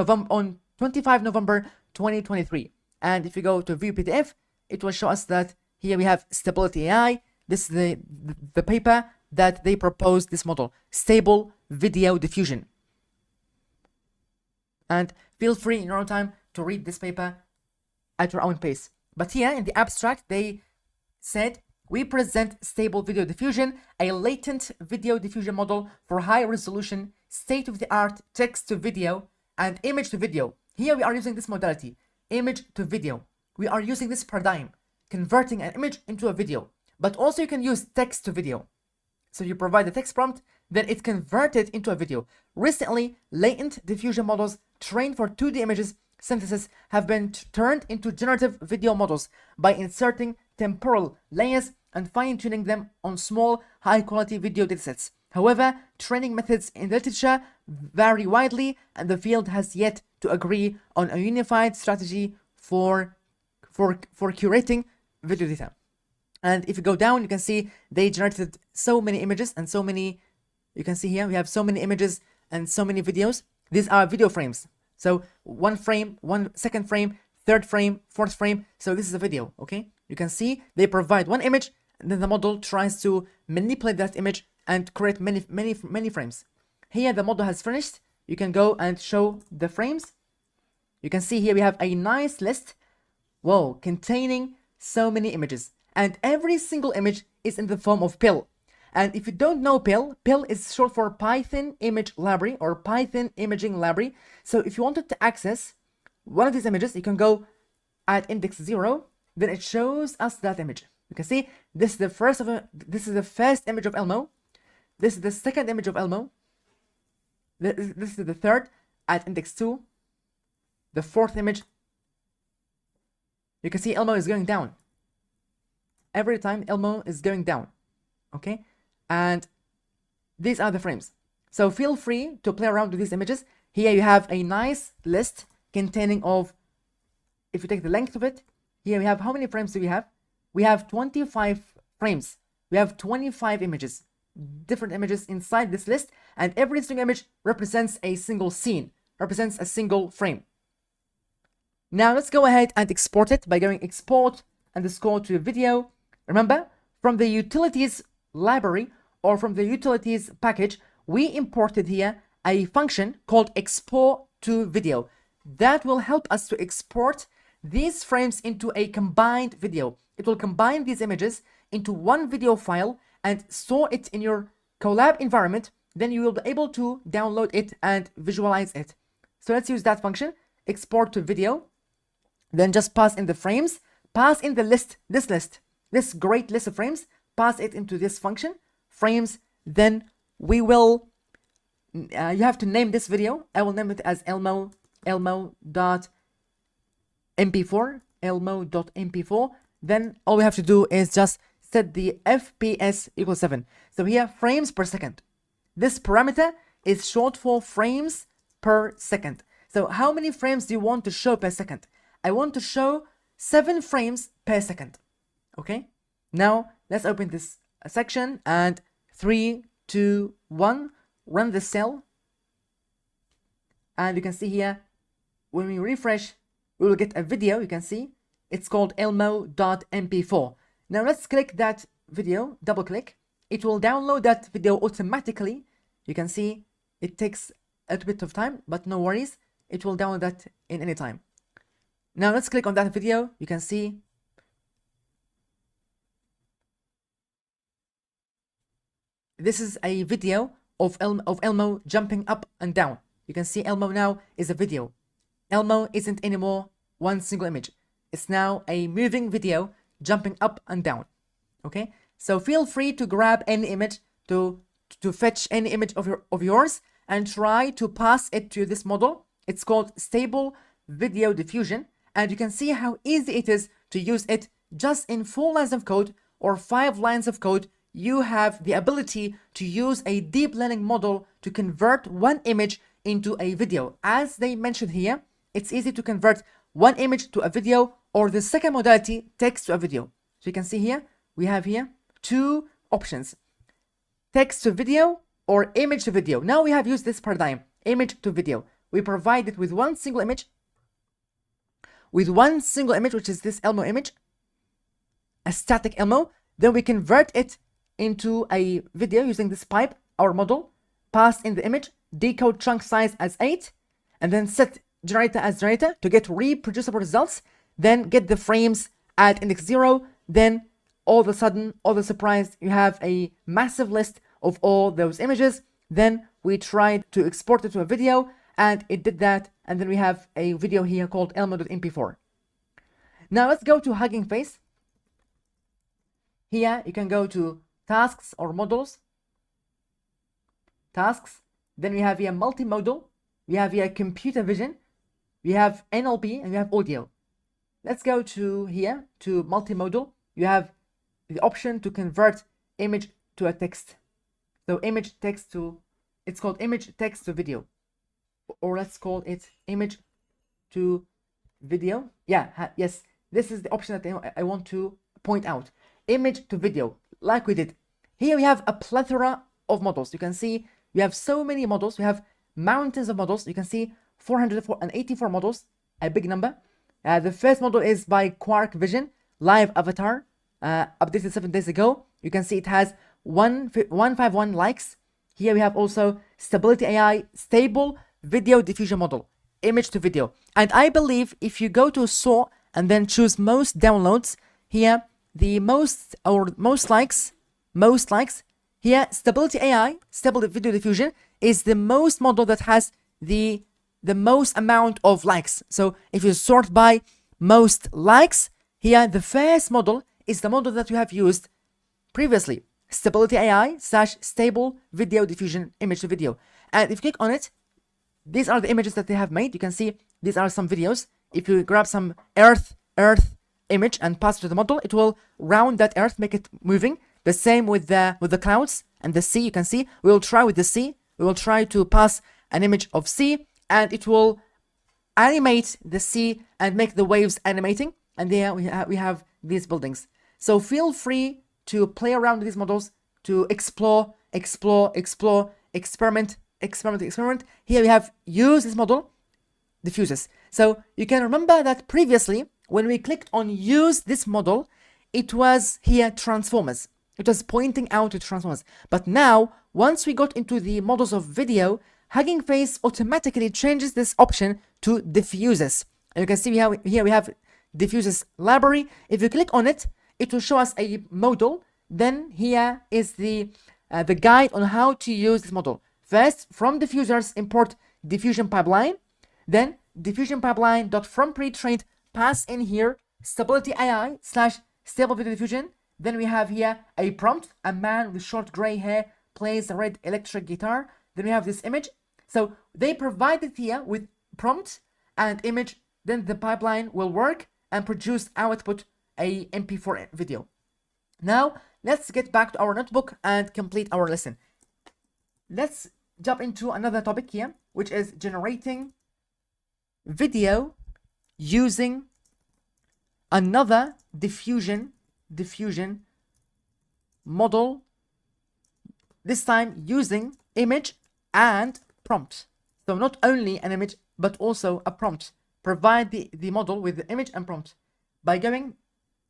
25 November 2023. And if you go to view PDF, it will show us that here we have Stability AI. This is the paper that they proposed this model, Stable Video Diffusion. And feel free in your own time to read this paper at your own pace. But here in the abstract, they said, we present Stable Video Diffusion, a latent video diffusion model for high resolution, state-of-the-art text to video and image to video. Here we are using this modality, image to video. We are using this paradigm, converting an image into a video. But also you can use text to video. So you provide the text prompt, then it converted into a video. Recently, latent diffusion models trained for 2D images synthesis have been turned into generative video models by inserting temporal layers and fine-tuning them on small, high-quality video datasets. However, training methods in the literature vary widely, and the field has yet to agree on a unified strategy for curating video data. And if you go down, you can see they generated so many images and so many, you can see here, we have so many images and so many videos. These are video frames. So 1 frame, 1 second frame, 3rd frame, 4th frame. So this is a video, okay? You can see they provide 1 image then the model tries to manipulate that image and create many frames. Here the model has finished. You can go and show the frames. You can see here we have a nice list, whoa, containing so many images, and every single image is in the form of PIL. And if you don't know PIL, PIL is short for Python Image Library or Python Imaging Library. So if you wanted to access one of these images, you can go at index 0, then it shows us that image. You can see this is the first image of Elmo. This is the second image of Elmo. This is the third at index 2. The fourth image. You can see Elmo is going down. Every time Elmo is going down. Okay? And these are the frames. So feel free to play around with these images. Here you have a nice list containing of, if you take the length of it, here we have, how many frames do we have? We have 25 frames. We have 25 images, different images inside this list, and every single image represents a single scene, represents a single frame. Now let's go ahead and export it by going export underscore to video. Remember, from the utilities library or from the utilities package, we imported here a function called export to video. That will help us to export these frames into a combined video. It will combine these images into one video file and store it in your Colab environment. Then you will be able to download it and visualize it. So let's use that function, export to video. Then just pass in the frames, pass in the list, this great list of frames, pass it into this function, frames. Then we will, you have to name this video. I will name it as elmo.mp4. Then all we have to do is just set the FPS equals 7. So here, frames per second. This parameter is short for frames per second. So how many frames do you want to show per second? I want to show 7 frames per second. Okay? Now, let's open this section and 3, 2, 1, run the cell. And you can see here, when we refresh, we will get a video. You can see it's called elmo.mp4. Now let's click that video, double click. It will download that video automatically. You can see it takes a bit of time, but no worries. It will download that in any time. Now let's click on that video. You can see this is a video of Elmo jumping up and down. You can see Elmo now is a video. Elmo isn't anymore one single image. It's now a moving video jumping up and down. Okay, so feel free to grab any image, to fetch any image of yours and try to pass it to this model. It's called Stable Video Diffusion, and you can see how easy it is to use it. Just in 4 lines of code or 5 lines of code, you have the ability to use a deep learning model to convert one image into a video. As they mentioned here, it's easy to convert one image to a video, or the second modality, text to a video. So you can see here, we have here 2 options, text to video or image to video. Now we have used this paradigm, image to video. We provide it with one single image, which is this Elmo image, a static Elmo. Then we convert it into a video using this pipe, our model, pass in the image, decode chunk size as 8, and then set generator as generator to get reproducible results. Then get the frames at index 0. Then all of a sudden, all the surprise, you have a massive list of all those images. Then we tried to export it to a video, and it did that. And then we have a video here called elmo.mp4. Now let's go to Hugging Face. Here you can go to tasks or models. Tasks. Then we have here multimodal. We have here computer vision. We have NLP and we have audio. Let's go to here to multimodal. You have the option to convert image to a text. So image text to, it's called image text to video, or let's call it image to video. Yes, this is the option that I want to point out. Image to video, like we did. Here we have a plethora of models. You can see we have so many models. We have mountains of models. You can see 484 models, a big number. The first model is by Quark Vision, Live Avatar. updated 7 days ago. You can see it has 151 likes. Here we have also Stability AI Stable Video Diffusion Model, image to video. And I believe if you go to sort and then choose most downloads, here the most likes, here Stability AI Stable Video Diffusion is the most model that has the most amount of likes. So if you sort by most likes, here the first model is the model that you have used previously, Stability AI / Stable Video Diffusion image to video. And if you click on it, these are the images that they have made. You can see these are some videos. If you grab some earth image and pass it to the model, it will round that earth, make it moving. The same with the clouds and the sea. You can see we will try with the sea. We will try to pass an image of sea, and it will animate the sea and make the waves animating. And there we have these buildings. So feel free to play around with these models, to explore, experiment. Here we have use this model, Diffusers. So you can remember that previously, when we clicked on use this model, it was here transformers. It was pointing out to transformers. But now, once we got into the models of video, Hugging Face automatically changes this option to Diffusers. And you can see here we have Diffusers library. If you click on it, it will show us a model. Then here is the guide on how to use this model. First, from Diffusers, import diffusion pipeline. Then diffusion pipeline.from pre-trained, pass in here Stability AI / Stable Video Diffusion. Then we have here a prompt, a man with short gray hair plays a red electric guitar. Then we have this image. So they provided here with prompt and image. Then the pipeline will work and produce output a MP4 video. Now let's get back to our notebook and complete our lesson. Let's jump into another topic here, which is generating video using another diffusion model, this time using image and prompt. So not only an image but also a prompt. Provide the model with the image and prompt by going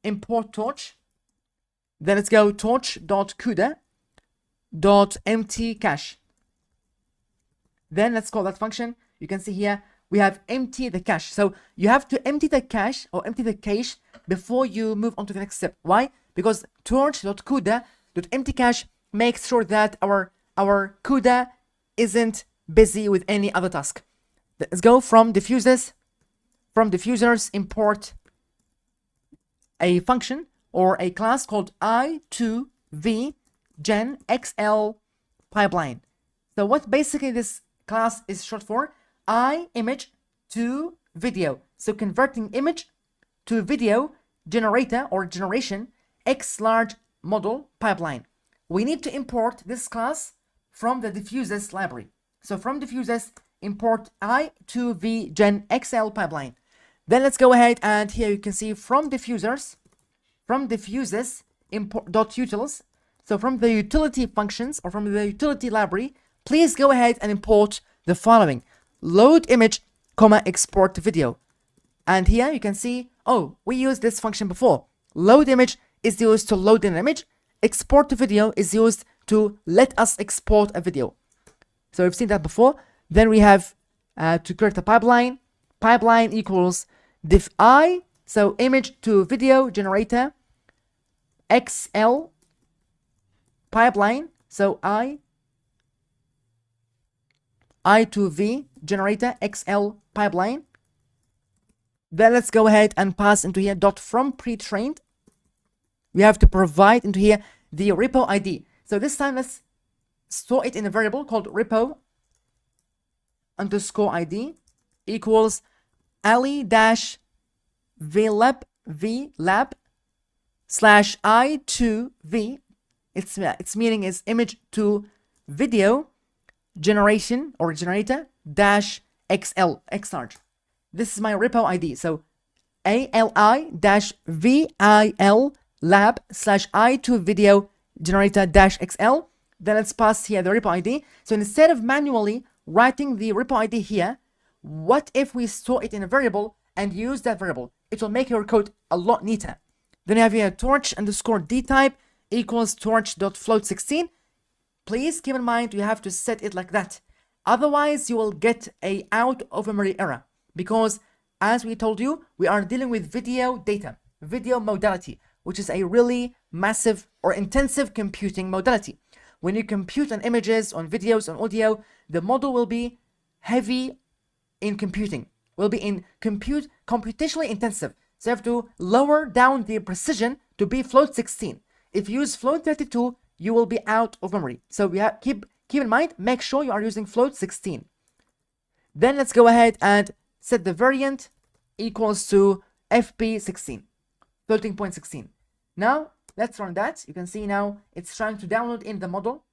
import torch. Then let's go torch.cuda.empty cache. Then let's call that function. You can see here we have empty the cache. So you have to empty the cache or empty the cache before you move on to the next step. Why? Because torch.cuda.empty cache makes sure that our CUDA isn't busy with any other task. Let's go from diffusers. From diffusers, import a function or a class called i2v gen xl pipeline. So what basically this class is short for? I image to video. So converting image to video generator or generation X large model pipeline. We need to import this class from the diffusers library. So from diffusers, import i2v gen xl pipeline. Then let's go ahead and here you can see from diffusers import .utils. So from the utility functions or from the utility library, please go ahead and import the following: load image, export video. And here you can see, oh, we used this function before. Load image is used to load an image. Export to video is used to let us export a video. So we've seen that before. Then we have to create a pipeline. Pipeline equals diff I, so image to video generator XL pipeline. So I to V generator XL pipeline. Then let's go ahead and pass into here .from pre-trained. We have to provide into here the repo ID. So this time let's store it in a variable called repo underscore ID equals ali-vlab slash i2v. Its meaning is image to video generation or generator dash xl x large. This is my repo ID. So ali-vil lab slash i2 video generator dash xl. Then let's pass here the repo ID. So instead of manually writing the repo ID here, what if we store it in a variable and use that variable? It will make your code a lot neater. Then you have here torch underscore d type equals torch.float16. Please keep in mind you have to set it like that. Otherwise, you will get a out of memory error, because as we told you, we are dealing with video data, video modality, which is a really massive or intensive computing modality. When you compute on images, on videos, on audio, the model will be heavy in computing, will be in computationally intensive. So you have to lower down the precision to be float 16. If you use float 32, you will be out of memory. So we have keep in mind, make sure you are using float 16. Then let's go ahead and set the variant equals to FP16, floating point 16. Now let's run that. You can see now it's trying to download in the model,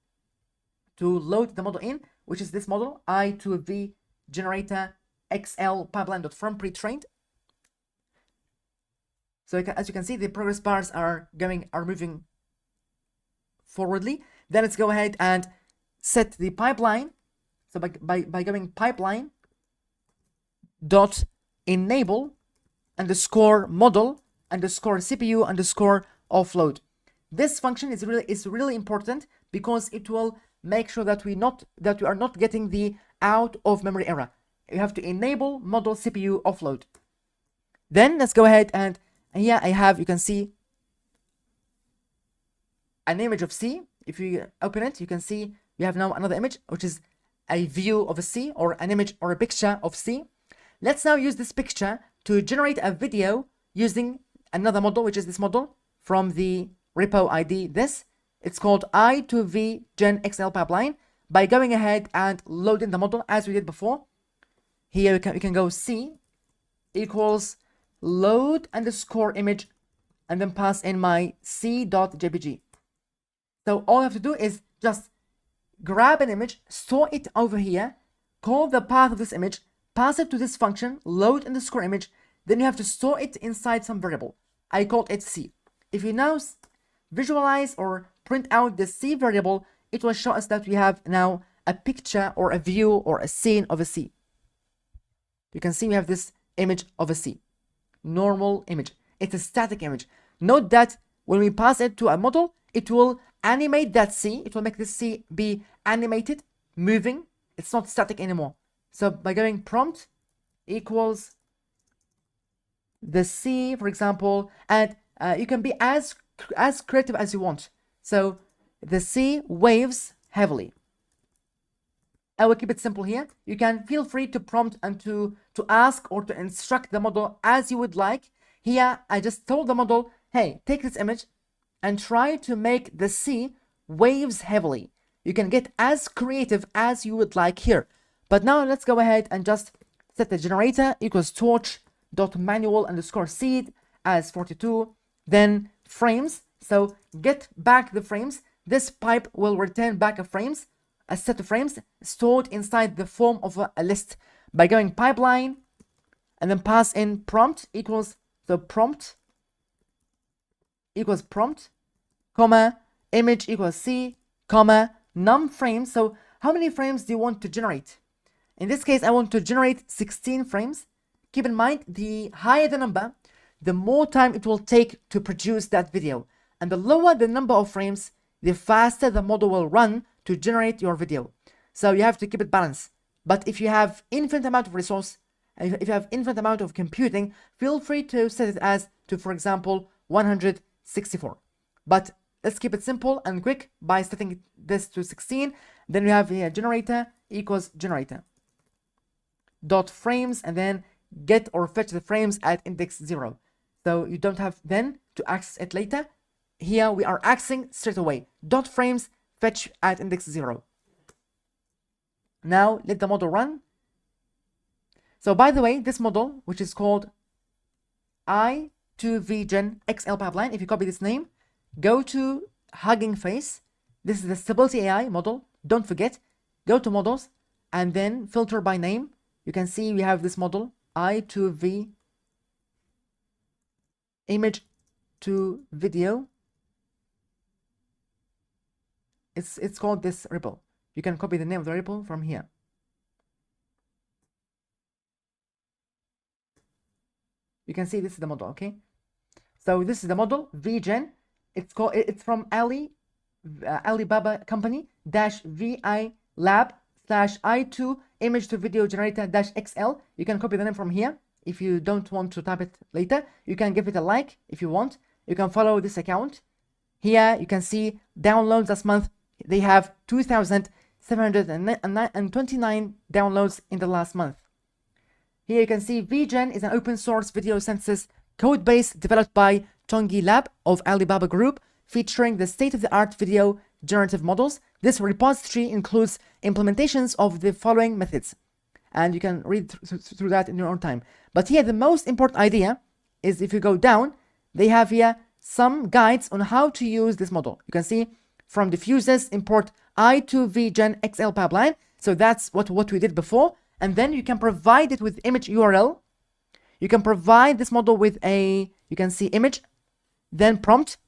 to load the model in, which is this model, I2V generator XL pipeline.from pre-trained. So as you can see, the progress bars are moving forwardly. Then let's go ahead and set the pipeline. So by going pipeline dot enable underscore model underscore CPU underscore offload. This function is really important, because it will make sure that we are not getting the out of memory error. You have to enable model CPU offload. Then let's go ahead and here I have, you can see an image of C. If you open it, you can see we have now another image, which is a view of a C, or an image or a picture of C. Let's now use this picture to generate a video using another model, which is this model from the repo ID. It's called I2V Gen XL pipeline. By going ahead and loading the model as we did before, here we can go C equals load underscore image, and then pass in my c.jpg. So all I have to do is just grab an image, store it over here, call the path of this image, pass it to this function, load underscore image, then you have to store it inside some variable. I called it C. If you now visualize or print out the C variable, it will show us that we have now a picture or a view or a scene of a C. You can see we have this image of a C. Normal image. It's a static image. Note that when we pass it to a model, it will animate that C. It will make this C be animated, moving. It's not static anymore. So by going prompt equals the C, for example, and you can be as creative as you want. So the C waves heavily. I will keep it simple here. You can feel free to prompt and to ask or to instruct the model as you would like. Here, I just told the model, hey, take this image and try to make the C waves heavily. You can get as creative as you would like here. But now let's go ahead and just set the generator equals torch.manual underscore seed as 42, then frames. So get back the frames. This pipe will return back a set of frames stored inside the form of a list by going pipeline and then pass in prompt equals the prompt equals prompt, comma, image equals C, comma, num frames. So how many frames do you want to generate? In this case, I want to generate 16 frames. Keep in mind, the higher the number, the more time it will take to produce that video. And the lower the number of frames, the faster the model will run to generate your video. So you have to keep it balanced. But if you have infinite amount of resource, if you have infinite amount of computing, feel free to set it as to, for example, 164. But let's keep it simple and quick by setting this to 16. Then we have here generator equals generator dot frames, and then get or fetch the frames at index 0. So you don't have then to access it later. Here we are accessing straight away. Dot frames fetch at index 0. Now let the model run. So by the way, this model, which is called I2V Gen XL pipeline, if you copy this name, go to Hugging Face. This is the Stability AI model. Don't forget, go to models and then filter by name. You can see we have this model I2V image to video. It's called this repo. You can copy the name of the repo from here. You can see this is the model, okay? So this is the model VGen. It's from Alibaba company -VI lab /i2 image to video generator -XL. You can copy the name from here. If you don't want to type it later, you can give it a like if you want. You can follow this account. Here you can see downloads last month. They have 2,729 downloads in the last month. Here you can see VGen is an open source video synthesis code base developed by Tongyi Lab of Alibaba Group, featuring the state-of-the-art video generative models. This repository includes implementations of the following methods, and you can read through that in your own time. But here the most important idea is, if you go down, they have here some guides on how to use this model. You can see from Diffusers, import i2 VGen XL pipeline. So that's what we did before. And then you can provide it with image URL. You can provide this model with a, you can see image, then prompt.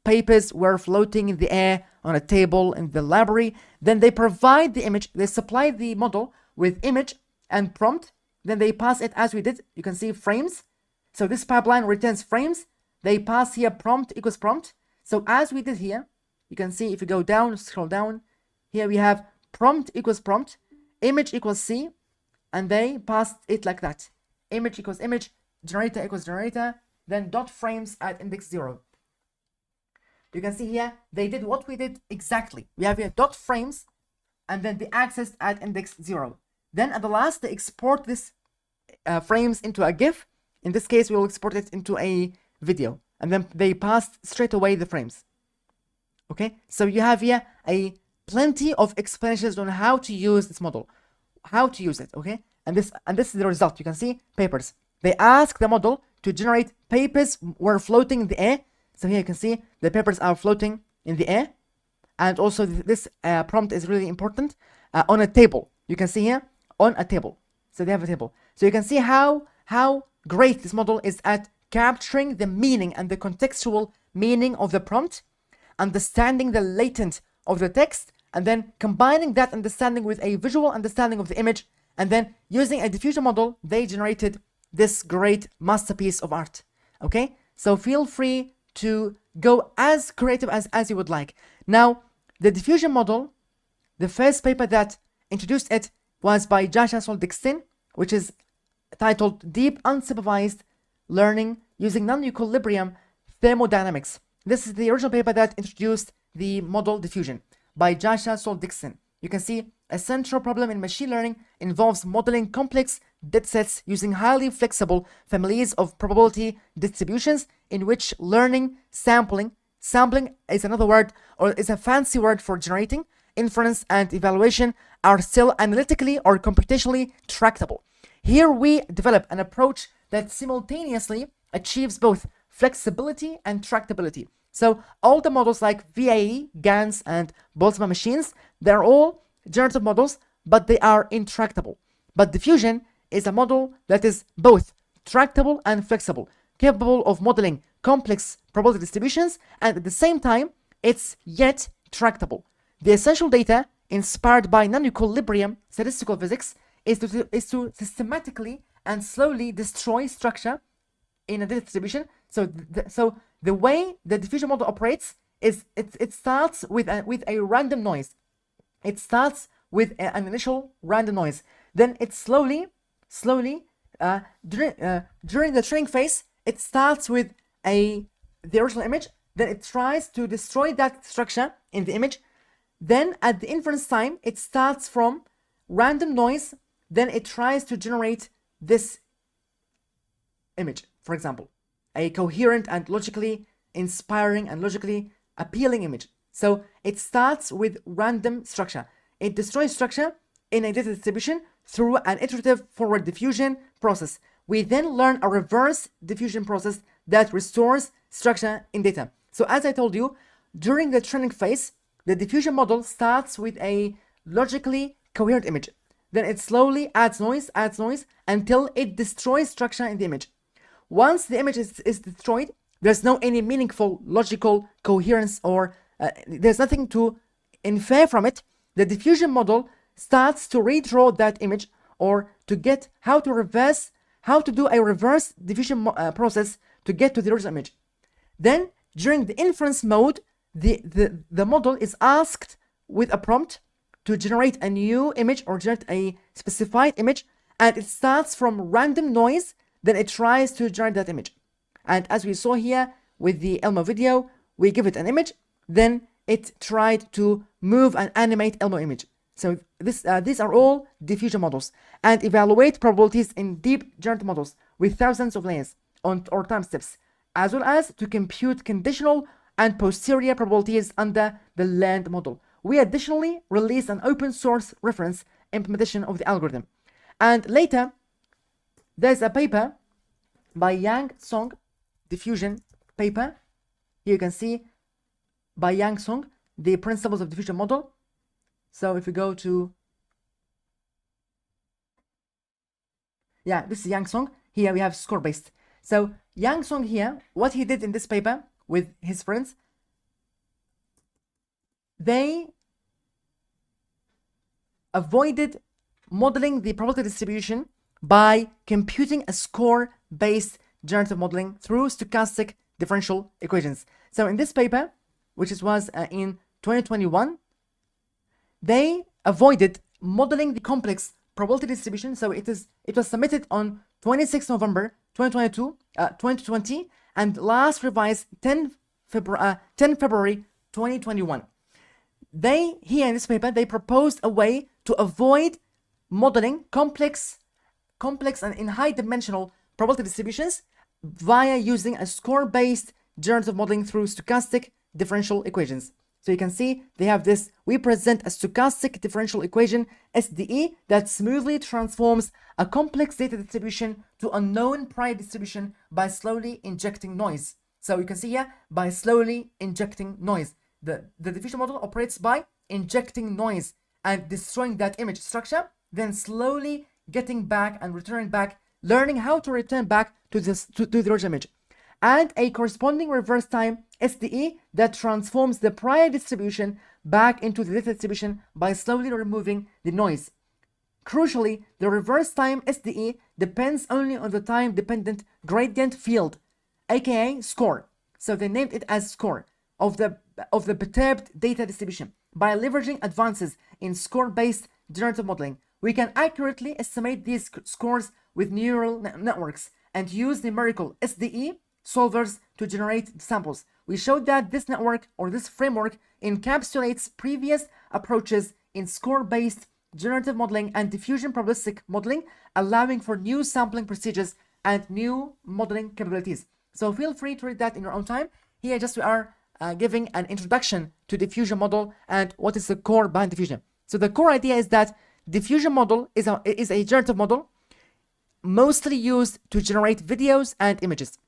Papers were floating in the air on a table in the library. Then they provide the image. They supply the model with image and prompt. Then they pass it as we did. You can see frames. So this pipeline returns frames. They pass here prompt equals prompt. So as we did here, you can see if you go down, scroll down, here we have prompt equals prompt, image equals C, and they passed it like that. Image equals image, generator equals generator, then dot frames at index 0. You can see here, they did what we did exactly. We have here dot frames, and then the accessed at index 0. Then at the last, they export this frames into a GIF. In this case, we will export it into a video, and then they passed straight away the frames. Okay, so you have here a plenty of explanations on how to use this model, how to use it. Okay, and this is the result. You can see papers. They ask the model to generate papers were floating in the air. So here you can see the papers are floating in the air, and also this prompt is really important on a table. You can see here on a table. So they have a table. So you can see how great this model is at capturing the meaning and the contextual meaning of the prompt, understanding the latent of the text, and then combining that understanding with a visual understanding of the image, and then using a diffusion model, they generated this great masterpiece of art. Okay, so feel free to go as creative as you would like. Now, the diffusion model, the first paper that introduced it was by Joshua Sol-Dixon, which is titled Deep Unsupervised Learning Using Non-Equilibrium Thermodynamics. This is the original paper that introduced the model diffusion by Joshua Sol-Dixon. You can see a central problem in machine learning involves modeling complex datasets using highly flexible families of probability distributions in which learning, sampling is another word, or is a fancy word for generating, inference, and evaluation are still analytically or computationally tractable. Here we develop an approach that simultaneously achieves both flexibility and tractability. So all the models like VAE, GANs, and Boltzmann machines, they're all generative models, but they are intractable. But diffusion is a model that is both tractable and flexible, capable of modeling complex probability distributions, and at the same time, it's yet tractable. The essential data, inspired by non-equilibrium statistical physics, is to systematically and slowly destroy structure in a data distribution. So the way the diffusion model operates is it starts with a random noise. It starts with an initial random noise. Then it slowly during the training phase, it starts with the original image. Then it tries to destroy that structure in the image. Then at the inference time, it starts from random noise. Then it tries to generate this image, for example, a coherent and logically inspiring and logically appealing image. So it starts with random structure. It destroys structure in a data distribution through an iterative forward diffusion process. We then learn a reverse diffusion process that restores structure in data. So as I told you, during the training phase, the diffusion model starts with a logically coherent image. Then it slowly adds noise until it destroys structure in the image. Once the image is destroyed, there's no any meaningful logical coherence, or there's nothing to infer from it. The diffusion model starts to redraw that image, or to get how to do a reverse diffusion process to get to the original image. Then during the inference mode, the model is asked with a prompt to generate a new image or generate a specified image, and it starts from random noise, then it tries to generate that image. And as we saw here with the Elmo video, we give it an image, then it tried to move and animate Elmo image. So these are all diffusion models, and evaluate probabilities in deep generative models with thousands of layers or time steps, as well as to compute conditional and posterior probabilities under the land model. We additionally released an open source reference implementation of the algorithm. And later, there's a paper by Yang Song, diffusion paper. Here you can see by Yang Song, the principles of diffusion model. So if we go to, yeah, this is Yang Song. Here we have score based. So Yang Song here, what he did in this paper with his friends, they avoided modeling the probability distribution by computing a score-based generative modeling through stochastic differential equations. So in this paper, which was in 2021, they avoided modeling the complex probability distribution. So it was submitted on 26 November 2020, and last revised 10 February 2021. They, here in this paper, they proposed a way to avoid modeling complex and in high dimensional probability distributions via using a score-based generative modeling through stochastic differential equations. So you can see they have this. We present a stochastic differential equation, SDE, that smoothly transforms a complex data distribution to a known prior distribution by slowly injecting noise. So you can see here, by slowly injecting noise. The diffusion model operates by injecting noise and destroying that image structure, then slowly getting back and returning back, learning how to return back to the original image. And a corresponding reverse time SDE that transforms the prior distribution back into the data distribution by slowly removing the noise. Crucially, the reverse time SDE depends only on the time-dependent gradient field, aka score. So they named it as score of the perturbed data distribution. By leveraging advances in score-based generative modeling, we can accurately estimate these scores with neural networks and use numerical SDE solvers to generate samples. We showed that this network or this framework encapsulates previous approaches in score-based generative modeling and diffusion probabilistic modeling, allowing for new sampling procedures and new modeling capabilities. So feel free to read that in your own time. Here just we are giving an introduction to diffusion model and what is the core behind diffusion. So the core idea is that diffusion model is a generative model mostly used to generate videos and images.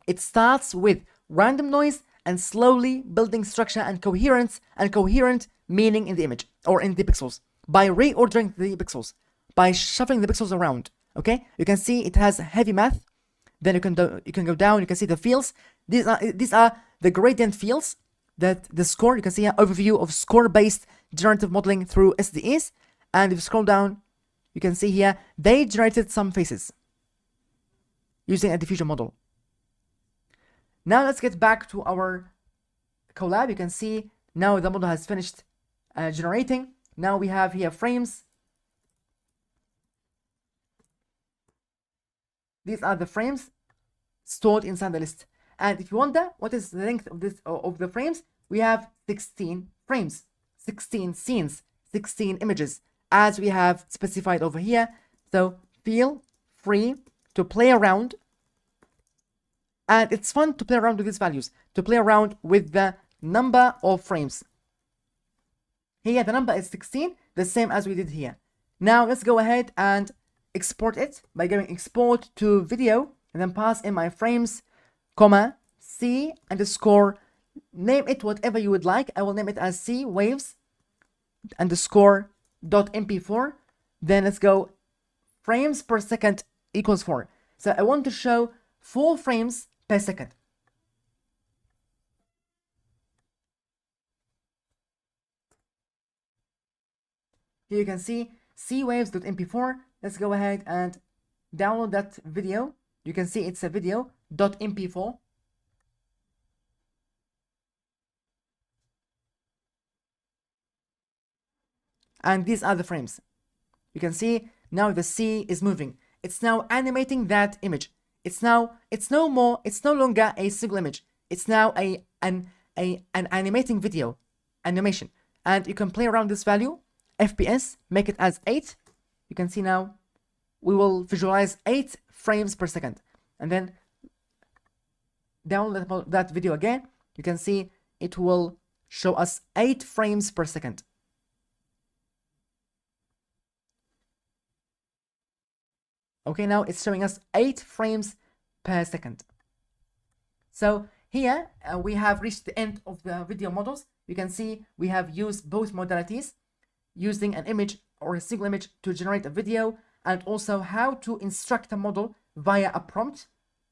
It starts with random noise and slowly building structure and coherence, and coherent meaning in the image or in the pixels by reordering the pixels, by shuffling the pixels around. Okay, you can see it has heavy math. Then you can go down. You can see the fields. These are the gradient fields that the score. You can see an overview of score-based generative modeling through SDEs. And if you scroll down, you can see here they generated some faces using a diffusion model. Now let's get back to our collab. You can see now the model has finished generating. Now we have here frames. These are the frames stored inside the list. And if you wonder what is the length of the frames, we have 16 frames, 16 scenes, 16 images, as we have specified over here. So feel free to play around. And it's fun to play around with these values, to play around with the number of frames. Here the number is 16, the same as we did here. Now let's go ahead and export it by going export to video and then pass in my frames, comma, C underscore, name it whatever you would like. I will name it as C waves underscore .mp4. Then let's go frames per second equals 4. So I want to show 4 frames per second. Here you can see cwaves.mp4. Let's go ahead and download that video. You can see it's a video .mp4. and these are the frames. You can see now the C is moving. It's now animating that image. It's no longer a single image. It's now an animating video animation. And you can play around this value, FPS, make it as 8. You can see now we will visualize 8 frames per second. And then download that video again. You can see it will show us 8 frames per second. Okay, now it's showing us 8 frames per second. So here we have reached the end of the video models. You can see we have used both modalities, using an image or a single image to generate a video, and also how to instruct a model via a prompt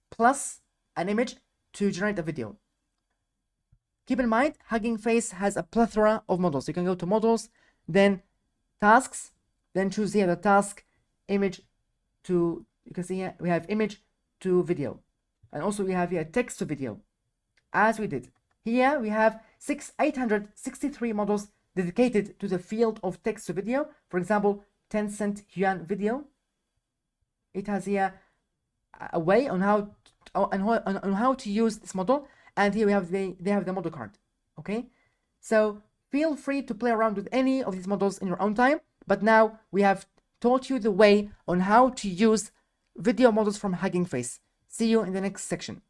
plus an image to generate a video. Keep in mind, Hugging Face has a plethora of models. You can go to models, then tasks, then choose here the task image to, you can see here we have image to video, and also we have here text to video, as we did. Here we have 863 models dedicated to the field of text to video. For example, Tencent Yuan Video. It has here a way on how to use this model, and here we have they have the model card. Okay, so feel free to play around with any of these models in your own time, but now we have taught you the way on how to use video models from Hugging Face. See you in the next section.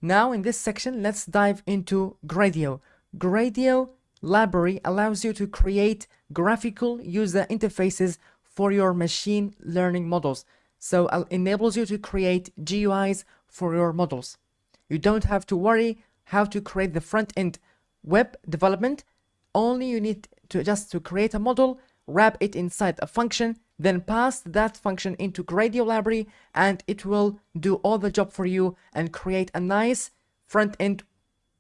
Now in this section, let's dive into Gradio. Gradio library allows you to create graphical user interfaces for your machine learning models. So it enables you to create GUIs for your models. You don't have to worry how to create the front-end web development. Only you need to just to create a model, wrap it inside a function, then pass that function into Gradio library, and it will do all the job for you and create a nice front-end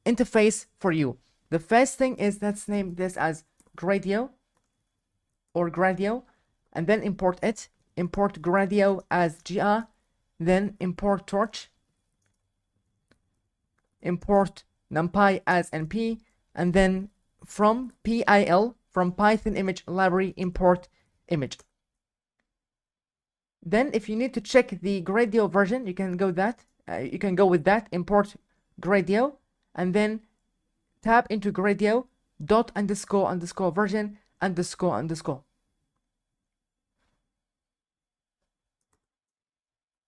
interface for you. The first thing is, let's name this as Gradio or Gradio, and then import it. Import Gradio as GR, then import Torch, import NumPy as NP, and then from PIL, from Python image library, import image. Then if you need to check the Gradio version, you can go with that, import Gradio, and then tab into Gradio dot underscore underscore version underscore underscore.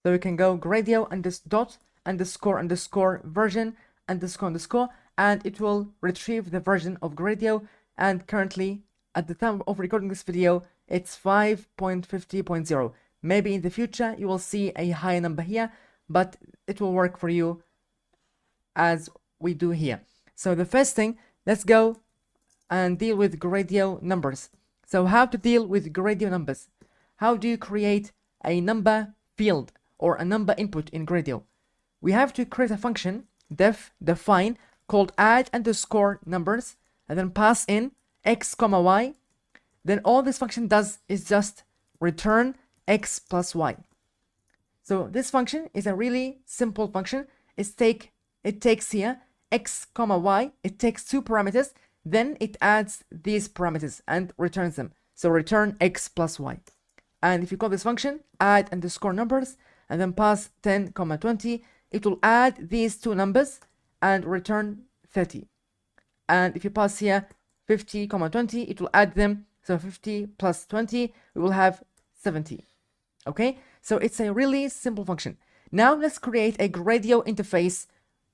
So you can go Gradio dot underscore underscore version underscore underscore, and it will retrieve the version of Gradio. And currently, at the time of recording this video, it's 5.50.0. Maybe in the future you will see a higher number here, but it will work for you as we do here. So the first thing, let's go and deal with Gradio numbers. So how to deal with Gradio numbers? How do you create a number field or a number input in Gradio? We have to create a function, define, called add underscore numbers, and then pass in x comma y. Then all this function does is just return x plus y. So this function is a really simple function. It takes here x comma y, it takes 2 parameters, then it adds these parameters and returns them. So return x plus y. And if you call this function add underscore numbers and then pass 10 comma 20, it will add these 2 numbers and return 30. And if you pass here 50 comma 20, it will add them. So 50 plus 20, we will have 70. Okay, so it's a really simple function. Now let's create a Gradio interface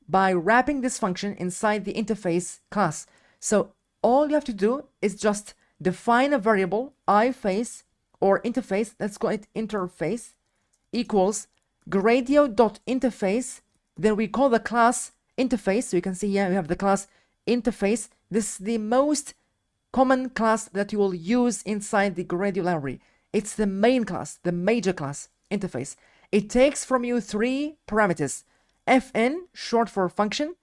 by wrapping this function inside the interface class. So all you have to do is just define a variable iFace or interface, let's call it interface, equals Gradio.interface. Then we call the class interface. So you can see here we have the class interface. This is the most common class that you will use inside the Gradio library. It's the main class, the major class, interface. It takes from you 3 parameters. Fn, short for function,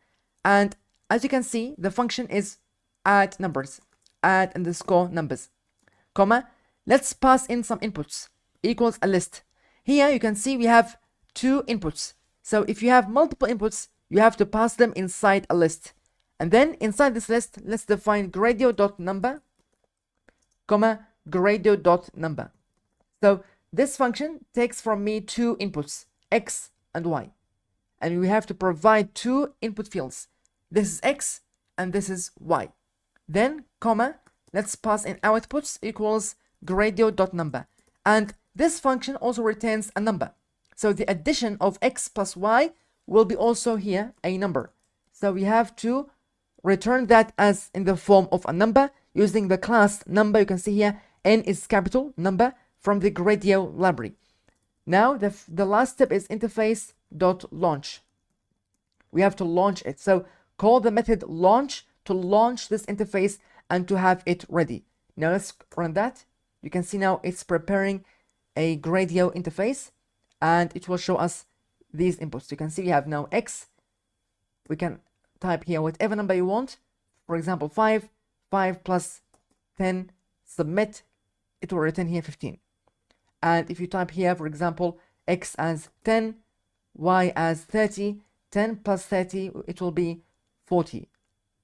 and as you can see, the function is add numbers, add underscore numbers, comma, let's pass in some inputs, equals a list. Here you can see we have 2 inputs. So if you have multiple inputs, you have to pass them inside a list. And then inside this list, let's define Gradio.number, comma, Gradio.number. So this function takes from me two inputs, x and y. And we have to provide two input fields. This is x and this is y. Then, comma, let's pass in outputs equals Gradio.number. And this function also returns a number. So the addition of x plus y will be also here a number. So we have to return that as in the form of a number using the class number. You can see here n is capital number from the Gradio library. Now the last step is interface.launch. We have to launch it. So call the method launch to launch this interface and to have it ready. Now let's run that. You can see now it's preparing a Gradio interface and it will show us these inputs. You can see we have now x. We can type here whatever number you want. For example, 5 plus 10, submit. It will return here 15. And if you type here, for example, x as 10, y as 30, 10 plus 30, it will be 40.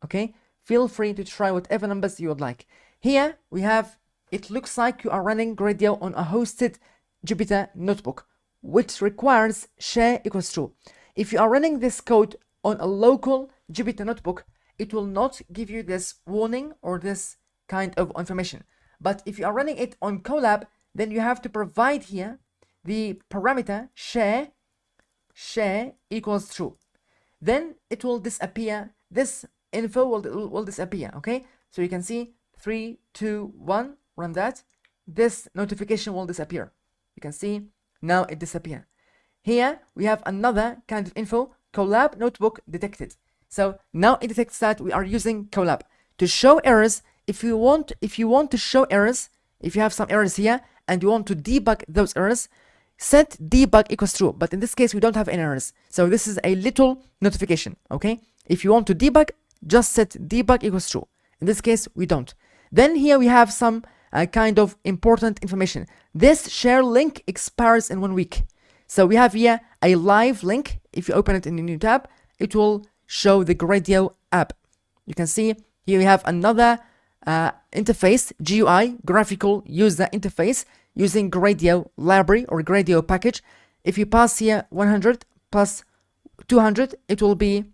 Okay, feel free to try whatever numbers you would like. Here we have, it looks like you are running Gradio on a hosted Jupyter notebook, which requires share equals true. If you are running this code on a local Jupyter notebook, it will not give you this warning or this kind of information. But if you are running it on Colab, then you have to provide here the parameter share equals true. Then it will disappear. This info will disappear. Okay, so you can see 3, 2, 1, run that. This notification will disappear. You can see now it disappeared. Here we have another kind of info, Colab notebook detected. So now it detects that we are using Colab to show errors. If you want to show errors, if you have some errors here and you want to debug those errors, set debug equals true. But in this case, we don't have any errors. So this is a little notification. Okay. If you want to debug, just set debug equals true. In this case, we don't. Then here we have some kind of important information. This share link expires in 1 week. So we have here a live link. If you open it in a new tab, it will show the Gradio app. You can see here we have another interface, GUI, graphical user interface, using Gradio library or Gradio package. If you pass here 100 plus 200, it will be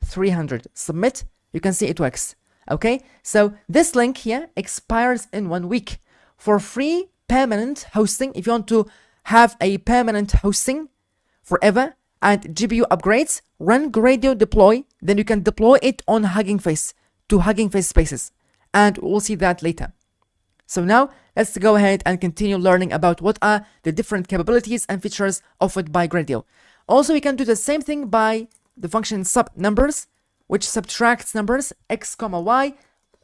300. Submit, you can see it works. Okay, so this link here expires in 1 week. For free permanent hosting, if you want to have a permanent hosting forever and GPU upgrades, run Gradio deploy, then you can deploy it on Hugging Face to Hugging Face spaces, and we'll see that later. So now let's go ahead and continue learning about what are the different capabilities and features offered by Gradio. Also, we can do the same thing by the function subNumbers, which subtracts numbers x comma y.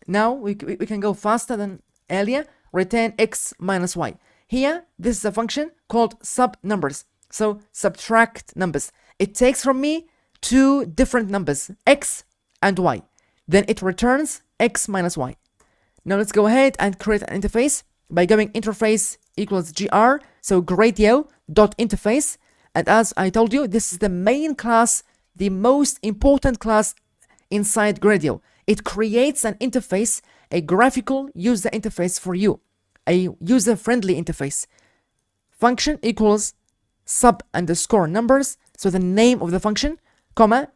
Now we can go faster than earlier, return x minus y. Here, this is a function called subNumbers. So subtract numbers. It takes from me two different numbers, x and y. Then it returns x minus y. Now let's go ahead and create an interface by going interface equals gr, so Gradio.interface. And as I told you, this is the main class, the most important class inside Gradio. It creates an interface, a graphical user interface for you, a user-friendly interface. Function equals sub underscore numbers, so the name of the function, comma,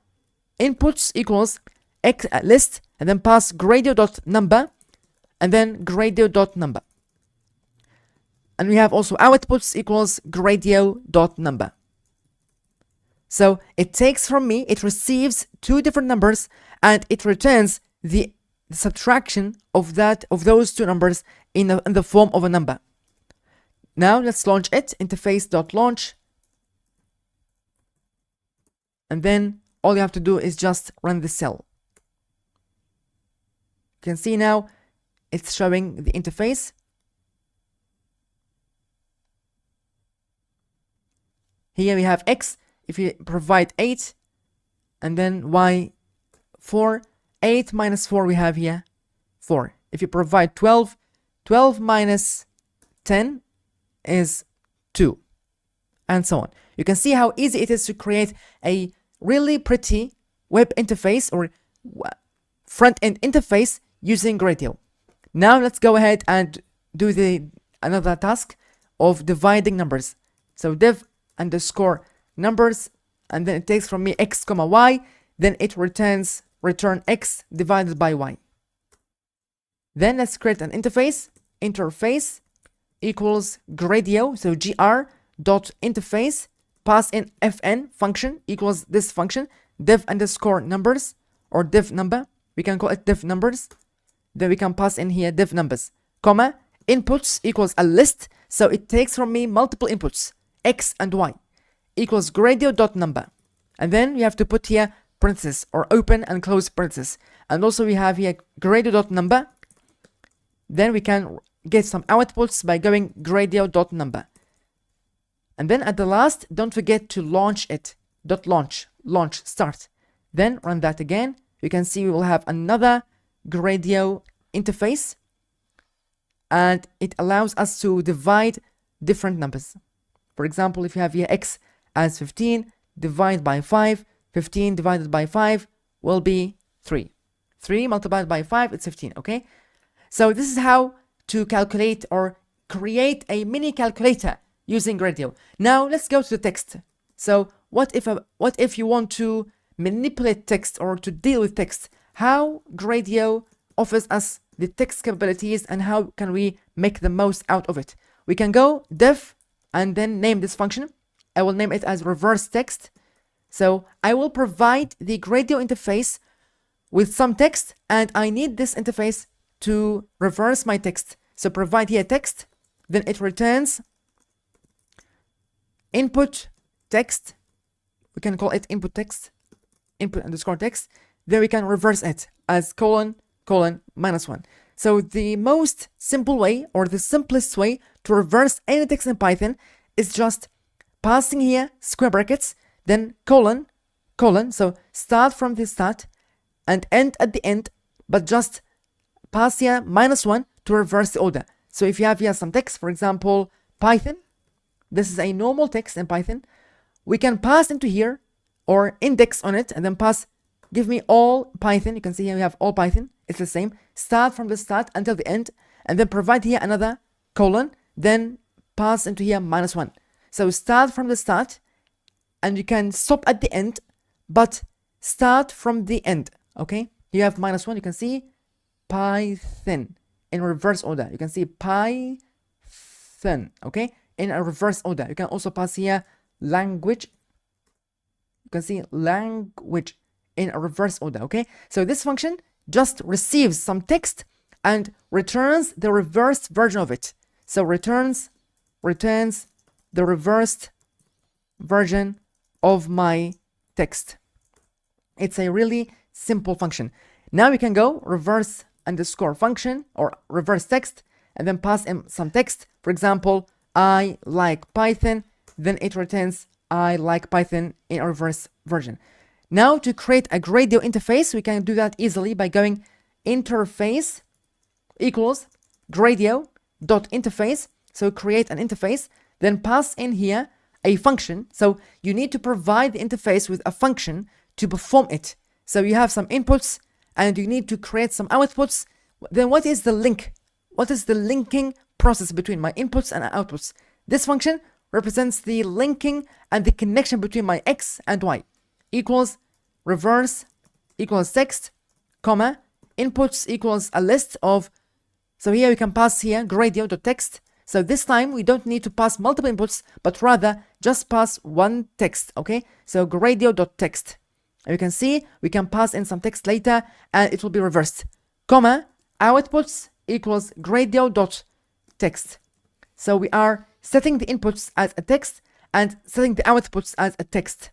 inputs equals x list, and then pass Gradio.number, and then Gradio.number. And we have also outputs equals Gradio.number. So it takes from me, it receives two different numbers, and it returns the subtraction of those two numbers in the form of a number. Now let's launch it, interface.launch. And then all you have to do is just run the cell. You can see now it's showing the interface. Here we have x. If you provide 8 and then y 4, 8 minus 4 we have here 4. If you provide 12, 12 minus 10 is 2, and so on. You can see how easy it is to create a really pretty web interface or front-end interface using Gradio. Now let's go ahead and do another task of dividing numbers. So div underscore numbers, and then it takes from me x comma y, then it return x divided by y. Then let's create an interface equals Gradio, so gr dot interface, pass in fn function equals this function, div underscore numbers, or div number, we can call it div numbers. Then we can pass in here div numbers, comma, inputs equals a list, so it takes from me multiple inputs, x and y, equals Gradio dot number. And then we have to put here parentheses, or open and close parentheses. And also we have here Gradio dot number. Then we can get some outputs by going Gradio dot number. And then at the last, don't forget to launch it, dot launch, start. Then run that again. You can see we will have another Gradio interface, and it allows us to divide different numbers. For example, if you have here x as 15, divide by 5, 15 divided by 5 will be 3. 3 multiplied by 5, it's 15, okay? So this is how to calculate or create a mini calculator using Gradio. Now let's go to the text. So what if you want to manipulate text or to deal with text? How Gradio offers us the text capabilities and how can we make the most out of it? We can go div and then name this function. I will name it as reverse text. So I will provide the Gradio interface with some text, and I need this interface to reverse my text. So provide here text, then it returns input text. We can call it input text, input underscore text. Then we can reverse it as colon -1. So the most simple way, or the simplest way to reverse any text in Python is just passing here square brackets, then colon, so start from the start and end at the end, but just pass here -1 to reverse the order. So if you have here some text, for example, Python, this is a normal text in Python, we can pass into here or index on it and then pass, give me all Python. You can see here we have all Python. It's the same. Start from the start until the end, and then provide here another colon, then pass into here -1. So start from the start, and you can stop at the end, but start from the end, okay? You have -1, you can see Python in reverse order. You can see Python, okay? In a reverse order. You can also pass here language. You can see language in a reverse order, okay? So this function just receives some text and returns the reversed version of it. So returns the reversed version of my text. It's a really simple function. Now we can go reverse underscore function or reverse text and then pass in some text. For example, I like Python, then it returns I like Python in a reverse version. Now to create a Gradio interface, we can do that easily by going interface equals Gradio dot interface. So create an interface, then pass in here a function. So you need to provide the interface with a function to perform it. So you have some inputs and you need to create some outputs. Then what is the link? What is the linking process between my inputs and outputs? This function represents the linking and the connection between my x and y. Equals reverse equals text, comma, inputs equals a list of, so here we can pass here Gradio.text. So this time we don't need to pass multiple inputs, but rather just pass one text, okay? So Gradio.text. And you can see we can pass in some text later and it will be reversed. Comma, outputs equals Gradio.text. So we are setting the inputs as a text and setting the outputs as a text.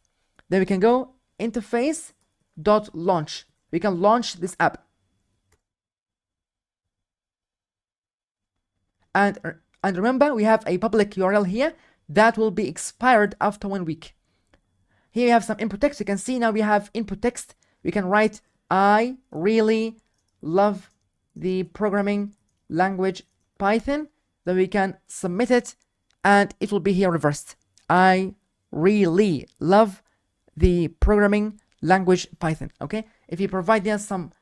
Then we can go interface.launch. We can launch this app. And remember, we have a public URL here that will be expired after 1 week. Here we have some input text. You can see now we have input text. We can write, I really love the programming language Python. Then we can submit it and it will be here reversed. I really love the programming language Python. Okay, if you provide there some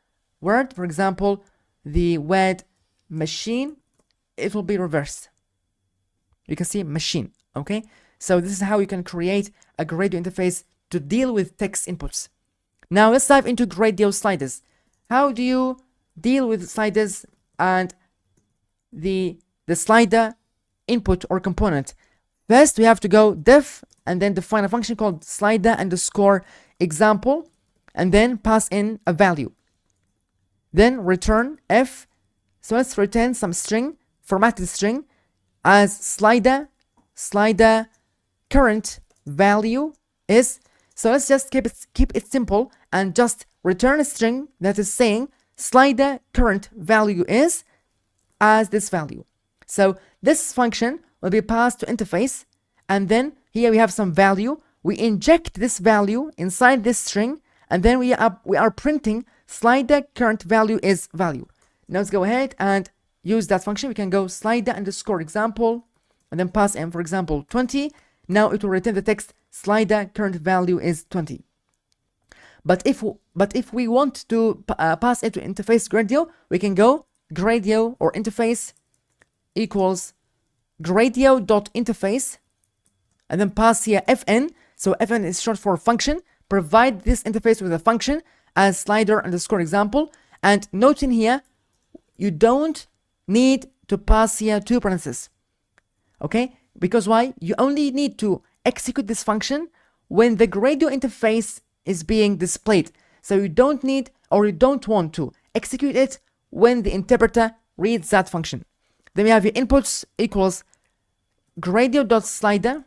word, for example, the word machine, it will be reversed. You can see machine, okay? So this is how you can create a Gradio interface to deal with text inputs. Now let's dive into Gradio sliders. How do you deal with sliders and the slider input or component? First, we have to go def and then define a function called slider underscore example and then pass in a value. Then return f. So let's return some string, formatted string as slider current value is. So let's just keep it simple and just return a string that is saying slider current value is as this value. So this function will be passed to interface, and then here we have some value. We inject this value inside this string, and then we are printing slider current value is value. Now let's go ahead and use that function. We can go slider underscore example and then pass in, for example, 20. Now it will return the text slider current value is 20. But if we want to pass it to interface Gradio, we can go Gradio or interface equals Gradio.interface and then pass here fn. So fn is short for function. Provide this interface with a function as slider underscore example. And note in here, you don't need to pass here two parentheses. Okay? Because why? You only need to execute this function when the Gradio interface is being displayed. So you don't need or you don't want to execute it when the interpreter reads that function. Then we have your inputs equals Gradio.slider,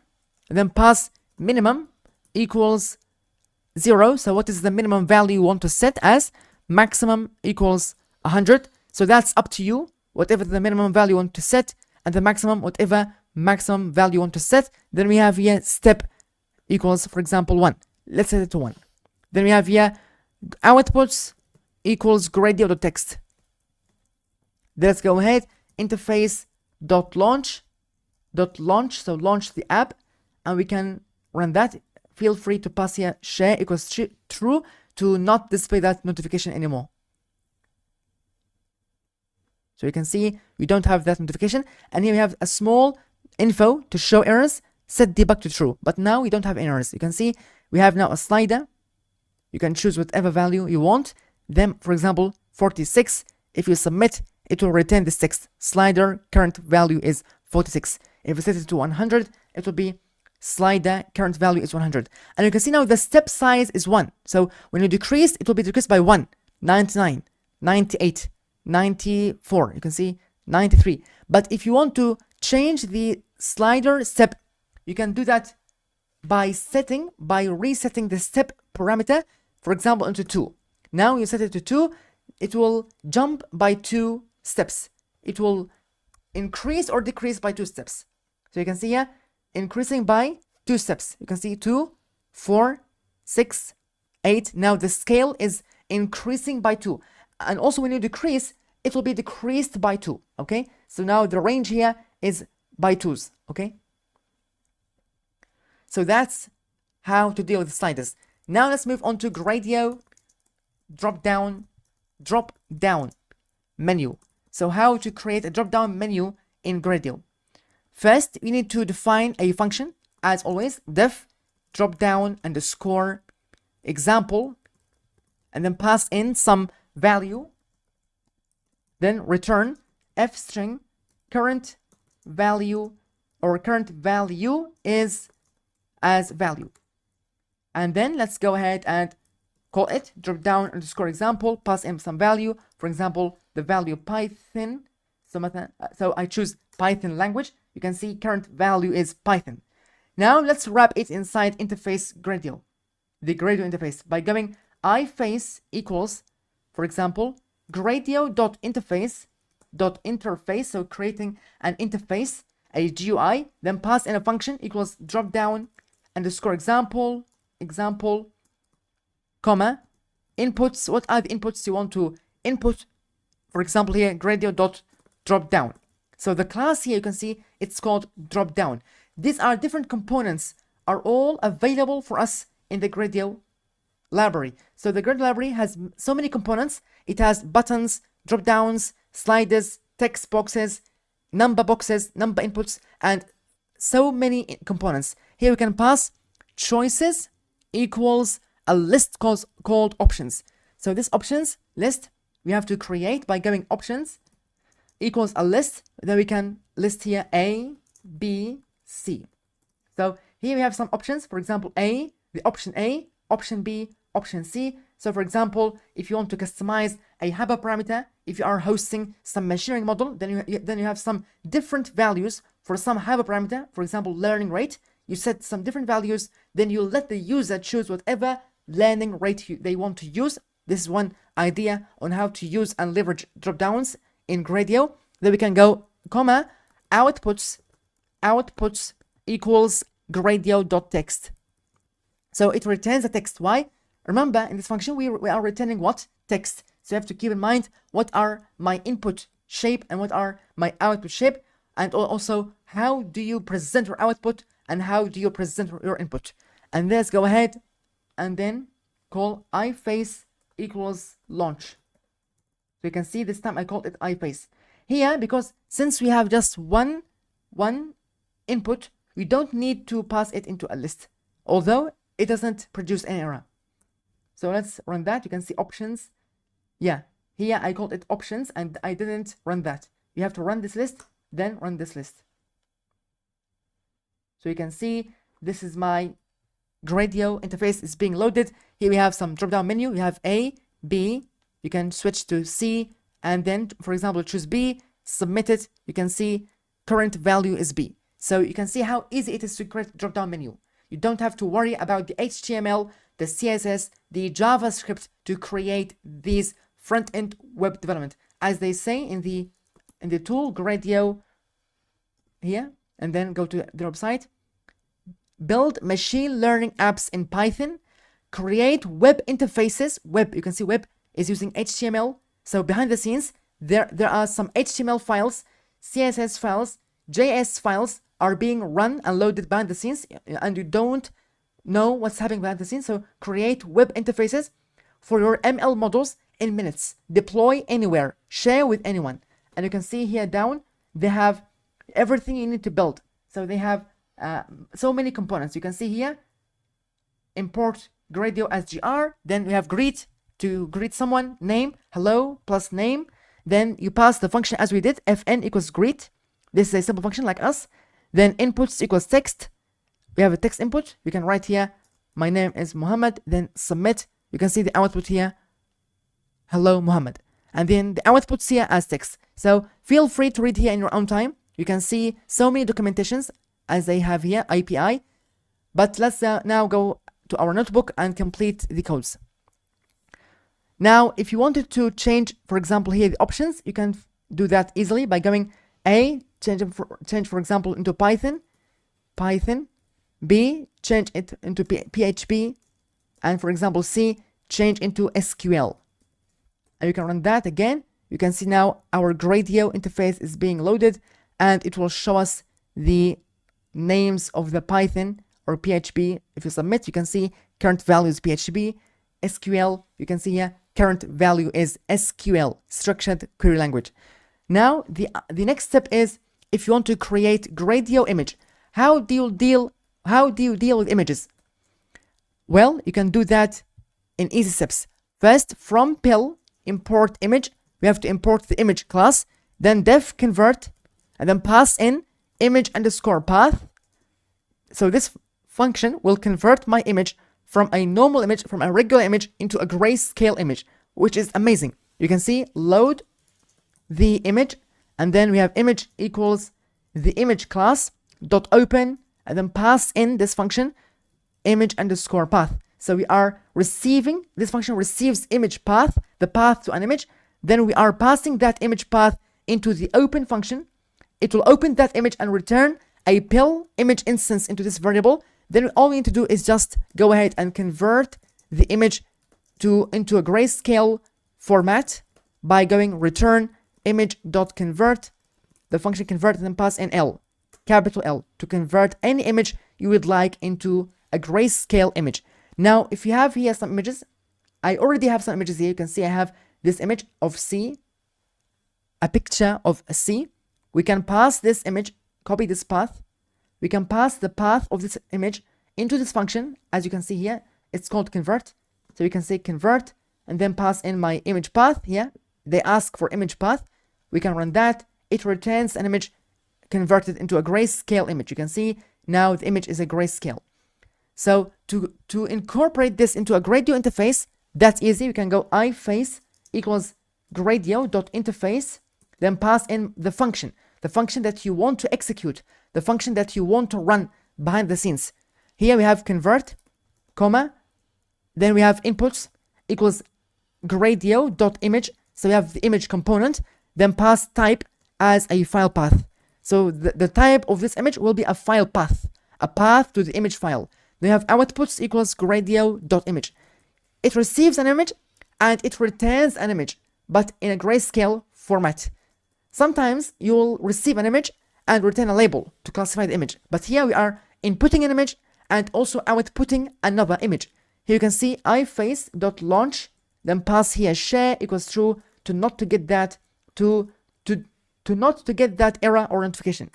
and then pass minimum equals 0. So what is the minimum value you want to set as? Maximum equals 100. So that's up to you, whatever the minimum value you want to set, and the maximum, whatever maximum value you want to set. Then we have here step equals, for example, 1. Let's set it to 1. Then we have here outputs equals Gradio.text. Let's go ahead, interface.launch, so launch the app, and we can run that. Feel free to pass here share equals true to not display that notification anymore. So you can see we don't have that notification, and here we have a small info to show errors, set debug to true. But now we don't have errors. You can see we have now a slider. You can choose whatever value you want. Then, for example, 46. If you submit, it will return this text. Slider current value is 46. If we set it to 100, it will be slider current value is 100. And you can see now the step size is 1. So when you decrease, it will be decreased by 1. 99, 98, 94. You can see 93. But if you want to change the slider step, you can do that by resetting the step parameter, for example, into 2. Now you set it to 2, it will jump by 2 steps. It will increase or decrease by 2 steps. So you can see here, increasing by 2 steps. You can see 2, 4, 6, 8. Now the scale is increasing by 2. And also when you decrease, it will be decreased by 2. Okay? So now the range here is by 2s. Okay? So that's how to deal with sliders. Now let's move on to Gradio drop down menu. So how to create a drop down menu in Gradio. First, we need to define a function, as always, def drop down underscore example, and then pass in some value. Then return f string current value, or current value is as value. And then let's go ahead and call it drop down underscore example, pass in some value, for example, the value Python. So I choose Python language. You can see current value is Python. Now let's wrap it inside interface Gradio, the Gradio interface, by going iface equals, for example, Gradio.interface.interface, so creating an interface, a GUI, then pass in a function equals drop down underscore example, comma, inputs. What are the inputs you want to input? For example, here, Gradio.dropdown. So the class here, you can see it's called dropdown. These are different components, are all available for us in the Gradio library. So the Gradio library has so many components. It has buttons, drop downs, sliders, text boxes, number inputs, and so many components. Here we can pass choices equals a list called options. So this options list we have to create by going options equals a list. Then we can list here A, B, C. So here we have some options. For example, the option A, option B, option C. So for example, if you want to customize a hyperparameter, if you are hosting some machine learning model, then you have some different values for some hyperparameter. For example, learning rate. You set some different values, then you let the user choose whatever learning rate they want to use. This is one idea on how to use and leverage dropdowns in Gradio. Then we can go, comma, outputs equals gradio.text. So it returns the text. Why? Remember, in this function, we are returning what? Text. So you have to keep in mind what are my input shape and what are my output shape. And also, how do you present your output and how do you present your input? And let's go ahead and then call iFace equals launch. So you can see this time I called it iFace. Here, because since we have just one input, we don't need to pass it into a list, although it doesn't produce any error. So let's run that. You can see options. Yeah, here I called it options and I didn't run that. You have to run this list, then run this list. So you can see this is my Gradio interface is being loaded. Here we have some drop down menu. We have A, B. You can switch to C and then, for example, choose B, submit it. You can see current value is B. So you can see how easy it is to create drop down menu. You don't have to worry about the HTML, the CSS, the JavaScript to create these front-end web development. As they say in the tool Gradio here, and then go to the website. Build machine learning apps in Python. Create web interfaces. Web, you can see web is using HTML. So behind the scenes, there are some HTML files, CSS files, JS files are being run and loaded behind the scenes, and you don't know what's happening behind the scenes. So create web interfaces for your ML models in minutes. Deploy anywhere. Share with anyone. And you can see here down, they have everything you need to build. So they have so many components. You can see here, import Gradio as GR. Then we have greet to greet someone, name, hello plus name. Then you pass the function as we did, fn equals greet. This is a simple function like us. Then inputs equals text. We have a text input. We can write here, my name is Muhammad. Then submit. You can see the output here, hello Muhammad. And then the outputs here as text. So feel free to read here in your own time. You can see so many documentations as they have here, API. But let's now go to our notebook and complete the codes. Now, if you wanted to change, for example, here the options, you can do that easily by going A, change for example into Python, B, change it into PHP, and for example C, change into SQL. And you can run that again. You can see now our Gradio interface is being loaded and it will show us the names of the Python or PHP. If you submit, you can see current value is PHP. SQL, you can see here current value is SQL, structured query language. Now the next step is if you want to create Gradio image. How do you deal with images? Well, you can do that in easy steps. First, from pill import image, we have to import the image class, then def convert, and then pass in image underscore path. So this function will convert my image from a normal image, from a regular image, into a grayscale image, which is amazing. You can see load the image, and then we have image equals the image class dot open, and then pass in this function image underscore path. So we are receiving, this function receives image path, the path to an image. Then we are passing that image path into the open function. It will open that image and return a pill image instance into this variable. Then all we need to do is just go ahead and convert the image into a grayscale format by going return image.convert, the function convert, and then pass in L, capital L, to convert any image you would like into a grayscale image. Now, if you have here some images, I already have some images here. You can see I have this image of C, a picture of a C. We can pass this image, copy this path. We can pass the path of this image into this function. As you can see here, it's called convert. So we can say convert and then pass in my image path here. They ask for image path. We can run that. It returns an image converted into a grayscale image. You can see now the image is a grayscale. So to incorporate this into a Gradio interface, that's easy. We can go iFace equals Gradio.interface, then pass in the function that you want to execute, the function that you want to run behind the scenes. Here we have convert, comma, then we have inputs equals Gradio.image. So we have the image component, then pass type as a file path. So the type of this image will be a file path, a path to the image file. Then you have outputs equals Gradio.image. It receives an image and it returns an image, but in a grayscale format. Sometimes you will receive an image and return a label to classify the image. But here we are inputting an image and also outputting another image. Here you can see iFace.launch, then pass here share equals true to not to get that not to get that error or notification.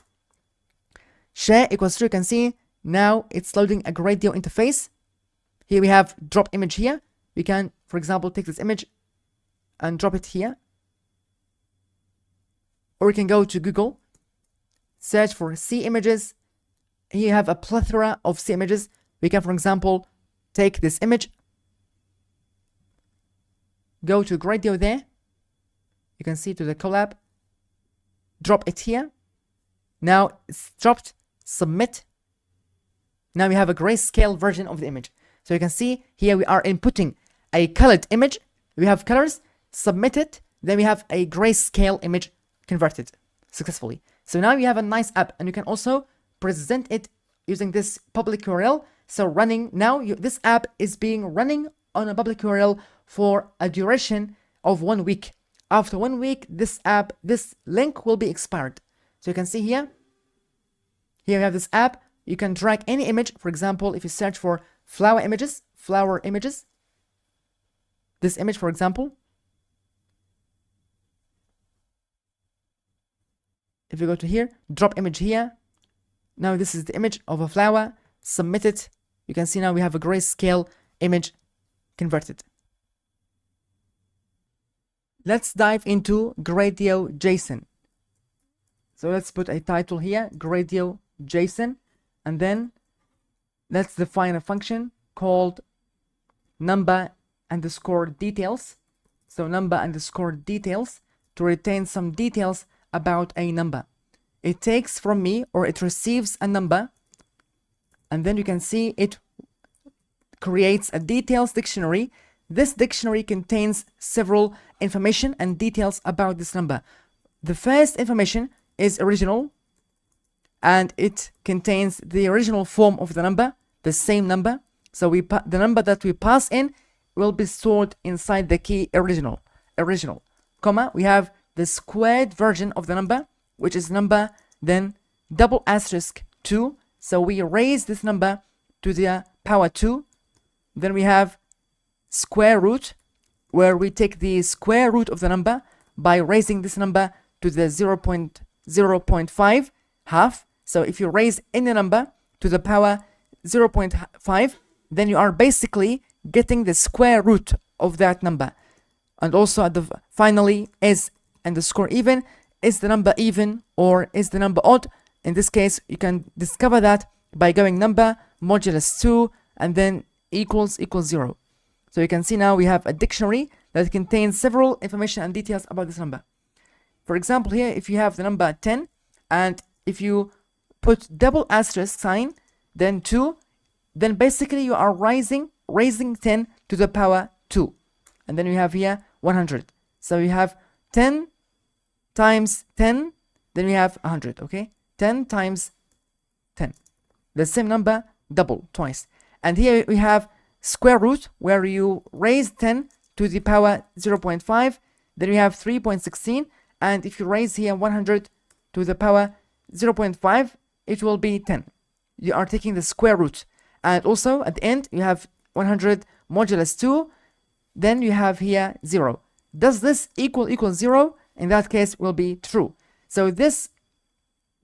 Share equals true. You can see now it's loading a Gradio interface. Here we have drop image here. We can, for example, take this image and drop it here. Or we can go to Google, search for C images. Here you have a plethora of C images. We can, for example, take this image, go to Gradio there. You can see to the collab, drop it here. Now it's dropped, submit. Now we have a grayscale version of the image. So you can see here we are inputting a colored image. We have colors, submit it. Then we have a grayscale image converted successfully. So now you have a nice app, and you can also present it using this public URL. So running now, this app is being running on a public URL for a duration of 1 week. After 1 week, this link will be expired. So you can see here we have this app. You can drag any image. For example, if you search for flower images, this image, for example. If you go to here, drop image here. Now this is the image of a flower. Submit it. You can see now we have a grayscale image converted. Let's dive into Gradio JSON. So let's put a title here, Gradio JSON, and then let's define a function called number_details. So number_details to retain some details about a number. It takes from me, or it receives a number, and then you can see it creates a details dictionary. This dictionary contains several information and details about this number. The first information is original, and it contains the original form of the number, the same number. So the number that we pass in will be stored inside the key original, comma, we have the squared version of the number, which is number, then double asterisk 2. So we raise this number to the power 2. Then we have square root, where we take the square root of the number by raising this number to the 0.5 half. So if you raise any number to the power 0.5, then you are basically getting the square root of that number. And also at the finally is underscore even. Is the number even or is the number odd? In this case, you can discover that by going number modulus 2 and then equals 0. So you can see now we have a dictionary that contains several information and details about this number. For example, here if you have the number 10 and if you put double asterisk sign then 2, then basically you are raising 10 to the power 2. And then we have here 100. So we have 10 times 10, then we have 100, okay? 10 times 10. The same number, double, twice. And here we have square root, where you raise 10 to the power 0.5, then we have 3.16, and if you raise here 100 to the power 0.5, it will be 10. You are taking the square root. And also at the end, you have 100 modulus 2, then you have here 0. Does this equal 0? In that case will be true. So this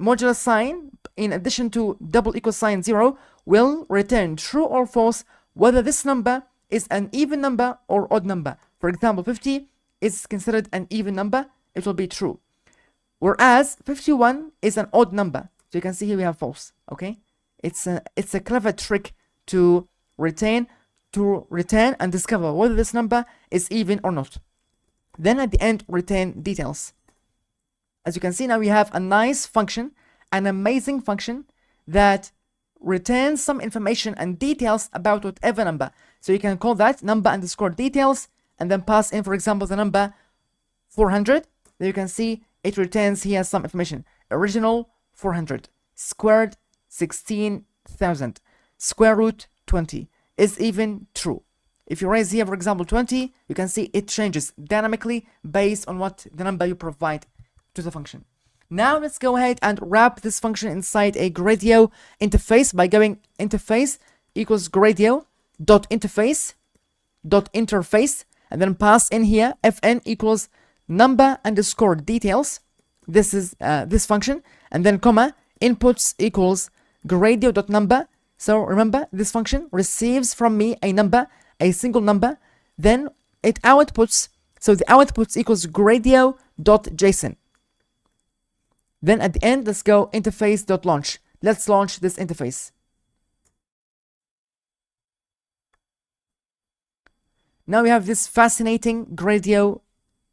modulus sign, in addition to double equal sign 0, will return true or false whether this number is an even number or odd number. For example, 50 is considered an even number, it will be true. Whereas 51 is an odd number. So you can see here we have false. Okay, it's a clever trick to return and discover whether this number is even or not. Then at the end, return details. As you can see now, we have a nice function, an amazing function that returns some information and details about whatever number. So you can call that number underscore details and then pass in, for example, the number 400. Then you can see it returns here some information. Original 400, squared 16,000, square root 20 is even true. If you raise here, for example, 20, you can see it changes dynamically based on what the number you provide to the function. Now let's go ahead and wrap this function inside a Gradio interface by going interface equals Gradio dot interface and then pass in here fn equals number underscore details. This is this function, and then comma inputs equals Gradio dot number. So remember, this function receives from me a number, a single number, then it outputs. So the outputs equals Gradio dot JSON. Then at the end, let's go interface.launch. Let's launch this interface. Now we have this fascinating Gradio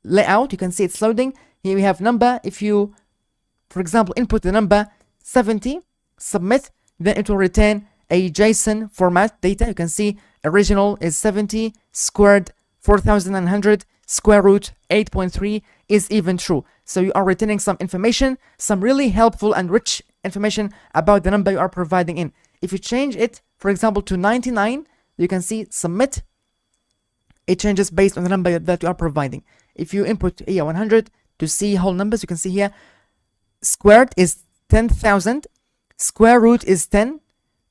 layout. You can see it's loading. Here we have number. If you, for example, input the number 70, submit, then it will return a JSON format data. You can see original is 70, squared 4,900, square root 8.3 is even true. So you are returning some information, some really helpful and rich information about the number you are providing in. If you change it, for example, to 99, you can see submit. It changes based on the number that you are providing. If you input here 100 to see whole numbers, you can see here squared is 10,000, square root is 10,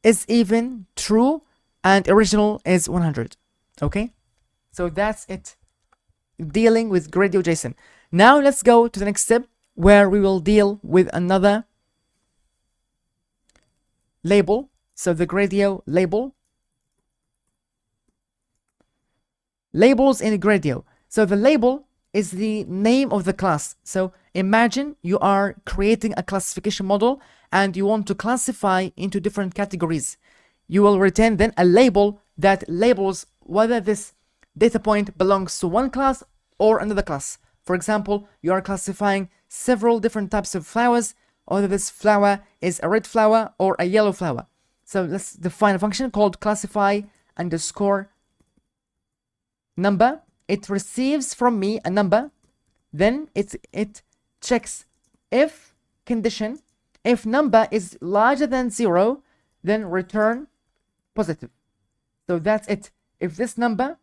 is even true, and original is 100. Okay, so that's it, dealing with Gradio JSON. Now let's go to the next step where we will deal with another label. So the Gradio label. Labels in Gradio. So the label is the name of the class. So imagine you are creating a classification model and you want to classify into different categories. You will return then a label that labels whether this data point belongs to one class or another class. For example, you are classifying several different types of flowers, whether this flower is a red flower or a yellow flower. So let's define a function called classify underscore number. It receives from me a number, then it checks if condition. If number is larger than 0, then return positive. So that's it. If this number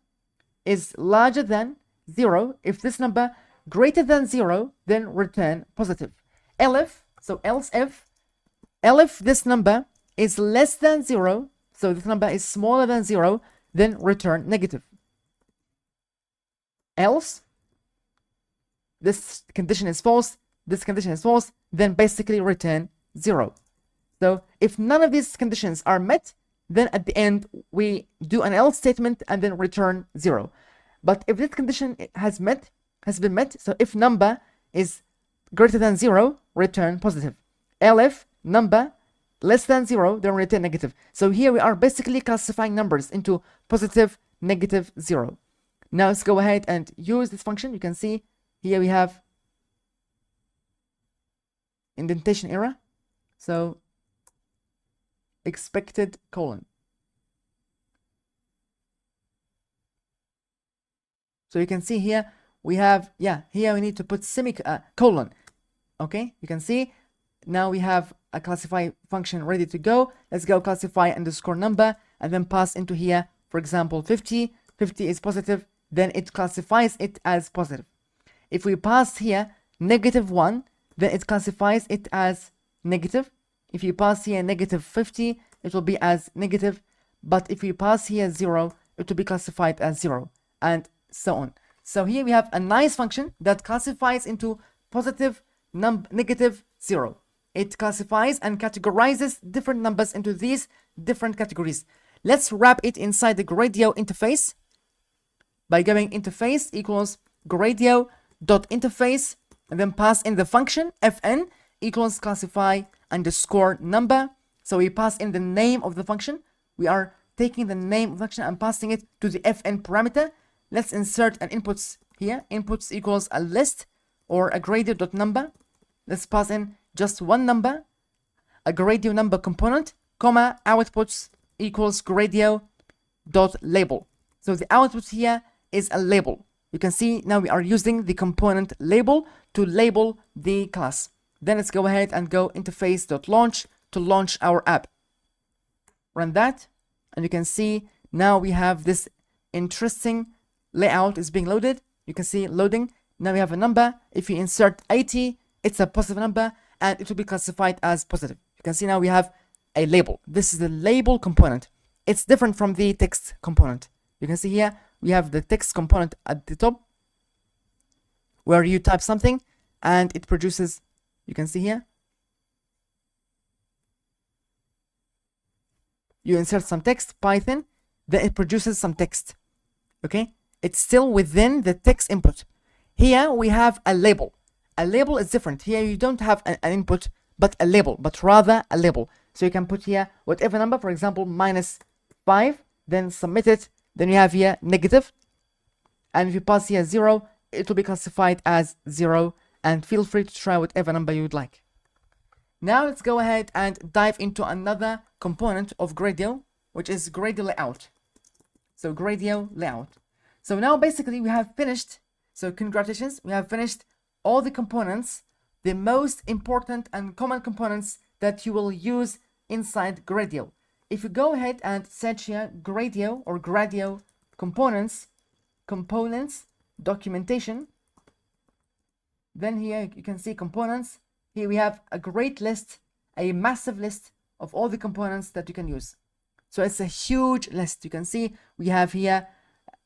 is larger than 0, if this number greater than 0, then return positive. Else if this number is less than 0, so this number is smaller than 0, then return negative. Else this condition is false, this condition is false, then basically return 0. So if none of these conditions are met, then at the end we do an else statement and then return 0. But if this condition has been met, so if number is greater than 0, return positive. If number less than 0, then return negative. So here we are basically classifying numbers into positive, negative, 0. Now let's go ahead and use this function. You can see here we have indentation error. So expected colon. So you can see here we have, here we need to put semicolon. Okay, you can see now we have a classify function ready to go. Let's go classify underscore number and then pass into here, for example, 50. 50 is positive, then it classifies it as positive. If we pass here -1, then it classifies it as negative. If you pass here -50, it will be as negative. but if you pass here 0, it will be classified as 0, and so on. So here we have a nice function that classifies into positive, negative, 0. It classifies and categorizes different numbers into these different categories. Let's wrap it inside the Gradio interface by going interface equals Gradio.interface, and then pass in the function fn equals classify underscore number. So we pass in the name of the function. We are taking the name of the function and passing it to the fn parameter. Let's insert an inputs here. Inputs equals a list or a Gradio.number. Let's pass in just one number, a Gradio number component, comma, outputs equals Gradio.label. So the output here is a label. You can see now we are using the component label to label the class. Then let's go ahead and go interface.launch to launch our app. Run that, and you can see now we have this interesting layout is being loaded. You can see loading. Now we have a number. If you insert 80, it's a positive number, and it will be classified as positive. You can see now we have a label. This is the label component. It's different from the text component. You can see here we have the text component at the top where you type something and it produces, you can see here, you insert some text, Python, then it produces some text. Okay, it's still within the text input. Here we have a label. A label is different. Here you don't have an input but a label, but rather a label. So you can put here whatever number, for example -5, then submit it. Then you have here negative, and if you pass here 0, it will be classified as 0, and feel free to try whatever number you would like. Now let's go ahead and dive into another component of Gradio, which is Gradio layout. So Gradio layout. So now basically we have finished, so congratulations, we have finished all the components, the most important and common components that you will use inside Gradio. If you go ahead and search here Gradio or Gradio components, documentation, then here you can see components. Here we have a great list, a massive list of all the components that you can use. So it's a huge list. You can see we have here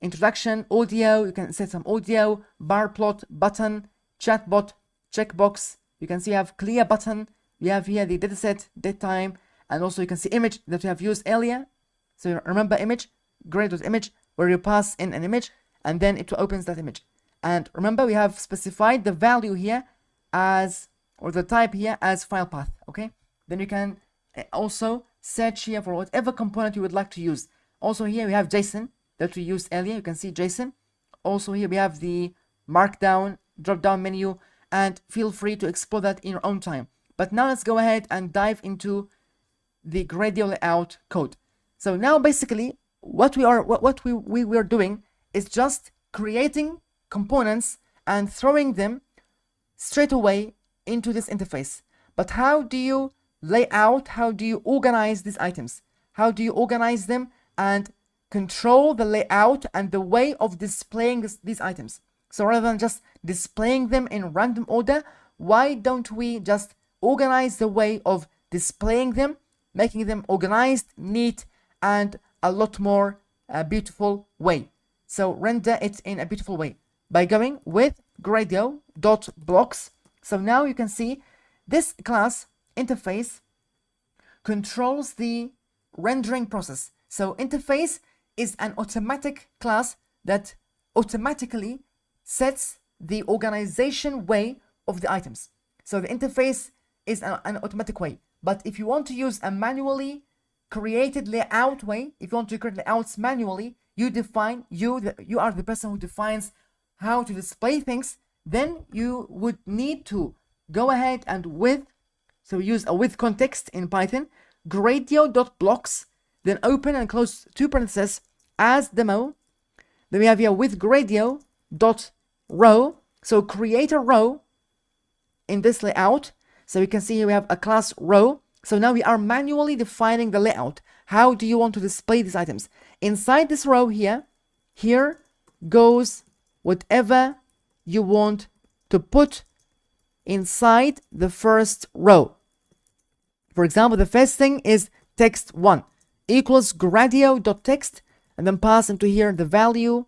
introduction, audio, you can set some audio, bar plot, button, chatbot, checkbox. You can see you have clear button. We have here the dataset, datetime, and also you can see image that we have used earlier. So remember image, Gradio.image, where you pass in an image and then it opens that image. And remember we have specified the value here as, or the type here as file path, okay? Then you can also search here for whatever component you would like to use. Also here we have JSON that we used earlier. You can see JSON. Also here we have the markdown drop down menu, and feel free to explore that in your own time. But now let's go ahead and dive into the Gradio layout code. So now basically what we were doing is just creating components and throwing them straight away into this interface. But how do you lay out, how do you organize these items? How do you organize them and control the layout and the way of displaying these items? So rather than just displaying them in random order, why don't we just organize the way of displaying them, making them organized, neat, and a lot more beautiful way? So render it in a beautiful way by going with Gradio.blocks. So now you can see this class interface controls the rendering process. So interface is an automatic class that automatically sets the organization way of the items. So the interface is an automatic way. But if you want to use a manually created layout way, if you want to create layouts manually, you are the person who defines how to display things, then you would need to go ahead and so use a with context in Python, Gradio.blocks, then open and close two parentheses as demo. Then we have here with Gradio.row. So create a row in this layout. So you can see here we have a class row. So now we are manually defining the layout. How do you want to display these items? Inside this row here goes whatever you want to put inside the first row. For example, the first thing is text 1 equals Gradio.text, and then pass into here the value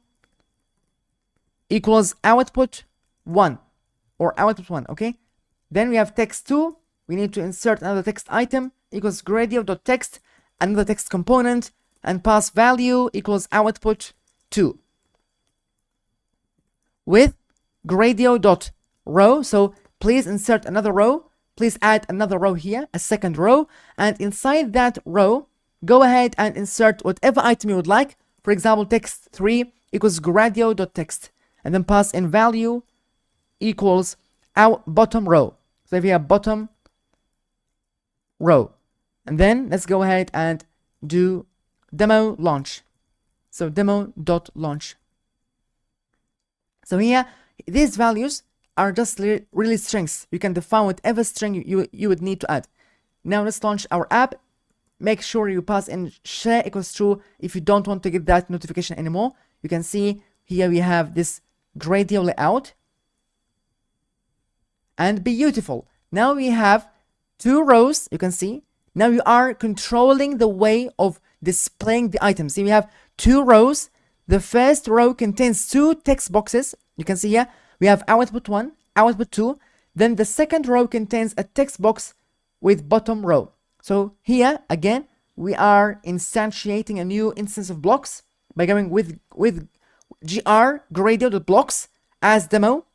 equals output 1 or output 1. Okay, then we have text 2. We need to insert another text item equals Gradio.text, another text component, and pass value equals output 2 with Gradio.row. So please insert another row. Please add another row here, a second row, and inside that row, go ahead and insert whatever item you would like. For example, text 3 equals Gradio.text, and then pass in value equals our bottom row. So if you have bottom row, and then let's go ahead and do demo launch. So demo.launch. So here, these values are just really strings. You can define whatever string you would need to add. Now let's launch our app. Make sure you pass in share equals true if you don't want to get that notification anymore. You can see here we have this Gradio layout. And beautiful. Now we have 2 rows, you can see. Now you are controlling the way of displaying the items. See, we have 2 rows. The first row contains 2 text boxes. You can see here we have output 1, output 2. Then the second row contains a text box with bottom row. So here again we are instantiating a new instance of blocks by going with Gradio.blocks as demo.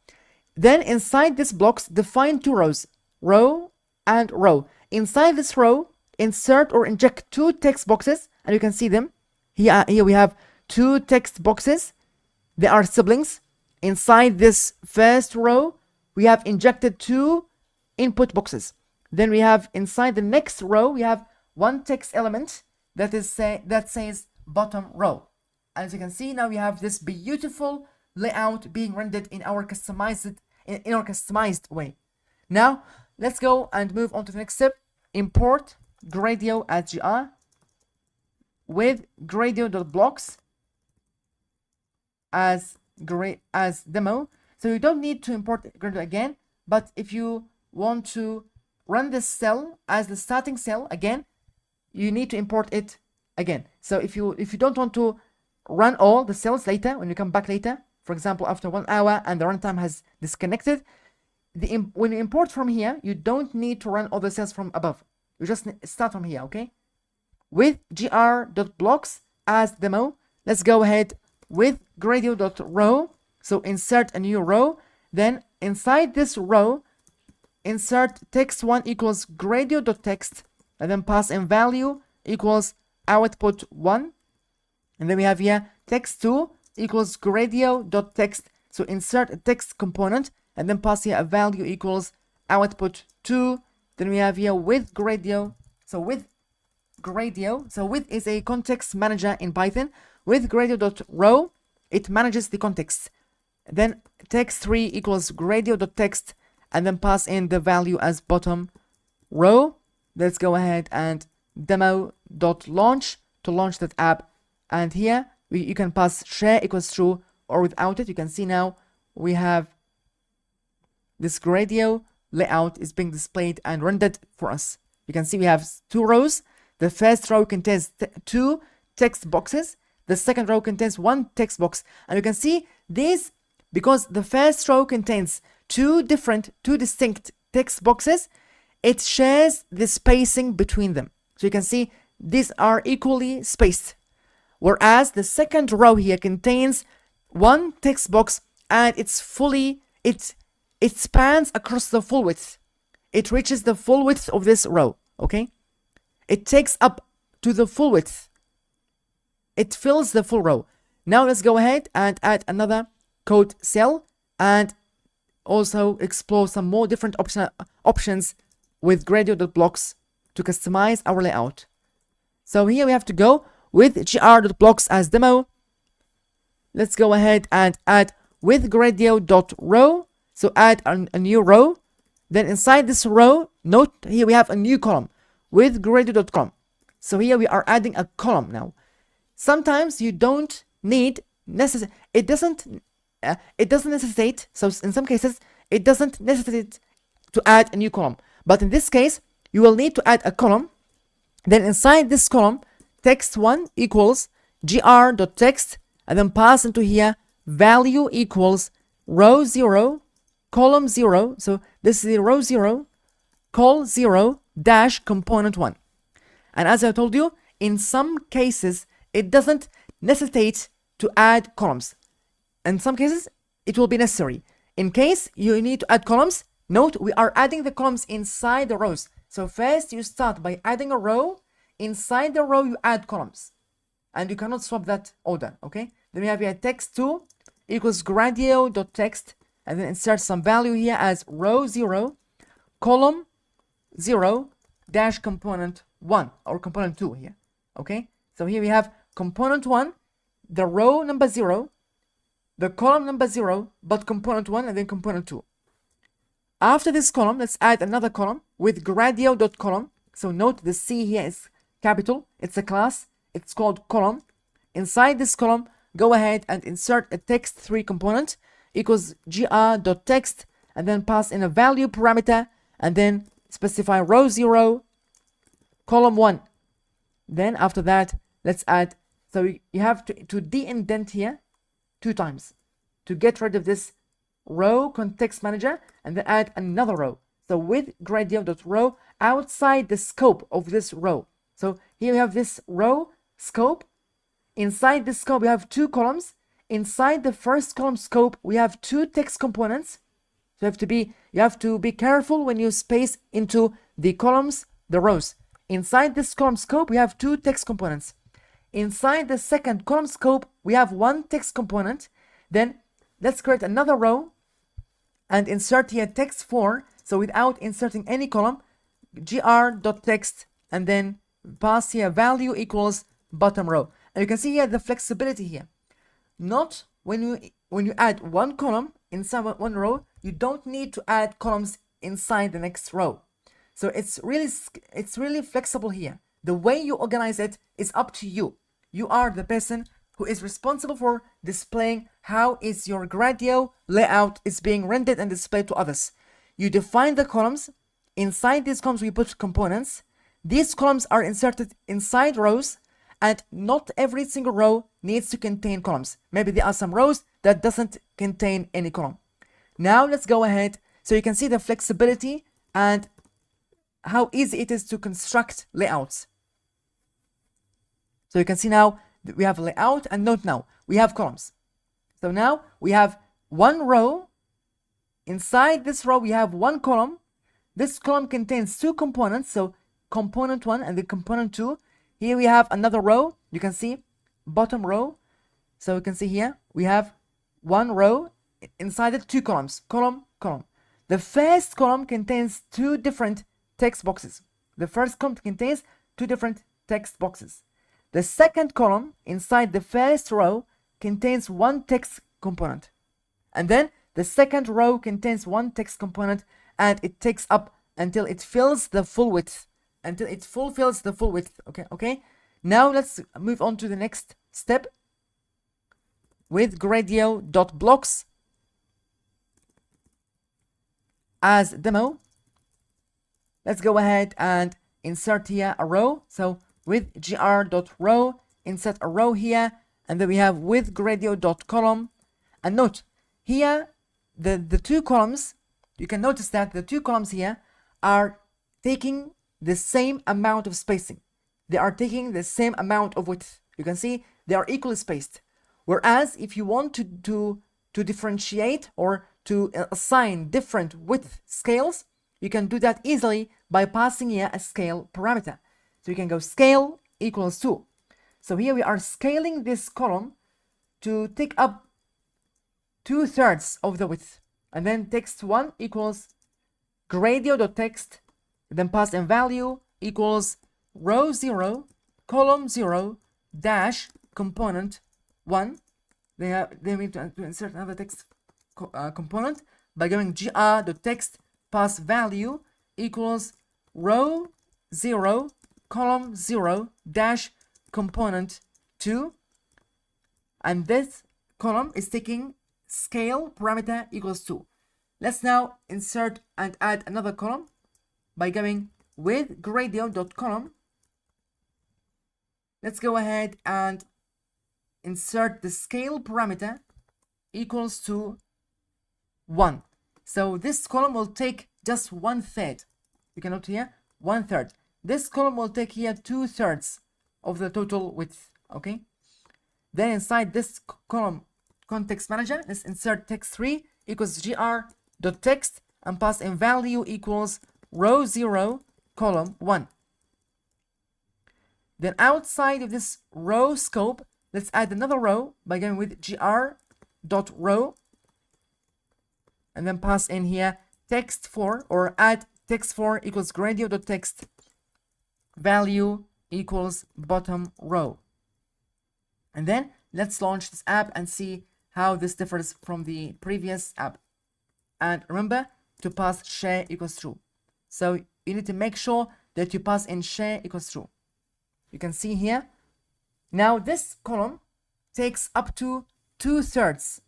Then inside this blocks define 2 rows, row and row. Inside this row insert or inject 2 text boxes, and you can see them here we have 2 text boxes. They are siblings. Inside this first row we have injected 2 input boxes. Then we have inside the next row we have 1 text element that says bottom row. As you can see, now we have this beautiful layout being rendered in our customized way. Now let's go and move on to the next step. Import Gradio as GR with Gradio.blocks as demo. So you don't need to import Gradio again, but if you want to run this cell as the starting cell again, you need to import it again. So if you don't want to run all the cells later, when you come back later, for example after 1 hour and the runtime has disconnected, when you import from here, you don't need to run all the cells from above. You just start from here. Okay, with gr.blocks as demo, let's go ahead with Gradio.row. So insert a new row. Then inside this row insert text 1 equals Gradio.text, and then pass in value equals output 1. And then we have here text 2 equals Gradio.text. So insert a text component and then pass here a value equals output 2. Then we have here with Gradio. So with is a context manager in Python. With Gradio.row, it manages the context. Then text 3 equals Gradio.text, and then pass in the value as bottom row. Let's go ahead and demo.launch to launch that app. And here you can pass share equals true or without it. You can see now we have this Gradio layout is being displayed and rendered for us. You can see we have 2 rows. The first row contains 2 text boxes. The second row contains 1 text box. And you can see these, because the first row contains 2 distinct text boxes, it shares the spacing between them. So you can see these are equally spaced. Whereas the second row here contains 1 text box and it spans across the full width. It reaches the full width of this row. Okay, it takes up to the full width. It fills the full row. Now let's go ahead and add another code cell and also explore some more different options with Gradio.blocks to customize our layout. So here we have to go with gr.blocks as demo. Let's go ahead and add with Gradio.row. So add a new row. Then inside this row, note here we have a new column with Gradio.column. So here we are adding a column now. Sometimes you don't need it doesn't necessitate. So in some cases it doesn't necessitate to add a new column. But in this case, you will need to add a column. Then inside this column, text1 equals gr.text, and then pass into here value equals row 0, column 0. So this is the row 0, col 0 dash component 1. And as I told you, in some cases it doesn't necessitate to add columns. In some cases it will be necessary. In case you need to add columns, note we are adding the columns inside the rows. So first you start by adding a row. Inside the row you add columns, and you cannot swap that order. Okay, then we have here text2 equals gradio.text, and then insert some value here as row 0, column 0 dash component 1 or component 2 here. Okay, so here we have component 1, the row number 0, the column number 0, but component 1 and then component 2. After this column, let's add another column with gradio.column. So note the C here is capital, it's a class, it's called column. Inside this column, go ahead and insert a text3 component equals gr.text, and then pass in a value parameter, and then specify row 0, column 1. Then after that, let's add, so you have to de-indent here 2 times to get rid of this row context manager, and then add another row. So with gradio.row outside the scope of this row. So here we have this row scope. Inside this scope we have 2 columns. Inside the first column scope we have 2 text components. So you have to be careful when you space into the columns, the rows. Inside this column scope we have 2 text components. Inside the second column scope we have 1 text component. Then let's create another row and insert here text4. So without inserting any column, gr.text, and then pass here value equals bottom row. And you can see here the flexibility here. Not when you add 1 column inside 1 row, you don't need to add columns inside the next row. So it's really flexible here. The way you organize it is up to you. You are the person who is responsible for displaying how is your Gradio layout is being rendered and displayed to others. You define the columns. Inside these columns we put components. These columns are inserted inside rows, and not every single row needs to contain columns. Maybe there are some rows that doesn't contain any column. Now let's go ahead so you can see the flexibility and how easy it is to construct layouts. So you can see now that we have a layout, and note now we have columns. So now we have 1 row. Inside this row we have 1 column. This column contains 2 components, so component 1 and the component 2. Here we have another row. You can see bottom row. So you can see here we have 1 row, inside it 2 columns, column. The first column contains 2 different text boxes. The first column contains 2 different text boxes. The second column inside the first row contains 1 text component, and then the second row contains 1 text component, and it takes up until it fills the full width, until it fulfills the full width. Okay. Now let's move on to the next step with Gradio.blocks as demo. Let's go ahead and insert here a row. So with gr.row, insert a row here, and then we have with Gradio.column. And note here the 2 columns, you can notice that the 2 columns here are taking the same amount of spacing. They are taking the same amount of width. You can see they are equally spaced. Whereas if you want to differentiate or to assign different width scales, you can do that easily by passing here a scale parameter. So you can go scale equals 2. So here we are scaling this column to take up 2/3 of the width. And then text1 equals Gradio.text, then pass in value equals row 0, column 0, dash component 1. Then we need to insert another text component by going gr.text, pass value equals row 0, column 0, dash component 2. And this column is taking scale parameter equals 2. Let's now insert and add another column by going with Gradio.column. let's go ahead and insert the scale parameter equals to 1. So this column will take just 1/3. You can note here 1/3. This column will take here 2/3 of the total width. Okay. Then inside this column context manager, let's insert text3 equals gr.text and pass in value equals row 0 column 1. Then outside of this row scope, let's add another row by going with gr.row and then pass in here text4 or add text4 equals gradio.text value equals bottom row. And then let's launch this app and see how this differs from the previous app. And remember to pass share equals true. So you need to make sure that you pass in share equals true. You can see here. Now this column takes up to 2/3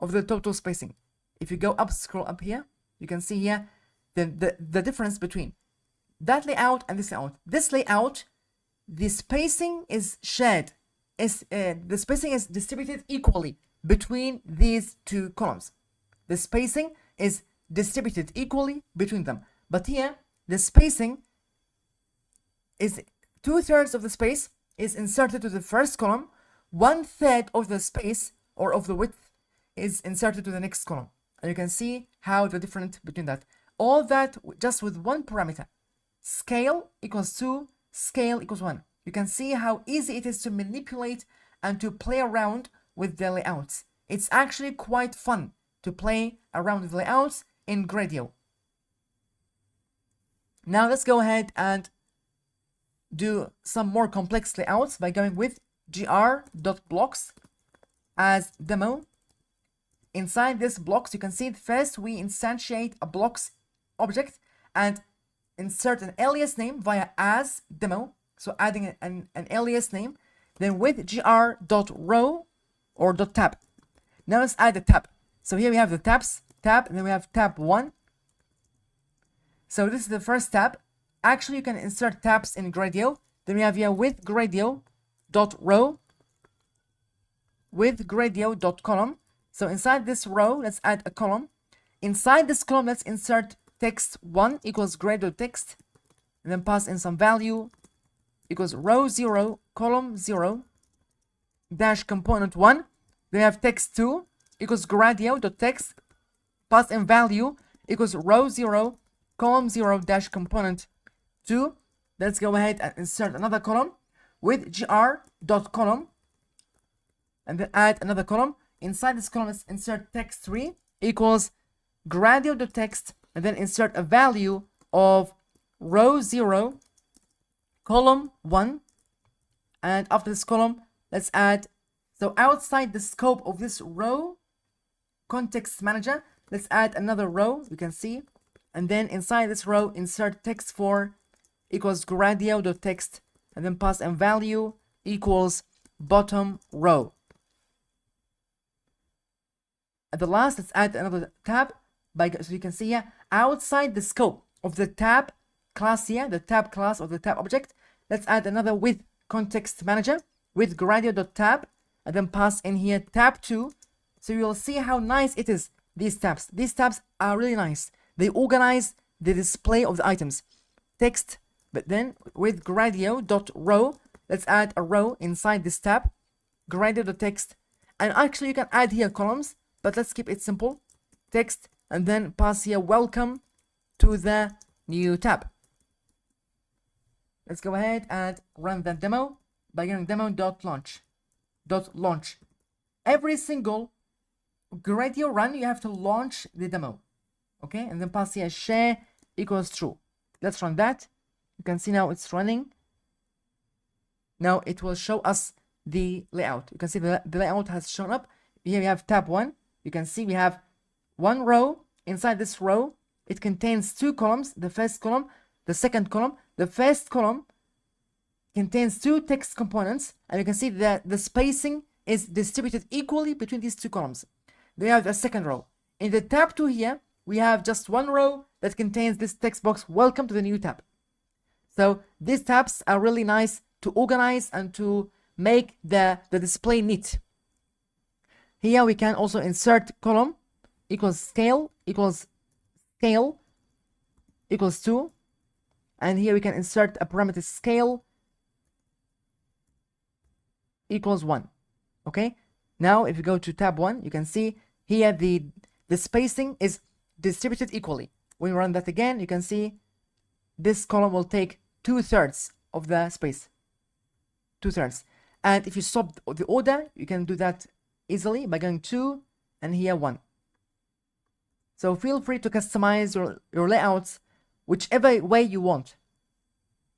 of the total spacing. If you go up, scroll up here, you can see here the difference between that layout and this layout. This layout, the spacing is shared. The spacing is distributed equally between these two columns. The spacing is distributed equally between them. But here, the spacing is 2/3 of the space is inserted to the first column, 1/3 of the space or of the width is inserted to the next column. And you can see how the difference between that. All that just with one parameter. Scale equals 2, scale equals 1. You can see how easy it is to manipulate and to play around with the layouts. It's actually quite fun to play around with layouts in Gradio. Now let's go ahead and do some more complex layouts by going with gr.blocks as demo. Inside this blocks, you can see first we instantiate a blocks object and insert an alias name via as demo. So adding an alias name, then with gr.row or .tab. Now let's add a tab. So here we have the tabs, tab, and then we have tab 1. So this is the first tab. Actually, you can insert tabs in Gradio. Then we have here with Gradio.row, with Gradio.column. So inside this row, let's add a column. Inside this column, let's insert text 1 equals Gradio.text, and then pass in some value equals row 0, column 0, dash component 1. Then we have text 2 equals Gradio.text, pass in value equals row 0, column 0, dash component 2. Let's go ahead and insert another column with gr.column and then add another column. Inside this column, let's insert text 3 equals Gradio.text and then insert a value of row 0, column 1. And after this column, let's add, so outside the scope of this row context manager, let's add another row, you can see. And then inside this row, insert text4 equals Gradio.text and then pass in value equals bottom row. At the last, let's add another tab. So you can see here, outside the scope of the tab class here, the tab class or the tab object, let's add another with context manager with Gradio.tab and then pass in here tab 2. So you'll see how nice it is, these tabs. These tabs are really nice. They organize the display of the items. Text, but then with Gradio.row, let's add a row inside this tab, Gradio.text. And actually you can add here columns, but let's keep it simple. Text, and then pass here welcome to the new tab. Let's go ahead and run that demo by going demo.launch. Every single Gradio run, you have to launch the demo. Okay, and then pass here share equals true. Let's run that. You can see now it's running. Now it will show us the layout. You can see the layout has shown up. Here we have tab 1. You can see we have one row. Inside this row, it contains two columns. The first column, the second column. The first column contains two text components, and you can see that the spacing is distributed equally between these two columns. Then we have the second row. In the tab 2 here, we have just one row that contains this text box, welcome to the new tab. So these tabs are really nice to organize and to make the display neat. Here we can also insert column equals scale equals scale equals 2, and here we can insert a parameter scale equals 1. Okay, now if you go to tab 1, you can see here the spacing is distributed equally. When you run that again, you can see this column will take 2/3 of the space, 2/3. And if you stop the order, you can do that easily by going 2 and here 1. So feel free to customize your layouts whichever way you want.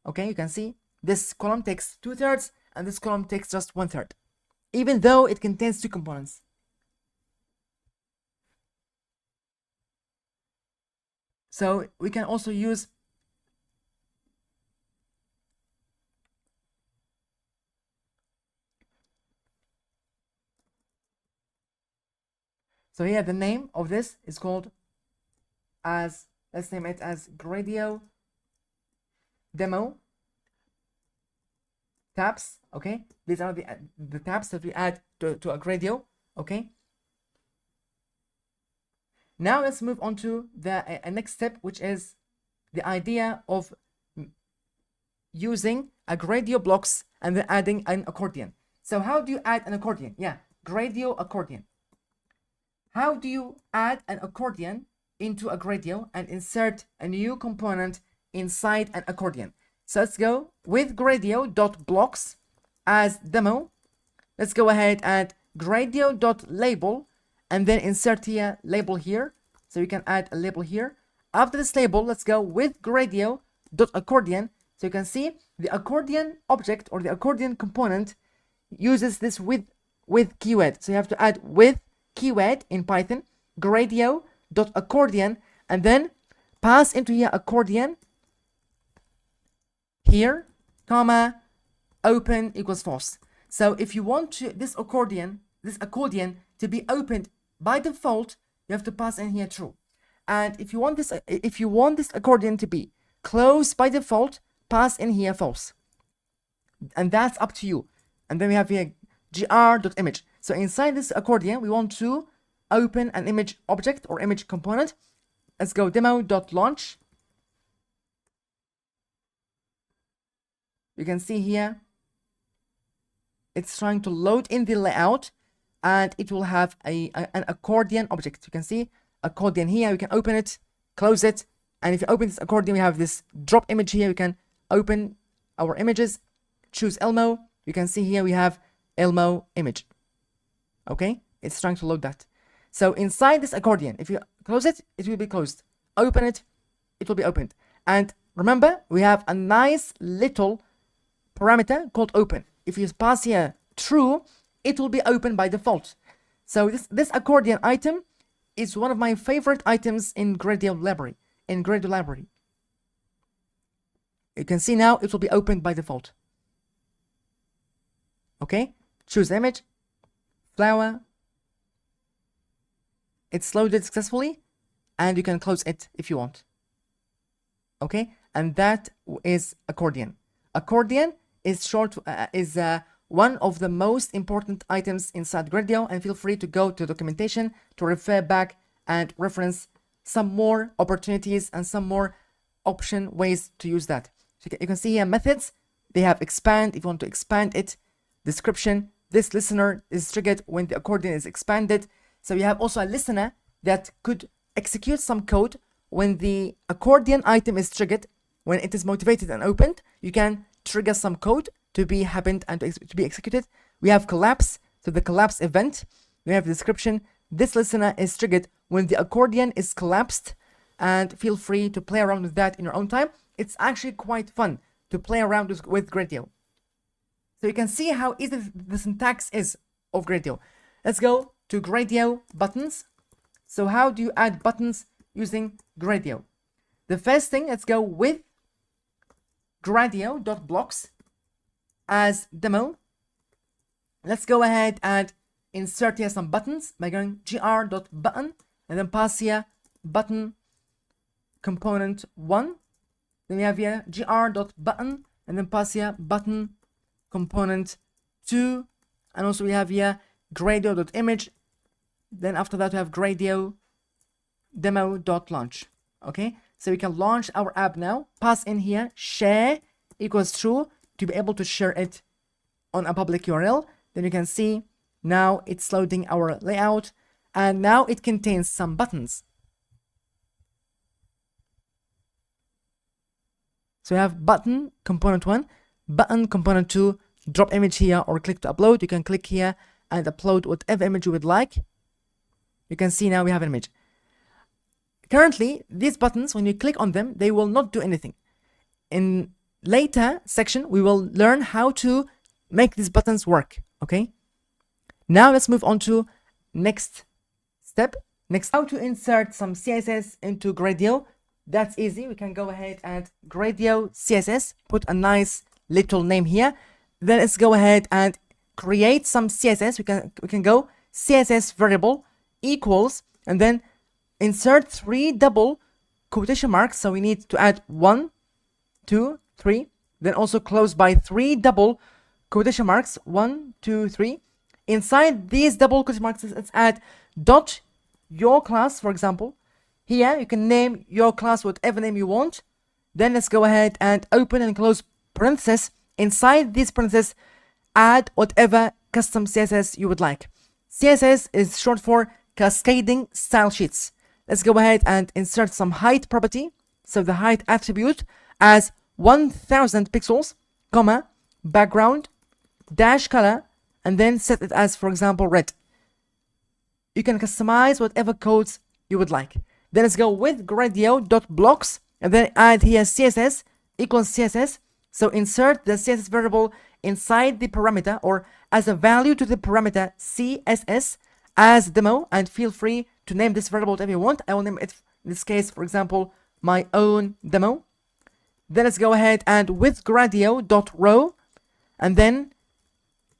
Okay, you can see this column takes 2/3 and this column takes just 1/3, even though it contains 2 components. So we can also use so here the name of this is called as, let's name it as Gradio demo tabs. Okay, these are the tabs that we add to a Gradio. Okay, now let's move on to the next step, which is the idea of using a Gradio blocks and then adding an accordion. So how do you add an accordion? Yeah, Gradio accordion. How do you add an accordion into a Gradio and insert a new component inside an accordion? So let's go with Gradio.blocks as demo. Let's go ahead and Gradio.label and then insert here label here. So you can add a label here. After this label, let's go with Gradio.accordion. So you can see the accordion object or the accordion component uses this with keyword. So you have to add with keyword in Python, Gradio.accordion, and then pass into here accordion here, comma, open equals false. So if you want this accordion to be opened by default, you have to pass in here true. And if you want this accordion to be closed by default, pass in here false. And that's up to you. And then we have here gr.image. So inside this accordion, we want to open an image object or image component. Let's go demo.launch. You can see here it's trying to load in the layout, and it will have an accordion object. You can see accordion here. We can open it, close it, and if you open this accordion, we have this drop image here. We can open our images, choose Elmo. You can see here we have Elmo image. Okay, it's trying to load that. So inside this accordion, if you close it, it will be closed. Open it, it will be opened. And remember, we have a nice little parameter called open. If you pass here true, it will be open by default. So this accordion item is one of my favorite items in Gradio library. You can see now it will be opened by default. Okay, choose image, flower. It's loaded successfully, and you can close it if you want. Okay, and that is accordion. Accordion is one of the most important items inside Gradio, and feel free to go to documentation to refer back and reference some more opportunities and some more option ways to use that. So you can see here methods. They have expand if you want to expand it. Description. This listener is triggered when the accordion is expanded. So you have also a listener that could execute some code when the accordion item is triggered. When it is motivated and opened, you can trigger some code to be happened and to be executed. We have collapse, so the collapse event. We have description. This listener is triggered when the accordion is collapsed, and feel free to play around with that in your own time. It's actually quite fun to play around with Gradio. So you can see how easy the syntax is of Gradio. Let's go to Gradio buttons. So how do you add buttons using Gradio? The first thing, let's go with Gradio.blocks as demo. Let's go ahead and insert here some buttons by going gr.button and then pass here button component 1. Then we have here gr.button and then pass here button component 2, and also we have here gradio.image. Then after that we have gradio demo.launch. Okay, so we can launch our app now. Pass in here share equals true to be able to share it on a public URL. Then you can see now it's loading our layout, and now it contains some buttons. So you have button component 1, button component 2, drop image here or click to upload. You can click here and upload whatever image you would like. You can see now we have an image. Currently, these buttons, when you click on them, they will not do anything. In later section, we will learn how to make these buttons work. Okay. Now let's move on to next step. Next, how to insert some CSS into Gradio. That's easy. We can go ahead and Gradio CSS, put a nice little name here. Then let's go ahead and create some CSS. We can go CSS variable equals, and then insert 3 double quotation marks. So we need to add 1, 2, 3. Then also close by 3 double quotation marks. 1, 2, 3. Inside these double quotation marks, let's add dot your class, for example. Here you can name your class whatever name you want. Then let's go ahead and open and close parentheses. Inside these parentheses, add whatever custom CSS you would like. CSS is short for cascading style sheets. Let's go ahead and insert some height property. So the height attribute as 1000 pixels, comma, background, dash color, and then set it as, for example, red. You can customize whatever codes you would like. Then let's go with gradio.blocks, and then add here CSS equals CSS. So insert the CSS variable inside the parameter or as a value to the parameter CSS as demo, and feel free to name this variable whatever you want. I will name it, in this case, for example, my own demo. Then let's go ahead and with gradio.row, and then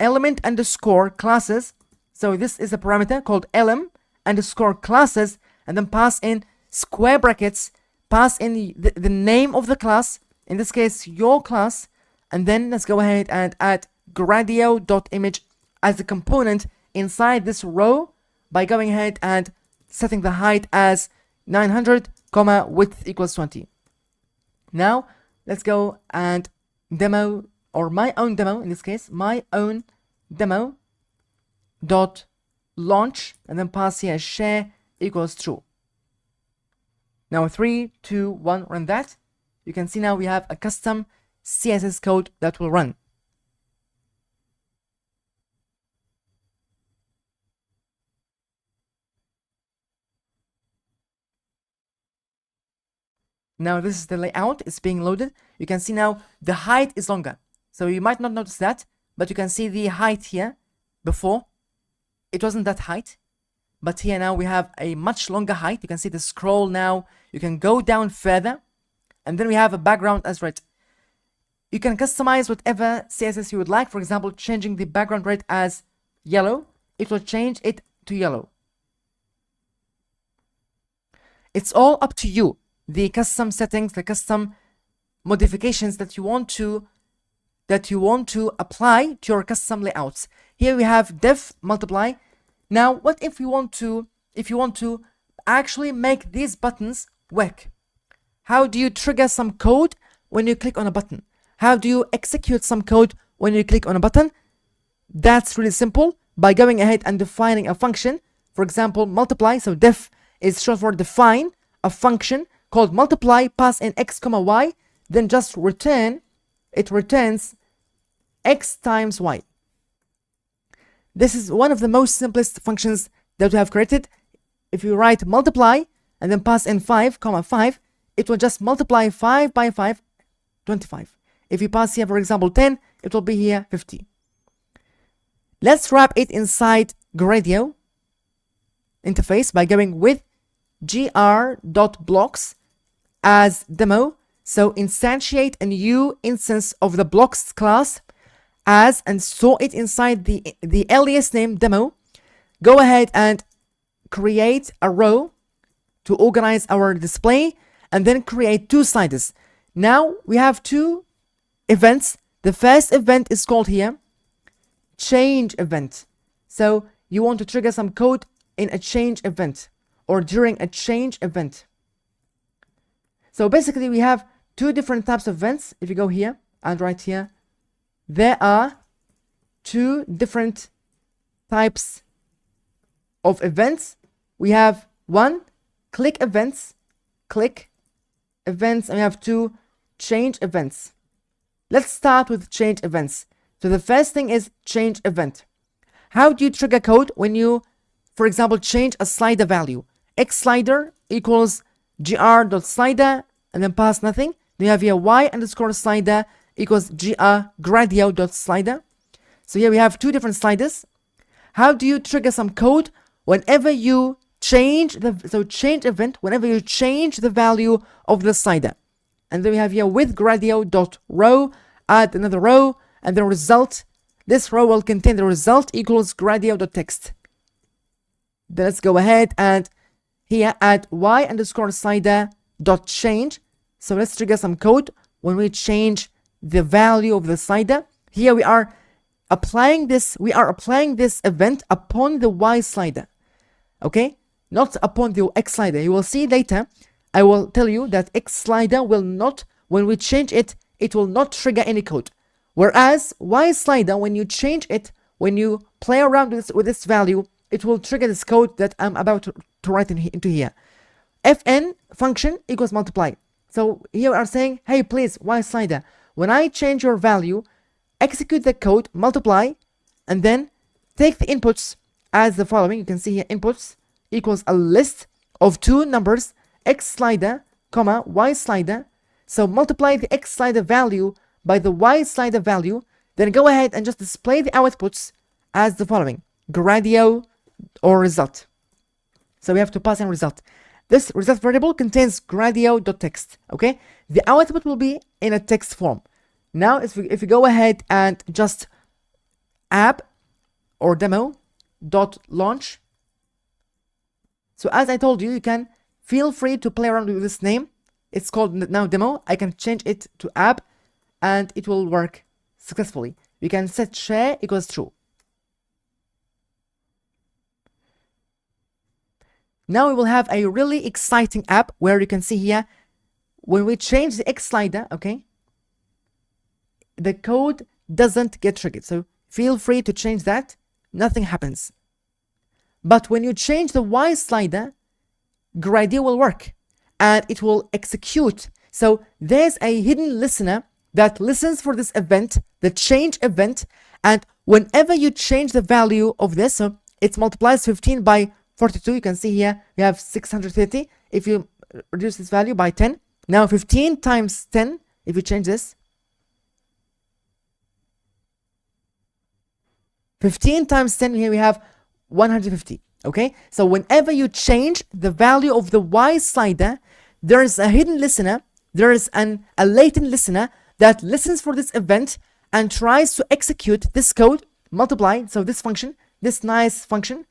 element underscore classes. So this is a parameter called element underscore classes, and then pass in square brackets, pass in the name of the class, in this case your class, and then let's go ahead and add gradio.image as a component inside this row by going ahead and setting the height as 900, comma, width equals 20. Now let's go and demo, or my own demo, in this case my own demo dot launch, and then pass here share equals true. Now 3, 2, 1, run that. You can see now we have a custom CSS code that will run. Now this is the layout, it's being loaded. You can see now the height is longer. So you might not notice that, but you can see the height here. Before, it wasn't that height, but here now we have a much longer height. You can see the scroll now. You can go down further, and then we have a background as red. You can customize whatever CSS you would like. For example, changing the background red as yellow, it will change it to yellow. It's all up to you. The custom settings, the custom modifications that you want to apply to your custom layouts. Here we have def multiply. Now, what if you want to actually make these buttons work? How do you trigger some code when you click on a button? How do you execute some code when you click on a button? That's really simple by going ahead and defining a function. For example, multiply. So def is short for define a function called multiply, pass in x, y, then just returns x times y. This is one of the most simplest functions that we have created. If you write multiply and then pass in 5, 5, it will just multiply 5 by 5, 25. If you pass here, for example, 10, it will be here 50. Let's wrap it inside Gradio interface by going with gr.blocks as demo. So instantiate a new instance of the blocks class as, and store it inside the alias name demo. Go ahead and create a row to organize our display, and then create 2 sliders. Now we have 2 events The first event is called here change event. So you want to trigger some code in a change event or during a change event. So basically we have two different types of events. If you go here and right here, there are two different types of events. We have one, click events, and we have two, change events. Let's start with change events. So the first thing is change event. How do you trigger code when you, for example, change a slider value? X slider equals gr.slider and then pass nothing. Then you have here y underscore slider equals gradio.slider. So here we have two different sliders. How do you trigger some code whenever you change change event, whenever you change the value of the slider? And then we have here with gradio.row, add another row, and the result, this row will contain the result equals gradio.text. Then let's go ahead and here add y underscore slider dot change. So let's trigger some code when we change the value of the slider. Here we are applying this event upon the y slider, okay, not upon the x slider. You will see later, I will tell you that x slider will not, when we change it, it will not trigger any code. Whereas y slider, when you change it, when you play around with this value, it will trigger this code that I'm about to write into here. Fn function equals multiply. So here we are saying, hey, please, y slider, when I change your value, execute the code, multiply, and then take the inputs as the following. You can see here inputs equals a list of two numbers, x slider, comma, y slider. So multiply the x slider value by the y slider value, then go ahead and just display the outputs as the following: Gradio or result. So we have to pass in result. This result variable contains gradio.text, okay? The output will be in a text form. Now, if we go ahead and just app or demo.launch. So as I told you, you can feel free to play around with this name. It's called now demo. I can change it to app and it will work successfully. We can set share equals true. Now we will have a really exciting app where you can see here, when we change the X slider, okay, the code doesn't get triggered. So feel free to change that. Nothing happens. But when you change the Y slider, Gradio will work and it will execute. So there's a hidden listener that listens for this event, the change event, and whenever you change the value of this, so it multiplies 15 by 42, you can see here we have 630. If you reduce this value by 10, now 15 times 10, if you change this, 15 times 10, here we have 150, okay? So whenever you change the value of the Y slider, there is a hidden listener, there is a latent listener that listens for this event and tries to execute this code, multiply, so this function, this nice function,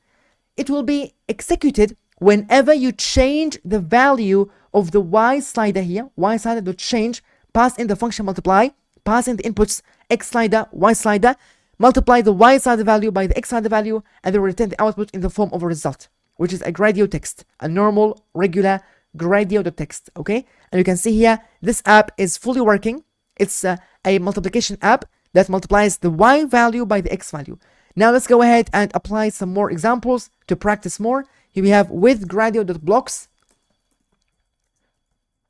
it will be executed whenever you change the value of the Y slider here, Y slider change, pass in the function multiply, pass in the inputs X slider, Y slider, multiply the Y slider value by the X slider value, and then return the output in the form of a result, which is a Gradio text, a normal, regular Gradio.text, okay? And you can see here, this app is fully working. It's a multiplication app that multiplies the Y value by the X value. Now let's go ahead and apply some more examples to practice more. Here we have with Gradio.blocks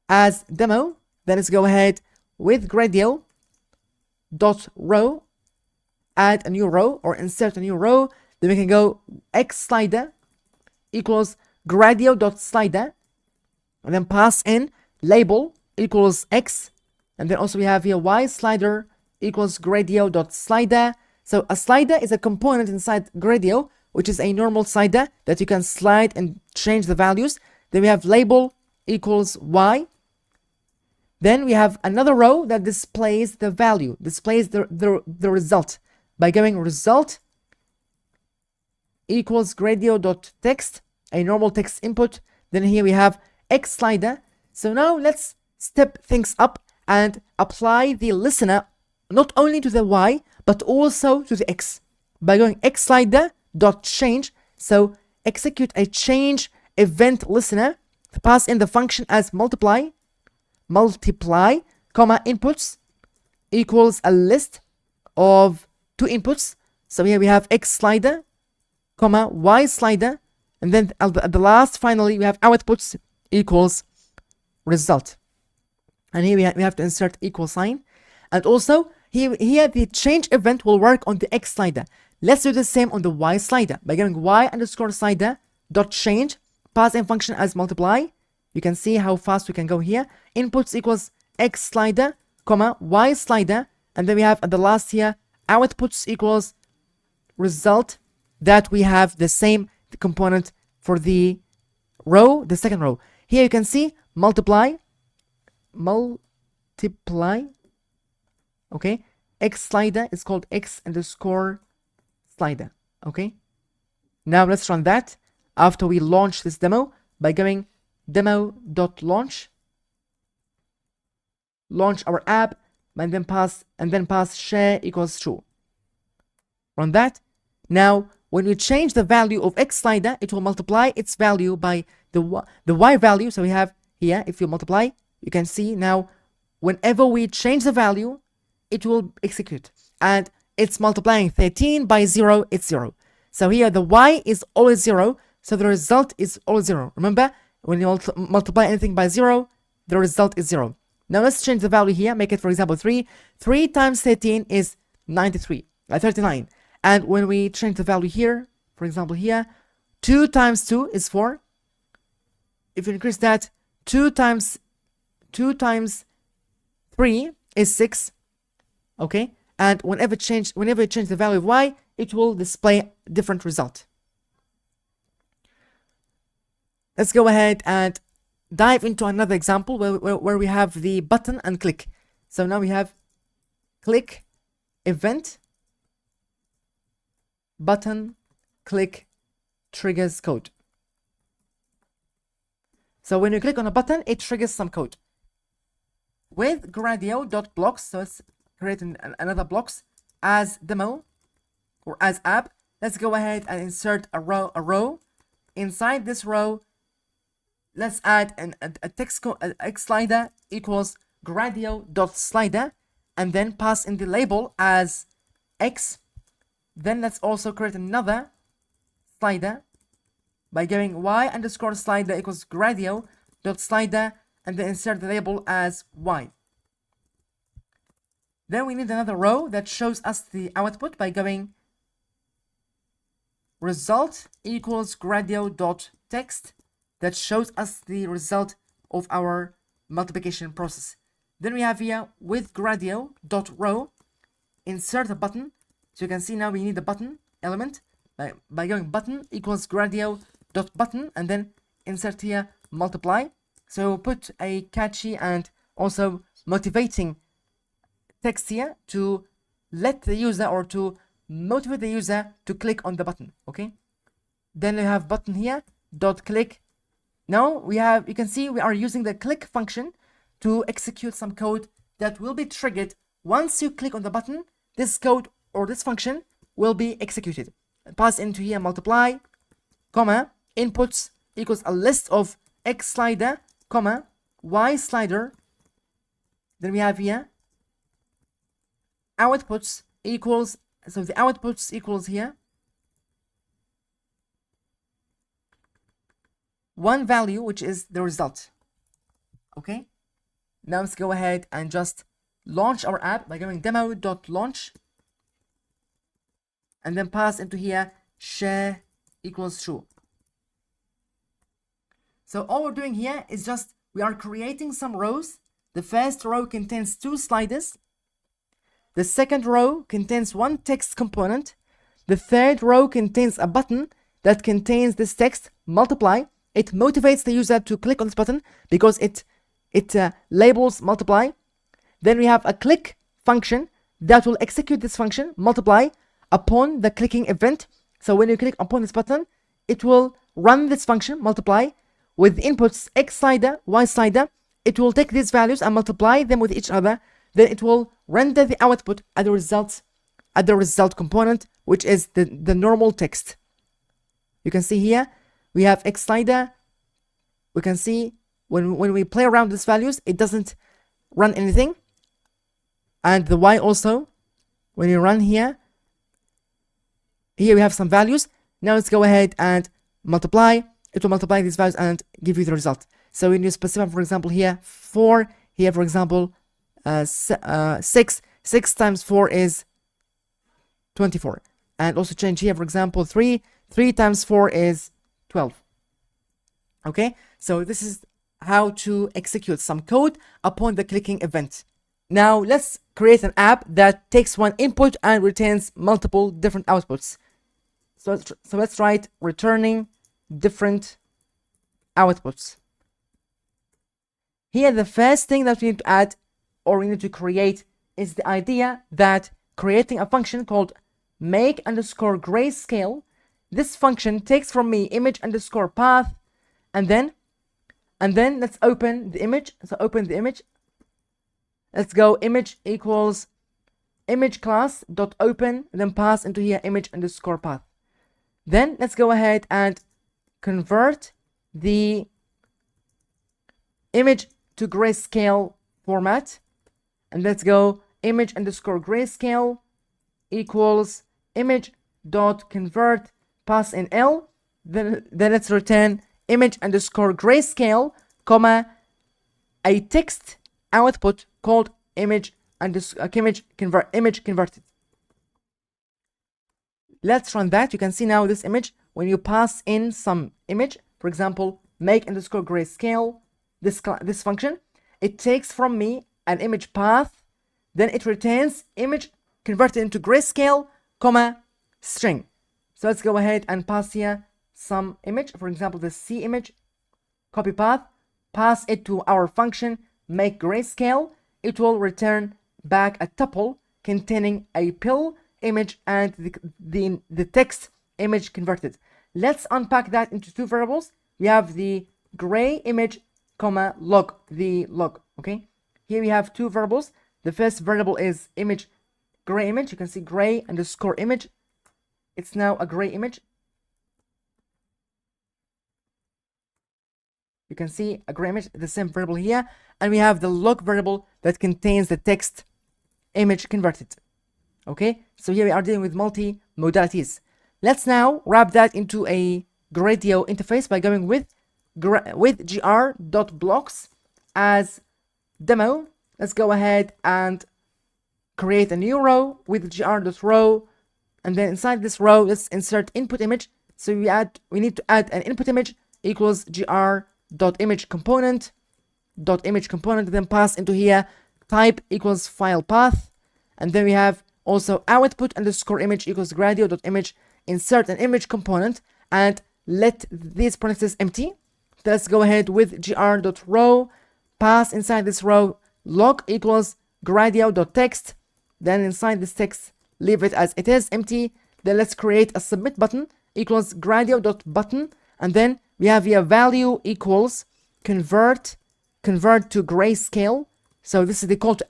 as demo. Then let's go ahead with Gradio.row, add a new row or insert a new row. Then we can go X slider equals Gradio.slider, and then pass in label equals X. And then also we have here Y slider equals Gradio.slider. So a slider is a component inside Gradio, which is a normal slider that you can slide and change the values. Then we have label equals Y. Then we have another row that displays the value, displays the result by going result equals Gradio.text, a normal text input. Then here we have X slider. So now let's step things up and apply the listener not only to the y, but also to the x by going x slider dot change. So execute a change event listener, pass in the function as multiply, comma, inputs equals a list of 2 inputs. So here we have x slider, comma, y slider, and then at the last, finally, we have outputs equals result. And here we have to insert equal sign. And also, here the change event will work on the x slider. Let's do the same on the y slider by going y underscore slider dot change, pass in function as multiply. You can see how fast we can go here. Inputs equals x slider, comma, y slider, and then we have at the last here outputs equals result, that we have the same component for the row, the second row. Here you can see multiply, okay, x slider is called x underscore slider. Okay, now let's run that after we launch this demo by going demo.launch, launch our app, and then pass share equals true. Run that. Now when we change the value of x slider, it will multiply its value by the y value. So we have here, if you multiply, you can see now whenever we change the value, it will execute, and it's multiplying 13 by 0, it's 0. So here the y is always 0, so the result is always 0. Remember, when you multiply anything by 0, the result is 0. Now let's change the value here, make it, for example, 3. 3 times 13 is 39. And when we change the value here, for example here, 2 times 2 is 4. If you increase that, 2 times 3 is 6. Okay, and whenever you change the value of y, it will display different result. Let's go ahead and dive into another example where we have the button and click. So now we have click event, button, click, triggers code. So when you click on a button, it triggers some code. With Gradio.blocks, so let's create another blocks as demo or as app. Let's go ahead and insert a row. Inside this row, let's add a text code, x slider equals Gradio.slider, and then pass in the label as x. Then let's also create another slider by going y underscore slider equals Gradio.slider, and then insert the label as y. Then we need another row that shows us the output by going result equals Gradio.text, that shows us the result of our multiplication process. Then we have here with Gradio.row, insert a button. So you can see now we need the button element by going button equals Gradio.button, and then insert here multiply. So we'll put a catchy and also motivating text here to let the user, or to motivate the user to click on the button. Okay, then we have button here dot click. Now you can see we are using the click function to execute some code that will be triggered once you click on the button. This code or this function will be executed. Pass into here multiply, comma, inputs equals a list of x slider, comma, y slider. Then we have here outputs equals, so the outputs equals here one value, which is the result. Okay, now let's go ahead and just launch our app by going demo.launch, and then pass into here share equals true. So all we're doing here is just we are creating some rows. The first row contains 2 sliders. The second row contains 1 text component. The third row contains a button that contains this text multiply. It motivates the user to click on this button because it labels multiply. Then we have a click function that will execute this function multiply upon the clicking event. So when you click upon this button, it will run this function multiply with inputs x slider, y slider. It will take these values and multiply them with each other then it will render the output at the result component, which is the normal text. You can see here we have X slider. We can see when we play around these values, it doesn't run anything. And the Y also, when you run here we have some values. Now let's go ahead and multiply. It will multiply these values and give you the result. So when you specify, for example, here 4, here for example 6 times 4 is 24, and also change here, for example, 3 times 4 is 12. Okay, so this is how to execute some code upon the clicking event. Now let's create an app that takes one input and returns multiple different outputs. So let's write returning different outputs. Here the first thing that we need to add, or we need to create, is the idea that creating a function called make underscore grayscale. This function takes from me image underscore path, and then let's open the image. So open the image. Let's go image equals image class dot open, and then pass into here image underscore path. Then let's go ahead and convert the image to grayscale format, and let's go image underscore grayscale equals image dot convert, pass in L. Then let's return image underscore grayscale, comma, a text output called image converted. Let's run that. You can see now this image, when you pass in some image, for example, make underscore grayscale, this function, it takes from me an image path, then it returns image converted into grayscale, comma, string. So let's go ahead and pass here some image, for example, the C image, copy path, pass it to our function make grayscale. It will return back a tuple containing a pill image and the text image converted. Let's unpack that into two variables. We have the gray image, comma, log, the log. Okay, here we have two variables. The first variable is image, gray image. You can see gray underscore image. It's now a gray image. You can see a gray image, the same variable here. And we have the log variable that contains the text image converted. Okay, so here we are dealing with multi-modalities. Let's now wrap that into a Gradio interface by going with gr.blocks as demo. Let's go ahead and create a new row with gr.row, and then inside this row let's insert input image. So we need to add an input image equals gr.image component, then pass into here type equals file path, and then we have also output underscore image equals gradio.image, insert an image component and let these parentheses empty. Let's go ahead with gr.row, pass inside this row log equals gradio.text, then inside this text leave it as it is, empty. Then let's create a submit button equals gradio.button, and then we have here value equals convert to grayscale. So this is the call to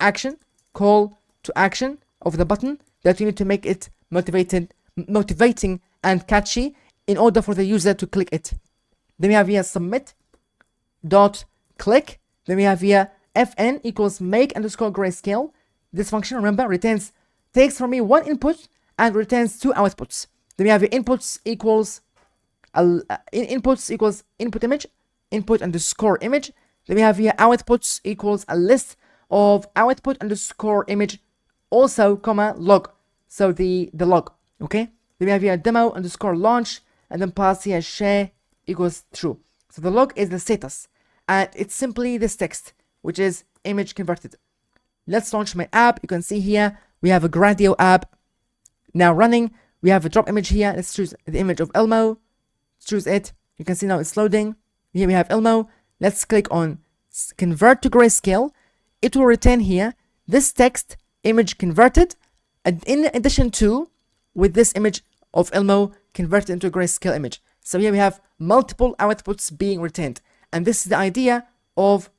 action of the button that you need to make it motivating and catchy in order for the user to click it. Then we have here submit dot click. Then we have here fn equals make underscore grayscale. This function, remember, takes from me one input and returns two outputs. Then we have here inputs equals input image, input underscore image. Then we have here outputs equals a list of output underscore image, also comma log, so the log. Okay, then we have here demo underscore launch, and then pass here share equals true. So the log is the status, and it's simply this text, which is image converted. Let's launch my app. You can see here we have a Gradio app now running. We have a drop image here. Let's choose the image of Elmo. Choose it. You can see now it's loading. Here we have Elmo. Let's click on convert to grayscale. It will return here this text image converted, and in addition to with this image of Elmo converted into a grayscale image. So here we have multiple outputs being returned, and this is the idea of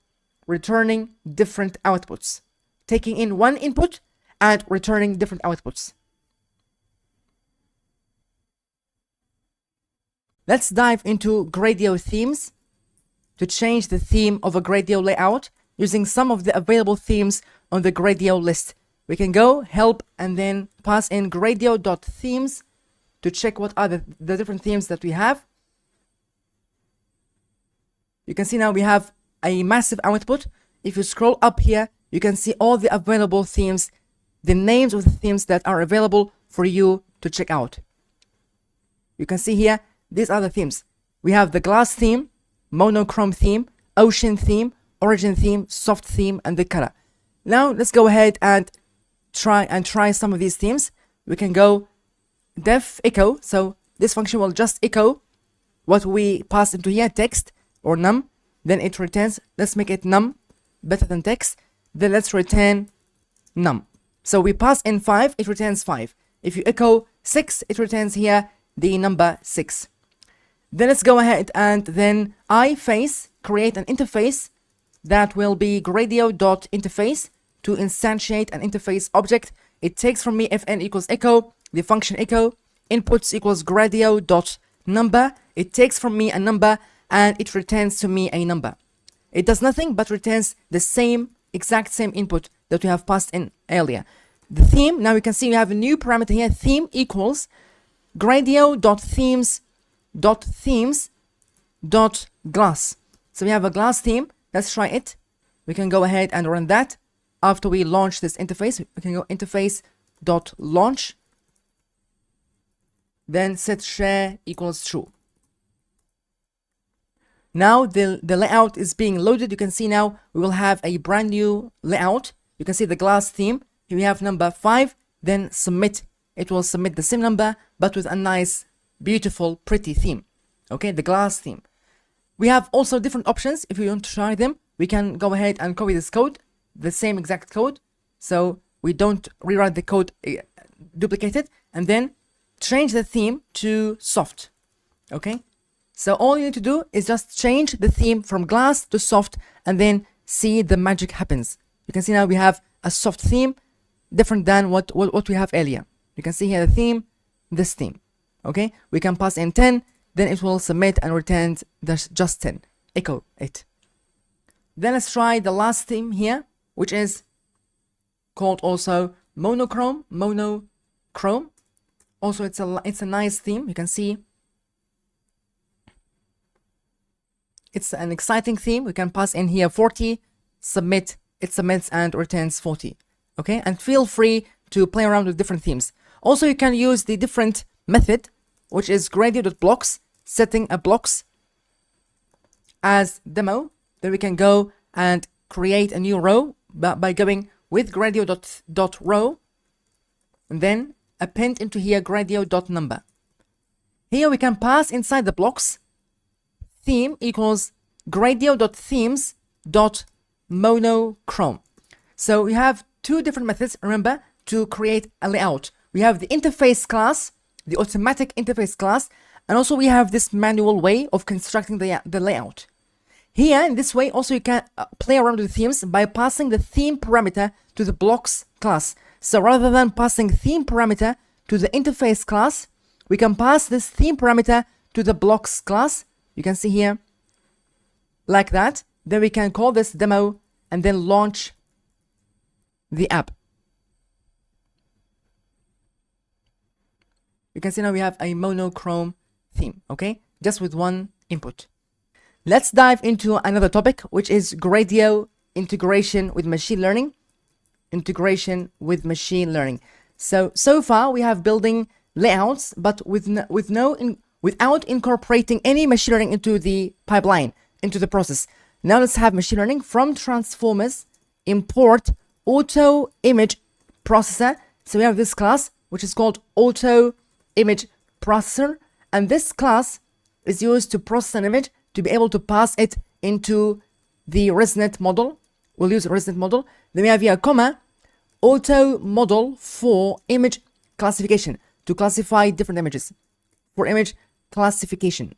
returning different outputs. taking in one input and returning different outputs. Let's dive into Gradio themes to change the theme of a Gradio layout using some of the available themes on the Gradio list. We can go help and then pass in gradio.themes to check what are the different themes that we have. You can see now we have a massive output. If you scroll up here, you can see all the available themes, the names of the themes that are available for you to check out. You can see here, these are the themes. We have the glass theme, monochrome theme, ocean theme, origin theme, soft theme, and the color. Now let's go ahead and try some of these themes. We can go def echo. So this function will just echo what we pass into here, text or num. Then it returns. Let's make it num, better than text. Then let's return num. So we pass in 5, it returns 5. If you echo 6, it returns here the number 6. Then let's go ahead and then iFace, create an interface that will be gradio.interface to instantiate an interface object. It takes from me fn equals echo, the function echo, inputs equals gradio.number. It takes from me a number and it returns to me a number. It does nothing but returns the exact same input that we have passed in earlier. The theme, now you can see we have a new parameter here, theme equals gradio.themes.glass. So we have a glass theme. Let's try it. We can go ahead and run that. After we launch this interface, we can go interface.launch. Then set share equals true. Now the layout is being loaded. You can see now we will have a brand new layout. You can see the glass theme. Here we have number 5. Then submit. It will submit the same number, but with a nice, beautiful, pretty theme. Okay, the glass theme. We have also different options. If we want to try them, we can go ahead and copy this code, the same exact code, so we don't rewrite the code, duplicate it, and then change the theme to soft. Okay, so all you need to do is just change the theme from glass to soft, and then see the magic happens. You can see now we have a soft theme, different than what we have earlier. You can see here the theme, this theme. Okay, we can pass in 10, then it will submit and return just 10. Echo it. Then let's try the last theme here, which is called also monochrome. Also, it's a nice theme. You can see it's an exciting theme. We can pass in here 40, submit. It submits and returns 40. Okay, and feel free to play around with different themes. Also, you can use the different method, which is gradio.blocks, setting a blocks as demo. Then we can go and create a new row by going with gradio.row and then append into here gradio.number. Here we can pass inside the blocks theme equals gradio.themes.monochrome. So we have two different methods, remember, to create a layout. We have the interface class, the automatic interface class, and also we have this manual way of constructing the layout. Here, in this way, also you can play around with themes by passing the theme parameter to the blocks class. So rather than passing theme parameter to the interface class, we can pass this theme parameter to the blocks class. You can see here, like that. Then we can call this demo and then launch the app. You can see now we have a monochrome theme, okay? Just with one input. Let's dive into another topic, which is Gradio integration with machine learning. So far we have building layouts, but without incorporating any machine learning into the pipeline, into the process. Now let's have machine learning from transformers, import auto image processor. So we have this class, which is called auto image processor, and this class is used to process an image to be able to pass it into the ResNet model. We'll use ResNet model. Then we have here a comma, auto model for image classification, to classify different images, for image classification.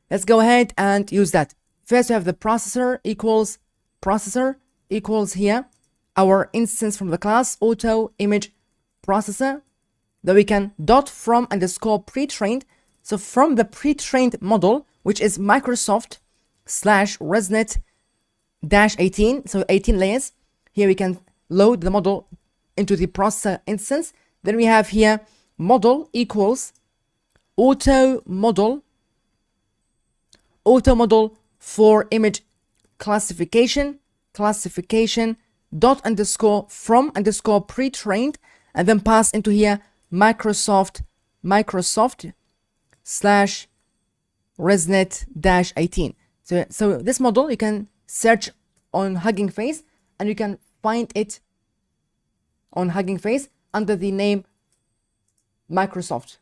Let's go ahead and use that. First we have the processor equals processor, equals here our instance from the class auto image processor that we can dot from underscore pre-trained. So from the pre-trained model, which is Microsoft slash ResNet dash 18, so 18 layers, here we can load the model into the processor instance. Then we have here model equals auto model for image classification dot underscore from underscore pre-trained, and then pass into here Microsoft slash ResNet dash 18. So this model you can search on Hugging Face, and you can find it on Hugging Face under the name Microsoft.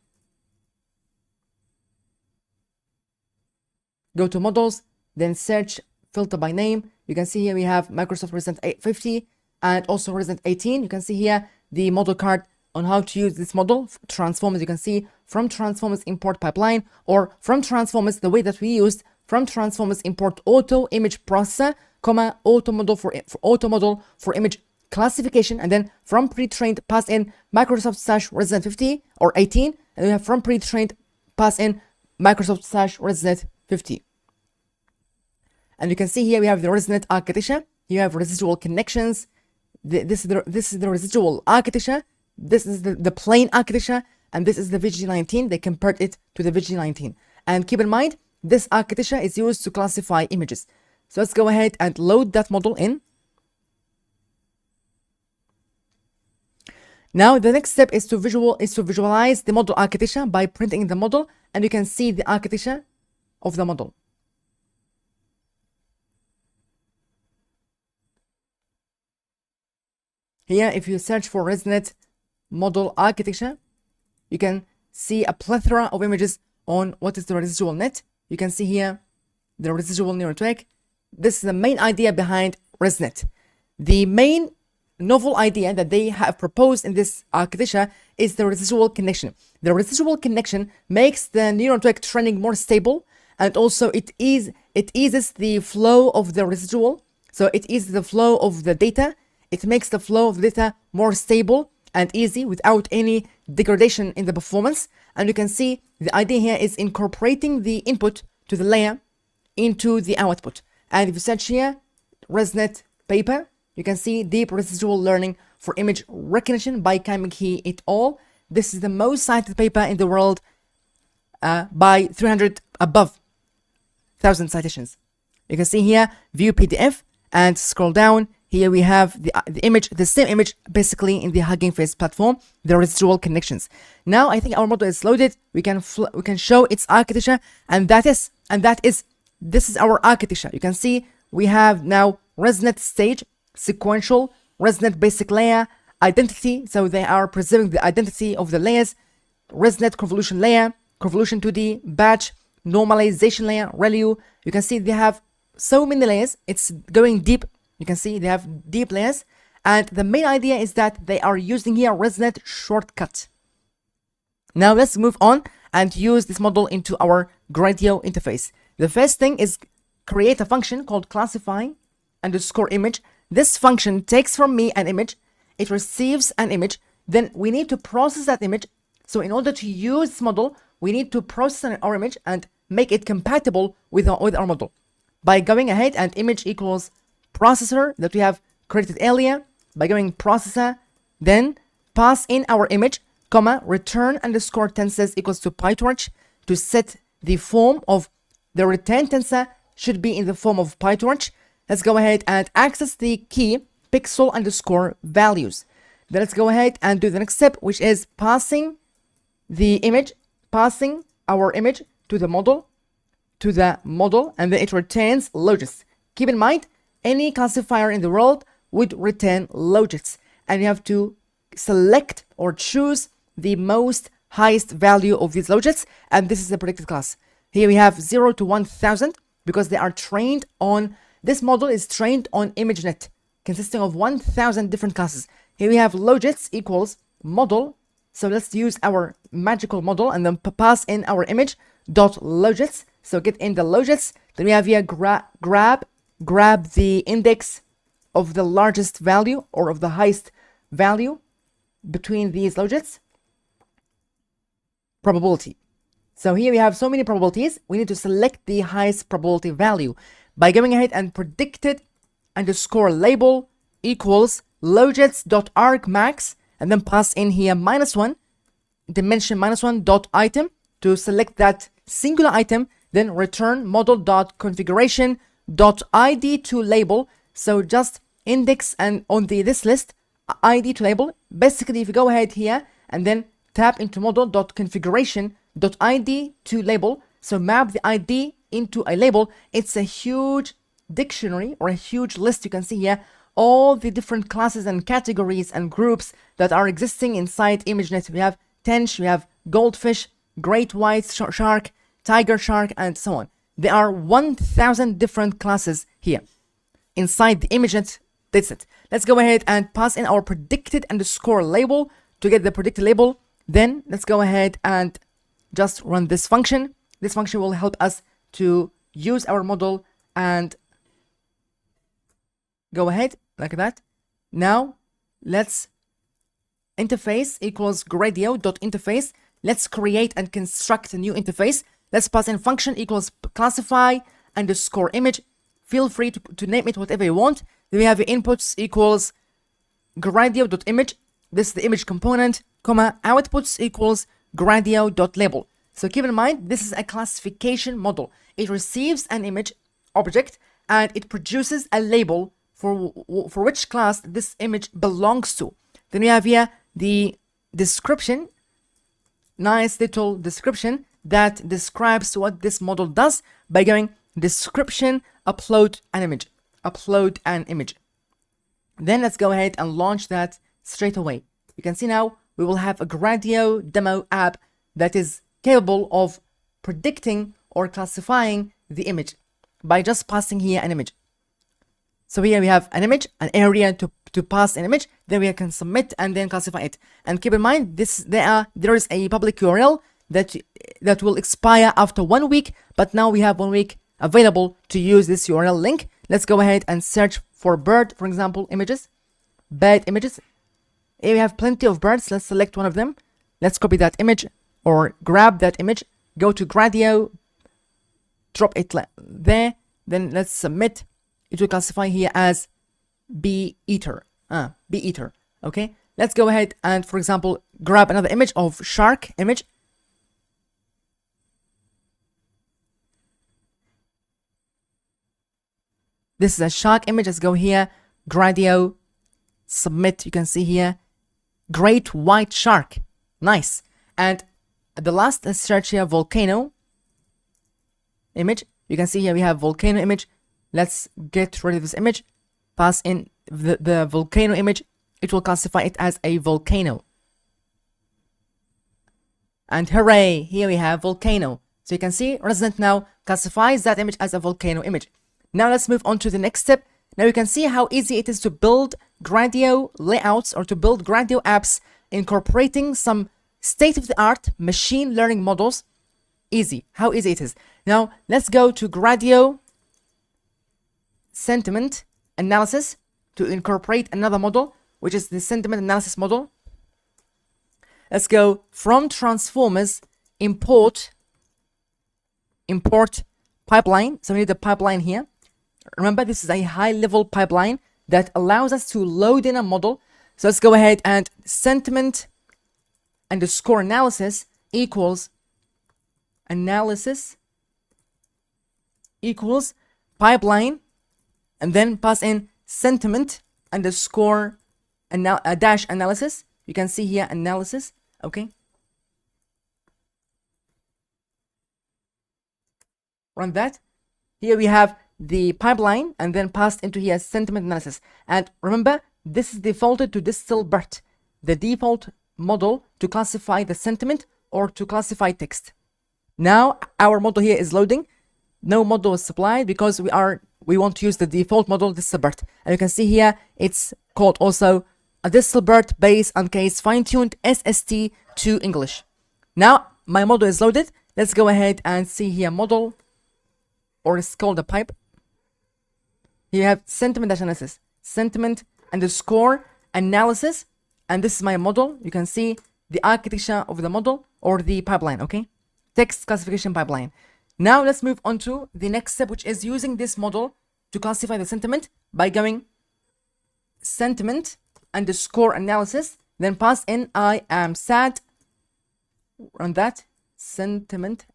Go to models, then search, filter by name. You can see here we have Microsoft ResNet 850 and also ResNet 18. You can see here the model card on how to use this model. Transformers, you can see from Transformers import pipeline, or from Transformers the way that we used, from Transformers import auto image processor, comma auto model for image classification, and then from pre-trained pass in Microsoft slash ResNet 50 or 18, and we have from pre-trained pass in Microsoft slash ResNet 50. And you can see here we have the ResNet architecture. You have residual connections. This is the residual architecture. This is the plain architecture, and this is the VG19. They compared it to the VG19. And keep in mind, this architecture is used to classify images. So let's go ahead and load that model in. Now the next step is to visualize the model architecture by printing the model, and you can see the architecture of the model. Here, if you search for ResNet model architecture, you can see a plethora of images on what is the residual net. You can see here the residual neural network. This is the main idea behind ResNet. The main novel idea that they have proposed in this architecture is the residual connection. The residual connection makes the neural network training more stable, and also it eases the flow of the residual. So it eases the flow of the data. It makes the flow of data more stable and easy without any degradation in the performance. And you can see the idea here is incorporating the input to the layer into the output. And if you search here, ResNet paper, you can see deep residual learning for image recognition by Kamiki et al. This is the most cited paper in the world by 300 above 1,000 citations. You can see here, view PDF, and scroll down. Here we have the image, the same image, basically in the Hugging Face platform, the residual connections. Now I think our model is loaded. We can show its architecture, and this is our architecture. You can see we have now ResNet stage, sequential, ResNet basic layer, identity. So they are preserving the identity of the layers. ResNet convolution layer, convolution 2D, batch, normalization layer, ReLU. You can see they have so many layers. It's going deep. You can see they have deep layers, and the main idea is that they are using here ResNet shortcut. Now let's move on and use this model into our Gradio interface. The first thing is create a function called classify underscore image. This function takes from me an image, it receives an image, then we need to process that image. So in order to use this model, we need to process our image and make it compatible with our model by going ahead and image equals processor that we have created earlier. By going processor, then pass in our image, comma, return underscore tensors equals to PyTorch to set the form of the return tensor should be in the form of PyTorch. Let's go ahead and access the key pixel underscore values. Then let's go ahead and do the next step, which is passing the image, passing our image to the model, and then it returns logits. Keep in mind, any classifier in the world would return logits, and you have to select or choose the most highest value of these logits, and this is the predicted class. Here we have 0 to 1000 because they are trained on, this model is trained on ImageNet consisting of 1000 different classes. Here we have logits equals model. So let's use our magical model and then pass in our image dot logits. So get in the logits. Then we have here grab the index of the largest value or of the highest value between these logits? Probability. So here we have so many probabilities. We need to select the highest probability value by going ahead and predicted underscore label equals logits.argmax, and then pass in here -1 dimension -1 dot item to select that singular item, then return model.configuration dot id to label. So just index and on this list id to label. Basically, if you go ahead here and then tap into model.configuration dot id to label, so map the id into a label, it's a huge dictionary or a huge list. You can see here all the different classes and categories and groups that are existing inside ImageNet. We have tench, we have goldfish, great white shark, tiger shark, and so on. There are 1,000 different classes here inside the ImageNet dataset. Let's go ahead and pass in our predicted underscore label to get the predicted label. Then let's go ahead and just run this function. This function will help us to use our model and go ahead like that. Now let's interface equals gradio.interface. Let's create and construct a new interface. Let's pass in function equals classify underscore image. Feel free to name it whatever you want. Then we have the inputs equals gradio.image. This is the image component, comma, outputs equals gradio.label. So keep in mind, this is a classification model. It receives an image object and it produces a label for which class this image belongs to. Then we have here the description, nice little description that describes what this model does by going description, upload an image. Then let's go ahead and launch that straight away. You can see now we will have a Gradio demo app that is capable of predicting or classifying the image by just passing here an image. So here we have an image, an area to pass an image, then we can submit and then classify it. And keep in mind, there is a public URL that will expire after 1 week, but now we have 1 week available to use this URL link. Let's go ahead and search for bird, for example, images, bird images. Here we have plenty of birds. Let's select one of them. Let's copy that image or grab that image, go to Gradio, drop it there, then let's submit. It will classify here as bee eater. Okay, let's go ahead and, for example, grab another image of shark image. This is a shark image. Let's go here, Gradio, submit. You can see here, great white shark. Nice. And the last, let's search here, volcano image. You can see here we have volcano image. Let's get rid of this image, pass in the volcano image. It will classify it as a volcano. And hooray, here we have volcano. So you can see Resident now classifies that image as a volcano image. Now let's move on to the next step. Now you can see how easy it is to build Gradio layouts or to build Gradio apps incorporating some state-of-the-art machine learning models. Easy, how easy it is. Now let's go to Gradio sentiment analysis to incorporate another model, which is the sentiment analysis model. Let's go from transformers, import pipeline. So we need a pipeline here. Remember, this is a high-level pipeline that allows us to load in a model. So let's go ahead and sentiment underscore analysis equals pipeline, and then pass in sentiment underscore dash analysis. You can see here analysis. Okay, run that. Here we have the pipeline and then passed into here sentiment analysis. And remember, this is defaulted to Distilbert, the default model to classify the sentiment or to classify text. Now our model here is loading. No model is supplied because we want to use the default model Distilbert. And you can see here it's called also a Distilbert base and case fine-tuned SST to English. Now my model is loaded. Let's go ahead and see here model, or it's called a pipe. Here you have sentiment dash analysis. sentiment underscore analysis. And this is my model. You can see the architecture of the model or the pipeline, okay? Text classification pipeline. Now let's move on to the next step, which is using this model to classify the sentiment by going sentiment underscore analysis, then pass in I am sad. Run that sentiment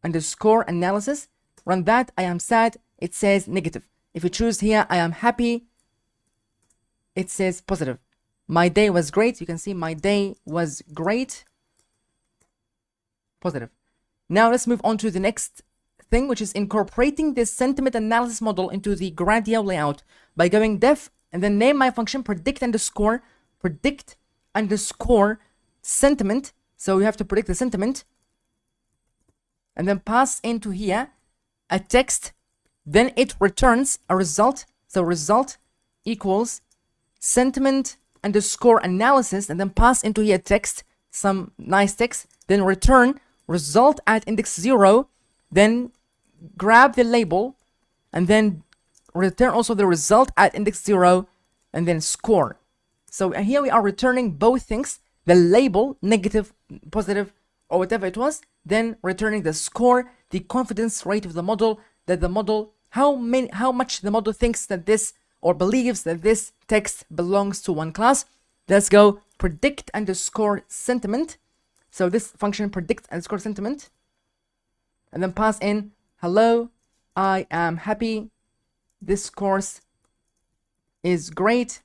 underscore analysis. Run that I am sad. It says negative. If you choose here I am happy, it says positive. My day was great. You can see my day was great. Positive. Now let's move on to the next thing, which is incorporating this sentiment analysis model into the Gradio layout by going def and then name my function predict underscore sentiment. So you have to predict the sentiment and then pass into here a text. Then it returns a result. So result equals sentiment underscore analysis, and then pass into here text, some nice text, then return result at index 0, then grab the label and then return also the result at index 0 and then score. So here we are returning both things, the label, negative, positive, or whatever it was, then returning the score, the confidence rate of the model, that the model, how much the model thinks that this or believes that this text belongs to one class. Let's go predict underscore sentiment. So this function predict underscore sentiment, and then pass in hello, I am happy, this course is great.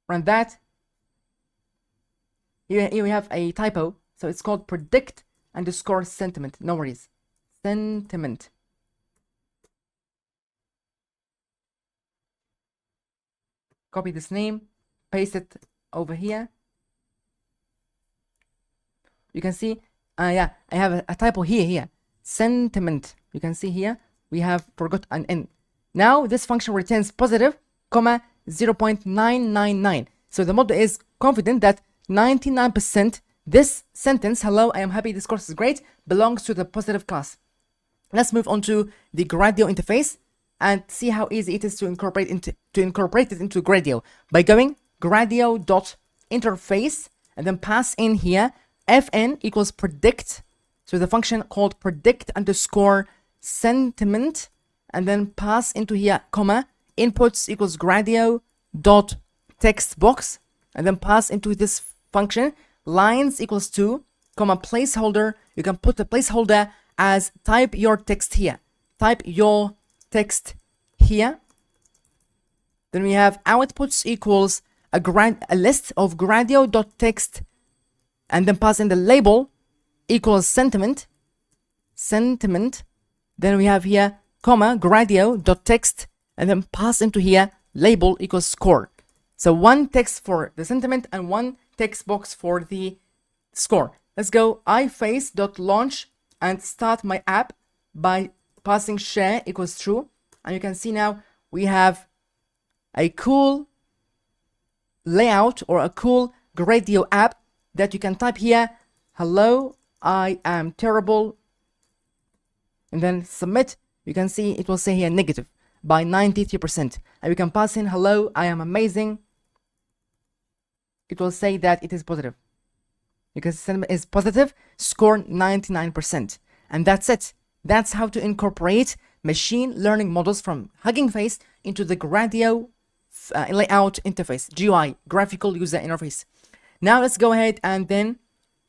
Run that. Here we have a typo, so it's called predict underscore sentiment. No worries. Sentiment. Copy this name, paste it over here. You can see, yeah, I have a typo here. Sentiment. You can see here, we have forgot an N. Now this function returns positive, comma 0.999. So the model is confident that 99% this sentence, hello, I am happy, this course is great, belongs to the positive class. Let's move on to the Gradio interface and see how easy it is to incorporate it into Gradio by going gradio.interface and then pass in here fn equals predict, so the function called predict underscore sentiment, and then pass into here comma inputs equals gradio dot text box, and then pass into this function lines equals 2 comma placeholder. You can put the placeholder as type your text here. Type your text here. Then we have outputs equals a list of gradio.text, and then pass in the label equals sentiment. Then we have here comma gradio.text, and then pass into here label equals score. So one text for the sentiment and one text box for the score. Let's go iFace.launch and start my app by passing share equals true. And you can see now we have a cool layout or a cool Gradio app that you can type here, hello, I am terrible, and then submit. You can see it will say here negative by 93%. And we can pass in hello, I am amazing. It will say that it is positive because sentiment is positive, score 99%. And that's it. That's how to incorporate machine learning models from Hugging Face into the Gradio layout interface, GUI, graphical user interface. Now let's go ahead and then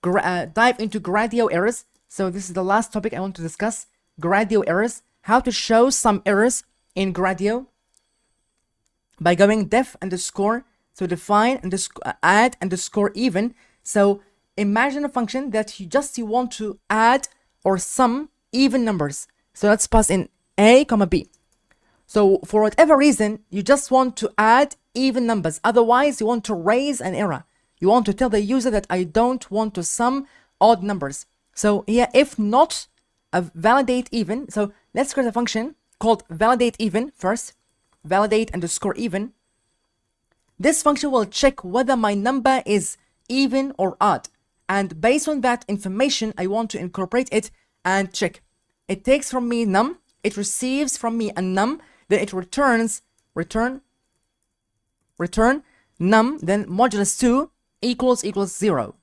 dive into Gradio errors. So this is the last topic I want to discuss, Gradio errors, how to show some errors in Gradio by going def underscore, so define underscore add underscore even. So imagine a function that you want to add or sum even numbers. So let's pass in a comma b. So for whatever reason, you just want to add even numbers. Otherwise, you want to raise an error. You want to tell the user that I don't want to sum odd numbers. So here, if not validate even. So let's create a function called validate even first. Validate underscore even. This function will check whether my number is even or odd. And based on that information, I want to incorporate it and check. It takes from me num. it receives from me a num, then it return num, then modulus 2 equals 0.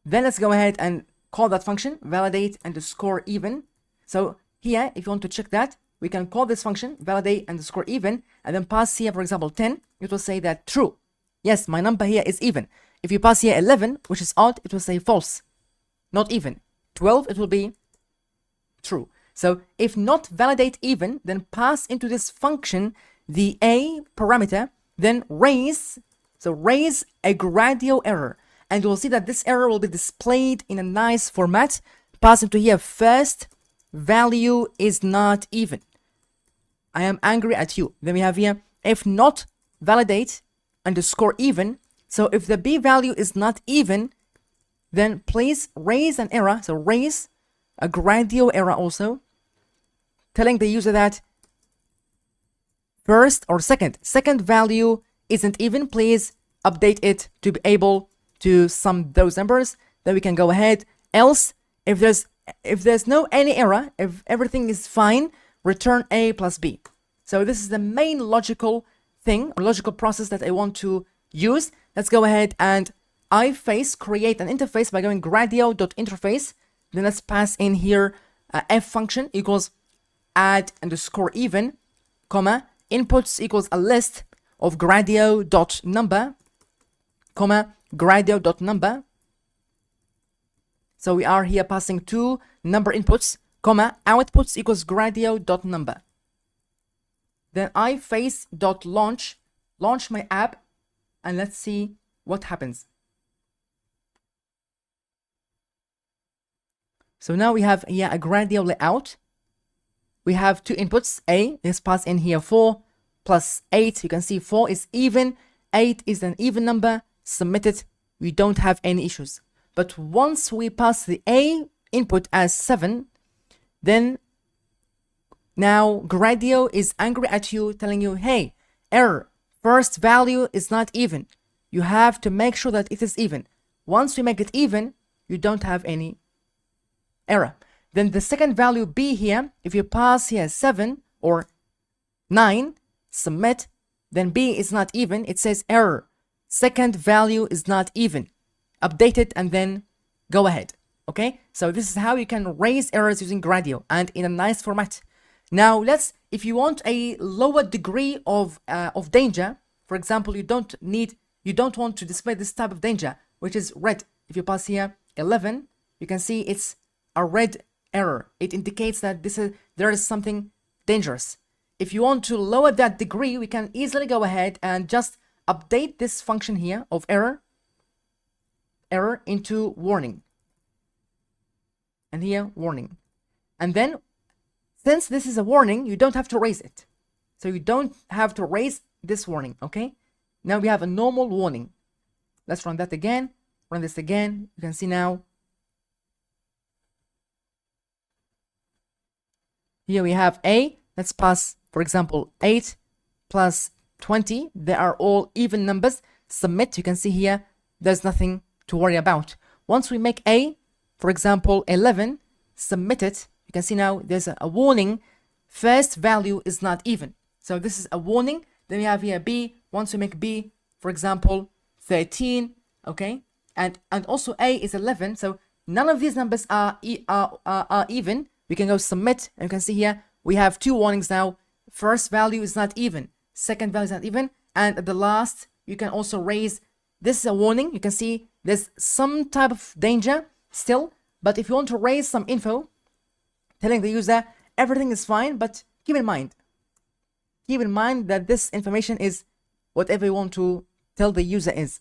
Then let's go ahead and call that function, validate underscore even. So here, if you want to check that, we can call this function, validate underscore even, and then pass here, for example, 10. It will say that true. Yes, my number here is even. If you pass here 11, which is odd, it will say false, not even. 12, it will be true. So if not validate even, then pass into this function the a parameter, then raise a Gradio error. And you'll see that this error will be displayed in a nice format. Pass into here, first value is not even. I am angry at you. Then we have here, if not validate underscore even. So if the b value is not even, then please raise an error. So raise a Gradio error also, telling the user that second value isn't even. Please update it to be able to sum those numbers. Then we can go ahead. Else, if there's no any error, if everything is fine, return a plus b. So this is the main logical thing, or logical process that I want to use. Let's go ahead and create an interface by going gradio.interface. Then let's pass in here f function equals add underscore even, comma, inputs equals a list of gradio.number, comma, gradio.number. So we are here passing two number inputs, comma, outputs equals gradio.number. Then iFace.launch, launch my app, and let's see what happens. So now we have here a Gradio layout. We have two inputs, a, let's pass in here 4 plus 8. You can see 4 is even, 8 is an even number, submit it, we don't have any issues. But once we pass the a input as 7, then now Gradio is angry at you, telling you, hey, error, first value is not even. You have to make sure that it is even. Once we make it even, you don't have any error. Then the second value b here, if you pass here 7 or 9, submit, then b is not even, it says error, second value is not even. Update it and then go ahead. Okay, so this is how you can raise errors using Gradio and in a nice format. Now if you want a lower degree of danger, for example, you don't want to display this type of danger, which is red. If you pass here 11, you can see it's a red error. It indicates that there is something dangerous. If you want to lower that degree, we can easily go ahead and just update this function here of error into warning. And here, warning. And then, since this is a warning, you don't have to raise it. So you don't have to raise this warning, okay? Now we have a normal warning. Let's run that again. Run this again. You can see now. Here we have a. Let's pass, for example, 8 plus 20. They are all even numbers. Submit. You can see here, there's nothing to worry about. Once we make a, for example, 11, submit it. You can see now there's a warning. First value is not even. So this is a warning. Then we have here b. Once we make b, for example, 13, okay? And also a is 11. So none of these numbers are even. We can go submit, and you can see here we have two warnings now. First value is not even. Second value is not even. And at the last, you can also raise. This is a warning. You can see there's some type of danger still. But if you want to raise some info, telling the user everything is fine, but keep in mind that this information is whatever you want to tell the user is.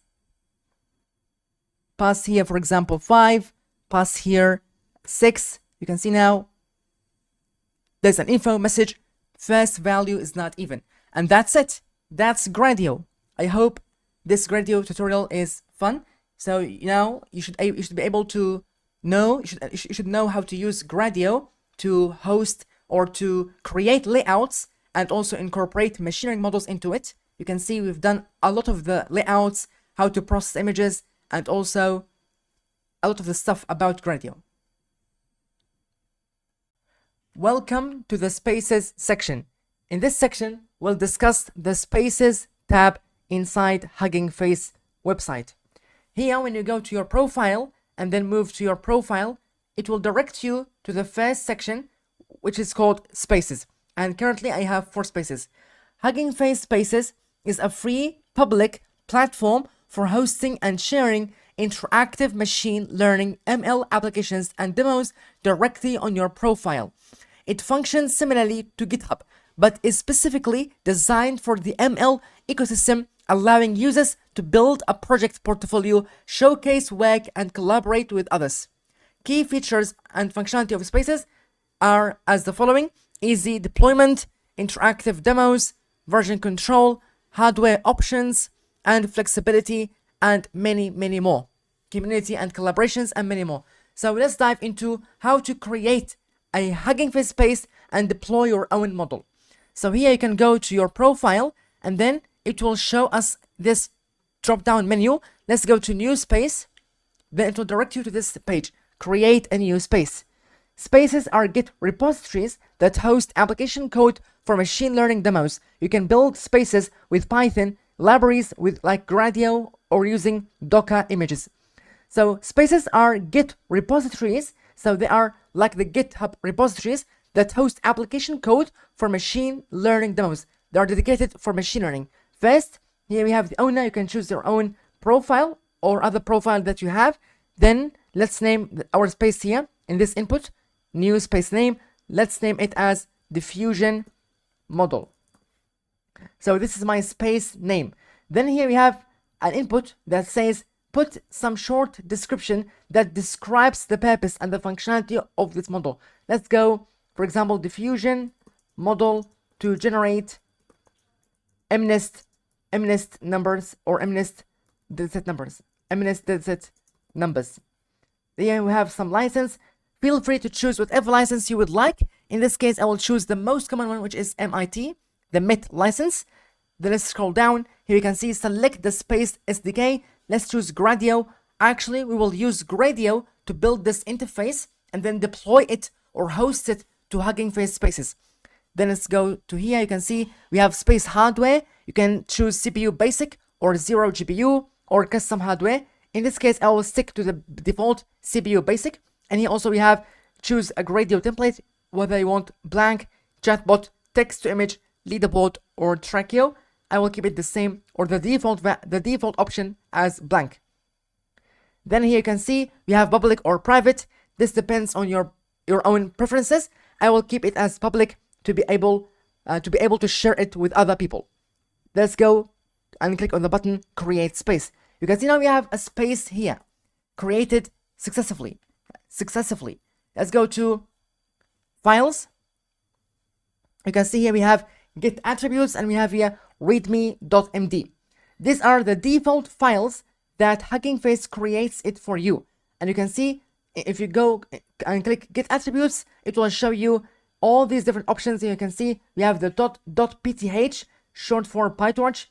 Pass here, for example, 5. Pass here 6. You can see now there's an info message. First value is not even. And that's it. That's Gradio. I hope this Gradio tutorial is fun. So now you should be able to know, you should know how to use Gradio to host or to create layouts and also incorporate machine learning models into it. You can see we've done a lot of the layouts, how to process images, and also a lot of the stuff about Gradio. Welcome to the Spaces section. In this section, we'll discuss the Spaces tab inside Hugging Face website. Here, when you go to your profile and then move to your profile, it will direct you to the first section, which is called Spaces. And currently, I have 4 spaces. Hugging Face Spaces is a free public platform for hosting and sharing interactive machine learning ML applications and demos directly on your profile. It functions similarly to GitHub, but is specifically designed for the ML ecosystem, allowing users to build a project portfolio, showcase work, and collaborate with others. Key features and functionality of Spaces are as the following: easy deployment, interactive demos, version control, hardware options, and flexibility, and many, many more. Community and collaborations, and many more. So let's dive into how to create a Hugging Face space and deploy your own model. So here you can go to your profile, and then it will show us this drop-down menu. Let's go to new space. Then it will direct you to this page, create a new space. Spaces are Git repositories that host application code for machine learning demos. You can build spaces with Python, libraries with like Gradio, or using Docker images. So spaces are Git repositories, so they are like the GitHub repositories that host application code for machine learning demos. They are dedicated for machine learning. First, here we have the owner. You can choose your own profile or other profile that you have. Then let's name our space here in this input, new space name. Let's name it as Diffusion Model. So this is my space name. Then here we have an input that says put some short description that describes the purpose and the functionality of this model. Let's go, for example, diffusion model to generate MNIST numbers, or MNIST dataset numbers. MNIST dataset numbers. Here we have some license. Feel free to choose whatever license you would like. In this case, I will choose the most common one, which is MIT, the MIT license. Then let's scroll down. Here you can see select the space SDK. Let's choose Gradio. Actually, we will use Gradio to build this interface and then deploy it or host it to Hugging Face spaces. Then let's go to here. You can see we have space hardware. You can choose CPU basic or 0 GPU or custom hardware. In this case, I will stick to the default CPU basic. And here also we have choose a Gradio template, whether you want blank, chatbot, text to image, leaderboard, or Traceo. I will keep it the same, or the default option as blank. Then here you can see we have public or private. This depends on your own preferences. I will keep it as public to be able to share it with other people. Let's go and click on the button create space. You can see now we have a space here created successfully. Let's go to files. You can see here we have git attributes, and we have here readme.md. These are the default files that Hugging Face creates it for you. And you can see if you go and click git attributes, it will show you all these different options. Here you can see we have the .pth, short for PyTorch,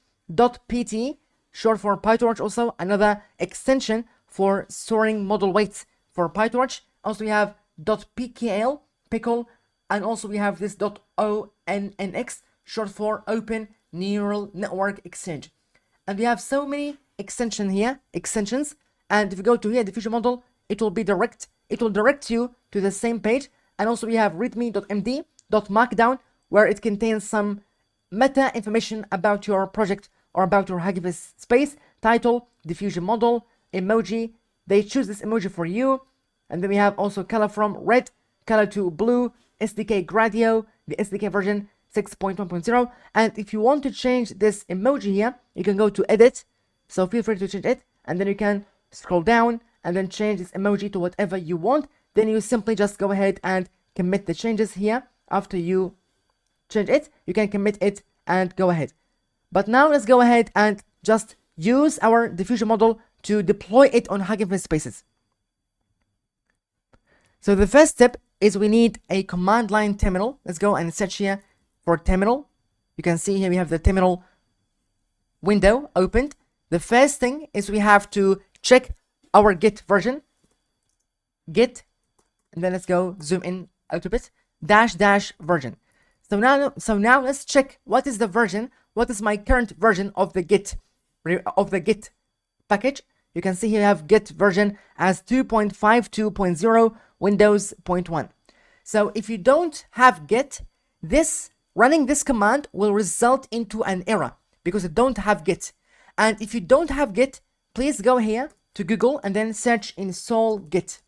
.pt, short for PyTorch, also another extension for storing model weights for PyTorch. Also we have .pkl, pickle, and also we have this .onnx, short for Open Neural Network Exchange. And we have so many extensions, and if you go to here, diffusion model, it will direct you to the same page. And also we have readme.md, .markdown, where it contains some meta information about your project or about your Hugging Face space, title, diffusion model, emoji. They choose this emoji for you. And then we have also color from red, color to blue, SDK Gradio, the SDK version 6.1.0. And if you want to change this emoji here, you can go to edit. So feel free to change it. And then you can scroll down and then change this emoji to whatever you want. Then you simply just go ahead and commit the changes here. After you change it, you can commit it and go ahead. But now let's go ahead and just use our diffusion model to deploy it on Hugging Face spaces. So the first step is we need a command line terminal. Let's go and search here for terminal. You can see here we have the terminal window opened. The first thing is we have to check our Git version. Git, and then let's go zoom in a little bit. --version. So now let's check what is the version, what is my current version of the Git package. You can see here you have Git version as 2.52.0 Windows 0.1. So if you don't have Git, running this command will result into an error because you don't have Git. And if you don't have Git, please go here to Google and then search install Git.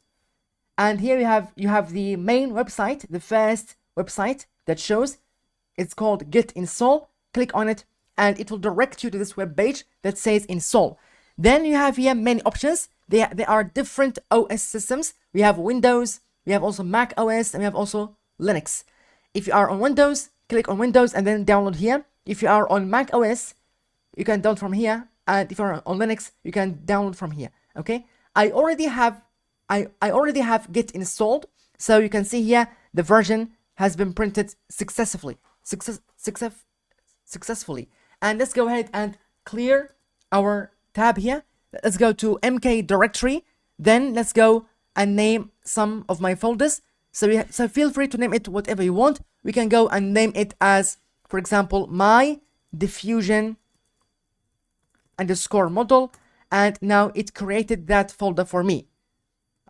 And here you have the main website, the first website that shows. It's called Git install. Click on it and it will direct you to this web page that says install. Then you have here many options. There are different OS systems. We have Windows, we have also Mac OS, and we have also Linux. If you are on Windows, click on Windows and then download here. If you are on Mac OS, you can download from here. And if you're on Linux, you can download from here. Okay, I already have Git installed, so you can see here the version has been printed successfully. And let's go ahead and clear our tab here. Let's go to MK directory. Then let's go and name some of my folders. So feel free to name it whatever you want. We can go and name it as, for example, my diffusion _model, and now it created that folder for me.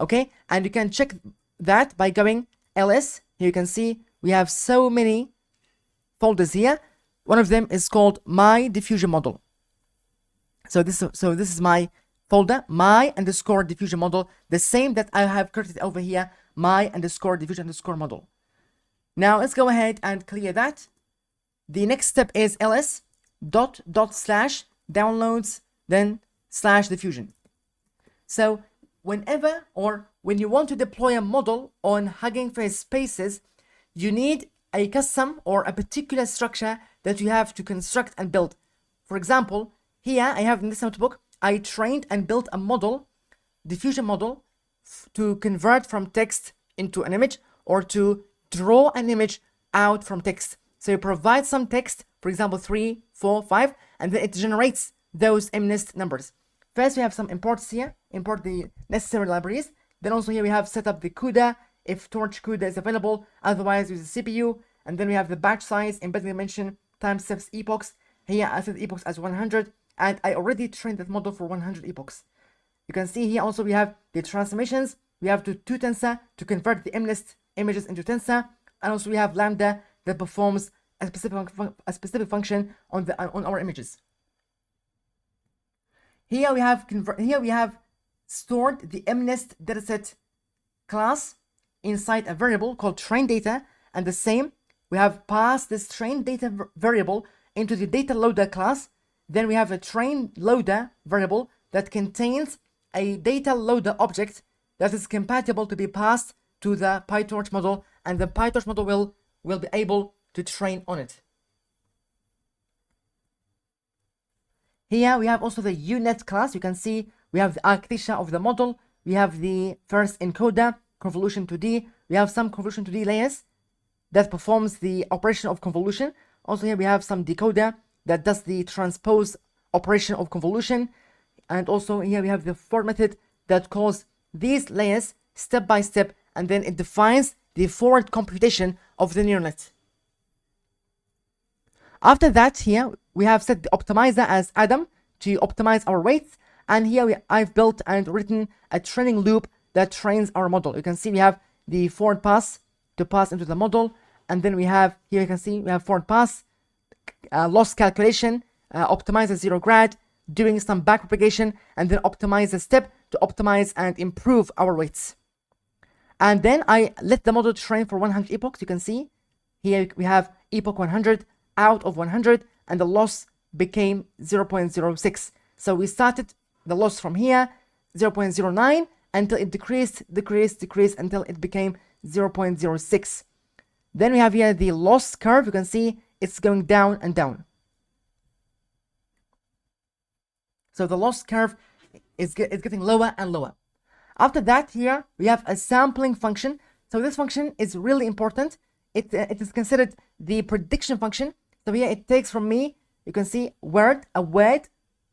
Okay, and you can check that by going ls. Here you can see we have so many folders here. One of them is called my diffusion model. So this is my folder, my _diffusion model, the same that I have created over here, my _diffusion _model. Now let's go ahead and clear that. The next step is ls /downloads then /diffusion. So whenever or when you want to deploy a model on Hugging Face spaces, you need a custom or a particular structure that you have to construct and build. For example, here I have in this notebook, I trained and built a model, diffusion model, to convert from text into an image or to draw an image out from text. So you provide some text, for example, 3, 4, 5, and then it generates those MNIST numbers. First, we have some imports here, import the necessary libraries. Then also here we have set up the CUDA, if torch CUDA is available, otherwise use the CPU. And then we have the batch size, embedding dimension, time steps, epochs. Here I set epochs as 100, and I already trained that model for 100 epochs. You can see here also we have the transformations. We have to tensor to convert the MNIST images into tensor, and also we have lambda that performs a specific function on our images. Here we have stored the MNIST dataset class inside a variable called train data, and the same we have passed this train data variable into the data loader class. Then we have a train loader variable that contains a data loader object that is compatible to be passed to the PyTorch model, and the PyTorch model will be able to train on it. Here we have also the UNet class. You can see we have the architecture of the model. We have the first encoder, convolution 2D. We have some convolution 2D layers that performs the operation of convolution. Also here we have some decoder that does the transpose operation of convolution. And also here we have the for method that calls these layers step by step, and then it defines the forward computation of the neural net. After that, here we have set the optimizer as Adam to optimize our weights, and here I've built and written a training loop that trains our model. You can see we have the forward pass to pass into the model, and then we have here you can see we have forward pass, loss calculation, optimize a 0 grad, doing some backpropagation, and then optimize a step to optimize and improve our weights. And then I let the model train for 100 epochs. You can see here we have epoch 100 out of 100, and the loss became 0.06. So we started the loss from here 0.09 until it decreased until it became 0.06. Then we have here the loss curve. You can see it's going down and down. So the loss curve is getting lower and lower. After that, here we have a sampling function. So this function is really important. It is considered the prediction function. So here it takes from me, you can see a word,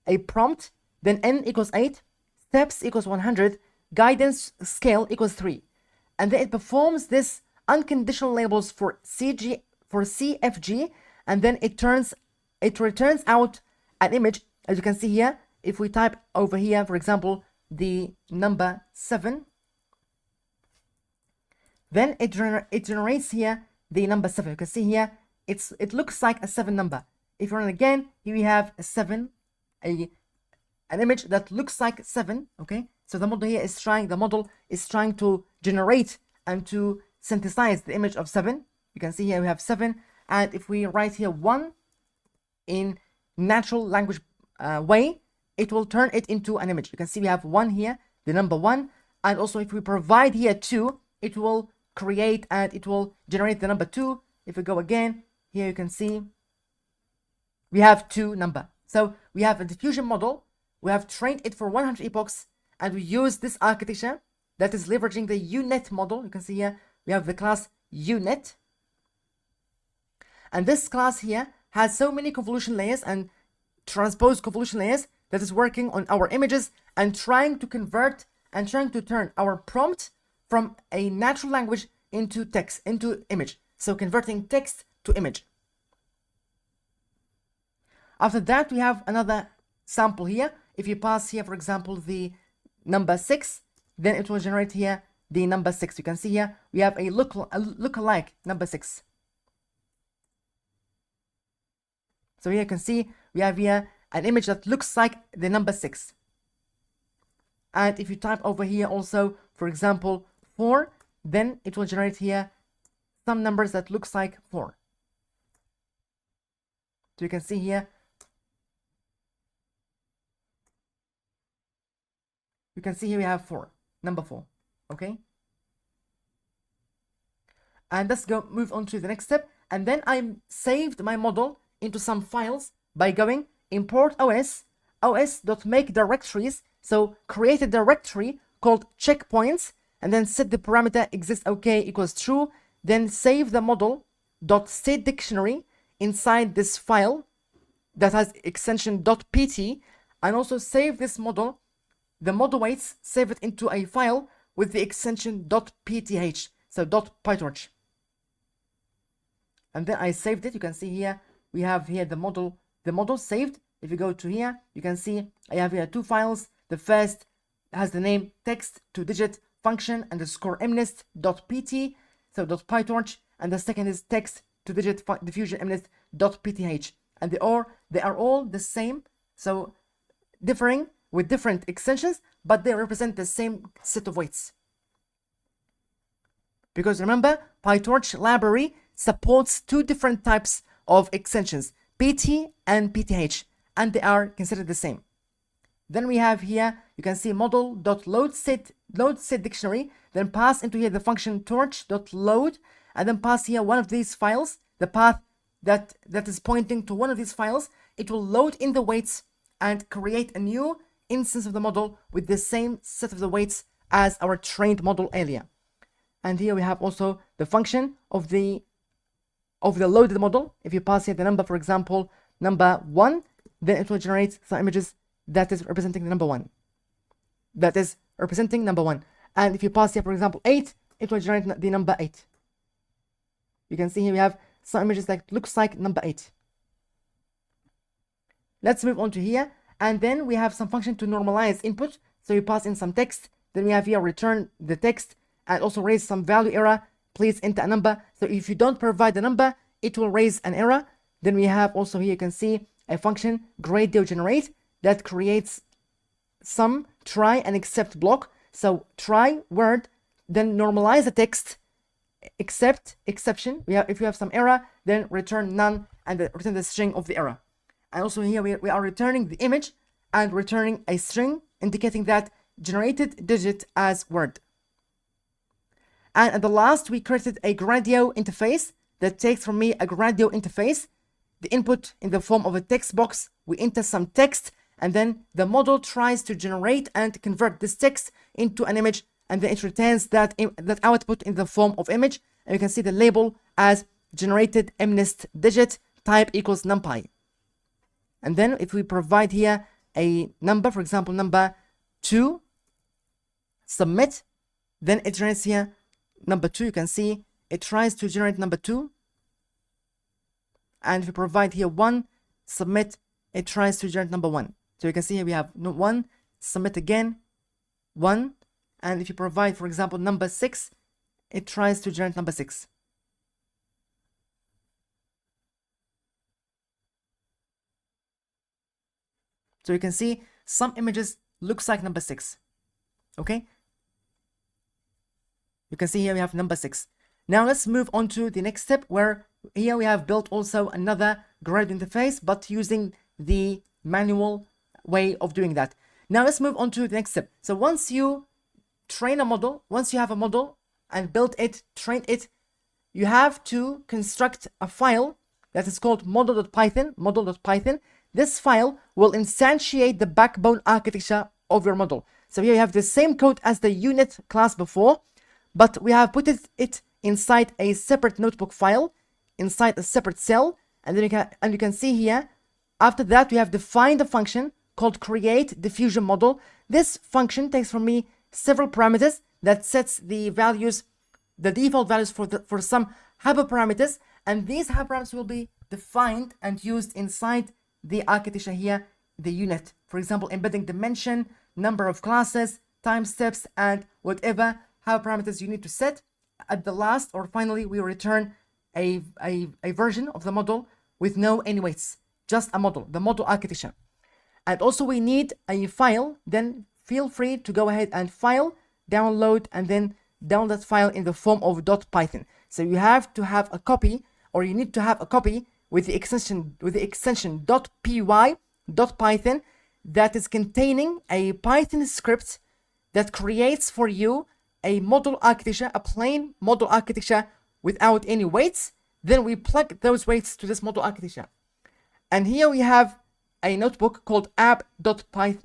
a prompt, then n equals 8, steps equals 100, guidance scale equals 3. And then it performs this unconditional labels for CFG, and then it returns out an image. As you can see here, if we type over here, for example, the number 7, then it generates here the number 7. You can see here it looks like a 7 number. If you run again, here we have a 7, an image that looks like 7. Okay, so the model is trying to generate and to synthesize the image of 7. You can see here we have 7, and if we write here 1 in natural language way, it will turn it into an image. You can see we have 1 here, the number 1, and also if we provide here 2, it will create and it will generate the number 2. If we go again, here you can see we have 2 number. So we have a diffusion model, we have trained it for 100 epochs, and we use this architecture that is leveraging the UNet model. You can see here we have the class UNet, and this class here has so many convolution layers and transpose convolution layers that is working on our images and trying to convert and trying to turn our prompt from a natural language into text, into image. So converting text to image. After that, we have another sample here. If you pass here, for example, the number 6, then it will generate here the number 6. You can see here we have a lookalike number 6. So here you can see we have here an image that looks like the number 6. And if you type over here also, for example, 4, then it will generate here some numbers that looks like 4. So you can see here, we have 4, number 4. Okay, and let's move on to the next step. And then I saved my model into some files by going import os.make directories. So create a directory called checkpoints, and then set the parameter exists okay equals true. Then save the model.state dictionary inside this file that has extension .pt, and also save this model, the model weights, save it into a file with the extension .pth, so .pytorch. And then I saved it. You can see here we have here the model saved. If you go to here, you can see I have here 2 files. The first has the name text 2-digit function underscore mnist.pt, so .pytorch, and the second is text 2-digit diffusion mnist.pth, and they are all the same, so differing with different extensions, but they represent the same set of weights. Because remember, PyTorch library supports 2 different types of extensions, pt and pth, and they are considered the same. Then we have here, you can see model.loadSet dictionary, then pass into here the function torch.load, and then pass here one of these files, the path that is pointing to one of these files. It will load in the weights and create a new instance of the model with the same set of the weights as our trained model earlier. And here we have also the function of the loaded model. If you pass here the number, for example, number 1, then it will generate some images that is representing the number 1. And if you pass here, for example, 8, it will generate the number 8. You can see here we have some images that looks like number 8. Let's move on to here, and then we have some function to normalize input. So you pass in some text, then we have here return the text, and also raise some value error. Please enter a number. So if you don't provide the number, it will raise an error. Then we have also here, you can see a function Gradio generate that creates some try and except block. So try word, then normalize the text, except exception. If you have some error, then return none and return the string of the error. And also here we are returning the image and returning a string indicating that generated digit as word. And at the last, we created a Gradio interface that takes from me a Gradio interface. The input in the form of a text box, we enter some text, and then the model tries to generate and convert this text into an image, and then it returns that output in the form of image. And you can see the label as generated mnist digit type equals numpy. And then if we provide here a number, for example, number 2, submit, then it generates here number 2. You can see it tries to generate number 2. And if you provide here 1, submit, it tries to generate number 1. So you can see here we have 1, submit again, 1. And if you provide, for example, number 6, it tries to generate number 6. So you can see some images looks like number 6. Okay? You can see here we have number 6. Now let's move on to the next step, where here we have built also another Gradio interface, but using the manual way of doing that. Now let's move on to the next step. So once you train a model, once you have a model and build it, train it, you have to construct a file that is called model.python. This file will instantiate the backbone architecture of your model. So here you have the same code as the unit class before, but we have put it inside a separate notebook file, inside a separate cell, and then you can see here, after that we have defined a function called create diffusion model. This function takes from me several parameters that sets the values, the default values for some hyperparameters, and these hyperparameters will be defined and used inside the architecture here, the unit. For example, embedding dimension, number of classes, time steps, and whatever hyperparameters you need to set. At the last, or finally, we return a version of the model with no any weights, just a model, the model architecture. And also we need a file. Then feel free to go ahead and file, download, and then download that file in the form of .python. So you have to have a copy, or you need to have a copy with the extension .py.python that is containing a Python script that creates for you a model architecture, a plain model architecture without any weights. Then we plug those weights to this model architecture. And here we have a notebook called app.ipython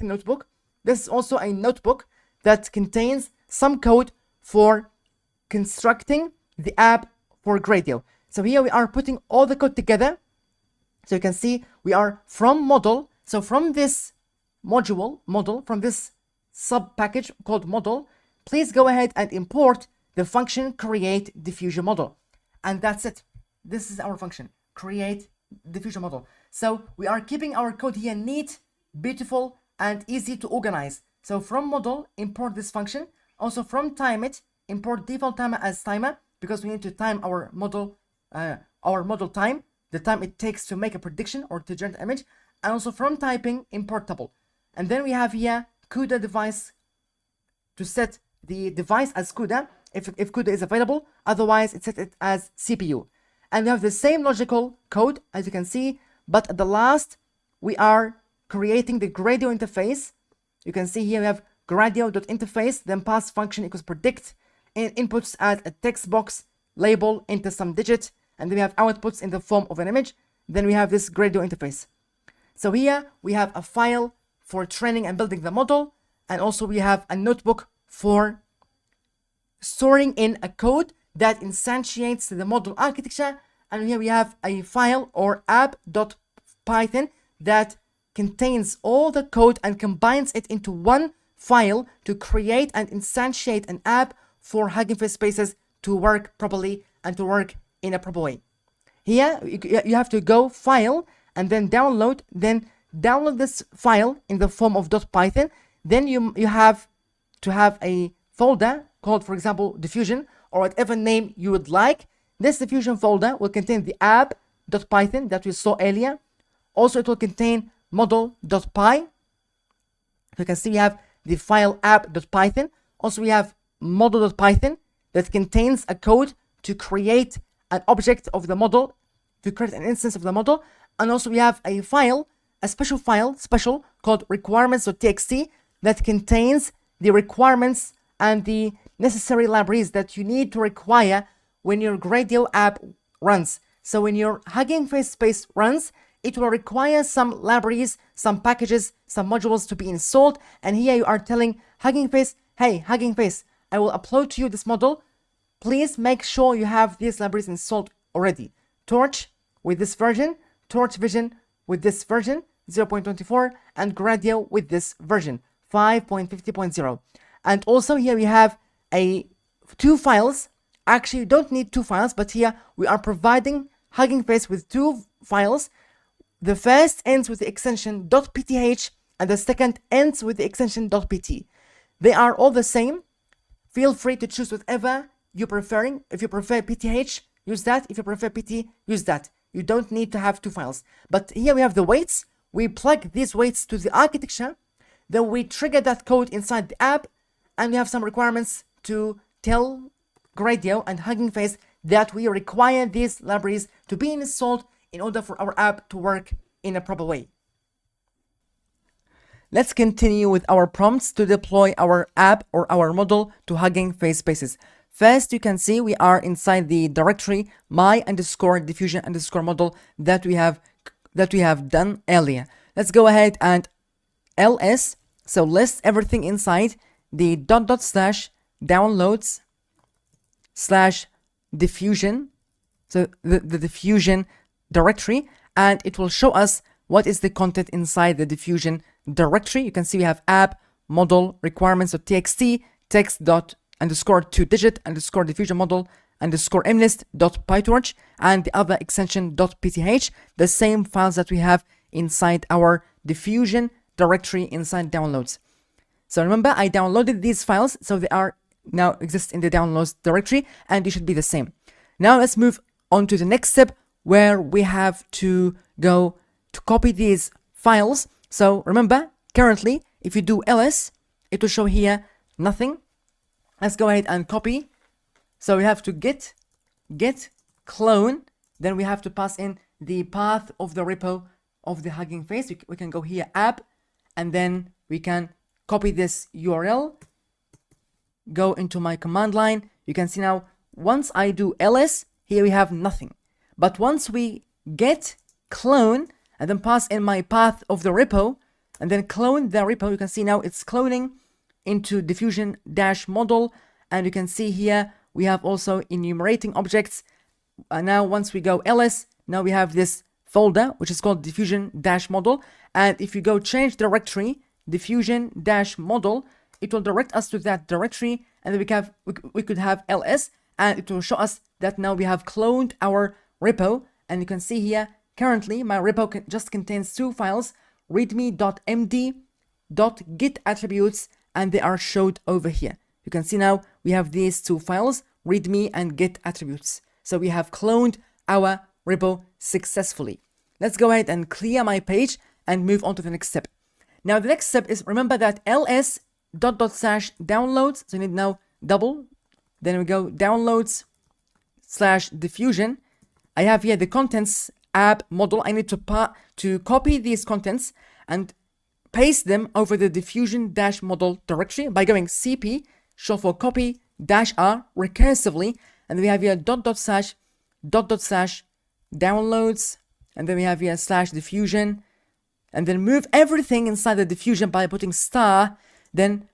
notebook. This is also a notebook that contains some code for constructing the app for Gradio. So here we are putting all the code together. So you can see we are from model. So from this model, from this sub package called model, please go ahead and import the function create diffusion model. And that's it. This is our function, create diffusion model. So we are keeping our code here neat, beautiful, and easy to organize. So from model, import this function. Also from time it, import default timer as timer, because we need to time our model time, the time it takes to make a prediction or to generate an image. And also from typing, import tuple. And then we have here CUDA device to set the device as CUDA if CUDA is available. Otherwise, it sets it as CPU. And we have the same logical code, as you can see, but at the last, we are creating the Gradio interface. You can see here we have Gradio.interface, then pass function equals predict, and inputs add a text box, label, enter some digit, and then we have outputs in the form of an image. Then we have this Gradio interface. So here we have a file for training and building the model, and also we have a notebook for storing in a code that instantiates the model architecture. And here we have a file or app.python that contains all the code and combines it into one file to create and instantiate an app for Hugging Face spaces to work properly and to work in a proper way. Here you have to go file and then download this file in the form of .python. Then you have to have a folder called, for example, diffusion, or whatever name you would like. This diffusion folder will contain the app.python that we saw earlier. Also, it will contain model.py. You can see we have the file app.python. Also, we have model.python that contains a code to create an object of the model, to create an instance of the model. And also we have a file, a special file, called requirements.txt that contains the requirements and the necessary libraries that you need to require when your Gradio app runs. So when your Hugging Face space runs, it will require some libraries, some packages, some modules to be installed. And here you are telling Hugging Face, hey, Hugging Face, I will upload to you this model. Please make sure you have these libraries installed already. Torch with this version, Torch Vision with this version, 0.24, and Gradio with this version, 5.50.0. And also here we have two files, Actually, you don't need 2 files, but here we are providing Hugging Face with 2 files. The first ends with the extension .pth and the second ends with the extension .pt. They are all the same. Feel free to choose whatever you're preferring. If you prefer pth, use that. If you prefer pt, use that. You don't need to have 2 files. But here we have the weights. We plug these weights to the architecture. Then we trigger that code inside the app. And we have some requirements to tell Gradio and Hugging Face that we require these libraries to be installed in order for our app to work in a proper way. Let's continue with our prompts to deploy our app or our model to Hugging Face spaces. First, you can see we are inside the directory my_diffusion_model that we have done earlier. Let's go ahead and ls, so list everything inside the /downloads/diffusion, so the diffusion directory, and it will show us what is the content inside the diffusion directory. You can see we have app model requirements.txt, text._2digit _diffusion model _mlist.pytorch, and the other extension .pth, the same files that we have inside our diffusion directory inside downloads. So remember, I downloaded these files, so they are now exist in the downloads directory, and they should be the same. Now let's move on to the next step, where we have to go to copy these files. So remember, currently, if you do ls, it will show here nothing. Let's go ahead and copy. So we have to get clone, then we have to pass in the path of the repo of the Hugging Face. We can go here, app, and then we can copy this URL, go into my command line. You can see now, once I do ls, here we have nothing. But once we get clone, and then pass in my path of the repo, and then clone the repo, you can see now it's cloning into diffusion-model, and you can see here we have also enumerating objects. Now once we go ls, now we have this folder which is called diffusion-model, and if you go change directory, diffusion-model, it will direct us to that directory, and then we could have ls, and it will show us that now we have cloned our repo. And you can see here, currently my repo just contains 2 files, readme.md.get attributes, and they are showed over here. You can see now we have these 2 files, readme and get attributes. So we have cloned our repo successfully. Let's go ahead and clear my page and move on to the next step. Now the next step is, remember that ls.downloads, so you need now double, then we go downloads/diffusion. I have here the contents app model. I need to copy these contents and paste them over the diffusion-model directory by going cp, short for copy, -r recursively, and then we have here /downloads, and then we have here /diffusion, and then move everything inside the diffusion by putting star, then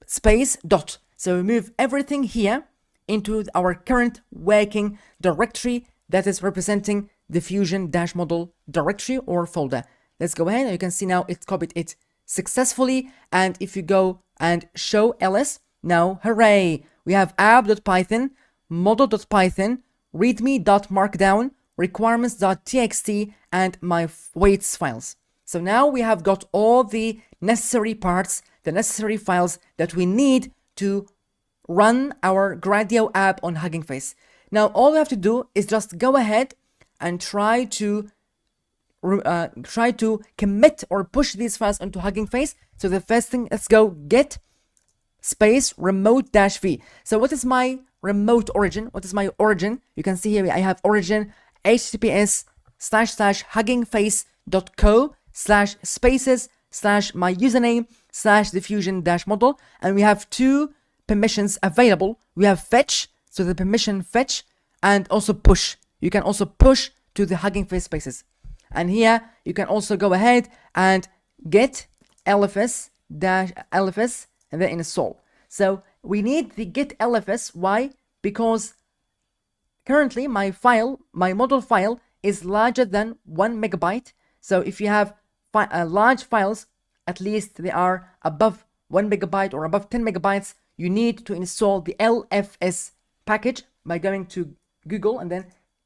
space dot. So we move everything here into our current working directory that is representing diffusion-model directory or folder. Let's go ahead, and you can see now it copied it successfully. And if you go and show ls, now hooray, we have app.python, model.python, readme.markdown, requirements.txt, and my weights files. So now we have got all the necessary parts, the necessary files that we need to run our Gradio app on Hugging Face. Now all we have to do is just go ahead and try to commit or push these files onto Hugging Face. So the first thing, let's go get space remote-v. So what is my remote origin? What is my origin? You can see here I have origin https://huggingface.co/spaces/ my username /diffusion-model, and we have 2 permissions available. We have fetch, so the permission fetch, and also push. You can also push to the Hugging Face spaces. And here you can also go ahead and get lfs and then install. So we need the get lfs. Why? Because currently my model file is larger than 1 megabyte. So if you have large files, at least they are above 1 megabyte or above 10 megabytes, you need to install the lfs package by going to Google and then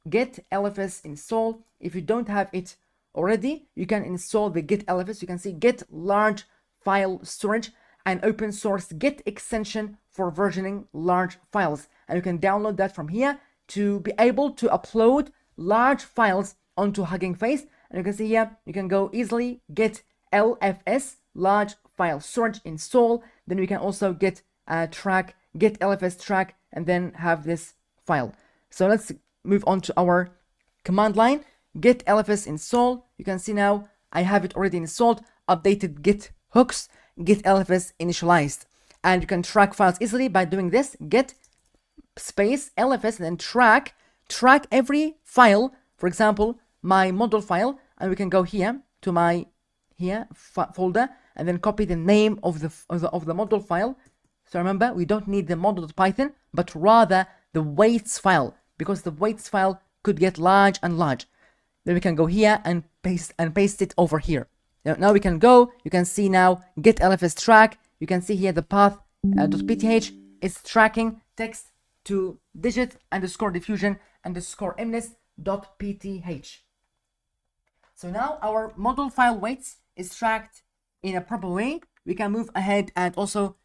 get LFS install. If you don't have it already, you can install the get LFS. You can see get large file storage and open source Git extension for versioning large files, and you can download that from here to be able to upload large files onto Hugging Face. And you can see here you can go easily get LFS large file storage install. Then we can also get track, get LFS track, and then have this file. So let's move on to our command line. Get LFS install. You can see now I have it already installed. Updated git hooks, get LFS initialized, and you can track files easily by doing this: get space LFS and then track every file. For example, my model file, and we can go here to my folder and then copy the name of the model file. So remember, we don't need the model.python, but rather the weights file, because the weights file could get large and large. Then we can go here and paste it over here. Now we can go, you can see now get LFS track. You can see here the path .pth is tracking text to digit underscore diffusion underscore mnist.pth. So now our model file weights is tracked in a proper way. We can move ahead and also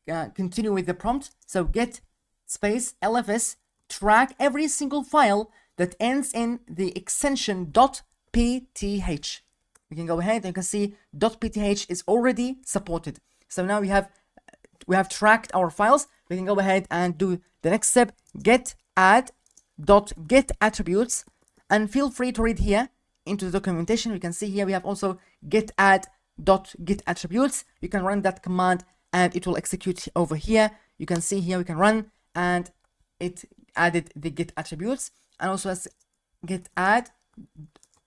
continue with the prompt. So get space LFS track every single file that ends in the extension .pth. We can go ahead and you can see .pth is already supported. So now we have tracked our files. We can go ahead and do the next step, get attributes, and feel free to read here into the documentation. We can see here we have also get attributes. You can run that command and it will execute over here. You can see here we can run and it added the get attributes, and also as get add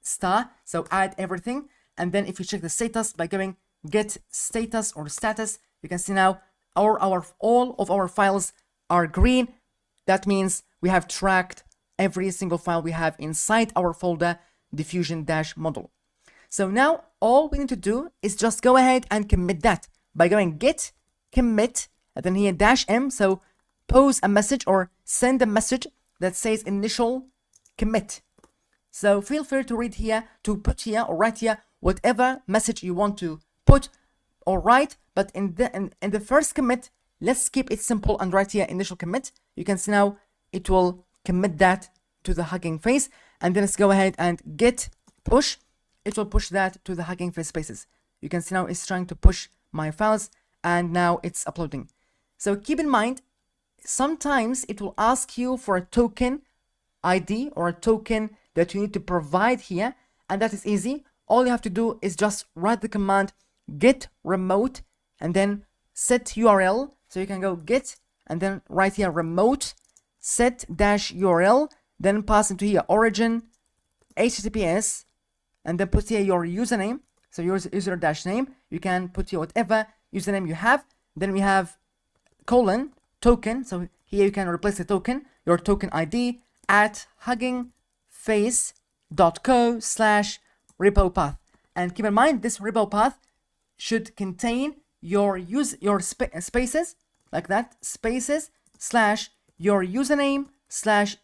star, so add everything. And then if you check the status by going get status or status, you can see now all of our files are green. That means we have tracked every single file we have inside our folder diffusion-model. So now all we need to do is just go ahead and commit that by going get commit and then here -m. So pose a message or send a message that says initial commit. So feel free to read here, to put here or write here whatever message you want to put or write. But in the first commit, let's keep it simple and write here initial commit. You can see now it will commit that to the Hugging Face, and then let's go ahead and get push. It will push that to the Hugging Face spaces. You can see now it's trying to push my files, and now it's uploading. So keep in mind, sometimes it will ask you for a token ID or a token that you need to provide here, and that is easy. All you have to do is just write the command get remote and then set URL. So you can go get and then write here remote set -URL, then pass into here origin HTTPS, and then put here your username. So your user -name, you can put here whatever username you have. Then we have colon token. So here you can replace the token, your token ID at huggingface.co/repo path. And keep in mind, this repo path should contain your spaces like that, spaces / your username /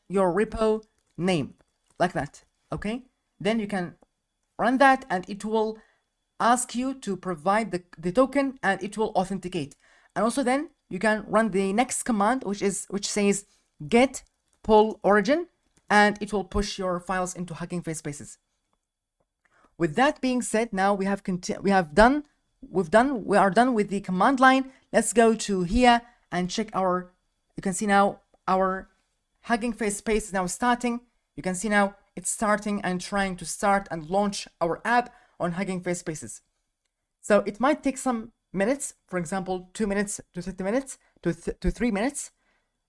your repo name like that. Okay, then you can run that and it will ask you to provide the token and it will authenticate. And also then you can run the next command, which says get pull origin, and it will push your files into Hugging Face spaces. With that being said, now we are done with the command line. Let's go to here and check you can see now our Hugging Face space is now starting. You can see now it's starting and trying to start and launch our app on Hugging Face spaces. So it might take some minutes, for example, 2 minutes to 30 minutes to 3 minutes,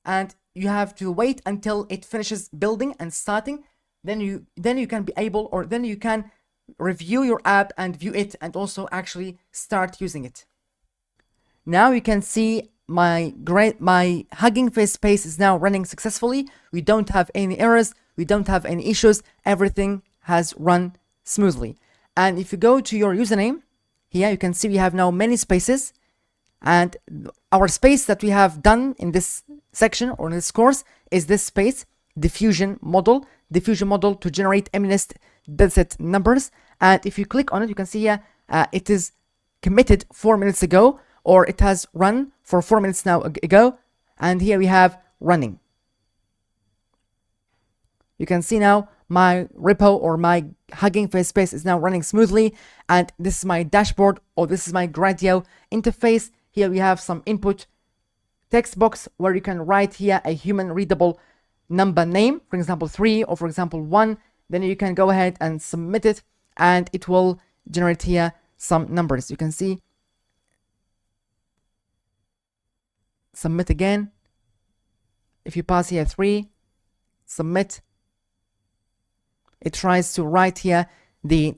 and you have to wait until it finishes building and starting. Then you can be able, or then you can review your app and view it and also actually start using it. Now you can see my Hugging Face space is now running successfully. We don't have any errors, we don't have any issues, everything has run smoothly. And if you go to your username, here you can see we have now many spaces, And our space that we have done in this section or in this course is this space, diffusion model to generate MNIST dataset numbers. And if you click on it, you can see here it is committed 4 minutes ago, or it has run for 4 minutes now ago. And here we have running. You can see now my repo or my Hugging Face space is now running smoothly, and this is my dashboard, or this is my Gradio interface. Here we have some input text box where you can write here a human readable number name, for example 3 or for example 1. Then you can go ahead and submit it, and it will generate here some numbers. You can see submit again. If you pass here 3, submit. It tries to write here the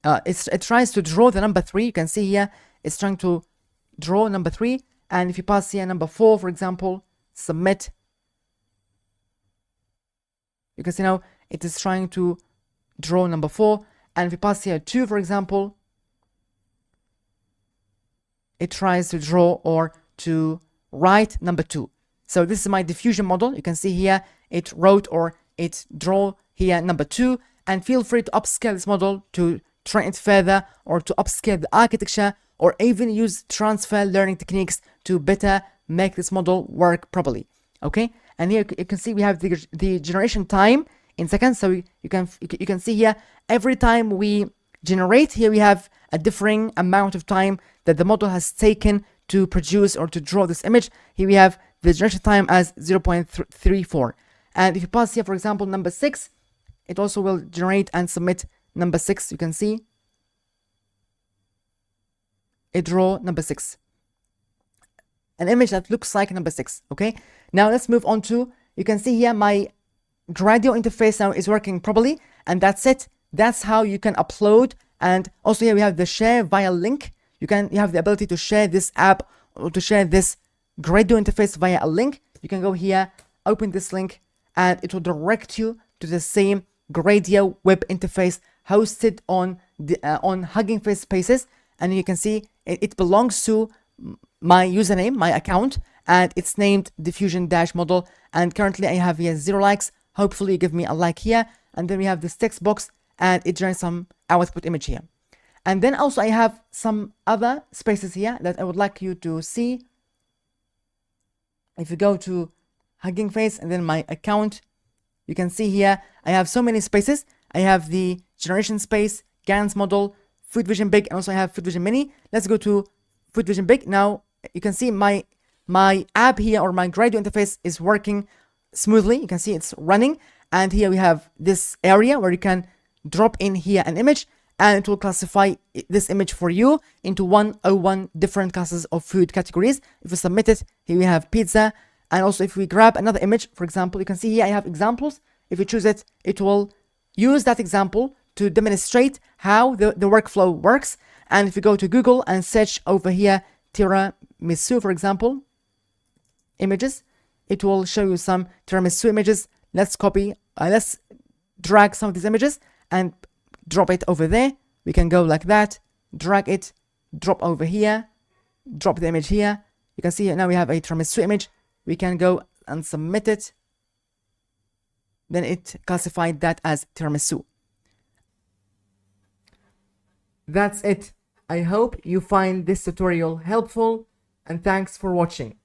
it tries to draw the number 3. You can see here it's trying to draw number 3, and if you pass here number 4, for example, submit, you can see now it is trying to draw number 4. And if you pass here 2, for example, it tries to draw or to write number 2. So this is my diffusion model. You can see here it wrote or it draw here number 2, and feel free to upscale this model to train it further, or to upscale the architecture, or even use transfer learning techniques to better make this model work properly. Okay, and here you can see we have the generation time in seconds. So you can see here every time we generate, here we have a differing amount of time that the model has taken to produce or to draw this image. Here we have the generation time as 0.34. And if you pass here, for example, number 6, it also will generate and submit number 6. You can see it draw number 6, an image that looks like number 6. Okay, now let's move on to, you can see here my Gradio interface now is working properly, and that's it. That's how you can upload. And also here we have the share via link. You have the ability to share this app or to share this Gradio interface via a link. You can go here, open this link, and it will direct you to the same Gradio web interface hosted on Hugging Face Spaces. And you can see it belongs to my username, my account, and it's named diffusion-model. And currently I have here 0 likes. Hopefully you give me a like here. And then we have this text box, and it generates some output image here. And then also I have some other spaces here that I would like you to see. If you go to Hugging Face and then my account, you can see here I have so many spaces. I have the generation space, GANs model, Food Vision Big, and also I have Food Vision Mini. Let's go to Food Vision Big. Now you can see my app here, or my Gradio interface, is working smoothly. You can see it's running, and here we have this area where you can drop in here an image, and it will classify this image for you into 101 different classes of food categories. If you submit it, here we have pizza. And also if we grab another image, for example, you can see here I have examples. If you choose it, it will use that example to demonstrate how the workflow works. And if you go to Google and search over here tiramisu, for example, images, it will show you some tiramisu images. Let's drag some of these images and drop it over there. We can go like that, drag it, drop over here, drop the image here. You can see now we have a tiramisu image. We can go and submit it. Then it classified that as tiramisu. That's it. I hope you find this tutorial helpful, and thanks for watching.